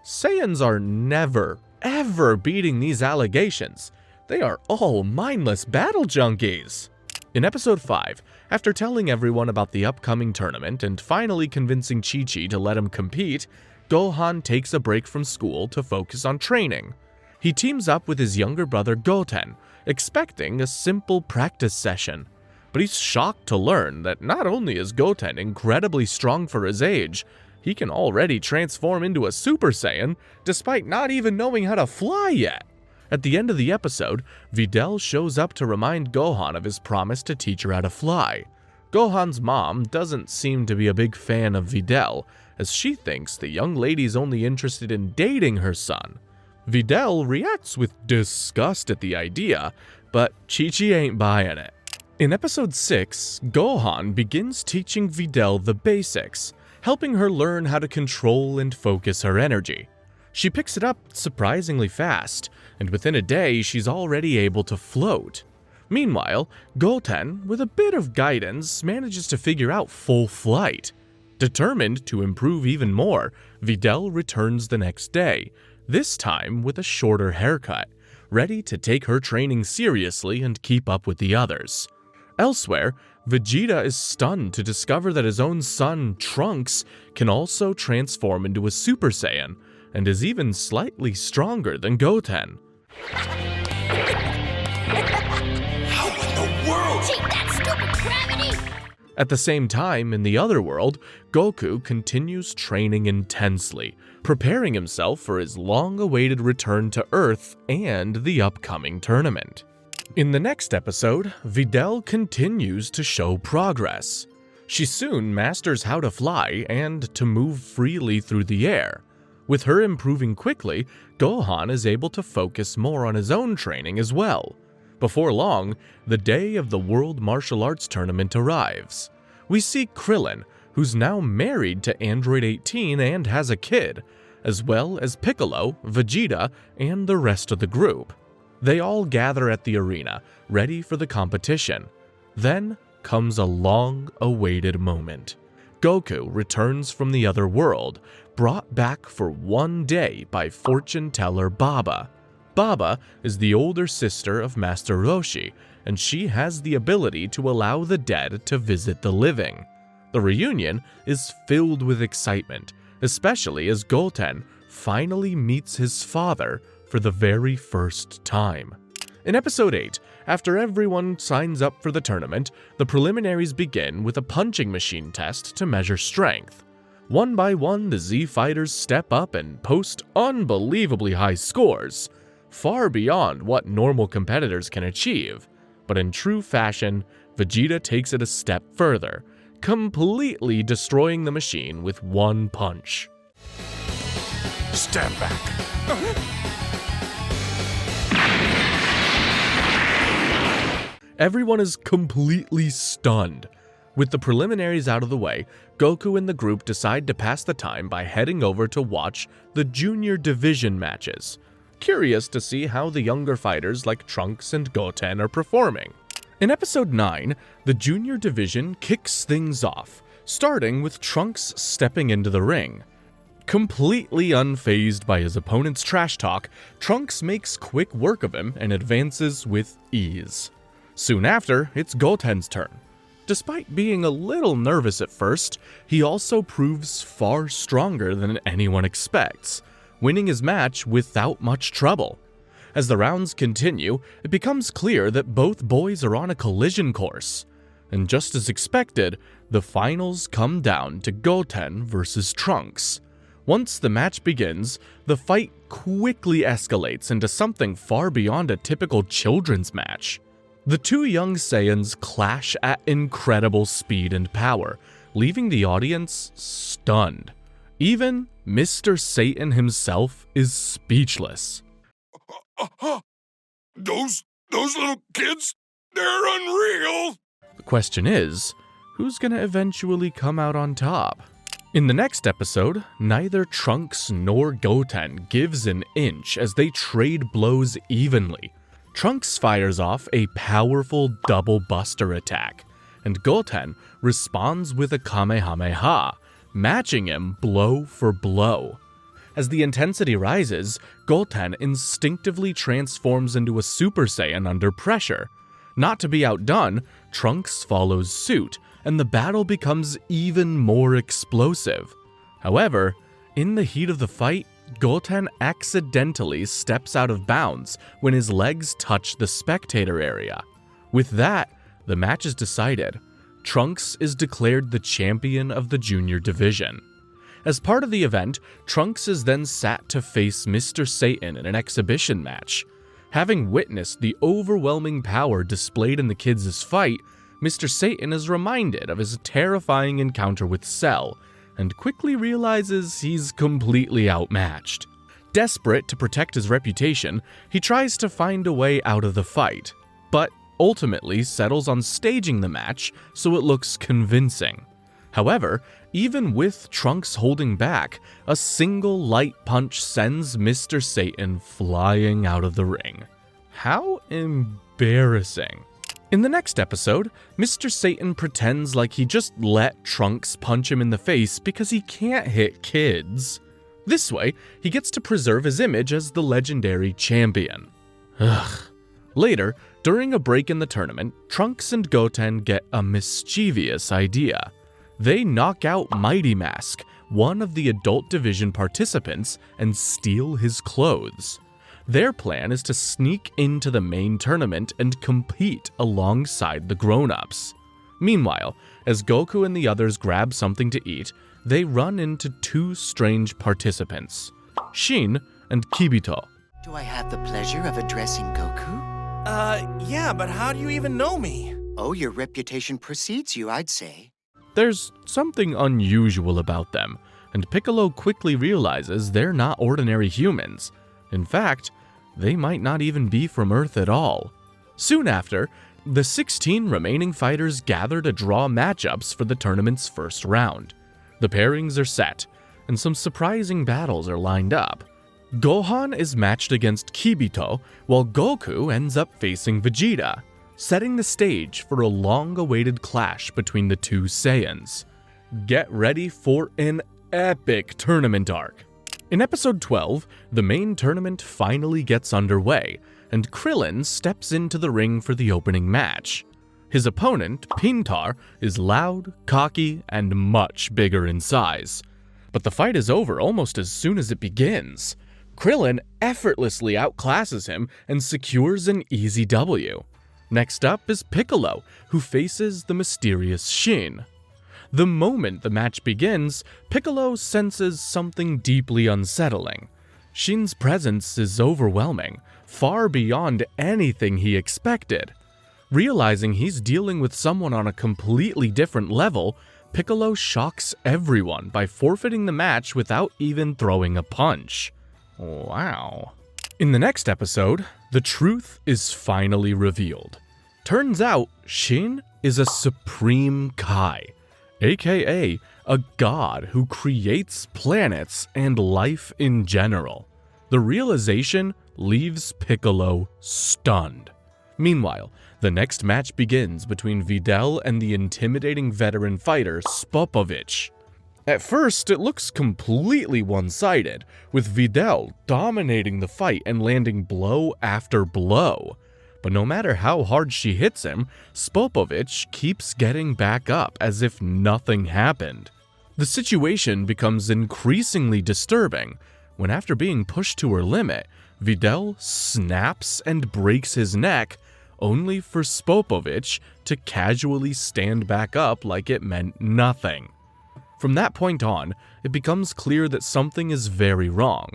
Saiyans are never, ever beating these allegations. They are all mindless battle junkies. In episode 5, after telling everyone about the upcoming tournament and finally convincing Chi-Chi to let him compete, Gohan takes a break from school to focus on training. He teams up with his younger brother Goten, expecting a simple practice session. But he's shocked to learn that not only is Goten incredibly strong for his age, he can already transform into a Super Saiyan despite not even knowing how to fly yet. At the end of the episode, Videl shows up to remind Gohan of his promise to teach her how to fly. Gohan's mom doesn't seem to be a big fan of Videl, as she thinks the young lady's only interested in dating her son. Videl reacts with disgust at the idea, but Chi-Chi ain't buying it. In episode 6, Gohan begins teaching Videl the basics, helping her learn how to control and focus her energy. She picks it up surprisingly fast, and within a day she's already able to float. Meanwhile, Goten, with a bit of guidance, manages to figure out full flight. Determined to improve even more, Videl returns the next day, this time with a shorter haircut, ready to take her training seriously and keep up with the others. Elsewhere, Vegeta is stunned to discover that his own son, Trunks, can also transform into a Super Saiyan, and is even slightly stronger than Goten. How in the world? Take that, stupid gravity! At the same time, in the other world, Goku continues training intensely, preparing himself for his long-awaited return to Earth and the upcoming tournament. In the next episode, Videl continues to show progress. She soon masters how to fly and to move freely through the air. With her improving quickly, Gohan is able to focus more on his own training as well. Before long, the day of the World Martial Arts Tournament arrives. We see Krillin, who's now married to Android 18 and has a kid, as well as Piccolo, Vegeta, and the rest of the group. They all gather at the arena, ready for the competition. Then comes a long-awaited moment. Goku returns from the other world, brought back for one day by fortune teller Baba. Baba is the older sister of Master Roshi, and she has the ability to allow the dead to visit the living. The reunion is filled with excitement, especially as Goten finally meets his father for the very first time. In Episode 8, after everyone signs up for the tournament, the preliminaries begin with a punching machine test to measure strength. One by one, the Z fighters step up and post unbelievably high scores, far beyond what normal competitors can achieve. But in true fashion, Vegeta takes it a step further, completely destroying the machine with one punch. Stand back. Everyone is completely stunned. With the preliminaries out of the way, Goku and the group decide to pass the time by heading over to watch the Junior Division matches, curious to see how the younger fighters like Trunks and Goten are performing. In Episode 9, the Junior Division kicks things off, starting with Trunks stepping into the ring. Completely unfazed by his opponent's trash talk, Trunks makes quick work of him and advances with ease. Soon after, it's Goten's turn. Despite being a little nervous at first, he also proves far stronger than anyone expects, winning his match without much trouble. As the rounds continue, it becomes clear that both boys are on a collision course. And just as expected, the finals come down to Goten versus Trunks. Once the match begins, the fight quickly escalates into something far beyond a typical children's match. The two young Saiyans clash at incredible speed and power, leaving the audience stunned. Even Mr. Satan himself is speechless. Those little kids, they're unreal! The question is, who's gonna eventually come out on top? In the next episode, neither Trunks nor Goten gives an inch as they trade blows evenly. Trunks fires off a powerful double buster attack, and Goten responds with a Kamehame-Ha, matching him blow for blow. As the intensity rises, Goten instinctively transforms into a Super Saiyan under pressure. Not to be outdone, Trunks follows suit, and the battle becomes even more explosive. However, in the heat of the fight, Goten accidentally steps out of bounds when his legs touch the spectator area. With that, the match is decided. Trunks is declared the champion of the Junior Division. As part of the event, Trunks is then sat to face Mr. Satan in an exhibition match. Having witnessed the overwhelming power displayed in the kids' fight, Mr. Satan is reminded of his terrifying encounter with Cell, and quickly realizes he's completely outmatched. Desperate to protect his reputation, he tries to find a way out of the fight, but ultimately settles on staging the match so it looks convincing. However, even with Trunks holding back, a single light punch sends Mr. Satan flying out of the ring. How embarrassing. In the next episode, Mr. Satan pretends like he just let Trunks punch him in the face because he can't hit kids. This way, he gets to preserve his image as the legendary champion. Ugh. Later, during a break in the tournament, Trunks and Goten get a mischievous idea. They knock out Mighty Mask, one of the Adult Division participants, and steal his clothes. Their plan is to sneak into the main tournament and compete alongside the grown-ups. Meanwhile, as Goku and the others grab something to eat, they run into two strange participants, Shin and Kibito. Do I have the pleasure of addressing Goku? Yeah, but how do you even know me? Oh, your reputation precedes you, I'd say. There's something unusual about them, and Piccolo quickly realizes they're not ordinary humans. In fact, they might not even be from Earth at all. Soon after, the 16 remaining fighters gather to draw matchups for the tournament's first round. The pairings are set, and some surprising battles are lined up. Gohan is matched against Kibito, while Goku ends up facing Vegeta, setting the stage for a long-awaited clash between the two Saiyans. Get ready for an epic tournament arc. In episode 12, the main tournament finally gets underway, and Krillin steps into the ring for the opening match. His opponent, Pintar, is loud, cocky, and much bigger in size. But the fight is over almost as soon as it begins. Krillin effortlessly outclasses him and secures an easy W. Next up is Piccolo, who faces the mysterious Shin. The moment the match begins, Piccolo senses something deeply unsettling. Shin's presence is overwhelming, far beyond anything he expected. Realizing he's dealing with someone on a completely different level, Piccolo shocks everyone by forfeiting the match without even throwing a punch. Wow. In the next episode, the truth is finally revealed. Turns out, Shin is a Supreme Kai, aka a god who creates planets and life in general. The realization leaves Piccolo stunned. Meanwhile, the next match begins between Videl and the intimidating veteran fighter Spopovich. At first, it looks completely one-sided, with Videl dominating the fight and landing blow after blow. But no matter how hard she hits him, Spopovich keeps getting back up as if nothing happened. The situation becomes increasingly disturbing when, after being pushed to her limit, Videl snaps and breaks his neck, only for Spopovich to casually stand back up like it meant nothing. From that point on, it becomes clear that something is very wrong.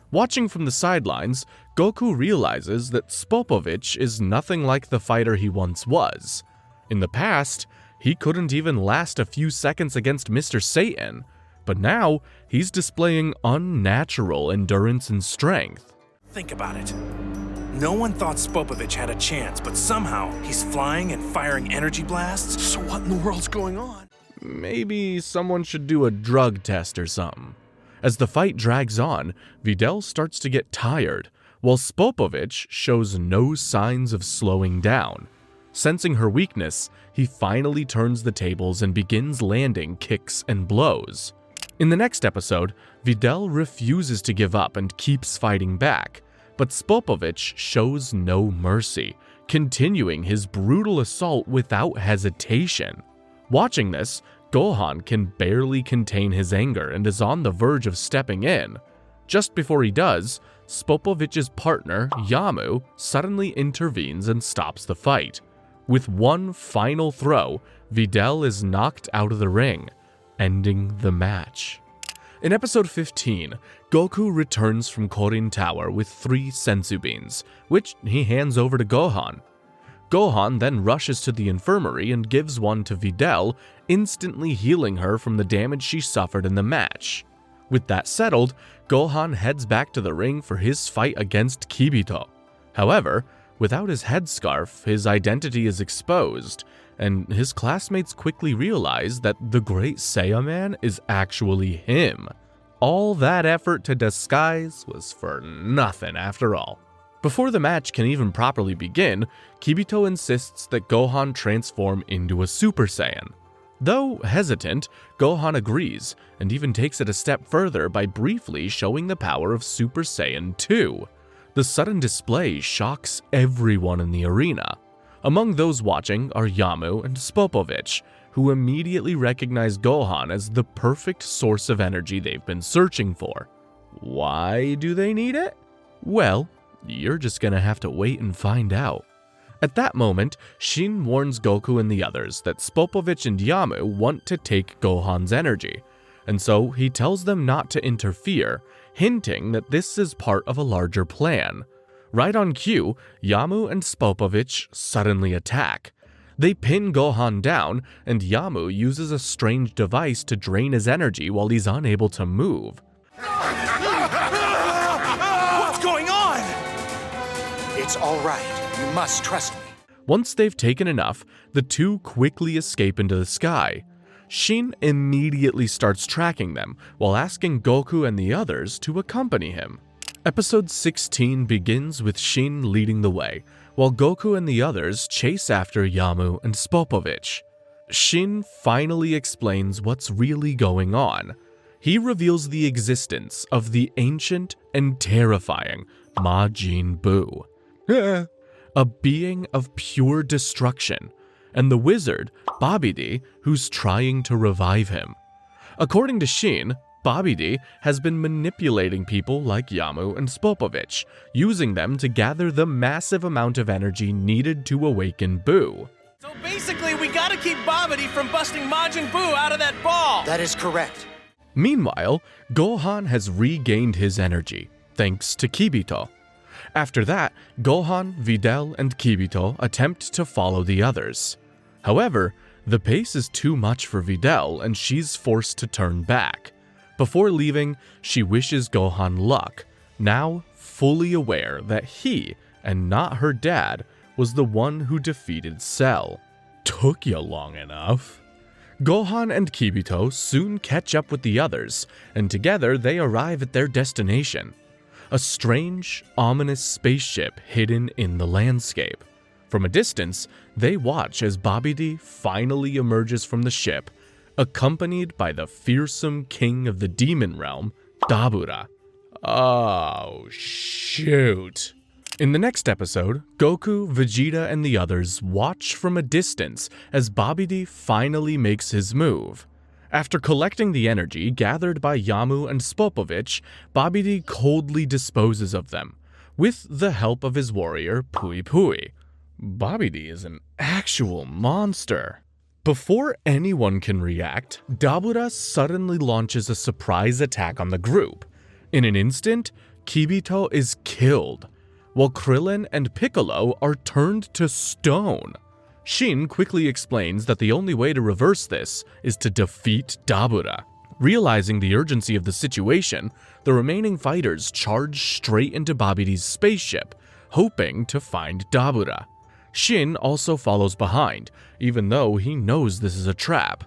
Watching from the sidelines, Goku realizes that Spopovich is nothing like the fighter he once was. In the past, he couldn't even last a few seconds against Mr. Satan, but now he's displaying unnatural endurance and strength. Think about it. No one thought Spopovich had a chance, but somehow he's flying and firing energy blasts? So what in the world's going on? Maybe someone should do a drug test or something. As the fight drags on, Videl starts to get tired, while Spopovich shows no signs of slowing down. Sensing her weakness, he finally turns the tables and begins landing kicks and blows. In the next episode, Videl refuses to give up and keeps fighting back, but Spopovich shows no mercy, continuing his brutal assault without hesitation. Watching this, Gohan can barely contain his anger and is on the verge of stepping in. Just before he does, Spopovich's partner, Yamu, suddenly intervenes and stops the fight. With one final throw, Videl is knocked out of the ring, ending the match. In episode 15, Goku returns from Korin Tower with 3 senzu beans, which he hands over to Gohan. Gohan then rushes to the infirmary and gives one to Videl, instantly healing her from the damage she suffered in the match. With that settled, Gohan heads back to the ring for his fight against Kibito. However, without his headscarf, his identity is exposed, and his classmates quickly realize that the Great Saiyaman is actually him. All that effort to disguise was for nothing after all. Before the match can even properly begin, Kibito insists that Gohan transform into a Super Saiyan. Though hesitant, Gohan agrees, and even takes it a step further by briefly showing the power of Super Saiyan 2. The sudden display shocks everyone in the arena. Among those watching are Yamu and Spopovich, who immediately recognize Gohan as the perfect source of energy they've been searching for. Why do they need it? Well, you're just gonna have to wait and find out. At that moment, Shin warns Goku and the others that Spopovich and Yamu want to take Gohan's energy, and so he tells them not to interfere, hinting that this is part of a larger plan. Right on cue, Yamu and Spopovich suddenly attack. They pin Gohan down, and Yamu uses a strange device to drain his energy while he's unable to move. What's going on? It's all right. You must trust me. Once they've taken enough, the two quickly escape into the sky. Shin immediately starts tracking them, while asking Goku and the others to accompany him. Episode 16 begins with Shin leading the way, while Goku and the others chase after Yamu and Spopovich. Shin finally explains what's really going on. He reveals the existence of the ancient and terrifying Majin Buu. a being of pure destruction, and the wizard, Babidi, who's trying to revive him. According to Shin, Babidi has been manipulating people like Yamu and Spopovich, using them to gather the massive amount of energy needed to awaken Buu. So basically, we gotta keep Babidi from busting Majin Buu out of that ball! That is correct. Meanwhile, Gohan has regained his energy, thanks to Kibito. After that, Gohan, Videl, and Kibito attempt to follow the others. However, the pace is too much for Videl and she's forced to turn back. Before leaving, she wishes Gohan luck, now fully aware that he, and not her dad, was the one who defeated Cell. Took you long enough. Gohan and Kibito soon catch up with the others, and together they arrive at their destination. A strange, ominous spaceship hidden in the landscape. From a distance, they watch as Babidi finally emerges from the ship, accompanied by the fearsome king of the demon realm, Dabura. Oh, shoot. In the next episode, Goku, Vegeta, and the others watch from a distance as Babidi finally makes his move. After collecting the energy gathered by Yamu and Spopovich, Babidi coldly disposes of them, with the help of his warrior, Pui Pui. Babidi is an actual monster. Before anyone can react, Dabura suddenly launches a surprise attack on the group. In an instant, Kibito is killed, while Krillin and Piccolo are turned to stone. Shin quickly explains that the only way to reverse this is to defeat Dabura. Realizing the urgency of the situation, the remaining fighters charge straight into Babidi's spaceship, hoping to find Dabura. Shin also follows behind, even though he knows this is a trap.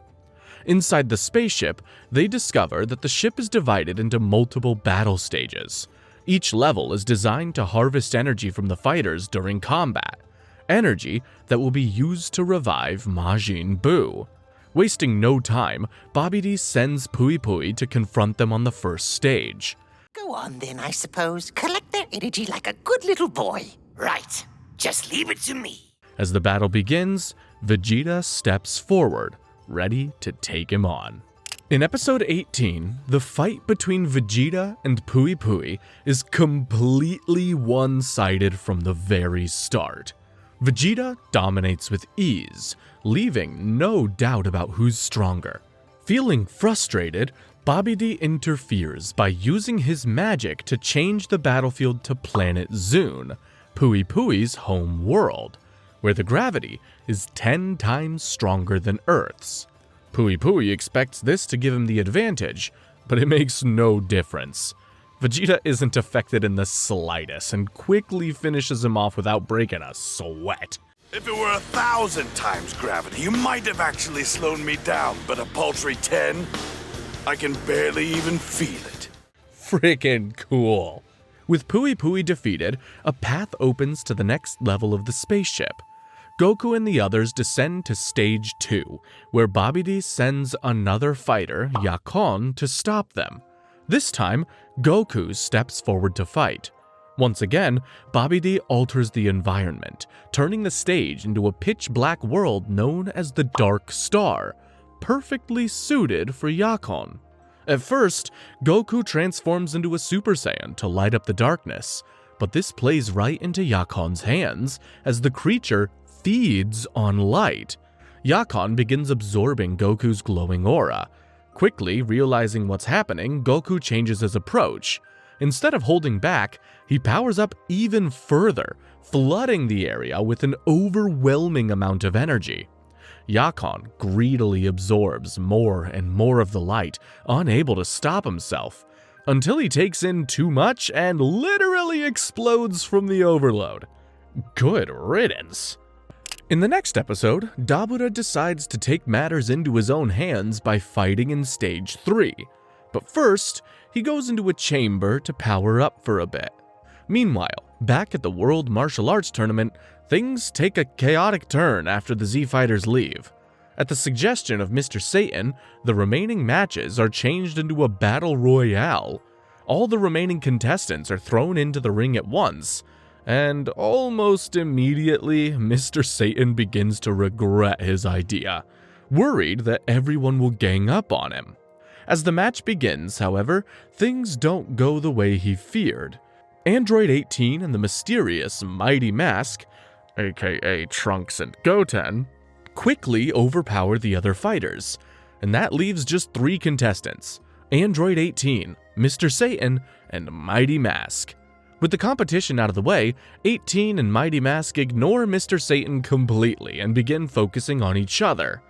Inside the spaceship, they discover that the ship is divided into multiple battle stages. Each level is designed to harvest energy from the fighters during combat, energy that will be used to revive Majin Buu. Wasting no time, Babidi sends Pui Pui to confront them on the first stage. Go on then, I suppose. Collect their energy like a good little boy. Right. Just leave it to me. As the battle begins, Vegeta steps forward, ready to take him on. In episode 18, the fight between Vegeta and Pui Pui is completely one-sided from the very start. Vegeta dominates with ease, leaving no doubt about who's stronger. Feeling frustrated, Babidi interferes by using his magic to change the battlefield to planet Zune, Pui Pui's home world, where the gravity is 10 times stronger than Earth's. Pui Pui expects this to give him the advantage, but it makes no difference. Vegeta isn't affected in the slightest and quickly finishes him off without breaking a sweat. If it were 1,000 times gravity, you might have actually slowed me down, but a paltry 10? I can barely even feel it. Frickin' cool. With Pui Pui defeated, a path opens to the next level of the spaceship. Goku and the others descend to Stage 2, where Babidi sends another fighter, Yakon, to stop them. This time, Goku steps forward to fight. Once again, Babidi alters the environment, turning the stage into a pitch-black world known as the Dark Star, perfectly suited for Yakon. At first, Goku transforms into a Super Saiyan to light up the darkness, but this plays right into Yakon's hands as the creature feeds on light. Yakon begins absorbing Goku's glowing aura. Quickly realizing what's happening, Goku changes his approach. Instead of holding back, he powers up even further, flooding the area with an overwhelming amount of energy. Yakon greedily absorbs more and more of the light, unable to stop himself, until he takes in too much and literally explodes from the overload. Good riddance. In the next episode, Dabura decides to take matters into his own hands by fighting in Stage 3. But first, he goes into a chamber to power up for a bit. Meanwhile, back at the World Martial Arts Tournament, things take a chaotic turn after the Z-Fighters leave. At the suggestion of Mr. Satan, the remaining matches are changed into a battle royale. All the remaining contestants are thrown into the ring at once, And almost immediately, Mr. Satan begins to regret his idea, worried that everyone will gang up on him. As the match begins, however, things don't go the way he feared. Android 18 and the mysterious Mighty Mask, aka Trunks and Goten, quickly overpower the other fighters, and that leaves just 3 contestants: Android 18, Mr. Satan, and Mighty Mask. With the competition out of the way, 18 and Mighty Mask ignore Mr. Satan completely and begin focusing on each other.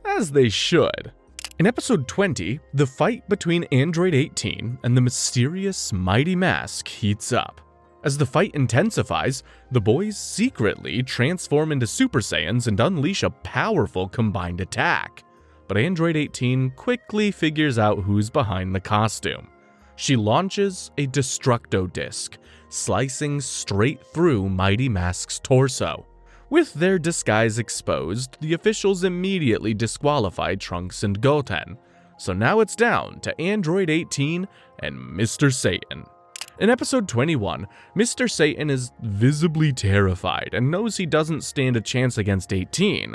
As they should. In episode 20, the fight between Android 18 and the mysterious Mighty Mask heats up. As the fight intensifies, the boys secretly transform into Super Saiyans and unleash a powerful combined attack. But Android 18 quickly figures out who's behind the costume. She launches a Destructo Disc, slicing straight through Mighty Mask's torso. With their disguise exposed, the officials immediately disqualified Trunks and Goten, so now it's down to Android 18 and Mr. Satan. In episode 21, Mr. Satan is visibly terrified and knows he doesn't stand a chance against 18.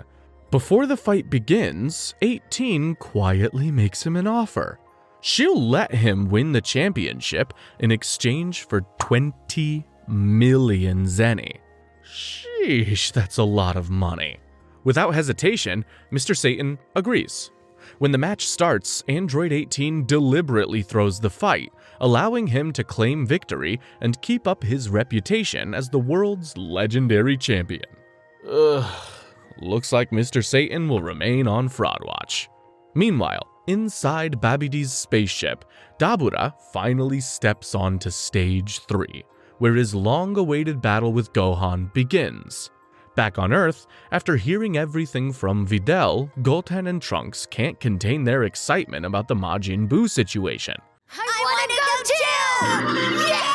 Before the fight begins, 18 quietly makes him an offer. She'll let him win the championship in exchange for 20 million zenny. Sheesh, that's a lot of money. Without hesitation, Mr. Satan agrees. When the match starts, Android 18 deliberately throws the fight, allowing him to claim victory and keep up his reputation as the world's legendary champion. Looks like Mr. Satan will remain on Fraud Watch. Meanwhile, inside Babidi's spaceship, Dabura finally steps onto Stage 3, where his long-awaited battle with Gohan begins. Back on Earth, after hearing everything from Videl, Goten and Trunks can't contain their excitement about the Majin Buu situation. I wanna go too! Yeah!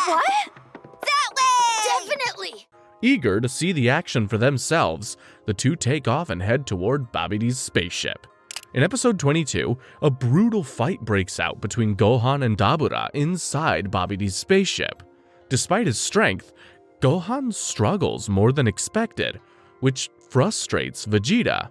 Wait, what? That way! Definitely! Eager to see the action for themselves, the two take off and head toward Babidi's spaceship. In episode 22, a brutal fight breaks out between Gohan and Dabura inside Babidi's spaceship. Despite his strength, Gohan struggles more than expected, which frustrates Vegeta.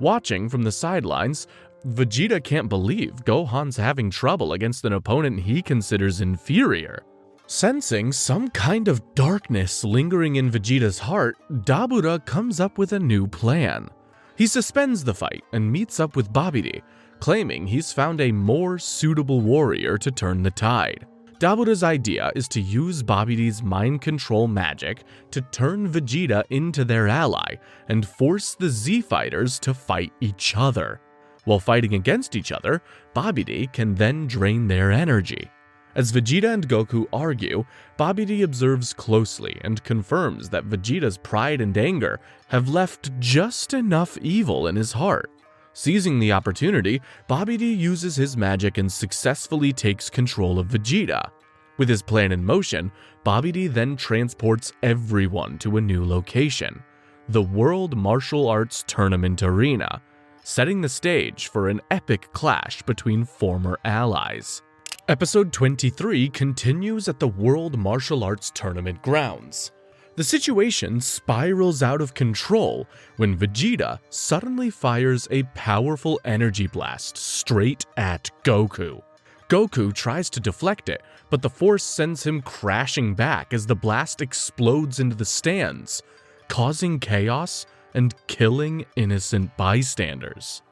Watching from the sidelines, Vegeta can't believe Gohan's having trouble against an opponent he considers inferior. Sensing some kind of darkness lingering in Vegeta's heart, Dabura comes up with a new plan. He suspends the fight and meets up with Babidi, claiming he's found a more suitable warrior to turn the tide. Dabura's idea is to use Babidi's mind control magic to turn Vegeta into their ally and force the Z fighters to fight each other. While fighting against each other, Babidi can then drain their energy. As Vegeta and Goku argue, Babidi observes closely and confirms that Vegeta's pride and anger have left just enough evil in his heart. Seizing the opportunity, Babidi uses his magic and successfully takes control of Vegeta. With his plan in motion, Babidi then transports everyone to a new location, the World Martial Arts Tournament Arena, setting the stage for an epic clash between former allies. Episode 23 continues at the World Martial Arts Tournament grounds. The situation spirals out of control when Vegeta suddenly fires a powerful energy blast straight at Goku. Goku tries to deflect it, but the force sends him crashing back as the blast explodes into the stands, causing chaos and killing innocent bystanders.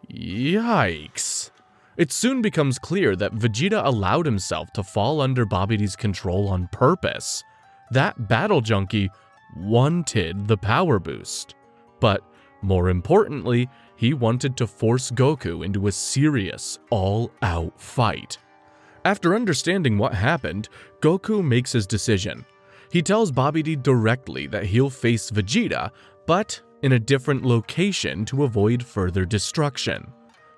Yikes. It soon becomes clear that Vegeta allowed himself to fall under Babidi's control on purpose. That battle junkie wanted the power boost. But more importantly, he wanted to force Goku into a serious, all-out fight. After understanding what happened, Goku makes his decision. He tells Babidi directly that he'll face Vegeta, but in a different location to avoid further destruction.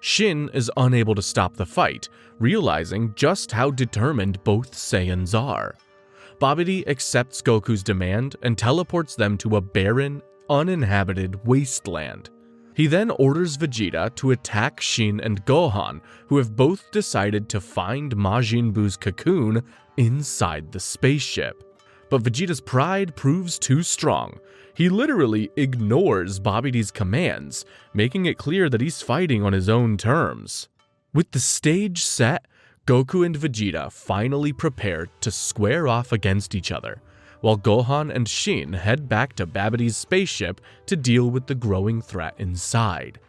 Shin is unable to stop the fight, realizing just how determined both Saiyans are. Babidi accepts Goku's demand and teleports them to a barren, uninhabited wasteland. He then orders Vegeta to attack Shin and Gohan, who have both decided to find Majin Buu's cocoon inside the spaceship. But Vegeta's pride proves too strong. He literally ignores Babidi's commands, making it clear that he's fighting on his own terms. With the stage set, Goku and Vegeta finally prepare to square off against each other, while Gohan and Shin head back to Babidi's spaceship to deal with the growing threat inside.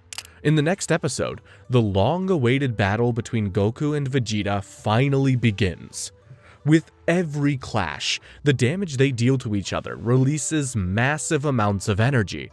In the next episode, the long-awaited battle between Goku and Vegeta finally begins. With every clash, the damage they deal to each other releases massive amounts of energy.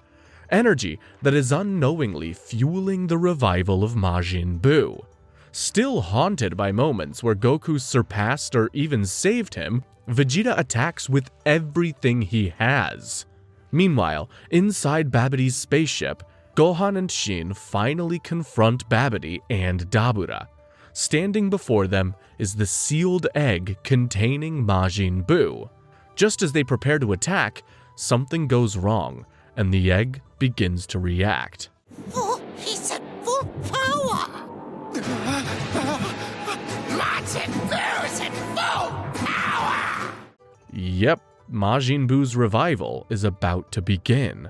Energy that is unknowingly fueling the revival of Majin Buu. Still haunted by moments where Goku surpassed or even saved him, Vegeta attacks with everything he has. Meanwhile, inside Babidi's spaceship, Gohan and Shin finally confront Babidi and Dabura. Standing before them is the sealed egg containing Majin Buu. Just as they prepare to attack, something goes wrong, and the egg begins to react. He's at full power! Majin Buu's at full power! Yep, Majin Buu's revival is about to begin.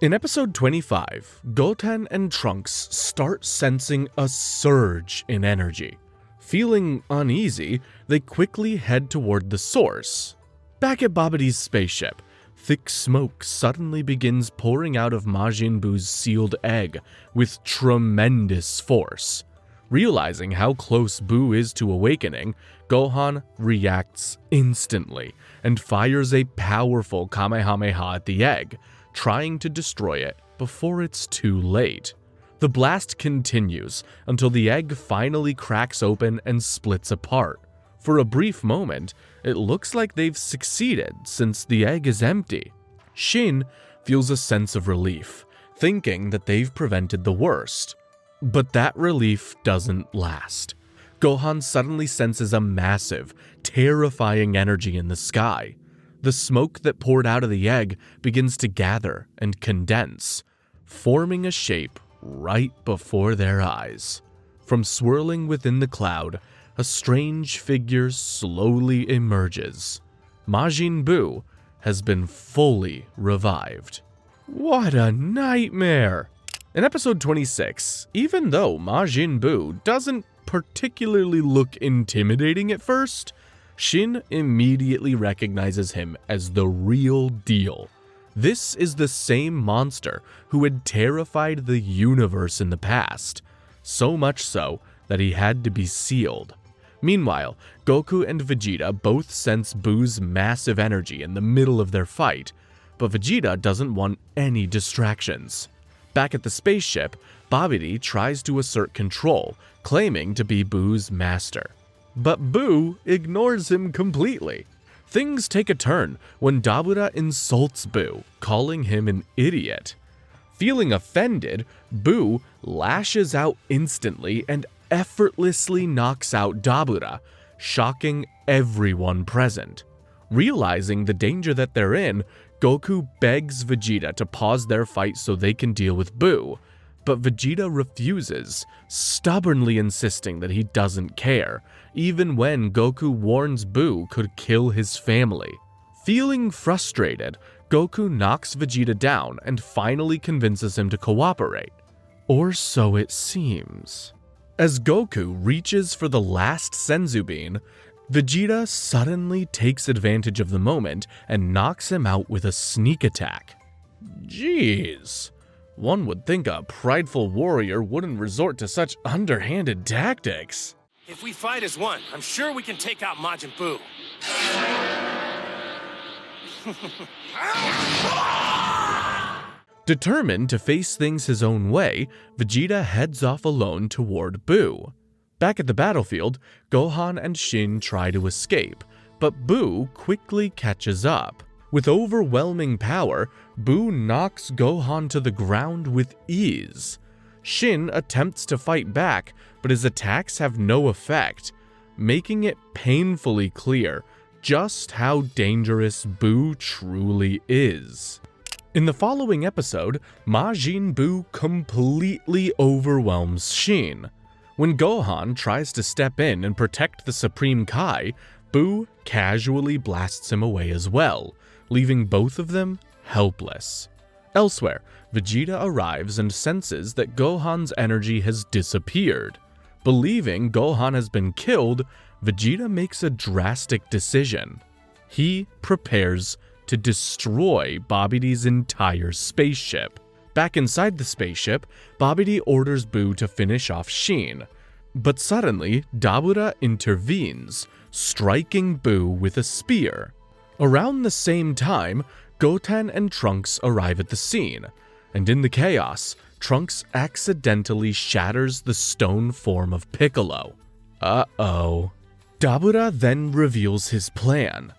In episode 25, Goten and Trunks start sensing a surge in energy. Feeling uneasy, they quickly head toward the source. Back at Babidi's spaceship, thick smoke suddenly begins pouring out of Majin Buu's sealed egg with tremendous force. Realizing how close Buu is to awakening, Gohan reacts instantly and fires a powerful Kamehame-Ha at the egg, trying to destroy it before it's too late. The blast continues until the egg finally cracks open and splits apart. For a brief moment, it looks like they've succeeded since the egg is empty. Shin feels a sense of relief, thinking that they've prevented the worst. But that relief doesn't last. Gohan suddenly senses a massive, terrifying energy in the sky. The smoke that poured out of the egg begins to gather and condense, forming a shape right before their eyes. From swirling within the cloud, a strange figure slowly emerges. Majin Buu has been fully revived. What a nightmare! In episode 26, even though Majin Buu doesn't particularly look intimidating at first, Shin immediately recognizes him as the real deal. This is the same monster who had terrified the universe in the past, so much so that he had to be sealed. Meanwhile, Goku and Vegeta both sense Buu's massive energy in the middle of their fight, but Vegeta doesn't want any distractions. Back at the spaceship, Babidi tries to assert control, claiming to be Buu's master. But Buu ignores him completely. Things take a turn when Dabura insults Buu, calling him an idiot. Feeling offended, Buu lashes out instantly and effortlessly knocks out Dabura, shocking everyone present. Realizing the danger that they're in, Goku begs Vegeta to pause their fight so they can deal with Buu, but Vegeta refuses, stubbornly insisting that he doesn't care, even when Goku warns Buu could kill his family. Feeling frustrated, Goku knocks Vegeta down and finally convinces him to cooperate. Or so it seems. As Goku reaches for the last Senzu Bean, Vegeta suddenly takes advantage of the moment and knocks him out with a sneak attack. Jeez, one would think a prideful warrior wouldn't resort to such underhanded tactics. If we fight as one, I'm sure we can take out Majin Buu. Determined to face things his own way, Vegeta heads off alone toward Buu. Back at the battlefield, Gohan and Shin try to escape, but Buu quickly catches up. With overwhelming power, Buu knocks Gohan to the ground with ease. Shin attempts to fight back, but his attacks have no effect, making it painfully clear just how dangerous Buu truly is. In the following episode, Majin Buu completely overwhelms Shin. When Gohan tries to step in and protect the Supreme Kai, Buu casually blasts him away as well, leaving both of them helpless. Elsewhere, Vegeta arrives and senses that Gohan's energy has disappeared. Believing Gohan has been killed, Vegeta makes a drastic decision. He prepares to destroy Babidi's entire spaceship. Back inside the spaceship, Babidi orders Buu to finish off Shin. But suddenly, Dabura intervenes, striking Buu with a spear. Around the same time, Goten and Trunks arrive at the scene, and in the chaos, Trunks accidentally shatters the stone form of Piccolo. Uh-oh. Dabura then reveals his plan.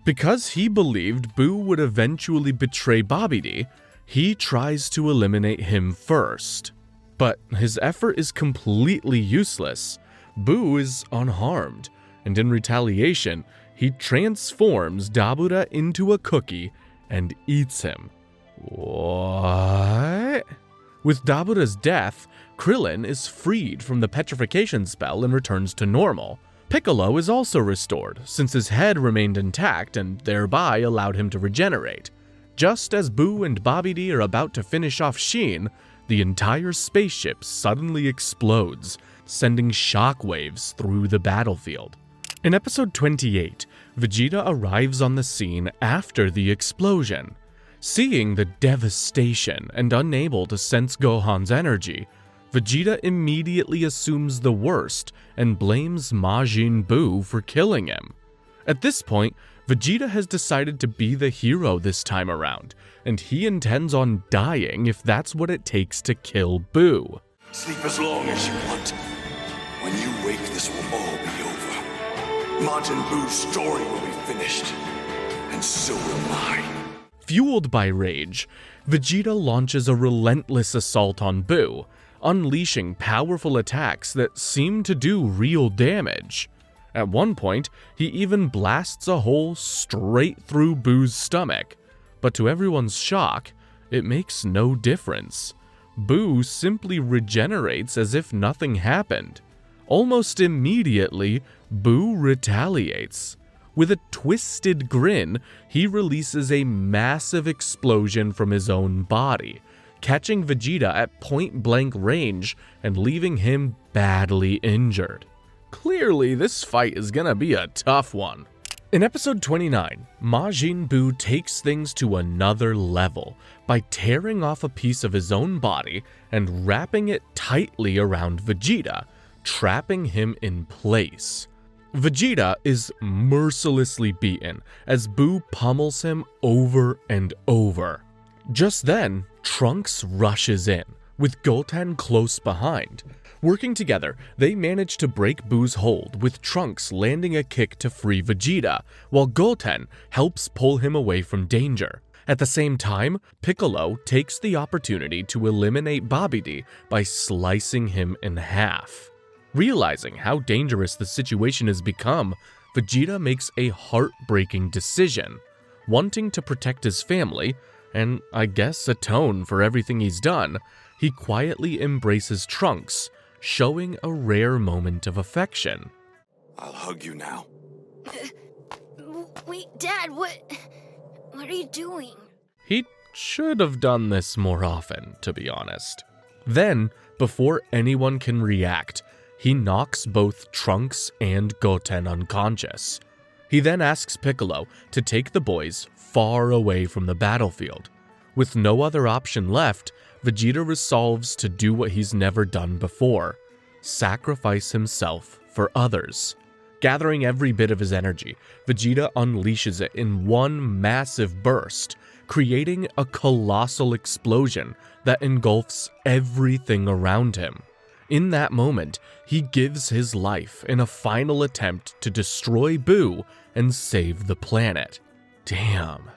Because he believed Buu would eventually betray Babidi, he tries to eliminate him first. But his effort is completely useless. Buu is unharmed, and in retaliation, he transforms Dabura into a cookie and eats him. What? With Dabura's death, Krillin is freed from the petrification spell and returns to normal. Piccolo is also restored, since his head remained intact and thereby allowed him to regenerate. Just as Buu and Babidi are about to finish off Shin, the entire spaceship suddenly explodes, sending shockwaves through the battlefield. In episode 28, Vegeta arrives on the scene after the explosion. Seeing the devastation and unable to sense Gohan's energy, Vegeta immediately assumes the worst and blames Majin Buu for killing him. At this point, Vegeta has decided to be the hero this time around, and he intends on dying if that's what it takes to kill Buu. Sleep as long as you want. When you wake, this will all be over. Majin Buu's story will be finished, and so will mine. Fueled by rage, Vegeta launches a relentless assault on Buu, unleashing powerful attacks that seem to do real damage. At one point, he even blasts a hole straight through Buu's stomach, but to everyone's shock, it makes no difference. Buu simply regenerates as if nothing happened. Almost immediately, Buu retaliates. With a twisted grin, he releases a massive explosion from his own body, catching Vegeta at point-blank range and leaving him badly injured. Clearly, this fight is gonna be a tough one. In episode 29, Majin Buu takes things to another level by tearing off a piece of his own body and wrapping it tightly around Vegeta, trapping him in place. Vegeta is mercilessly beaten as Buu pummels him over and over. Just then, Trunks rushes in, with Goten close behind. Working together, they manage to break Buu's hold, with Trunks landing a kick to free Vegeta, while Goten helps pull him away from danger. At the same time, Piccolo takes the opportunity to eliminate Babidi by slicing him in half. Realizing how dangerous the situation has become, Vegeta makes a heartbreaking decision. Wanting to protect his family, and I guess atone for everything he's done, he quietly embraces Trunks, showing a rare moment of affection. I'll hug you now. Wait, Dad, what are you doing? He should have done this more often, to be honest. Then, before anyone can react, he knocks both Trunks and Goten unconscious. He then asks Piccolo to take the boys far away from the battlefield. With no other option left, Vegeta resolves to do what he's never done before: sacrifice himself for others. Gathering every bit of his energy, Vegeta unleashes it in one massive burst, creating a colossal explosion that engulfs everything around him. In that moment, he gives his life in a final attempt to destroy Buu and save the planet. Damn.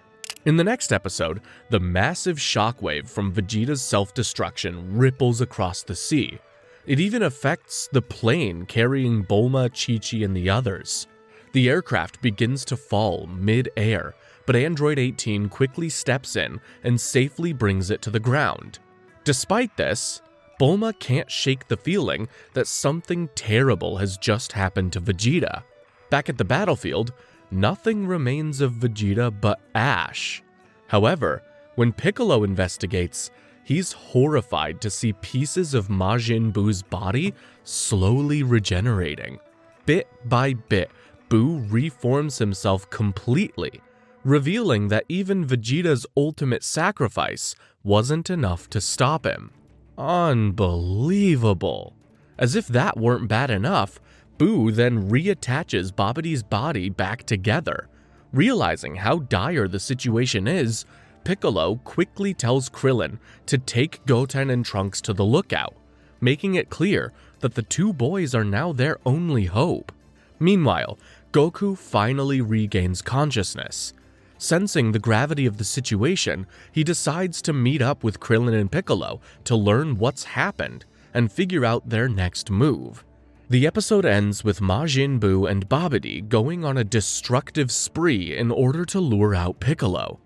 In the next episode, the massive shockwave from Vegeta's self-destruction ripples across the sea. It even affects the plane carrying Bulma, Chi-Chi, and the others. The aircraft begins to fall mid-air, but Android 18 quickly steps in and safely brings it to the ground. Despite this, Bulma can't shake the feeling that something terrible has just happened to Vegeta. Back at the battlefield, nothing remains of Vegeta but ash. However, when Piccolo investigates, he's horrified to see pieces of Majin Buu's body slowly regenerating. Bit by bit, Buu reforms himself completely, revealing that even Vegeta's ultimate sacrifice wasn't enough to stop him. Unbelievable. As if that weren't bad enough, Buu then reattaches Babidi's body back together. Realizing how dire the situation is, Piccolo quickly tells Krillin to take Goten and Trunks to the lookout, making it clear that the two boys are now their only hope. Meanwhile, Goku finally regains consciousness. Sensing the gravity of the situation, he decides to meet up with Krillin and Piccolo to learn what's happened and figure out their next move. The episode ends with Majin Buu and Babidi going on a destructive spree in order to lure out Piccolo.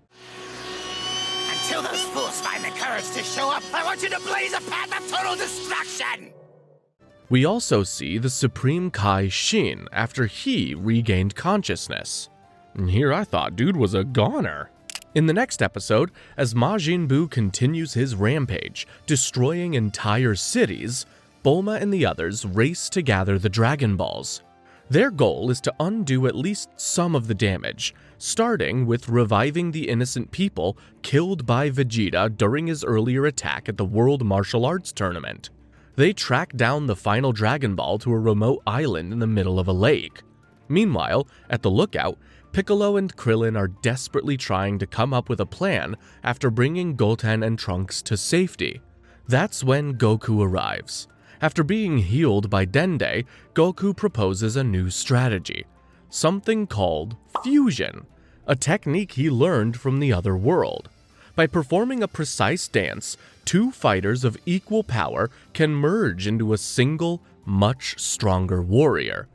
Until those fools find the courage to show up, I want you to blaze a path of total destruction! We also see the Supreme Kai Shin after he regained consciousness. And here I thought dude was a goner. In the next episode, as Majin Buu continues his rampage, destroying entire cities, Bulma and the others race to gather the Dragon Balls. Their goal is to undo at least some of the damage, starting with reviving the innocent people killed by Vegeta during his earlier attack at the World Martial Arts Tournament. They track down the final Dragon Ball to a remote island in the middle of a lake. Meanwhile, at the lookout, Piccolo and Krillin are desperately trying to come up with a plan after bringing Goten and Trunks to safety. That's when Goku arrives. After being healed by Dende, Goku proposes a new strategy, something called fusion, a technique he learned from the other world. By performing a precise dance, two fighters of equal power can merge into a single, much stronger warrior.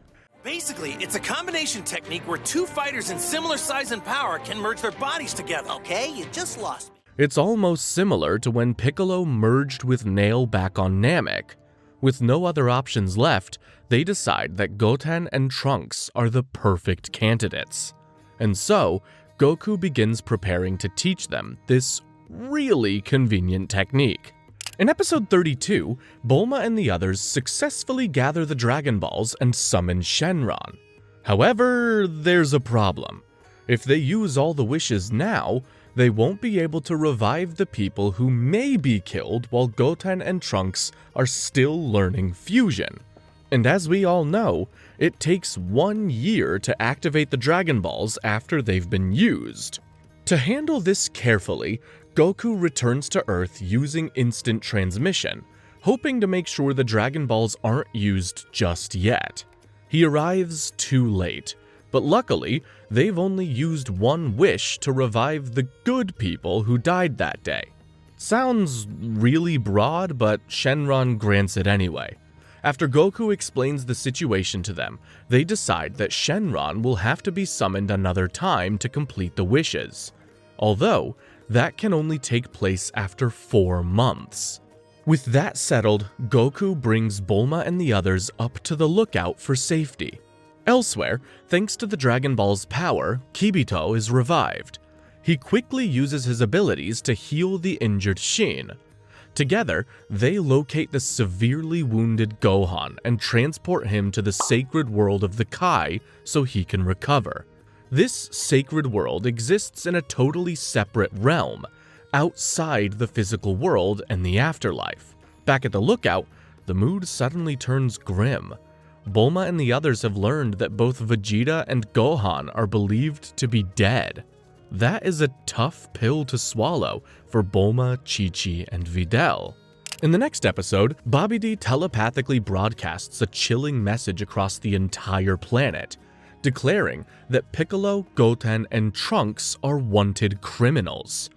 Basically, it's a combination technique where two fighters in similar size and power can merge their bodies together. Okay, you just lost me. It's almost similar to when Piccolo merged with Nail back on Namek. With no other options left, they decide that Goten and Trunks are the perfect candidates. And so, Goku begins preparing to teach them this really convenient technique. In episode 32, Bulma and the others successfully gather the Dragon Balls and summon Shenron. However, there's a problem. If they use all the wishes now, they won't be able to revive the people who may be killed while Goten and Trunks are still learning fusion. And as we all know, it takes 1 year to activate the Dragon Balls after they've been used. To handle this carefully, Goku returns to Earth using instant transmission, hoping to make sure the Dragon Balls aren't used just yet. He arrives too late, but luckily, they've only used one wish to revive the good people who died that day. Sounds really broad, but Shenron grants it anyway. After Goku explains the situation to them, they decide that Shenron will have to be summoned another time to complete the wishes. Although, that can only take place after 4 months. With that settled, Goku brings Bulma and the others up to the lookout for safety. Elsewhere, thanks to the Dragon Ball's power, Kibito is revived. He quickly uses his abilities to heal the injured Shin. Together, they locate the severely wounded Gohan and transport him to the sacred world of the Kai so he can recover. This sacred world exists in a totally separate realm, outside the physical world and the afterlife. Back at the lookout, the mood suddenly turns grim. Bulma and the others have learned that both Vegeta and Gohan are believed to be dead. That is a tough pill to swallow for Bulma, Chi-Chi, and Videl. In the next episode, Babidi telepathically broadcasts a chilling message across the entire planet, declaring that Piccolo, Goten, and Trunks are wanted criminals.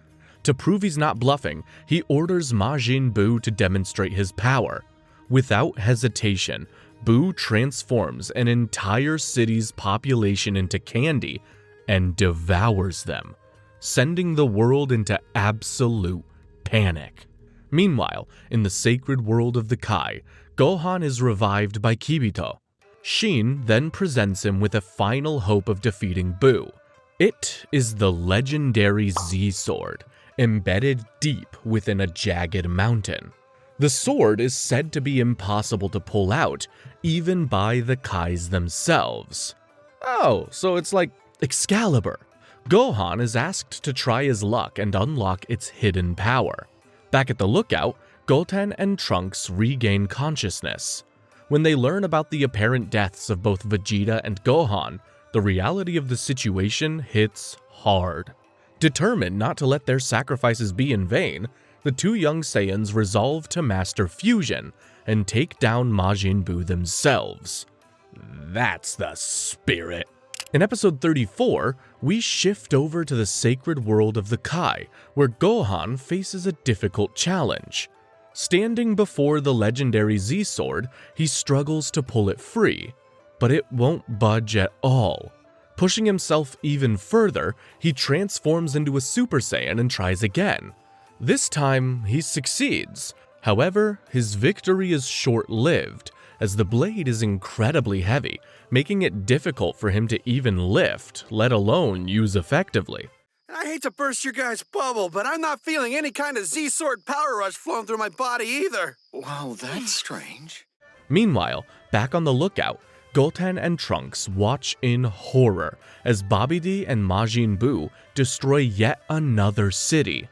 To prove he's not bluffing, he orders Majin Buu to demonstrate his power. Without hesitation, Buu transforms an entire city's population into candy and devours them. sending the world into absolute panic. Meanwhile, in the sacred world of the Kai, Gohan is revived by Kibito. Shin then presents him with a final hope of defeating Buu. It is the legendary Z-Sword, embedded deep within a jagged mountain. The sword is said to be impossible to pull out, even by the Kais themselves. Oh, so it's like Excalibur. Gohan is asked to try his luck and unlock its hidden power. Back at the lookout, Goten and Trunks regain consciousness. When they learn about the apparent deaths of both Vegeta and Gohan, the reality of the situation hits hard. Determined not to let their sacrifices be in vain, the two young Saiyans resolve to master fusion and take down Majin Buu themselves. That's the spirit. In episode 34, we shift over to the sacred world of the Kai, where Gohan faces a difficult challenge. Standing before the legendary Z-Sword, he struggles to pull it free, but it won't budge at all. Pushing himself even further, he transforms into a Super Saiyan and tries again. This time, he succeeds. However, his victory is short-lived, as the blade is incredibly heavy, making it difficult for him to even lift, let alone use effectively. I hate to burst your guys' bubble, but I'm not feeling any kind of Z-Sword power rush flowing through my body either. Wow, that's strange. Meanwhile, back on the lookout, Goten and Trunks watch in horror as Babidi and Majin Buu destroy yet another city.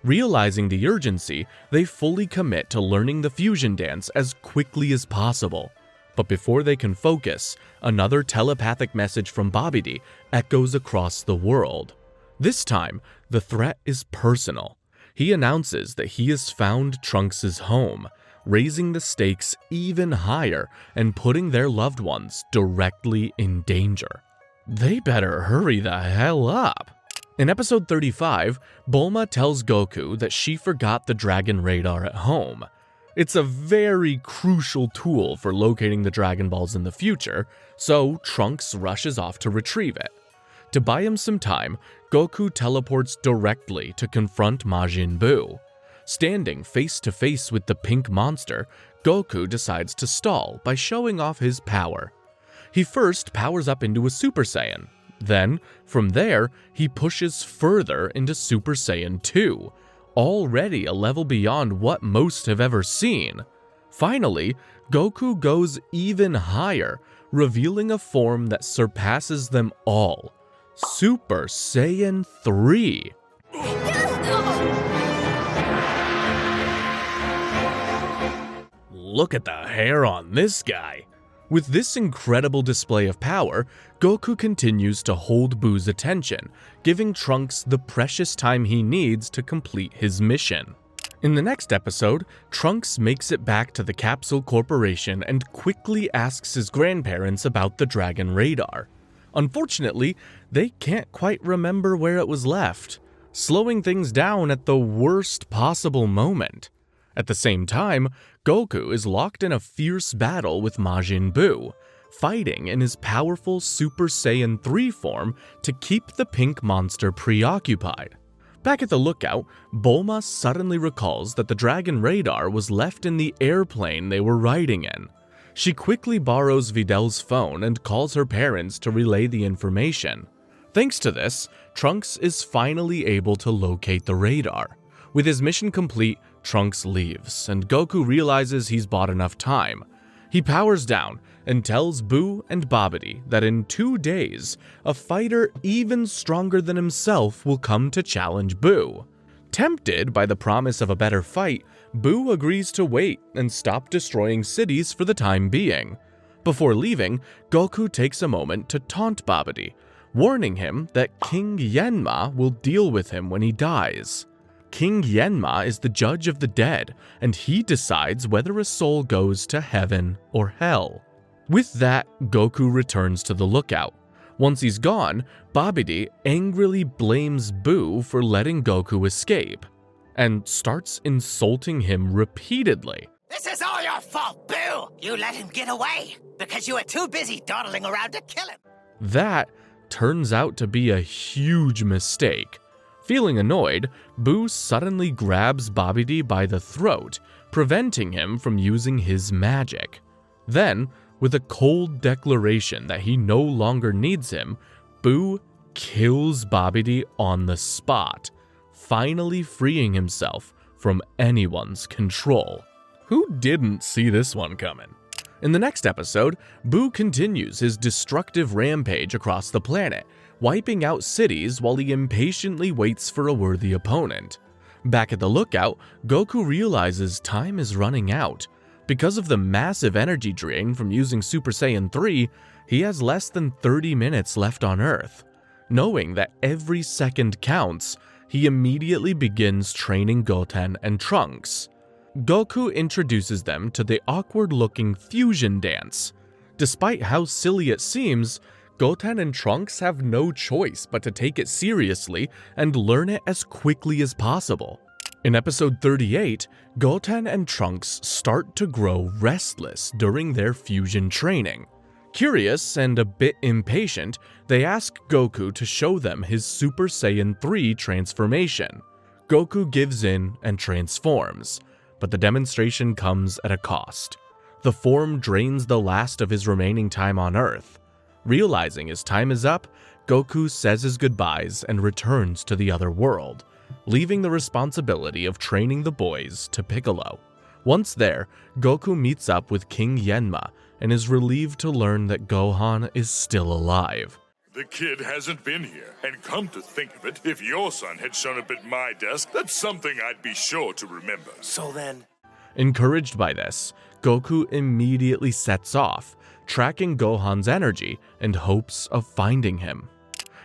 Realizing the urgency, they fully commit to learning the fusion dance as quickly as possible. But before they can focus, another telepathic message from Babidi echoes across the world. This time, the threat is personal. He announces that he has found Trunks' home, raising the stakes even higher and putting their loved ones directly in danger. They better hurry the hell up. In episode 35, Bulma tells Goku that she forgot the Dragon Radar at home. It's a very crucial tool for locating the Dragon Balls in the future, so Trunks rushes off to retrieve it. To buy him some time, Goku teleports directly to confront Majin Buu. Standing face to face with the pink monster, Goku decides to stall by showing off his power. He first powers up into a Super Saiyan. Then, from there, he pushes further into Super Saiyan 2, already a level beyond what most have ever seen. Finally, Goku goes even higher, revealing a form that surpasses them all. Super Saiyan 3. Look at the hair on this guy. With this incredible display of power, Goku continues to hold Buu's attention, giving Trunks the precious time he needs to complete his mission. In the next episode, Trunks makes it back to the Capsule Corporation and quickly asks his grandparents about the Dragon Radar. Unfortunately, they can't quite remember where it was left, slowing things down at the worst possible moment. At the same time, Goku is locked in a fierce battle with Majin Buu, fighting in his powerful Super Saiyan 3 form to keep the pink monster preoccupied. Back at the lookout, Bulma suddenly recalls that the Dragon Radar was left in the airplane they were riding in. She quickly borrows Videl's phone and calls her parents to relay the information. Thanks to this, Trunks is finally able to locate the radar. With his mission complete, Trunks leaves, and Goku realizes he's bought enough time. He powers down and tells Buu and Babidi that in 2 days, a fighter even stronger than himself will come to challenge Buu. Tempted by the promise of a better fight, Buu agrees to wait and stop destroying cities for the time being. Before leaving, Goku takes a moment to taunt Babidi, warning him that King Yenma will deal with him when he dies. King Yenma is the judge of the dead, and he decides whether a soul goes to heaven or hell. With that, Goku returns to the lookout. Once he's gone, Babidi angrily blames Buu for letting Goku escape, and starts insulting him repeatedly. This is all your fault, Buu! You let him get away because you were too busy dawdling around to kill him. That turns out to be a huge mistake. Feeling annoyed, Boo suddenly grabs Babidi by the throat, preventing him from using his magic. Then, with a cold declaration that he no longer needs him, Boo kills Babidi on the spot, finally freeing himself from anyone's control. Who didn't see this one coming? In the next episode, Boo continues his destructive rampage across the planet, wiping out cities while he impatiently waits for a worthy opponent. Back at the lookout, Goku realizes time is running out. Because of the massive energy drain from using Super Saiyan 3, he has less than 30 minutes left on Earth. Knowing that every second counts, he immediately begins training Goten and Trunks. Goku introduces them to the awkward-looking fusion dance. Despite how silly it seems, Goten and Trunks have no choice but to take it seriously and learn it as quickly as possible. In episode 38, Goten and Trunks start to grow restless during their fusion training. Curious and a bit impatient, they ask Goku to show them his Super Saiyan 3 transformation. Goku gives in and transforms, but the demonstration comes at a cost. The form drains the last of his remaining time on Earth. Realizing his time is up, Goku says his goodbyes and returns to the other world, leaving the responsibility of training the boys to Piccolo. Once there, Goku meets up with King Yenma and is relieved to learn that Gohan is still alive. The kid hasn't been here, and come to think of it, if your son had shown up at my desk, that's something I'd be sure to remember. So then... Encouraged by this, Goku immediately sets off, tracking Gohan's energy in hopes of finding him.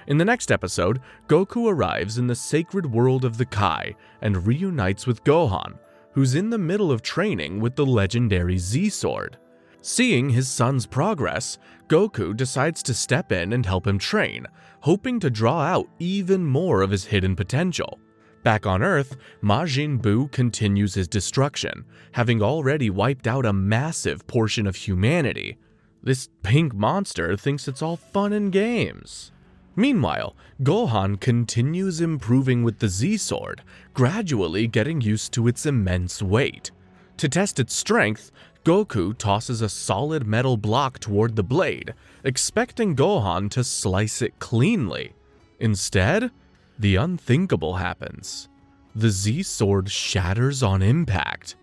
In the next episode, Goku arrives in the sacred world of the Kai and reunites with Gohan, who's in the middle of training with the legendary Z-Sword. Seeing his son's progress, Goku decides to step in and help him train, hoping to draw out even more of his hidden potential. Back on Earth, Majin Buu continues his destruction, having already wiped out a massive portion of humanity. This pink monster thinks it's all fun and games. Meanwhile, Gohan continues improving with the Z-Sword, gradually getting used to its immense weight. To test its strength, Goku tosses a solid metal block toward the blade, expecting Gohan to slice it cleanly. Instead, the unthinkable happens. The Z-Sword shatters on impact.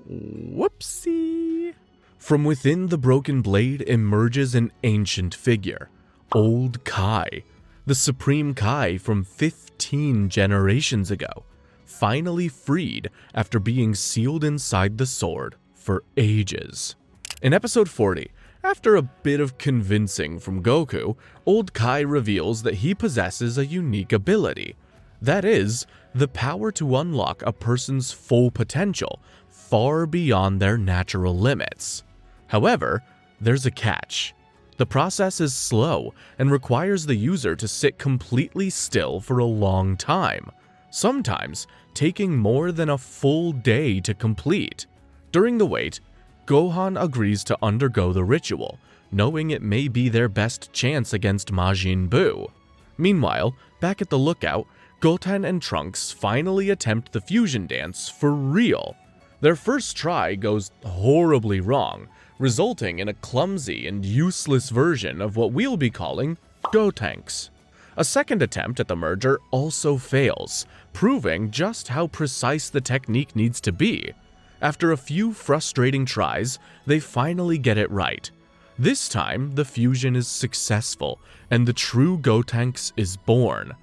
Whoopsie! From within the broken blade emerges an ancient figure, Old Kai, the Supreme Kai from 15 generations ago, finally freed after being sealed inside the sword for ages. In episode 40, after a bit of convincing from Goku, Old Kai reveals that he possesses a unique ability. That is, the power to unlock a person's full potential far beyond their natural limits. However, there's a catch. The process is slow and requires the user to sit completely still for a long time, sometimes taking more than a full day to complete. During the wait, Gohan agrees to undergo the ritual, knowing it may be their best chance against Majin Buu. Meanwhile, back at the lookout, Goten and Trunks finally attempt the fusion dance for real. Their first try goes horribly wrong, resulting in a clumsy and useless version of what we'll be calling Gotenks. A second attempt at the merger also fails, proving just how precise the technique needs to be. After a few frustrating tries, they finally get it right. This time, the fusion is successful, and the true Gotenks is born.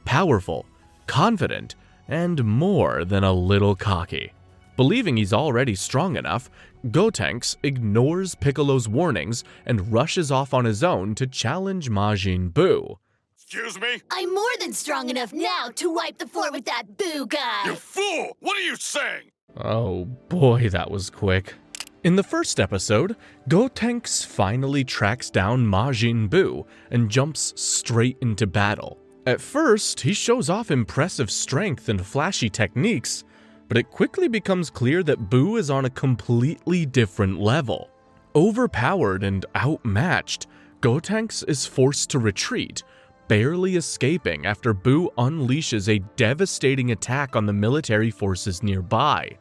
Powerful, confident, and more than a little cocky. Believing he's already strong enough, Gotenks ignores Piccolo's warnings and rushes off on his own to challenge Majin Buu. Excuse me? I'm more than strong enough now to wipe the floor with that Boo guy! You fool! What are you saying? Oh boy, that was quick. In the first episode, Gotenks finally tracks down Majin Buu and jumps straight into battle. At first, he shows off impressive strength and flashy techniques, but it quickly becomes clear that Buu is on a completely different level. Overpowered and outmatched, Gotenks is forced to retreat, barely escaping after Boo unleashes a devastating attack on the military forces nearby.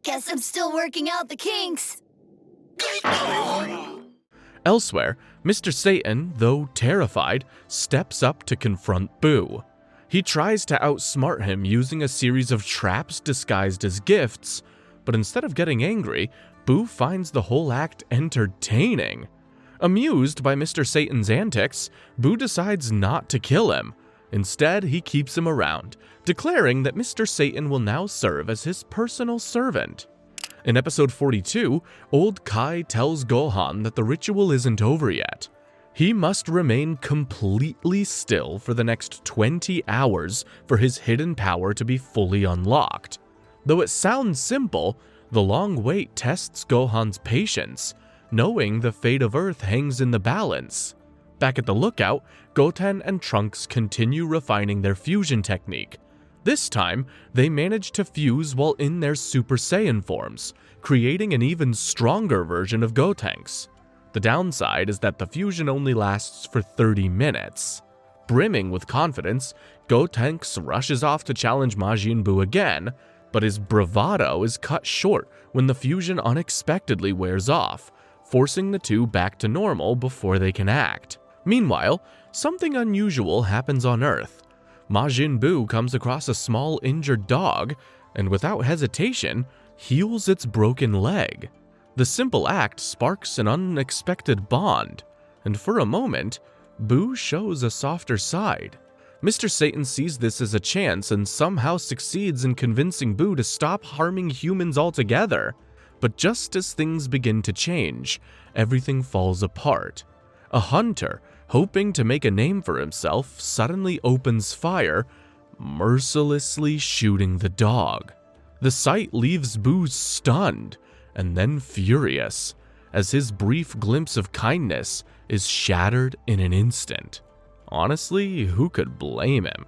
Guess I'm still working out the kinks. Elsewhere, Mr. Satan, though terrified, steps up to confront Boo. He tries to outsmart him using a series of traps disguised as gifts, but instead of getting angry, Boo finds the whole act entertaining. Amused by Mr. Satan's antics, Boo decides not to kill him. Instead, he keeps him around, declaring that Mr. Satan will now serve as his personal servant. In episode 42, old Kai tells Gohan that the ritual isn't over yet. He must remain completely still for the next 20 hours for his hidden power to be fully unlocked. Though it sounds simple, the long wait tests Gohan's patience, knowing the fate of Earth hangs in the balance. Back at the lookout, Goten and Trunks continue refining their fusion technique. This time, they manage to fuse while in their Super Saiyan forms, creating an even stronger version of Gotenks. The downside is that the fusion only lasts for 30 minutes. Brimming with confidence, Gotenks rushes off to challenge Majin Buu again, but his bravado is cut short when the fusion unexpectedly wears off, forcing the two back to normal before they can act. Meanwhile, something unusual happens on Earth. Majin Buu comes across a small injured dog, and without hesitation, heals its broken leg. The simple act sparks an unexpected bond, and for a moment, Boo shows a softer side. Mr. Satan sees this as a chance and somehow succeeds in convincing Boo to stop harming humans altogether. But just as things begin to change, everything falls apart. A hunter, hoping to make a name for himself, suddenly opens fire, mercilessly shooting the dog. The sight leaves Boo stunned, and then furious, as his brief glimpse of kindness is shattered in an instant. Honestly, who could blame him?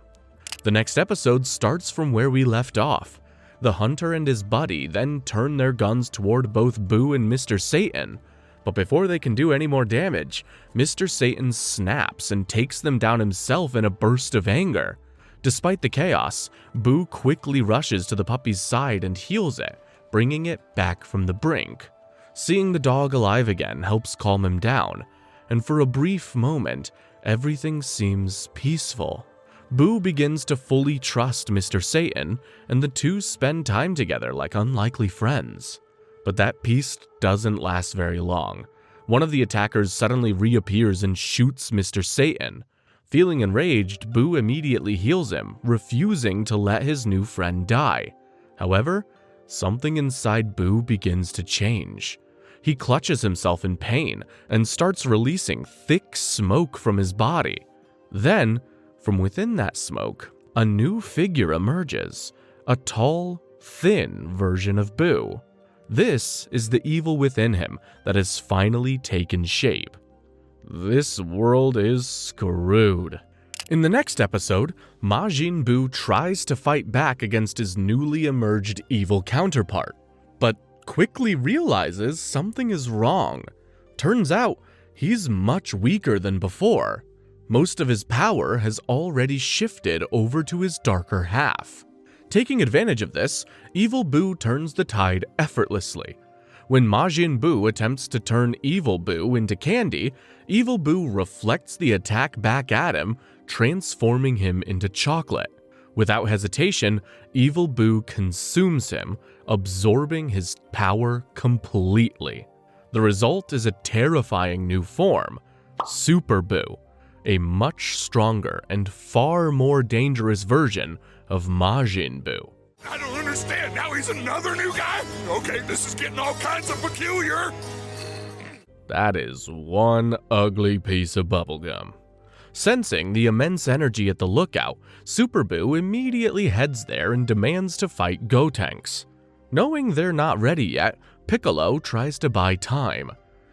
The next episode starts from where we left off. The hunter and his buddy then turn their guns toward both Boo and Mr. Satan, but before they can do any more damage, Mr. Satan snaps and takes them down himself in a burst of anger. Despite the chaos, Boo quickly rushes to the puppy's side and heals it, bringing it back from the brink. Seeing the dog alive again helps calm him down, and for a brief moment, everything seems peaceful. Boo begins to fully trust Mr. Satan, and the two spend time together like unlikely friends. But that peace doesn't last very long. One of the attackers suddenly reappears and shoots Mr. Satan. Feeling enraged, Boo immediately heals him, refusing to let his new friend die. However, something inside Boo begins to change. He clutches himself in pain and starts releasing thick smoke from his body. Then, from within that smoke, a new figure emerges, a tall, thin version of Boo. This is the evil within him that has finally taken shape. This world is screwed. In the next episode, Majin Buu tries to fight back against his newly emerged evil counterpart, but quickly realizes something is wrong. Turns out, he's much weaker than before. Most of his power has already shifted over to his darker half. Taking advantage of this, Evil Buu turns the tide effortlessly. When Majin Buu attempts to turn Evil Buu into candy, Evil Buu reflects the attack back at him, transforming him into chocolate. Without hesitation, Evil Buu consumes him, absorbing his power completely. The result is a terrifying new form, Super Buu, a much stronger and far more dangerous version of Majin Buu. I don't understand. Now he's another new guy? Okay, this is getting all kinds of peculiar. That is one ugly piece of bubblegum. Sensing the immense energy at the lookout, Super Buu immediately heads there and demands to fight Gotenks. Knowing they're not ready yet, Piccolo tries to buy time.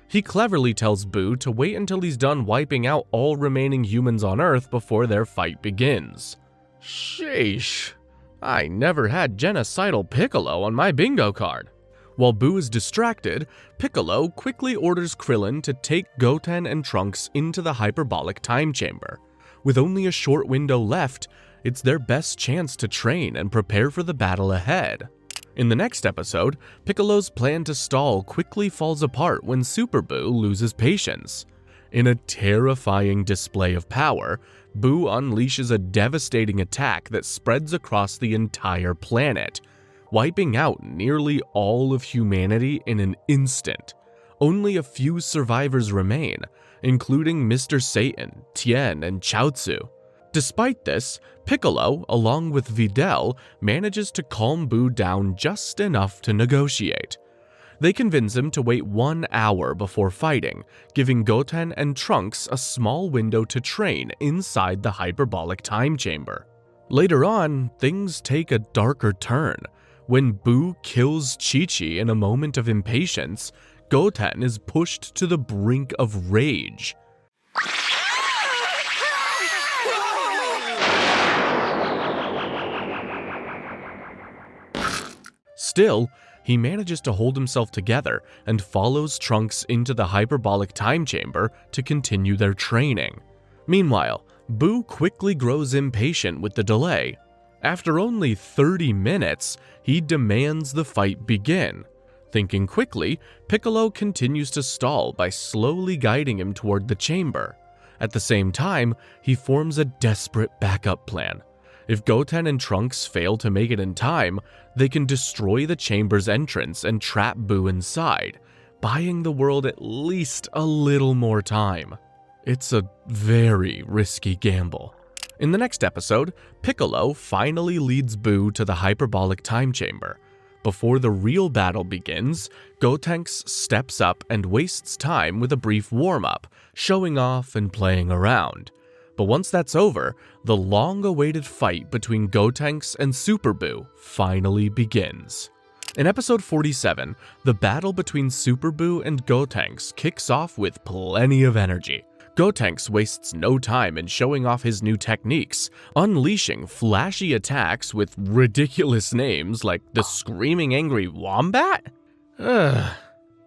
He cleverly tells Buu to wait until he's done wiping out all remaining humans on Earth before their fight begins. Sheesh. I never had genocidal Piccolo on my bingo card. While Boo is distracted, Piccolo quickly orders Krillin to take Goten and Trunks into the hyperbolic time chamber. With only a short window left, it's their best chance to train and prepare for the battle ahead. In the next episode, Piccolo's plan to stall quickly falls apart when Super Boo loses patience. In a terrifying display of power, Boo unleashes a devastating attack that spreads across the entire planet, wiping out nearly all of humanity in an instant. Only a few survivors remain, including Mr. Satan, Tien, and Chiaotzu. Despite this, Piccolo, along with Videl, manages to calm Boo down just enough to negotiate. They convince him to wait 1 hour before fighting, giving Goten and Trunks a small window to train inside the hyperbolic time chamber. Later on, things take a darker turn. When Boo kills Chi-Chi in a moment of impatience, Goten is pushed to the brink of rage. Still, he manages to hold himself together and follows Trunks into the hyperbolic time chamber to continue their training. Meanwhile, Boo quickly grows impatient with the delay. After only 30 minutes, he demands the fight begin. Thinking quickly, Piccolo continues to stall by slowly guiding him toward the chamber. At the same time, he forms a desperate backup plan. If Goten and Trunks fail to make it in time, they can destroy the chamber's entrance and trap Boo inside, buying the world at least a little more time. It's a very risky gamble. In the next episode, Piccolo finally leads Boo to the hyperbolic time chamber. Before the real battle begins, Gotenks steps up and wastes time with a brief warm-up, showing off and playing around. But once that's over, the long-awaited fight between Gotenks and Super Boo finally begins. In episode 47, the battle between Super Boo and Gotenks kicks off with plenty of energy. Gotenks wastes no time in showing off his new techniques, unleashing flashy attacks with ridiculous names like the Screaming Angry Wombat?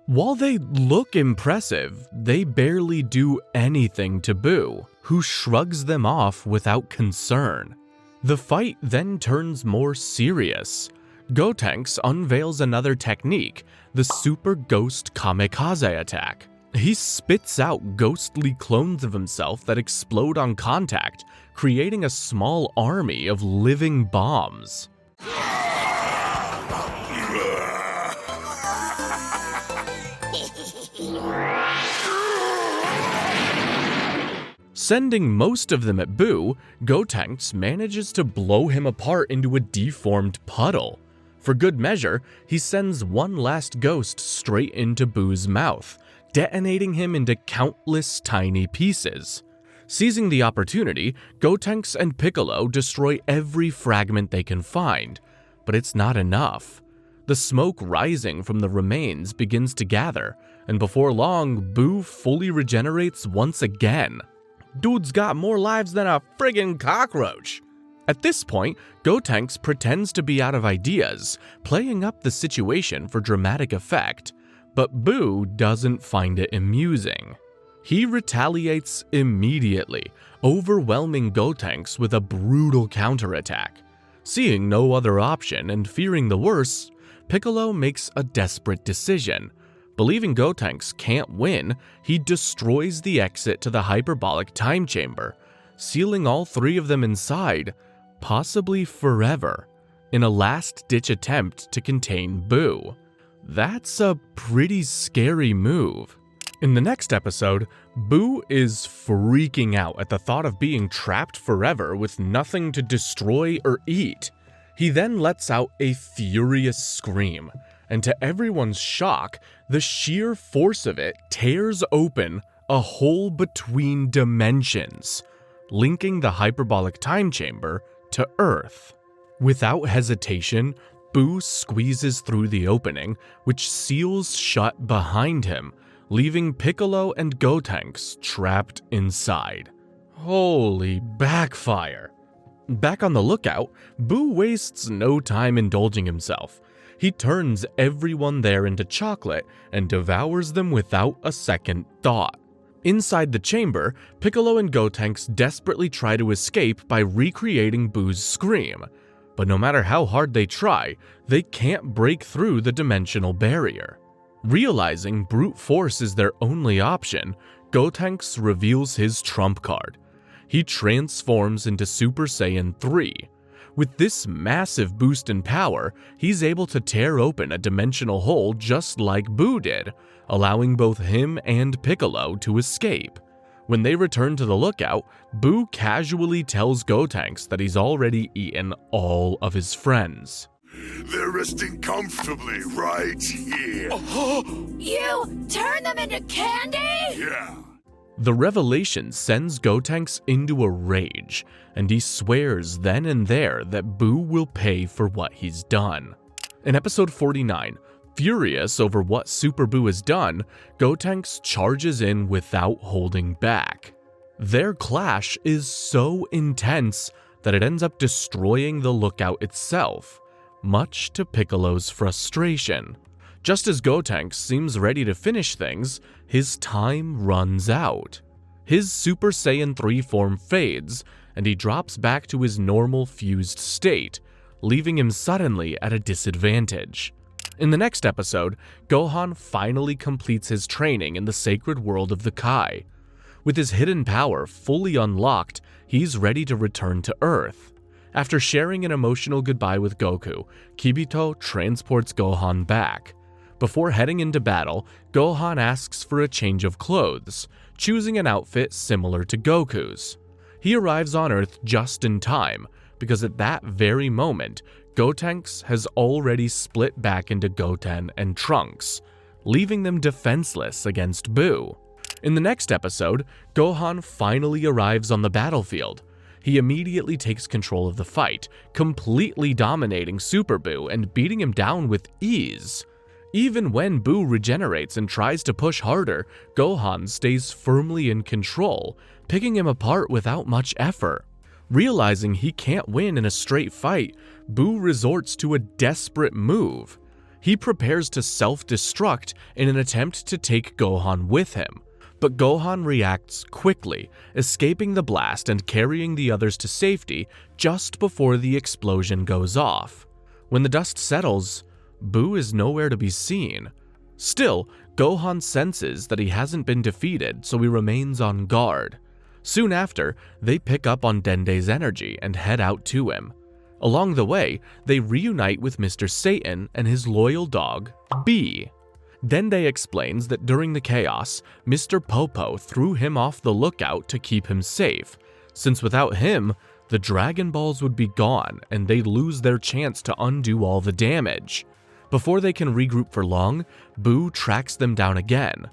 While they look impressive, they barely do anything to Boo, who shrugs them off without concern. The fight then turns more serious. Gotenks unveils another technique, the Super Ghost Kamikaze attack. He spits out ghostly clones of himself that explode on contact, creating a small army of living bombs. Sending most of them at Boo, Gotenks manages to blow him apart into a deformed puddle. For good measure, he sends one last ghost straight into Boo's mouth, detonating him into countless tiny pieces. Seizing the opportunity, Gotenks and Piccolo destroy every fragment they can find, but it's not enough. The smoke rising from the remains begins to gather, and before long, Boo fully regenerates once again. Dude's got more lives than a friggin' cockroach. At this point, Gotenks pretends to be out of ideas, playing up the situation for dramatic effect, but Boo doesn't find it amusing. He retaliates immediately, overwhelming Gotenks with a brutal counterattack. Seeing no other option and fearing the worst, Piccolo makes a desperate decision. Believing Gotenks can't win, he destroys the exit to the hyperbolic time chamber, sealing all three of them inside, possibly forever, in a last-ditch attempt to contain Boo. That's a pretty scary move. In the next episode, Boo is freaking out at the thought of being trapped forever with nothing to destroy or eat. He then lets out a furious scream, and to everyone's shock, the sheer force of it tears open a hole between dimensions, linking the hyperbolic time chamber to Earth. Without hesitation, Boo squeezes through the opening, which seals shut behind him, leaving Piccolo and Gotenks trapped inside. Holy backfire! Back on the lookout, Boo wastes no time indulging himself. He turns everyone there into chocolate and devours them without a second thought. Inside the chamber, Piccolo and Gotenks desperately try to escape by recreating Boo's scream, but no matter how hard they try, they can't break through the dimensional barrier. Realizing brute force is their only option, Gotenks reveals his trump card. He transforms into Super Saiyan 3. With this massive boost in power, he's able to tear open a dimensional hole just like Boo did, allowing both him and Piccolo to escape. When they return to the lookout, Boo casually tells Gotenks that he's already eaten all of his friends. They're resting comfortably right here. You turn them into candy? Yeah. The revelation sends Gotenks into a rage, and he swears then and there that Boo will pay for what he's done. In episode 49, furious over what Super Boo has done, Gotenks charges in without holding back. Their clash is so intense that it ends up destroying the lookout itself, much to Piccolo's frustration. Just as Gotenks seems ready to finish things, his time runs out. His Super Saiyan 3 form fades, and he drops back to his normal fused state, leaving him suddenly at a disadvantage. In the next episode, Gohan finally completes his training in the sacred world of the Kai. With his hidden power fully unlocked, he's ready to return to Earth. After sharing an emotional goodbye with Goku, Kibito transports Gohan back. Before heading into battle, Gohan asks for a change of clothes, choosing an outfit similar to Goku's. He arrives on Earth just in time, because at that very moment, Gotenks has already split back into Goten and Trunks, leaving them defenseless against Boo. In the next episode, Gohan finally arrives on the battlefield. He immediately takes control of the fight, completely dominating Super Boo and beating him down with ease. Even when Boo regenerates and tries to push harder, Gohan stays firmly in control, picking him apart without much effort. Realizing he can't win in a straight fight, Boo resorts to a desperate move. He prepares to self-destruct in an attempt to take Gohan with him, but Gohan reacts quickly, escaping the blast and carrying the others to safety just before the explosion goes off. When the dust settles, Boo is nowhere to be seen. Still, Gohan senses that he hasn't been defeated, so he remains on guard. Soon after, they pick up on Dende's energy and head out to him. Along the way, they reunite with Mr. Satan and his loyal dog, B. Dende explains that during the chaos, Mr. Popo threw him off the lookout to keep him safe, since without him, the Dragon Balls would be gone and they'd lose their chance to undo all the damage. Before they can regroup for long, Boo tracks them down again.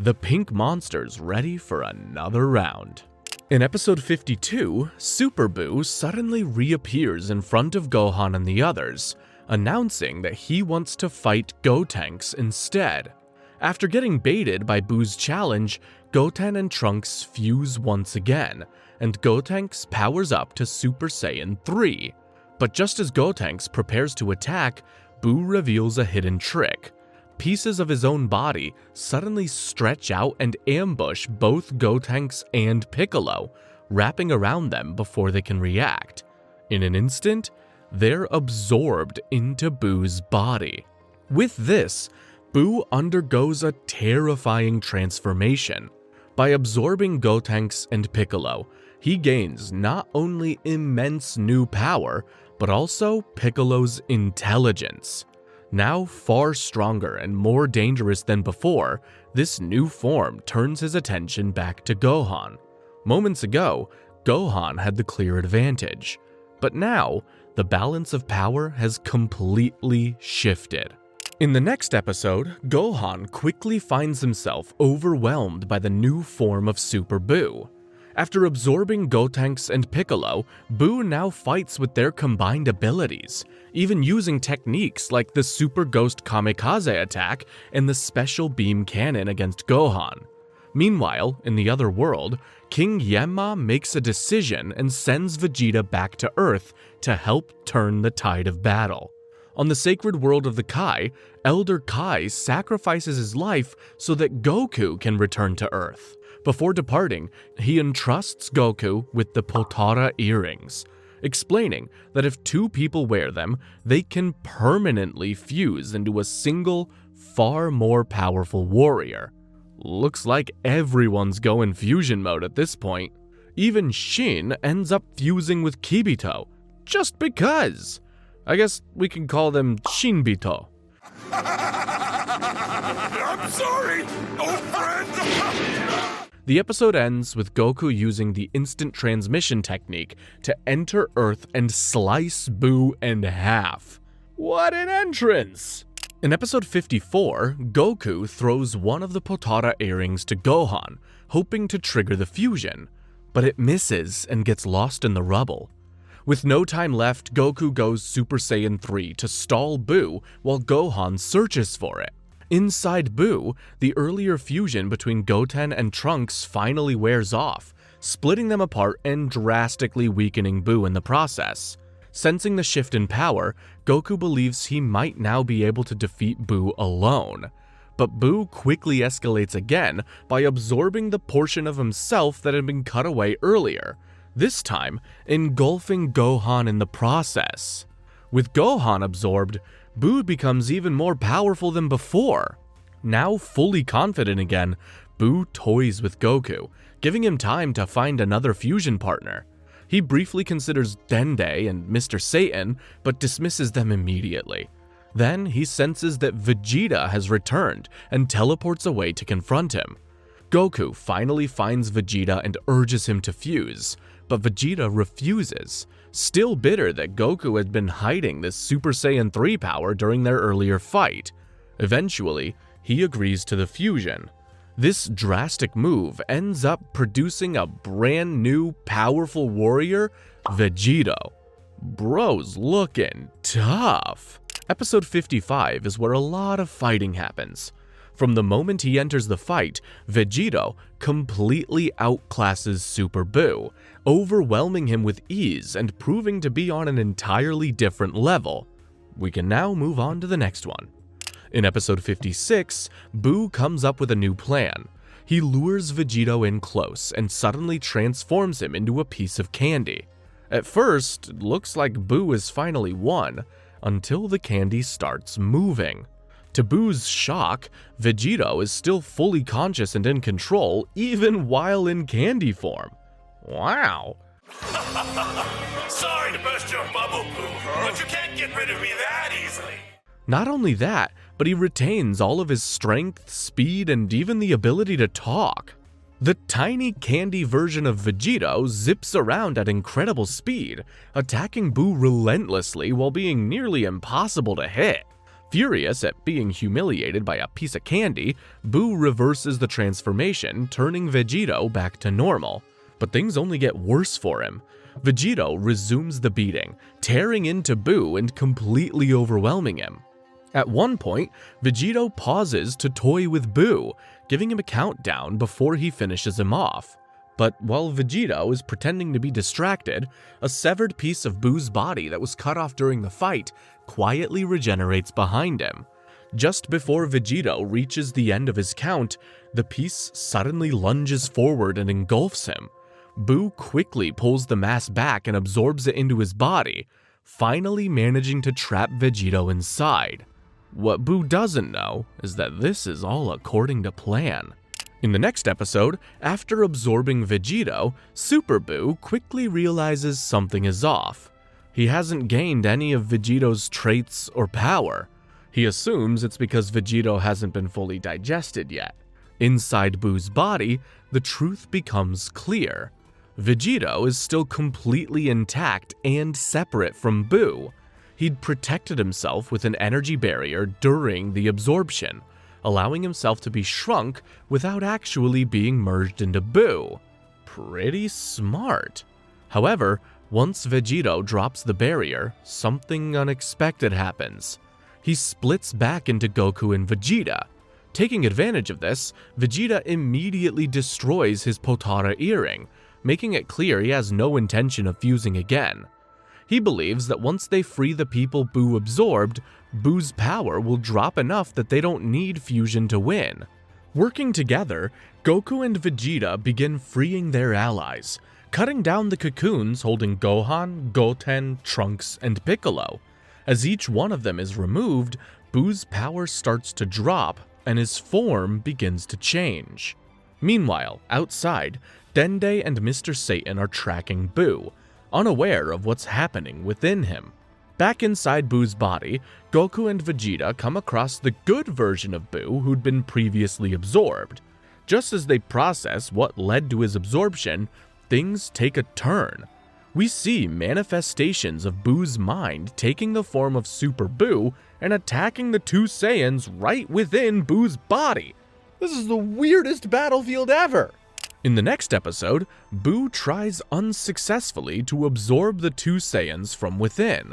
The pink monster's ready for another round. In episode 52, Super Boo suddenly reappears in front of Gohan and the others, announcing that he wants to fight Gotenks instead. After getting baited by Boo's challenge, Goten and Trunks fuse once again, and Gotenks powers up to Super Saiyan 3. But just as Gotenks prepares to attack, Boo reveals a hidden trick. Pieces of his own body suddenly stretch out and ambush both Gotenks and Piccolo, wrapping around them before they can react. In an instant, they're absorbed into Boo's body. With this, Boo undergoes a terrifying transformation. By absorbing Gotenks and Piccolo, he gains not only immense new power, but also Piccolo's intelligence. Now far stronger and more dangerous than before, this new form turns his attention back to Gohan. Moments ago, Gohan had the clear advantage, but now the balance of power has completely shifted. In the next episode, Gohan quickly finds himself overwhelmed by the new form of Super Boo. After absorbing Gotenks and Piccolo, Boo now fights with their combined abilities, even using techniques like the Super Ghost Kamikaze attack and the Special Beam Cannon against Gohan. Meanwhile, in the other world, King Yamcha makes a decision and sends Vegeta back to Earth to help turn the tide of battle. On the sacred world of the Kai, Elder Kai sacrifices his life so that Goku can return to Earth. Before departing, he entrusts Goku with the Potara earrings, explaining that if two people wear them, they can permanently fuse into a single, far more powerful warrior. Looks like everyone's going fusion mode at this point. Even Shin ends up fusing with Kibito, just because. I guess we can call them Shinbito. I'm sorry, old friend. The episode ends with Goku using the instant transmission technique to enter Earth and slice Buu in half. What an entrance! In episode 54, Goku throws one of the Potara earrings to Gohan, hoping to trigger the fusion, but it misses and gets lost in the rubble. With no time left, Goku goes Super Saiyan 3 to stall Buu while Gohan searches for it. Inside Buu, the earlier fusion between Goten and Trunks finally wears off, splitting them apart and drastically weakening Buu in the process. Sensing the shift in power, Goku believes he might now be able to defeat Buu alone. But Buu quickly escalates again by absorbing the portion of himself that had been cut away earlier, this time engulfing Gohan in the process. With Gohan absorbed, Buu becomes even more powerful than before. Now fully confident again, Buu toys with Goku, giving him time to find another fusion partner. He briefly considers Dende and Mr. Satan, but dismisses them immediately. Then he senses that Vegeta has returned and teleports away to confront him. Goku finally finds Vegeta and urges him to fuse, but Vegeta refuses, still bitter that Goku had been hiding this Super Saiyan 3 power during their earlier fight. Eventually, he agrees to the fusion. This drastic move ends up producing a brand new powerful warrior, Vegito. Bro's looking tough. Episode 55 is where a lot of fighting happens. From the moment he enters the fight, Vegito completely outclasses Super Buu, overwhelming him with ease and proving to be on an entirely different level. We can now move on to the next one. In episode 56, Buu comes up with a new plan. He lures Vegito in close and suddenly transforms him into a piece of candy. At first, it looks like Buu is finally won, until the candy starts moving. To Buu's shock, Vegito is still fully conscious and in control, even while in candy form. Wow. Sorry to burst your bubble, Boo, but you can't get rid of me that easily. Not only that, but he retains all of his strength, speed, and even the ability to talk. The tiny candy version of Vegito zips around at incredible speed, attacking Buu relentlessly while being nearly impossible to hit. Furious at being humiliated by a piece of candy, Buu reverses the transformation, turning Vegito back to normal. But things only get worse for him. Vegito resumes the beating, tearing into Buu and completely overwhelming him. At one point, Vegito pauses to toy with Buu, giving him a countdown before he finishes him off. But while Vegito is pretending to be distracted, a severed piece of Buu's body that was cut off during the fight quietly regenerates behind him. Just before Vegito reaches the end of his count, the piece suddenly lunges forward and engulfs him. Buu quickly pulls the mass back and absorbs it into his body, finally managing to trap Vegito inside. What Buu doesn't know is that this is all according to plan. In the next episode, after absorbing Vegito, Super Buu quickly realizes something is off. He hasn't gained any of Vegito's traits or power. He assumes it's because Vegito hasn't been fully digested yet. Inside Buu's body, the truth becomes clear. Vegito is still completely intact and separate from Buu. He'd protected himself with an energy barrier during the absorption, allowing himself to be shrunk without actually being merged into Buu. Pretty smart. However, once Vegito drops the barrier, something unexpected happens. He splits back into Goku and Vegeta. Taking advantage of this, Vegeta immediately destroys his Potara earring, making it clear he has no intention of fusing again. He believes that once they free the people Buu absorbed, Buu's power will drop enough that they don't need fusion to win. Working together, Goku and Vegeta begin freeing their allies, cutting down the cocoons holding Gohan, Goten, Trunks, and Piccolo. As each one of them is removed, Buu's power starts to drop, and his form begins to change. Meanwhile, outside, Dende and Mr. Satan are tracking Buu, unaware of what's happening within him. Back inside Buu's body, Goku and Vegeta come across the good version of Buu who'd been previously absorbed. Just as they process what led to his absorption, things take a turn. We see manifestations of Buu's mind taking the form of Super Buu and attacking the two Saiyans right within Buu's body. This is the weirdest battlefield ever! In the next episode, Buu tries unsuccessfully to absorb the two Saiyans from within.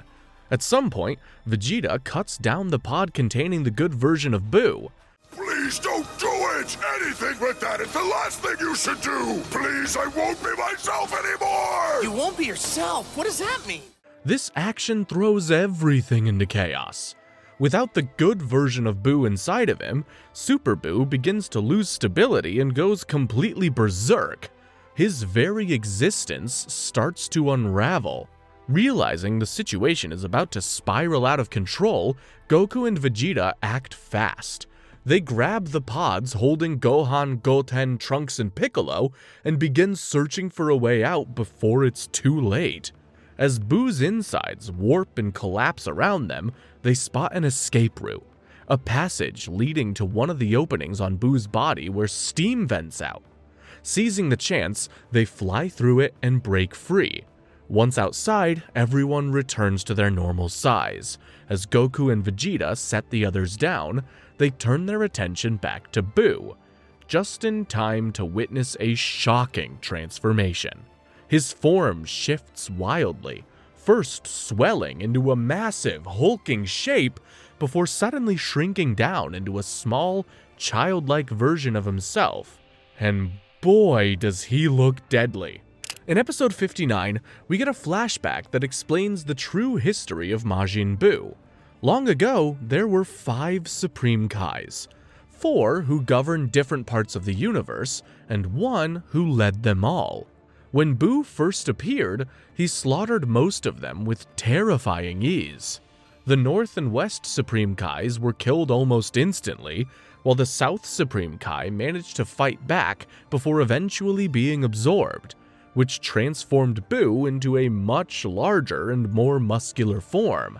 At some point, Vegeta cuts down the pod containing the good version of Buu. Please don't do it! Anything with that is the last thing you should do! Please, I won't be myself anymore! You won't be yourself? What does that mean? This action throws everything into chaos. Without the good version of Buu inside of him, Super Buu begins to lose stability and goes completely berserk. His very existence starts to unravel. Realizing the situation is about to spiral out of control, Goku and Vegeta act fast. They grab the pods holding Gohan, Goten, Trunks, and Piccolo and begin searching for a way out before it's too late. As Buu's insides warp and collapse around them, they spot an escape route, a passage leading to one of the openings on Buu's body where steam vents out. Seizing the chance, they fly through it and break free. Once outside, everyone returns to their normal size. As Goku and Vegeta set the others down, they turn their attention back to Buu, just in time to witness a shocking transformation. His form shifts wildly, first swelling into a massive, hulking shape before suddenly shrinking down into a small, childlike version of himself. And boy, does he look deadly. In episode 59, we get a flashback that explains the true history of Majin Buu. Long ago, there were 5 Supreme Kais, 4 who governed different parts of the universe, and 1 who led them all. When Buu first appeared, he slaughtered most of them with terrifying ease. The North and West Supreme Kais were killed almost instantly, while the South Supreme Kai managed to fight back before eventually being absorbed, which transformed Buu into a much larger and more muscular form.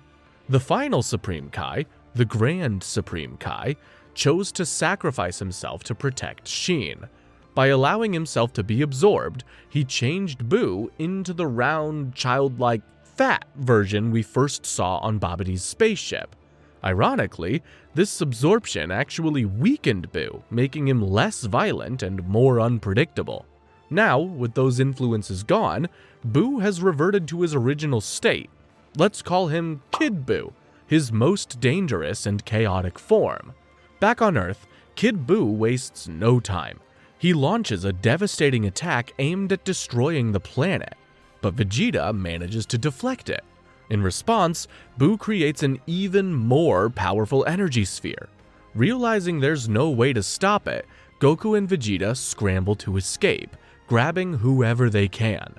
The final Supreme Kai, the Grand Supreme Kai, chose to sacrifice himself to protect Shin. By allowing himself to be absorbed, he changed Buu into the round, childlike, fat version we first saw on Babidi's spaceship. Ironically, this absorption actually weakened Buu, making him less violent and more unpredictable. Now, with those influences gone, Buu has reverted to his original state. Let's call him Kid Buu, his most dangerous and chaotic form. Back on Earth, Kid Buu wastes no time. He launches a devastating attack aimed at destroying the planet, but Vegeta manages to deflect it. In response, Buu creates an even more powerful energy sphere. Realizing there's no way to stop it, Goku and Vegeta scramble to escape, grabbing whoever they can.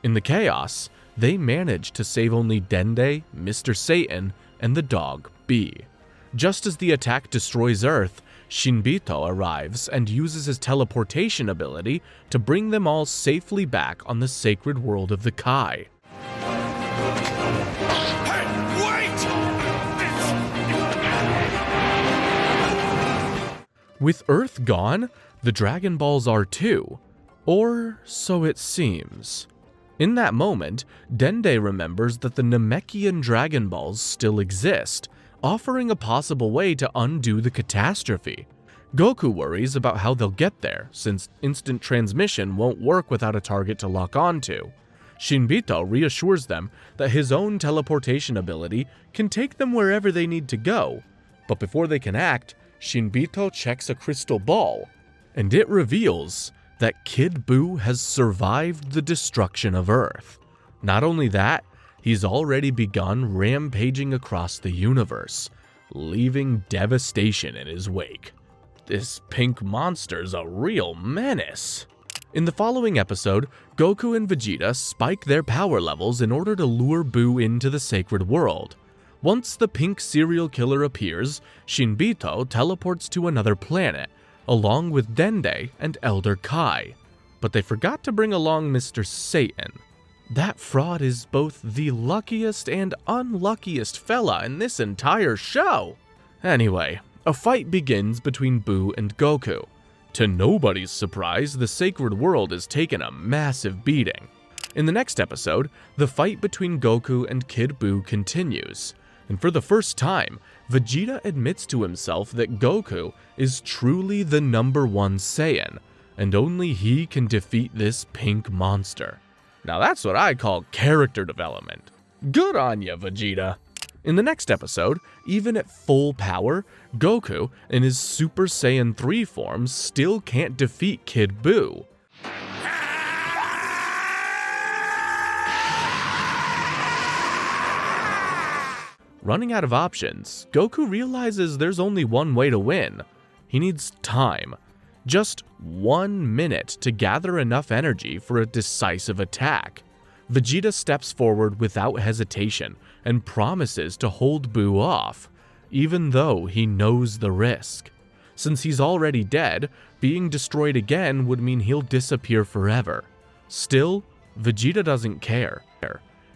In the chaos, they manage to save only Dende, Mr. Satan, and the dog B. Just as the attack destroys Earth, Shinbito arrives and uses his teleportation ability to bring them all safely back on the sacred world of the Kai. With Earth gone, the Dragon Balls are too. Or so it seems. In that moment, Dende remembers that the Namekian Dragon Balls still exist, offering a possible way to undo the catastrophe. Goku worries about how they'll get there, since instant transmission won't work without a target to lock onto. Shinbito reassures them that his own teleportation ability can take them wherever they need to go, but before they can act, Shinbito checks a crystal ball, and it reveals that Kid Buu has survived the destruction of Earth. Not only that, he's already begun rampaging across the universe, leaving devastation in his wake. This pink monster's a real menace. In the following episode, Goku and Vegeta spike their power levels in order to lure Buu into the sacred world. Once the pink serial killer appears, Shinbito teleports to another planet, along with Dende and Elder Kai. But they forgot to bring along Mr. Satan. That fraud is both the luckiest and unluckiest fella in this entire show. Anyway, a fight begins between Buu and Goku. To nobody's surprise, the sacred world is taking a massive beating. In the next episode, the fight between Goku and Kid Buu continues, and for the first time, Vegeta admits to himself that Goku is truly the #1 Saiyan, and only he can defeat this pink monster. Now that's what I call character development. Good on ya, Vegeta! In the next episode, even at full power, Goku, in his Super Saiyan 3 form, still can't defeat Kid Buu. Running out of options, Goku realizes there's only one way to win. He needs time. Just 1 minute to gather enough energy for a decisive attack. Vegeta steps forward without hesitation and promises to hold Buu off, even though he knows the risk. Since he's already dead, being destroyed again would mean he'll disappear forever. Still, Vegeta doesn't care.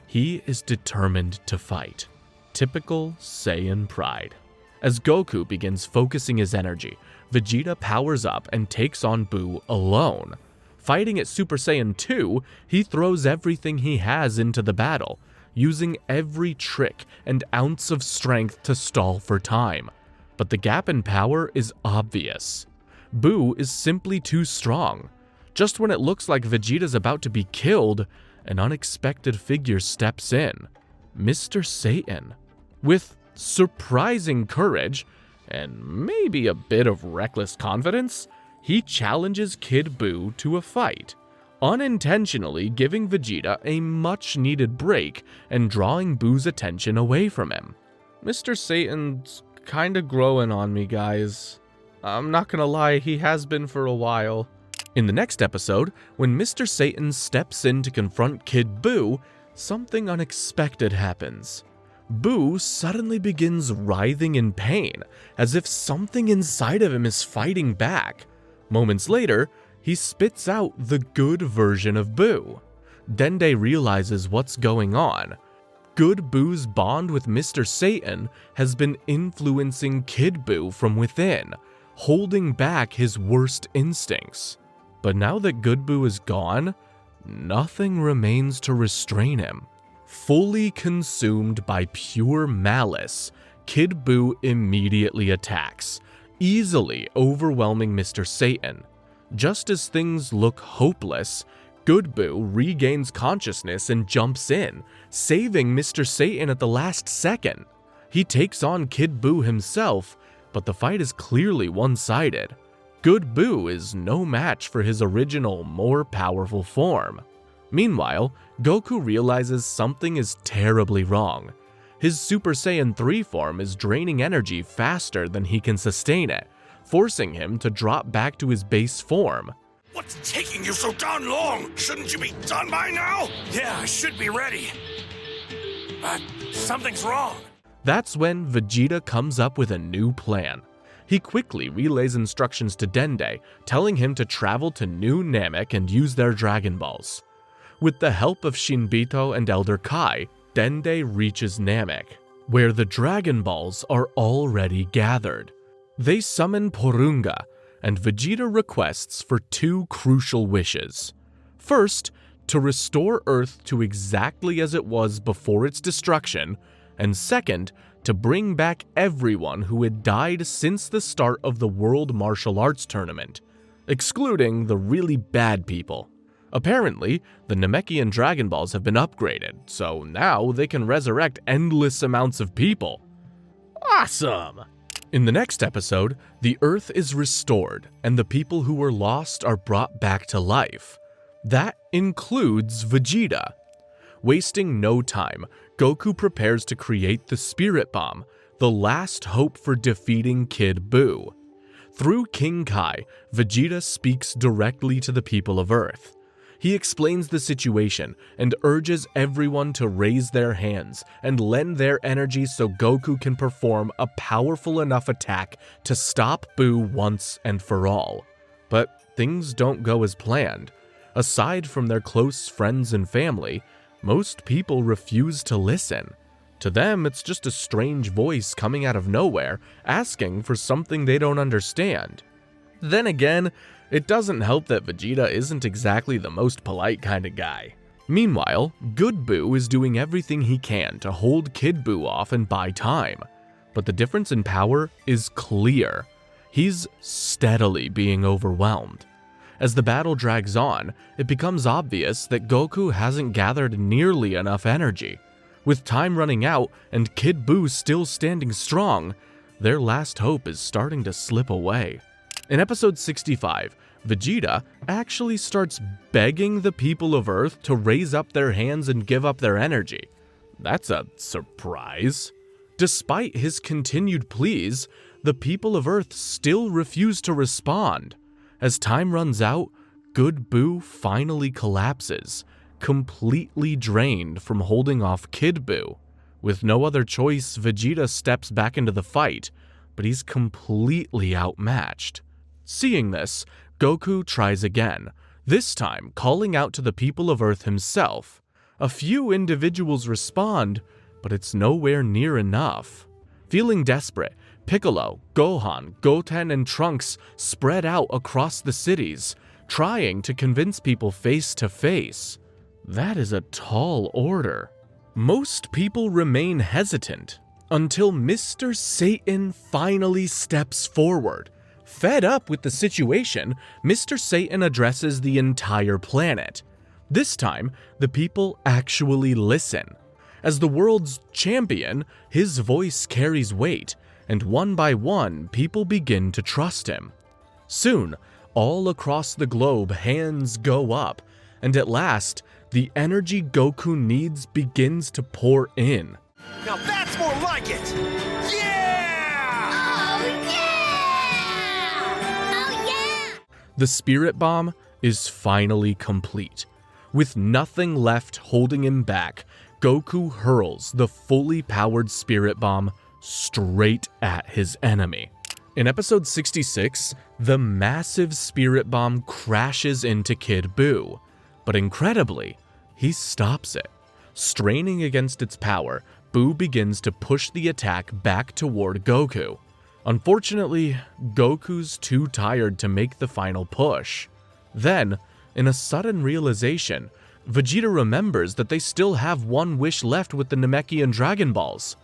He is determined to fight. Typical Saiyan pride. As Goku begins focusing his energy, Vegeta powers up and takes on Buu alone. Fighting at Super Saiyan 2, he throws everything he has into the battle, using every trick and ounce of strength to stall for time. But the gap in power is obvious. Buu is simply too strong. Just when it looks like Vegeta's about to be killed, an unexpected figure steps in. Mr. Satan. With surprising courage, and maybe a bit of reckless confidence, he challenges Kid Buu to a fight, unintentionally giving Vegeta a much-needed break and drawing Buu's attention away from him. Mr. Satan's kinda growing on me, guys. I'm not gonna lie, he has been for a while. In the next episode, when Mr. Satan steps in to confront Kid Buu, something unexpected happens. Buu suddenly begins writhing in pain, as if something inside of him is fighting back. Moments later, he spits out the good version of Buu. Dende realizes what's going on. Good Buu's bond with Mr. Satan has been influencing Kid Buu from within, holding back his worst instincts. But now that Good Buu is gone, nothing remains to restrain him. Fully consumed by pure malice, Kid Buu immediately attacks, easily overwhelming Mr. Satan. Just as things look hopeless, Good Buu regains consciousness and jumps in, saving Mr. Satan at the last second. He takes on Kid Buu himself, but the fight is clearly one-sided. Good Buu is no match for his original, more powerful form. Meanwhile, Goku realizes something is terribly wrong. His Super Saiyan 3 form is draining energy faster than he can sustain it, forcing him to drop back to his base form. What's taking you so darn long? Shouldn't you be done by now? Yeah, I should be ready. But something's wrong. That's when Vegeta comes up with a new plan. He quickly relays instructions to Dende, telling him to travel to New Namek and use their Dragon Balls. With the help of Shinbito and Elder Kai, Dende reaches Namek, where the Dragon Balls are already gathered. They summon Porunga, and Vegeta requests for 2 crucial wishes. First, to restore Earth to exactly as it was before its destruction, and second, to bring back everyone who had died since the start of the World Martial Arts Tournament, excluding the really bad people. Apparently, the Namekian Dragon Balls have been upgraded, so now they can resurrect endless amounts of people. Awesome! In the next episode, the Earth is restored, and the people who were lost are brought back to life. That includes Vegeta. Wasting no time, Goku prepares to create the Spirit Bomb, the last hope for defeating Kid Buu. Through King Kai, Vegeta speaks directly to the people of Earth. He explains the situation and urges everyone to raise their hands and lend their energy so Goku can perform a powerful enough attack to stop Buu once and for all. But things don't go as planned. Aside from their close friends and family, most people refuse to listen. To them, it's just a strange voice coming out of nowhere, asking for something they don't understand. Then again, it doesn't help that Vegeta isn't exactly the most polite kind of guy. Meanwhile, Good Buu is doing everything he can to hold Kid Buu off and buy time. But the difference in power is clear. He's steadily being overwhelmed. As the battle drags on, it becomes obvious that Goku hasn't gathered nearly enough energy. With time running out and Kid Buu still standing strong, their last hope is starting to slip away. In episode 65, Vegeta actually starts begging the people of Earth to raise up their hands and give up their energy. That's a surprise. Despite his continued pleas, the people of Earth still refuse to respond. As time runs out, Good Buu finally collapses, completely drained from holding off Kid Buu. With no other choice, Vegeta steps back into the fight, but he's completely outmatched. Seeing this, Goku tries again, this time calling out to the people of Earth himself. A few individuals respond, but it's nowhere near enough. Feeling desperate, Piccolo, Gohan, Goten, and Trunks spread out across the cities, trying to convince people face to face. That is a tall order. Most people remain hesitant until Mr. Satan finally steps forward. Fed up with the situation, Mr. Satan addresses the entire planet. This time, the people actually listen. As the world's champion, his voice carries weight, and one by one, people begin to trust him. Soon, all across the globe, hands go up, and at last, the energy Goku needs begins to pour in. Now that's more like it! The Spirit Bomb is finally complete. With nothing left holding him back, Goku hurls the fully powered Spirit Bomb straight at his enemy. In episode 66, the massive Spirit Bomb crashes into Kid Buu, but incredibly, he stops it. Straining against its power, Buu begins to push the attack back toward Goku. Unfortunately, Goku's too tired to make the final push. Then, in a sudden realization, Vegeta remembers that they still have one wish left with the Namekian Dragon Balls.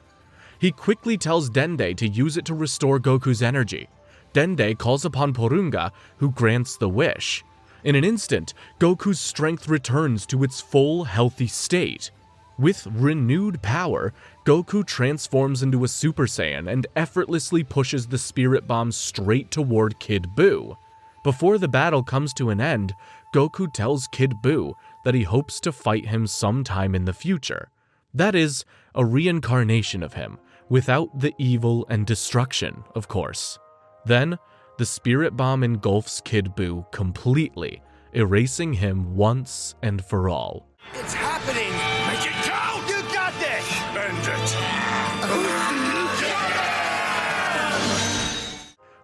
He quickly tells Dende to use it to restore Goku's energy. Dende calls upon Porunga, who grants the wish. In an instant, Goku's strength returns to its full, healthy state. With renewed power, Goku transforms into a Super Saiyan and effortlessly pushes the Spirit Bomb straight toward Kid Buu. Before the battle comes to an end, Goku tells Kid Buu that he hopes to fight him sometime in the future. That is, a reincarnation of him, without the evil and destruction, of course. Then, the Spirit Bomb engulfs Kid Buu completely, erasing him once and for all. It's happening! Make it count! You got this! Bend it!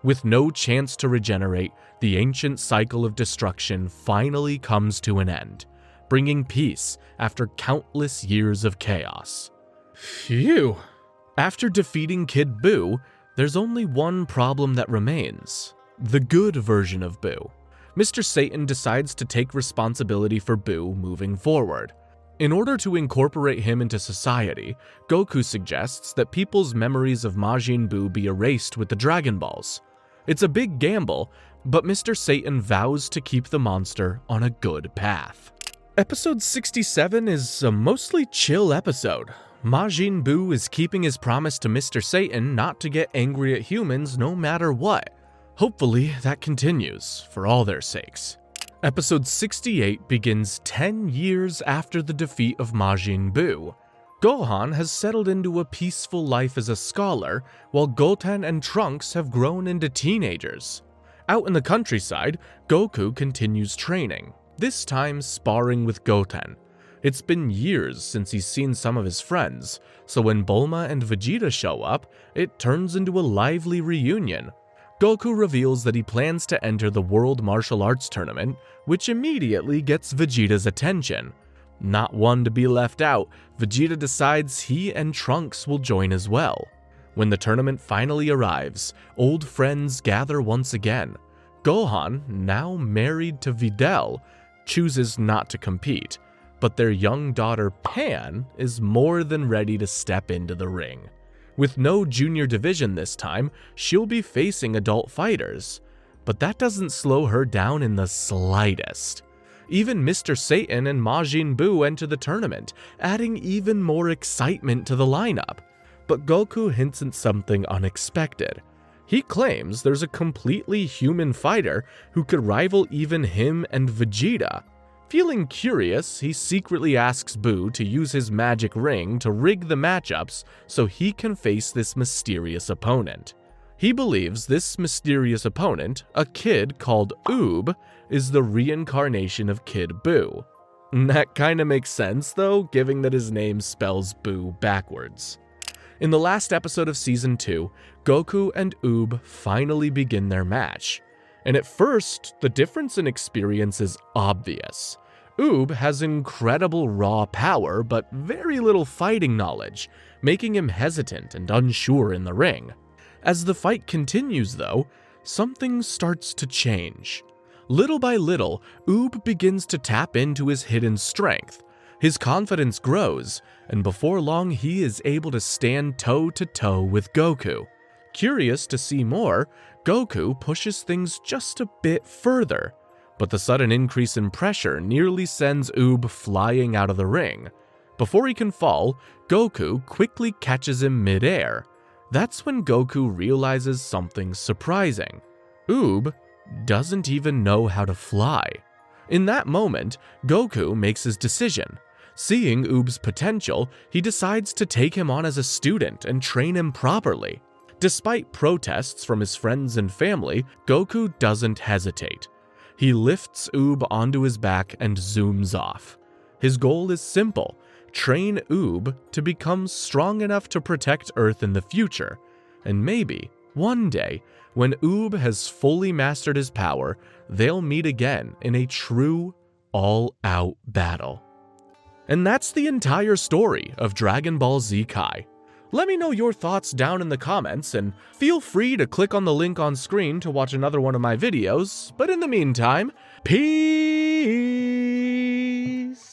With no chance to regenerate, the ancient cycle of destruction finally comes to an end, bringing peace after countless years of chaos. Phew! After defeating Kid Buu, there's only one problem that remains: the good version of Buu. Mr. Satan decides to take responsibility for Buu moving forward. In order to incorporate him into society, Goku suggests that people's memories of Majin Buu be erased with the Dragon Balls. It's a big gamble, but Mr. Satan vows to keep the monster on a good path. Episode 67 is a mostly chill episode. Majin Buu is keeping his promise to Mr. Satan not to get angry at humans no matter what. Hopefully, that continues, for all their sakes. Episode 68 begins 10 years after the defeat of Majin Buu. Gohan has settled into a peaceful life as a scholar, while Goten and Trunks have grown into teenagers. Out in the countryside, Goku continues training, this time sparring with Goten. It's been years since he's seen some of his friends, so when Bulma and Vegeta show up, it turns into a lively reunion. Goku reveals that he plans to enter the World Martial Arts Tournament, which immediately gets Vegeta's attention. Not one to be left out, Vegeta decides he and Trunks will join as well. When the tournament finally arrives, old friends gather once again. Gohan, now married to Videl, chooses not to compete, but their young daughter Pan is more than ready to step into the ring. With no junior division this time, she'll be facing adult fighters, but that doesn't slow her down in the slightest. Even Mr. Satan and Majin Buu enter the tournament, adding even more excitement to the lineup. But Goku hints at something unexpected. He claims there's a completely human fighter who could rival even him and Vegeta. Feeling curious, he secretly asks Buu to use his magic ring to rig the matchups so he can face this mysterious opponent. He believes this mysterious opponent, a kid called Oob, is the reincarnation of Kid Buu. That kinda makes sense though, given that his name spells Buu backwards. In the last episode of Season 2, Goku and Oob finally begin their match. And at first, the difference in experience is obvious. Oob has incredible raw power, but very little fighting knowledge, making him hesitant and unsure in the ring. As the fight continues though, something starts to change. Little by little, Oob begins to tap into his hidden strength. His confidence grows, and before long he is able to stand toe-to-toe with Goku. Curious to see more, Goku pushes things just a bit further, but the sudden increase in pressure nearly sends Oob flying out of the ring. Before he can fall, Goku quickly catches him mid-air. That's when Goku realizes something surprising. Oob doesn't even know how to fly. In that moment, Goku makes his decision. Seeing Oob's potential, he decides to take him on as a student and train him properly. Despite protests from his friends and family, Goku doesn't hesitate. He lifts Oob onto his back and zooms off. His goal is simple: train Oob to become strong enough to protect Earth in the future. And maybe, one day, when Oob has fully mastered his power, they'll meet again in a true, all-out battle. And that's the entire story of Dragon Ball Z Kai. Let me know your thoughts down in the comments, and feel free to click on the link on screen to watch another one of my videos, but in the meantime, peace!